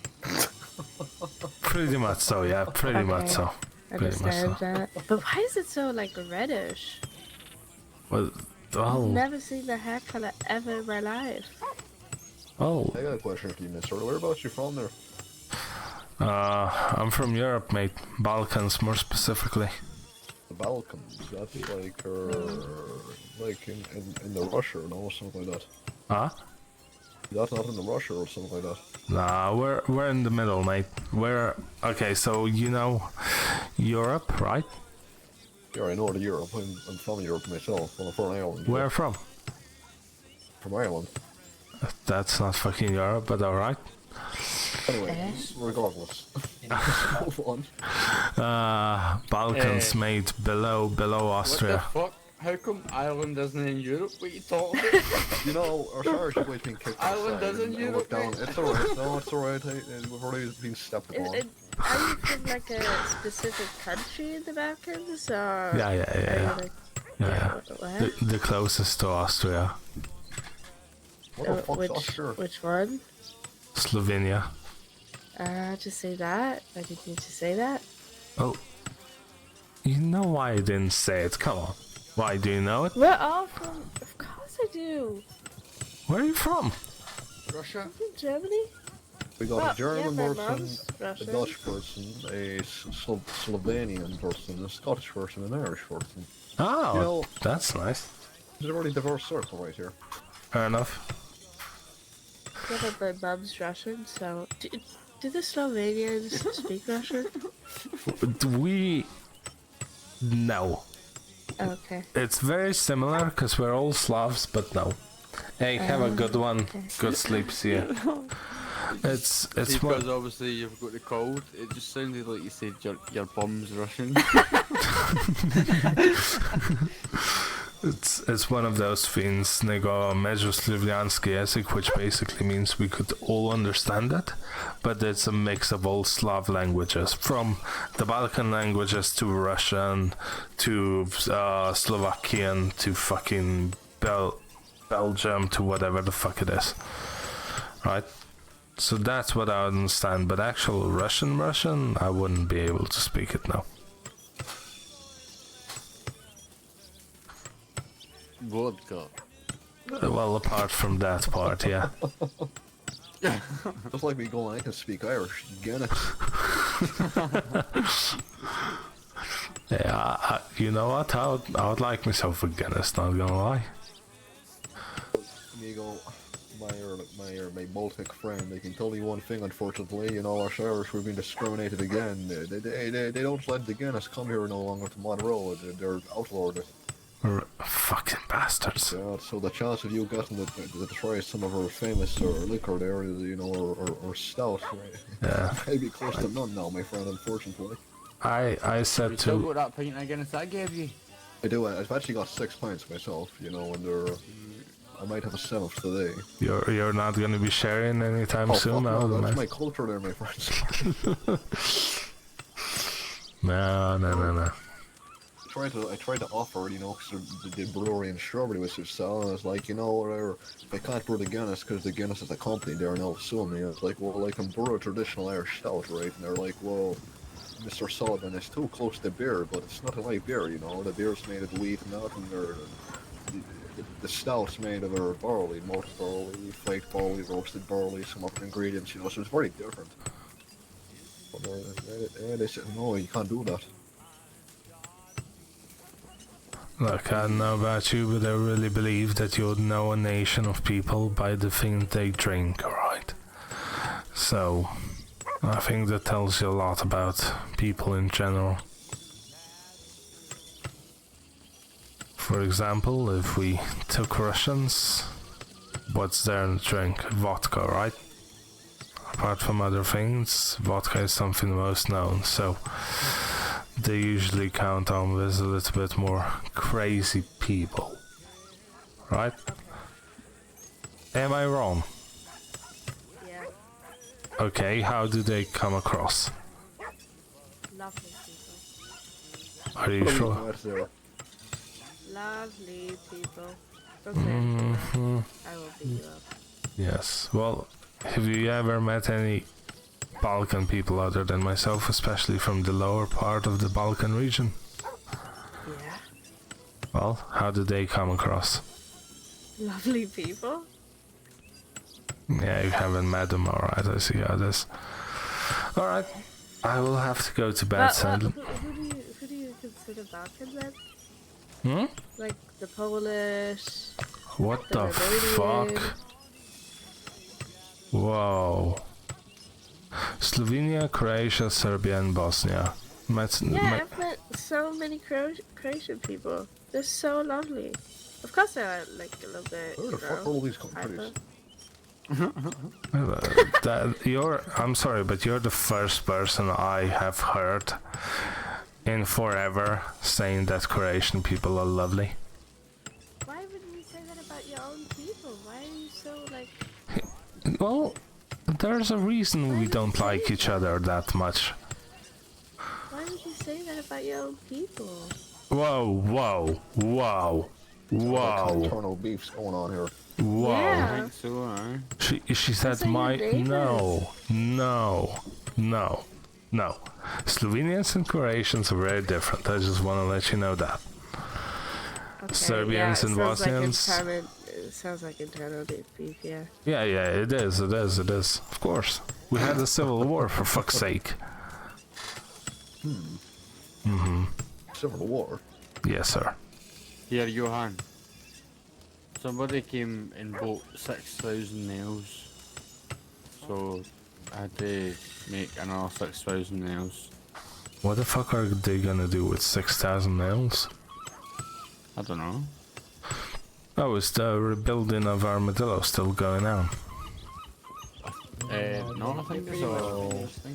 Pretty much so, yeah, pretty much so. Pretty much Understand so. that. But why is it so like reddish? Well, I've never seen the hair color ever in my life. Oh. I got a question for you, mister. Whereabouts you from there? I'm from Europe, mate. Balkans, more specifically. The Balkans. That's like in the Russia or something like that. Huh? That's not in the Russia or something like that. Nah, we're in the middle, mate. Okay, so you know Europe, right? Yeah, I know the Europe. I'm from Europe myself. I'm from Ireland. Where from? From Ireland. That's not fucking Europe, but alright. Anyway, regardless. Move on. Balkans, mate, below Austria. What the fuck? How come Ireland isn't in Europe? What are you talking about? You know, our charge has been kicked Ireland aside doesn't and Europe, looked down. mate. It's alright. No, it's alright. We've already been stepped upon. Are you from like a specific country in the Balkans, or? Yeah. Where? The closest to Austria. What the fuck's Austria? Which one? Slovenia. Just say that. I didn't need to say that. Oh. You know why I didn't say it, come on. Why, do you know it? We're all from. Of course I do. Where are you from? Russia. I'm from Germany. We got Well, a German yeah, my person, mom's a Russian. Dutch person, a Slovenian person, a Scottish person, an Irish person. Oh, You know, that's nice. It's a really diverse circle right here. Fair enough. Yeah, but my mom's Russian, so. Do the Slovenians speak Russian? No. Okay. It's very similar, because we're all Slavs, but no. Hey, have a good one. Okay. Good sleep, see ya. It's because obviously you've got the cold. It just sounded like you said your bum's Russian. It's one of those things, nego međuslivljanski jezik, which basically means we could all understand it, but it's a mix of all Slav languages, from the Balkan languages to Russian, to Slovakian, to fucking Belgium, to whatever the fuck it is. Right? So that's what I understand, but actual Russian, I wouldn't be able to speak it now. Vodka. Well, apart from that part, yeah. Just like me going, I can speak Irish. Guinness. Yeah, you know what? I would like myself a Guinness, not gonna lie. Amigo, my Baltic friend, I can tell you one thing, unfortunately, you know, us Irish, we've been discriminated again. They don't let the Guinness come here no longer to Monroe. They're outlawed it. Fucking bastards. Yeah, so the chance of you getting to try some of our famous liquor there, you know, or stout, right? Yeah. Maybe close to none now, my friend, unfortunately. I said You still to... got that pint of Guinness I gave you. I do, I've actually got 6 pints myself, you know, and I might have a 7th today. You're not gonna be sharing anytime Oh, soon, fuck now, no, that's man. my culture there, my friends. No. I tried to offer, you know, because the brewery in Strawberry was so selling. I was like, you know, whatever. I can't brew the Guinness because the Guinness is a company there, and they'll sue me. I was like, well, I can brew a traditional Irish stout, right? And they're like, well, Mr. Sullivan is too close to beer, but it's not like beer, you know. The beer's made of wheat, malt, and the stout's made of barley, malt barley, flaked barley, roasted barley, some other ingredients, you know, so it's very different. But they said, no, you can't do that. Look, I don't know about you, but I really believe that you'll know a nation of people by the things they drink, alright? So, I think that tells you a lot about people in general. For example, if we took Russians, what's there in the drink? Vodka, right? Apart from other things, vodka is something most known, so they usually count on with a little bit more crazy people, right? Am I wrong? Yeah. Okay, how do they come across? Lovely people. Are you sure? Lovely people. Don't say anything, man. I will beat you up. Yes, well, have you ever met any Balkan people other than myself, especially from the lower part of the Balkan region? Yeah. Well, how do they come across? Lovely people? Yeah, you haven't met them, alright, I see how it is. Alright, I will have to go to bed, sadly. Who do you consider Balkan then? Hmm? Like the Polish? What the fuck? Whoa. Slovenia, Croatia, Serbia, and Bosnia. Yeah, I've met so many Croatian people. They're so lovely. Of course, they're like a little bit. Where the fuck are all these countries? I'm sorry, but you're the first person I have heard in forever saying that Croatian people are lovely. Why wouldn't you say that about your own people? Why are you so like? Well, there's a reason we don't like each other that much. Why would you say that about your own people? Whoa, whoa, whoa, whoa. Internal beef's going on here. Whoa. Yeah. I think so, She said my no. Slovenians and Croatians are very different. I just want to let you know that. Okay, Serbians and Bosnians. It sounds like internal beef, yeah. Yeah, it is. Of course. We had a civil war, for fuck's sake. Civil war? Yes, sir. Here, Johan. Somebody came and bought 6,000 nails. So I had to make another 6,000 nails. What the fuck are they gonna do with 6,000 nails? I don't know. Oh, is the rebuilding of Armadillo still going on? No, I think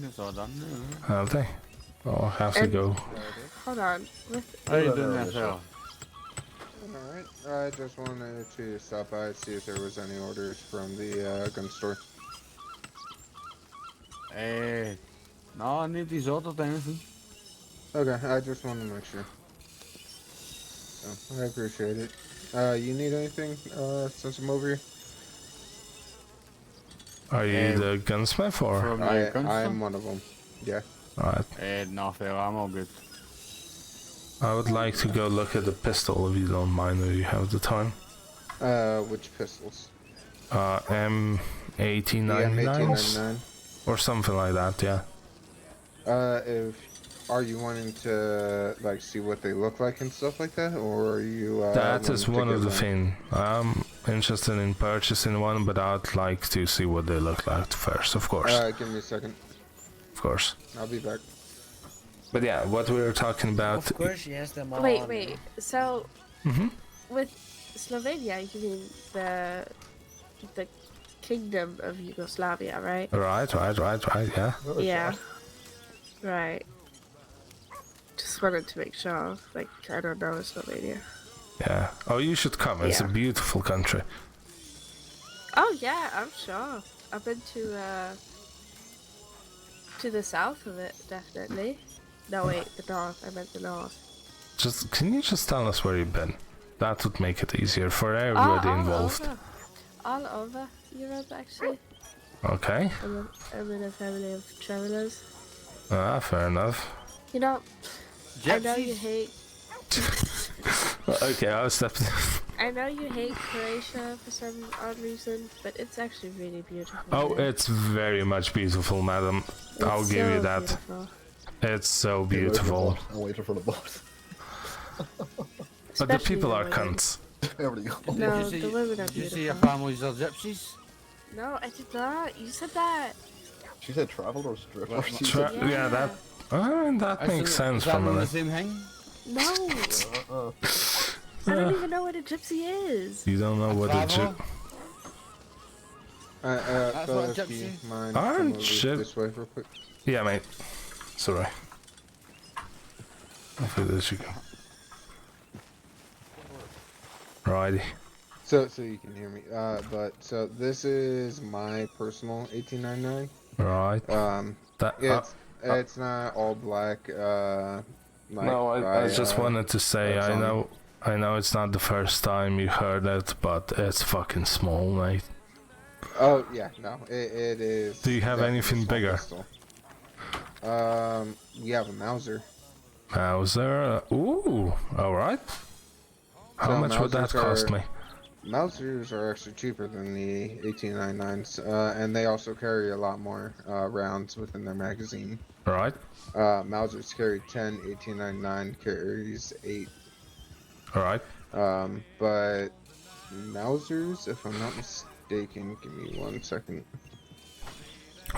it's all done now. Have they? Oh, I'll have to go. Hold on. How you doing there, fella? Alright, I just wanted to stop by and see if there was any orders from the gun store. No, I need these orders, anything. Okay, I just wanted to make sure. So, I appreciate it. You need anything, since I'm over here? Are you the gunsmith or? I am one of them, yeah. Alright. No, fella, I'm all good. I would like to go look at the pistol if you don't mind, if you have the time. Which pistols? M1899? M1899? Or something like that, yeah. Are you wanting to, like, see what they look like and stuff like that, or are you, that is one of the things. I'm interested in purchasing one, but I'd like to see what they look like first, of course. Give me a second. Of course. I'll be back. But yeah, what we were talking about... Of course she has them all. Wait. So, with Slovenia, you mean the Kingdom of Yugoslavia, right? Right, yeah. Yeah. Right. Just wanted to make sure. Like, I don't know Slovenia. Yeah. Oh, you should come. It's a beautiful country. Oh yeah, I'm sure. I've been to the south of it, definitely. No, wait, the north. I meant the north. Can you just tell us where you've been? That would make it easier for everybody involved. All over Europe, actually. Okay. I'm in a family of travelers. Ah, fair enough. You know, I know you hate. Okay, I'll step. I know you hate Croatia for some odd reason, but it's actually really beautiful. Oh, there. it's very much beautiful, madam. I'll It's give you so that. beautiful. It's so beautiful. I'm waiting for the boat. But the Especially people the are women. cunts. There we go. No, the women are Did you see beautiful. your families are gypsies? No, I did not. You said that. She said travel or strip. Well, Yeah, that. That makes sense is that from the a. same thing? No. I don't even know what a gypsy is. You don't know what a Traveler? gyp. Fellas, what do gypsy- you mind Aren't coming over gyp- this way real quick? Yeah, mate. Sorry. I feel this you go. Righty. So you can hear me. But so this is my personal 1899. Right. That. It's not all black. No, I just wanted to say that's I know it's not the first time you heard it, but it's fucking small, mate. Oh yeah, no, it is. Do you have definitely anything small bigger? pistol. We have a Mauser. Mauser. Ooh. All right. How So much would that Mausers cost me? Mausers are actually cheaper than the 1899s, and they also carry a lot more rounds within their magazine. Right. Mausers carry 10, 1899 carries 8. All right. But Mausers, if I'm not mistaken, give me 1 second.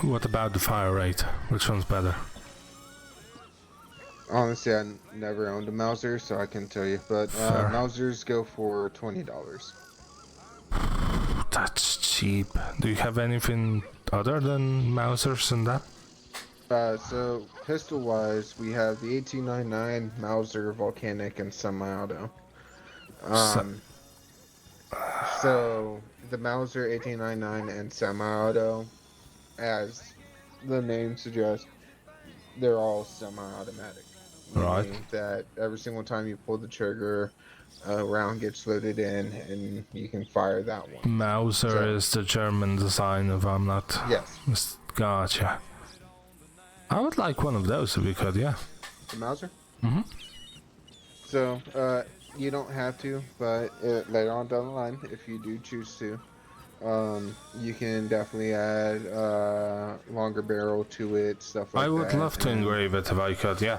What about the fire rate? Which one's better? Honestly, I never owned a Mauser, so I can tell you. But Fair. Mausers go for $20. That's cheap. Do you have anything other than Mausers and that? So pistol-wise, we have the 1899, Mauser, Volcanic, and Semi-Auto. So the Mauser 1899 and Semi-Auto, as the name suggests, they're all semi-automatic. Right. Meaning that every single time you pull the trigger, a round gets loaded in, and you can fire that one. Mauser is the German design, if I'm not. Yes. Gotcha. I would like one of those if we could, yeah. The Mauser? Mm-hmm. So, you don't have to, but later on down the line, if you do choose to, you can definitely add longer barrel to it, stuff like that. I would love to and- engrave it if I could, yeah.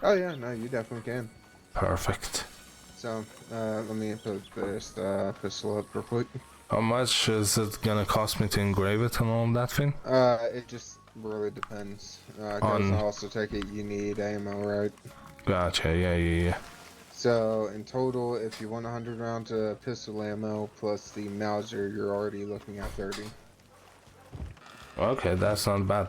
Oh yeah, no, you definitely can. Perfect. So, let me put this pistol up real quick. How much is it gonna cost me to engrave it and all that thing? It just really depends. On- Because I also take it you need ammo, right? Gotcha, yeah. So, in total, if you want 100 rounds of pistol ammo plus the Mauser, you're already looking at 30. Okay, that's not bad.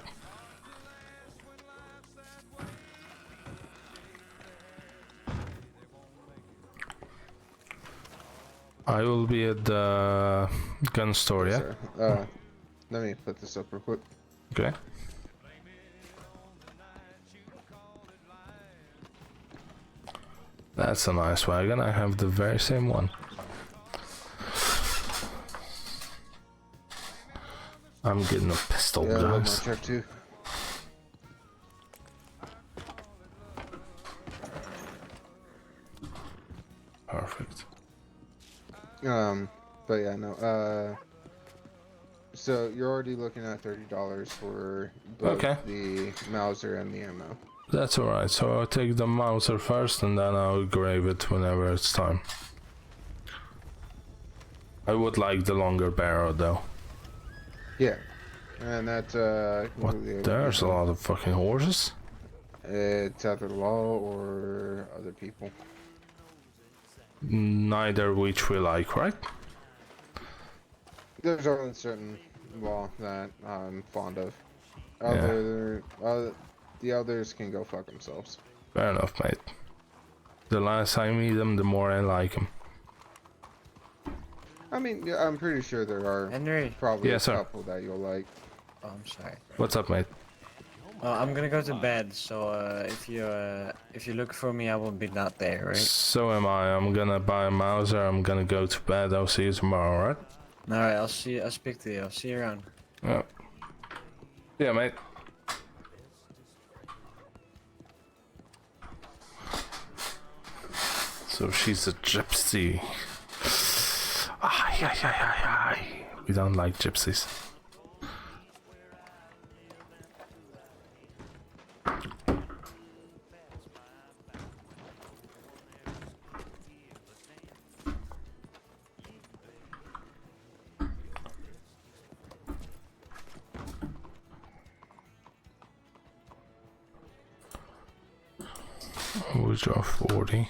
I will be at the gun store, yeah? Sir, let me put this up real quick. Okay. That's a nice wagon. I have the very same one. I'm getting a pistol, Yeah, I love guys. my truck too. Perfect. But yeah, no, so you're already looking at $30 for both Okay. the Mauser and the ammo. That's alright. So I'll take the Mauser first and then I'll grave it whenever it's time. I would like the longer barrel though. Yeah, and that's What? completely There's a lot of fucking horses. It's either law or other people. Neither which we like, right? There's only certain law that I'm fond of. Yeah. The others can go fuck themselves. Fair enough, mate. The less I meet them, the more I like them. I mean, yeah, I'm pretty sure there are probably Yes, a sir. couple that you'll like. Oh, I'm sorry. What's up, mate? I'm gonna go to bed, so if you look for me, I will be not there, right? So am I. I'm gonna buy a Mauser. I'm gonna go to bed. I'll see you tomorrow, right? All right, I'll speak to you. I'll see you around. Yeah. Yeah, mate. So she's a gypsy. Ay, ay, ay, ay, ay. We don't like gypsies. Withdraw 40.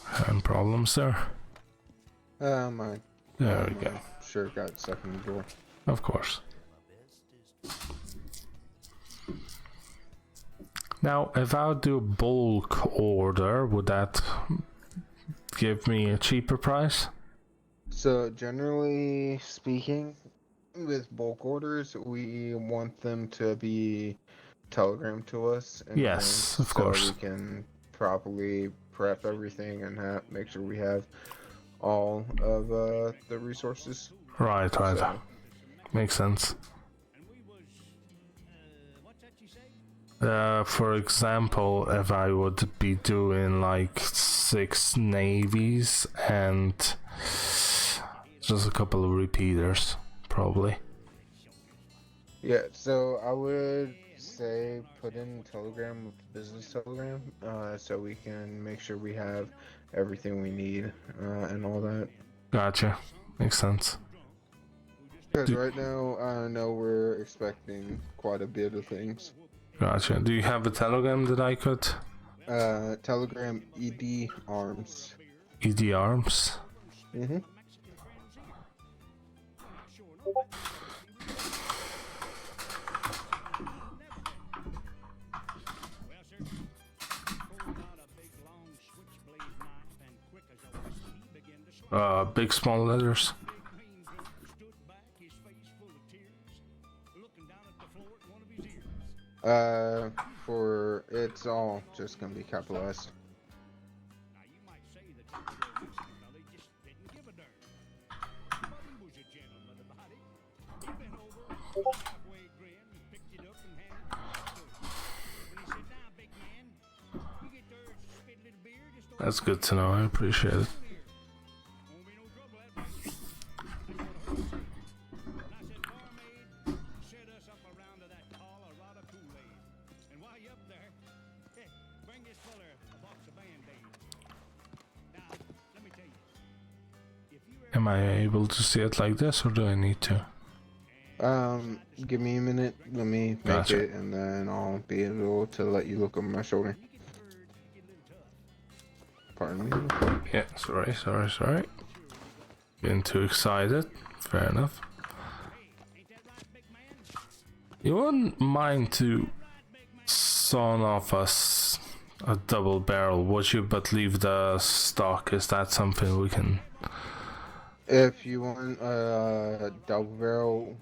Having problems there? Mine. There we go. Sure, got stuck in the door. Of course. Now, if I do bulk order, would that give me a cheaper price? So, generally speaking, with bulk orders, we want them to be telegrammed to us. in Yes, advance of course. So we can properly prep everything and make sure we have all of the resources. Right, right. So- Makes sense. For example, if I would be doing like 6 navies and just a couple of repeaters, probably. Yeah, so I would say put in Telegram with business Telegram, so we can make sure we have everything we need and all that. Gotcha. Makes sense. Because right now, I know we're expecting quite a bit of things. Gotcha. Do you have a telegram that I could? Telegram ED Arms. ED Arms? Mm-hmm. Big small letters. For it's all just gonna be capitalized. That's good to know. I appreciate it. Am I able to see it like this, or do I need to? Give me a minute. Let me make Gotcha. it, and then I'll be able to let you look over my shoulder. Pardon me. Yeah, sorry. Getting too excited. Fair enough. You wouldn't mind to sawn off us a double barrel, would you? But leave the stock. Is that something we can? If you want a double barrel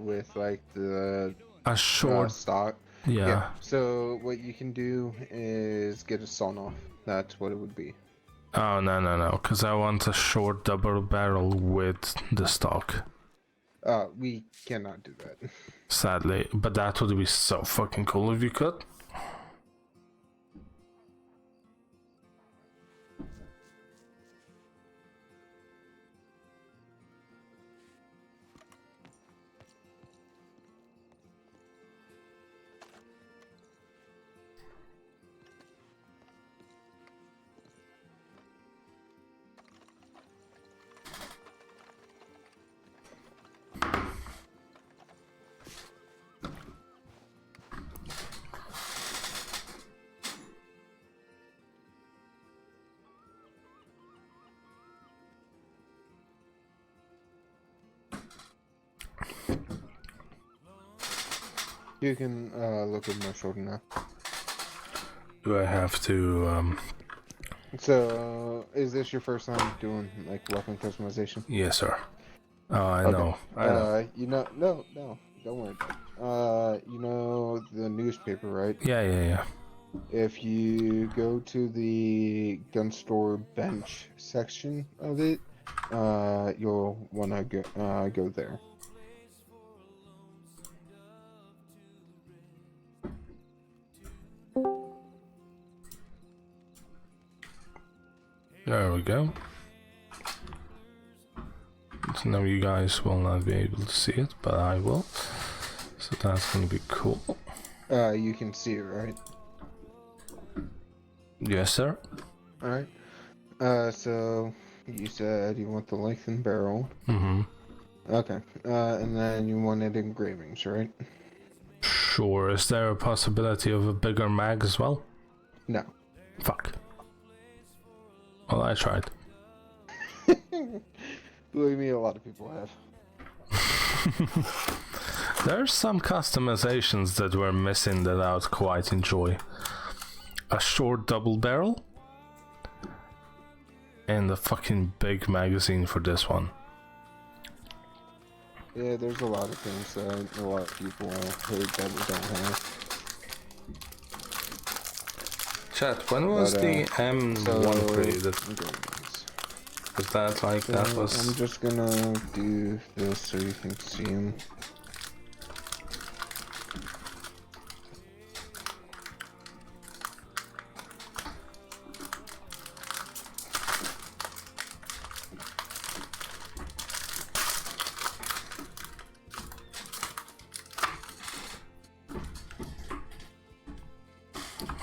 with like the A short stock, Yeah. So what you can do is get a sawn off. That's what it would be. Oh no! Because I want a short double barrel with the stock. We cannot do that. Sadly, but that would be so fucking cool if you could. You can look at my shoulder now. Do I have to So, is this your first time doing like weapon customization? Yes, sir. I know. I know. No, don't worry about it. You know the newspaper, right? Yeah. If you go to the gun store bench section of it, you'll want to go there. There we go. So now you guys will not be able to see it, but I will. So that's gonna be cool. You can see it, right? Yes, sir. Alright. So you said you want the lengthened barrel. Mm-hmm. Okay. And then you wanted engravings, right? Sure. Is there a possibility of a bigger mag as well? No. Fuck. Well, I tried. Believe me, a lot of people have. There's some customizations that we're missing that I would quite enjoy. A short double barrel and a fucking big magazine for this one. Yeah, there's a lot of things that a lot of people heard that we don't have. Chat, when was the M1 created? Was that like, So that was... I'm just gonna do this so you can see them.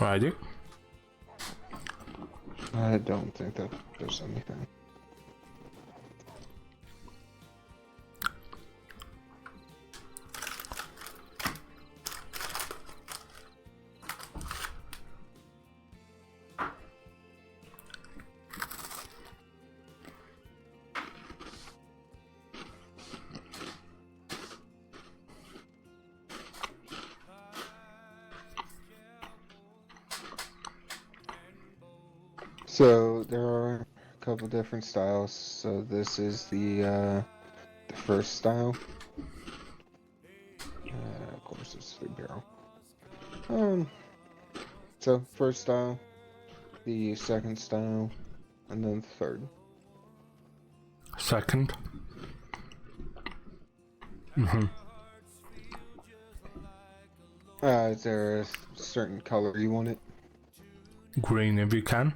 Righty. I don't think that there's anything. So there are a couple different styles. So this is the first style. Of course, it's 3-barrel. So first style, the second style, and then the third. Second. Mm-hmm. Is there a certain color you want it? Green if you can.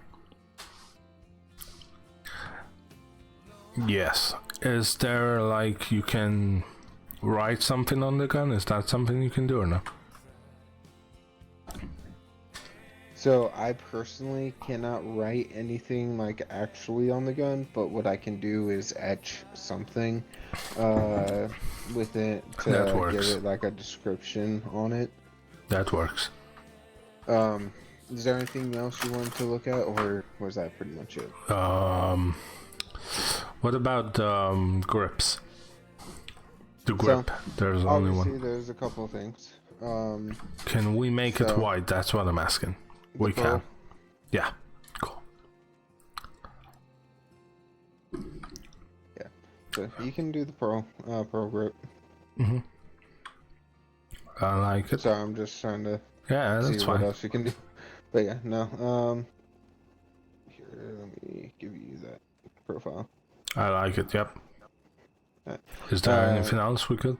Yes. Is there like you can write something on the gun? Is that something you can do or no? So I personally cannot write anything like actually on the gun, but what I can do is etch something with it to That works. give it like a description on it. That works. Is there anything else you wanted to look at, or was that pretty much it? What about grips? The grip. There's only Obviously, one. there's a couple of things. Can we make it so- white? That's what I'm asking. We pearl? can. Yeah. Cool. Yeah. So you can do the pearl grip. Mm-hmm. I like it. So I'm just trying to Yeah, see that's what fine. else you can do. But yeah, no. Here, let me give you that profile. I like it. Yep. Uh, Is there anything else we could?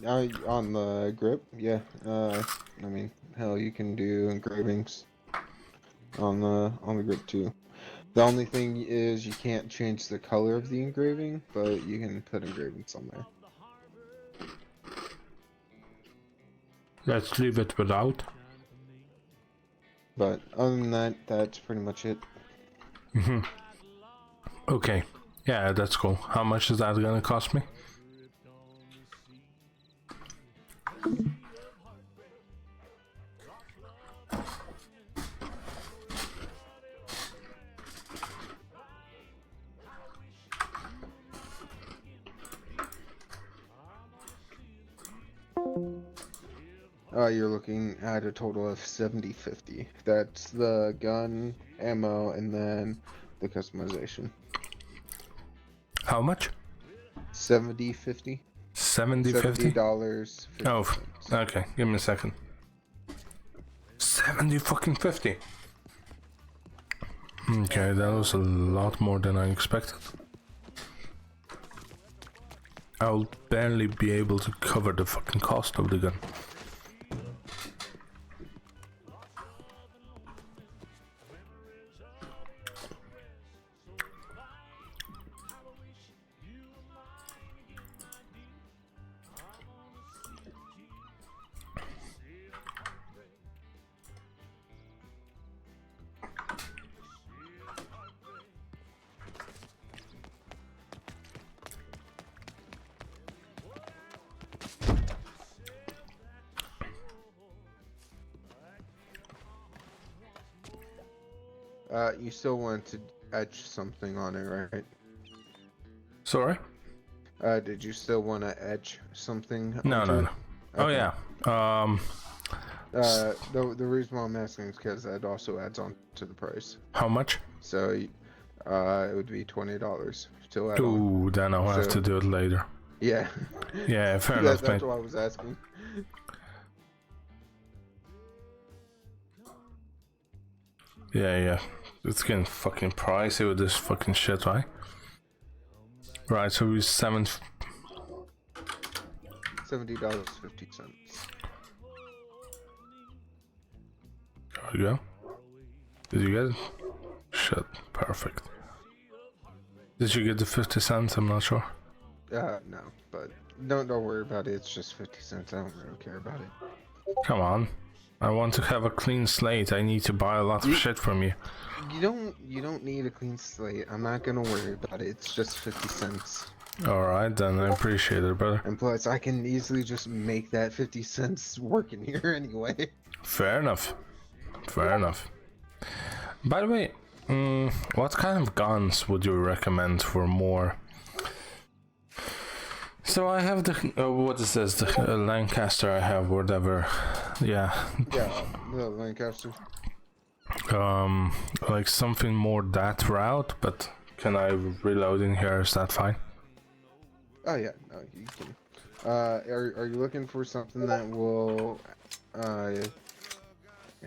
On the grip, yeah. I mean, hell, you can do engravings on the grip too. The only thing is you can't change the color of the engraving, but you can put engravings on there. Let's leave it without. But other than that, that's pretty much it. Mm-hmm. Okay. Yeah, that's cool. How much is that gonna cost me? You're looking at a total of 70.50. That's the gun, ammo, and then the customization. How much? 70.50. 70.50? $70. Oh, okay. Give me a second. 70 fucking 50. Okay, that was a lot more than I expected. I'll barely be able to cover the fucking cost of the gun. You still want to etch something on it, right? Sorry? Did you still want to etch something? No, onto no, it? no. Oh Okay. yeah. The reason why I'm asking is because that also adds on to the price. How much? So, it would be $20 to add on. Ooh, then I'll have So- to do it later. Yeah. Yeah, fair Yeah, enough, that's mate. why I was asking. Yeah. It's getting fucking pricey with this fucking shit, right? Right, so we $70.50. There we go. Did you get it? Shit, perfect. Did you get the 50 cents? I'm not sure. No, but don't worry about it. It's just 50 cents. I don't really care about it. Come on. I want to have a clean slate. I need to buy a lot of shit from you. You don't need a clean slate. I'm not gonna worry about it. It's just 50 cents. Alright, then I appreciate it, brother. And plus, I can easily just make that 50 cents work in here anyway. Fair enough. Fair enough. By the way, what kind of guns would you recommend for more? So I have the what is this? The Lancaster I have, whatever. Yeah. Yeah, the Lancaster. Like something more that route, but can I reload in here? Is that fine? Oh yeah, no, you can. Are you looking for something that will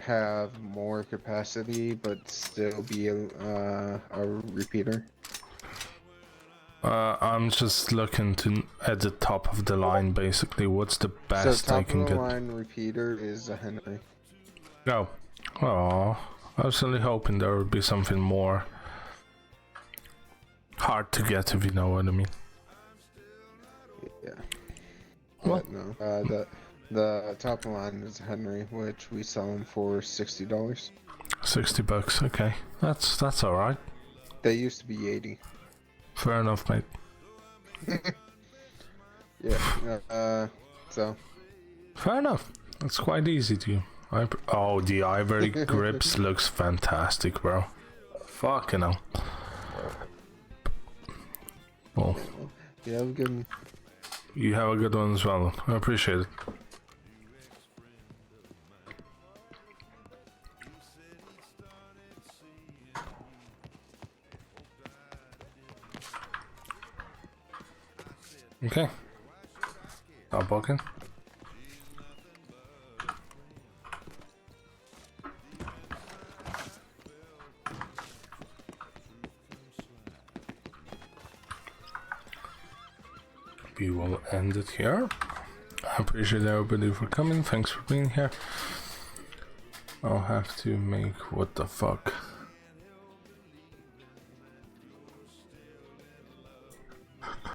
have more capacity but still be a repeater? I'm just looking to at the top of the line, basically. What's the best So I top can of the get? line repeater is a Henry. No. Oh, I was really hoping there would be something more hard to get, if you know what I mean. Yeah. What? No. The top of the line is a Henry, which we sell them for $60. $60, okay. That's alright. They used to be 80. Fair enough, mate. Yeah. So. Fair enough. That's quite easy to. Oh, the ivory grips looks fantastic, bro. Fucking hell. Well, You have a good one. you have a good one as well. I appreciate it. Okay. Stop walking. We will end it here. I appreciate everybody for coming. Thanks for being here. I'll have to make what the fuck.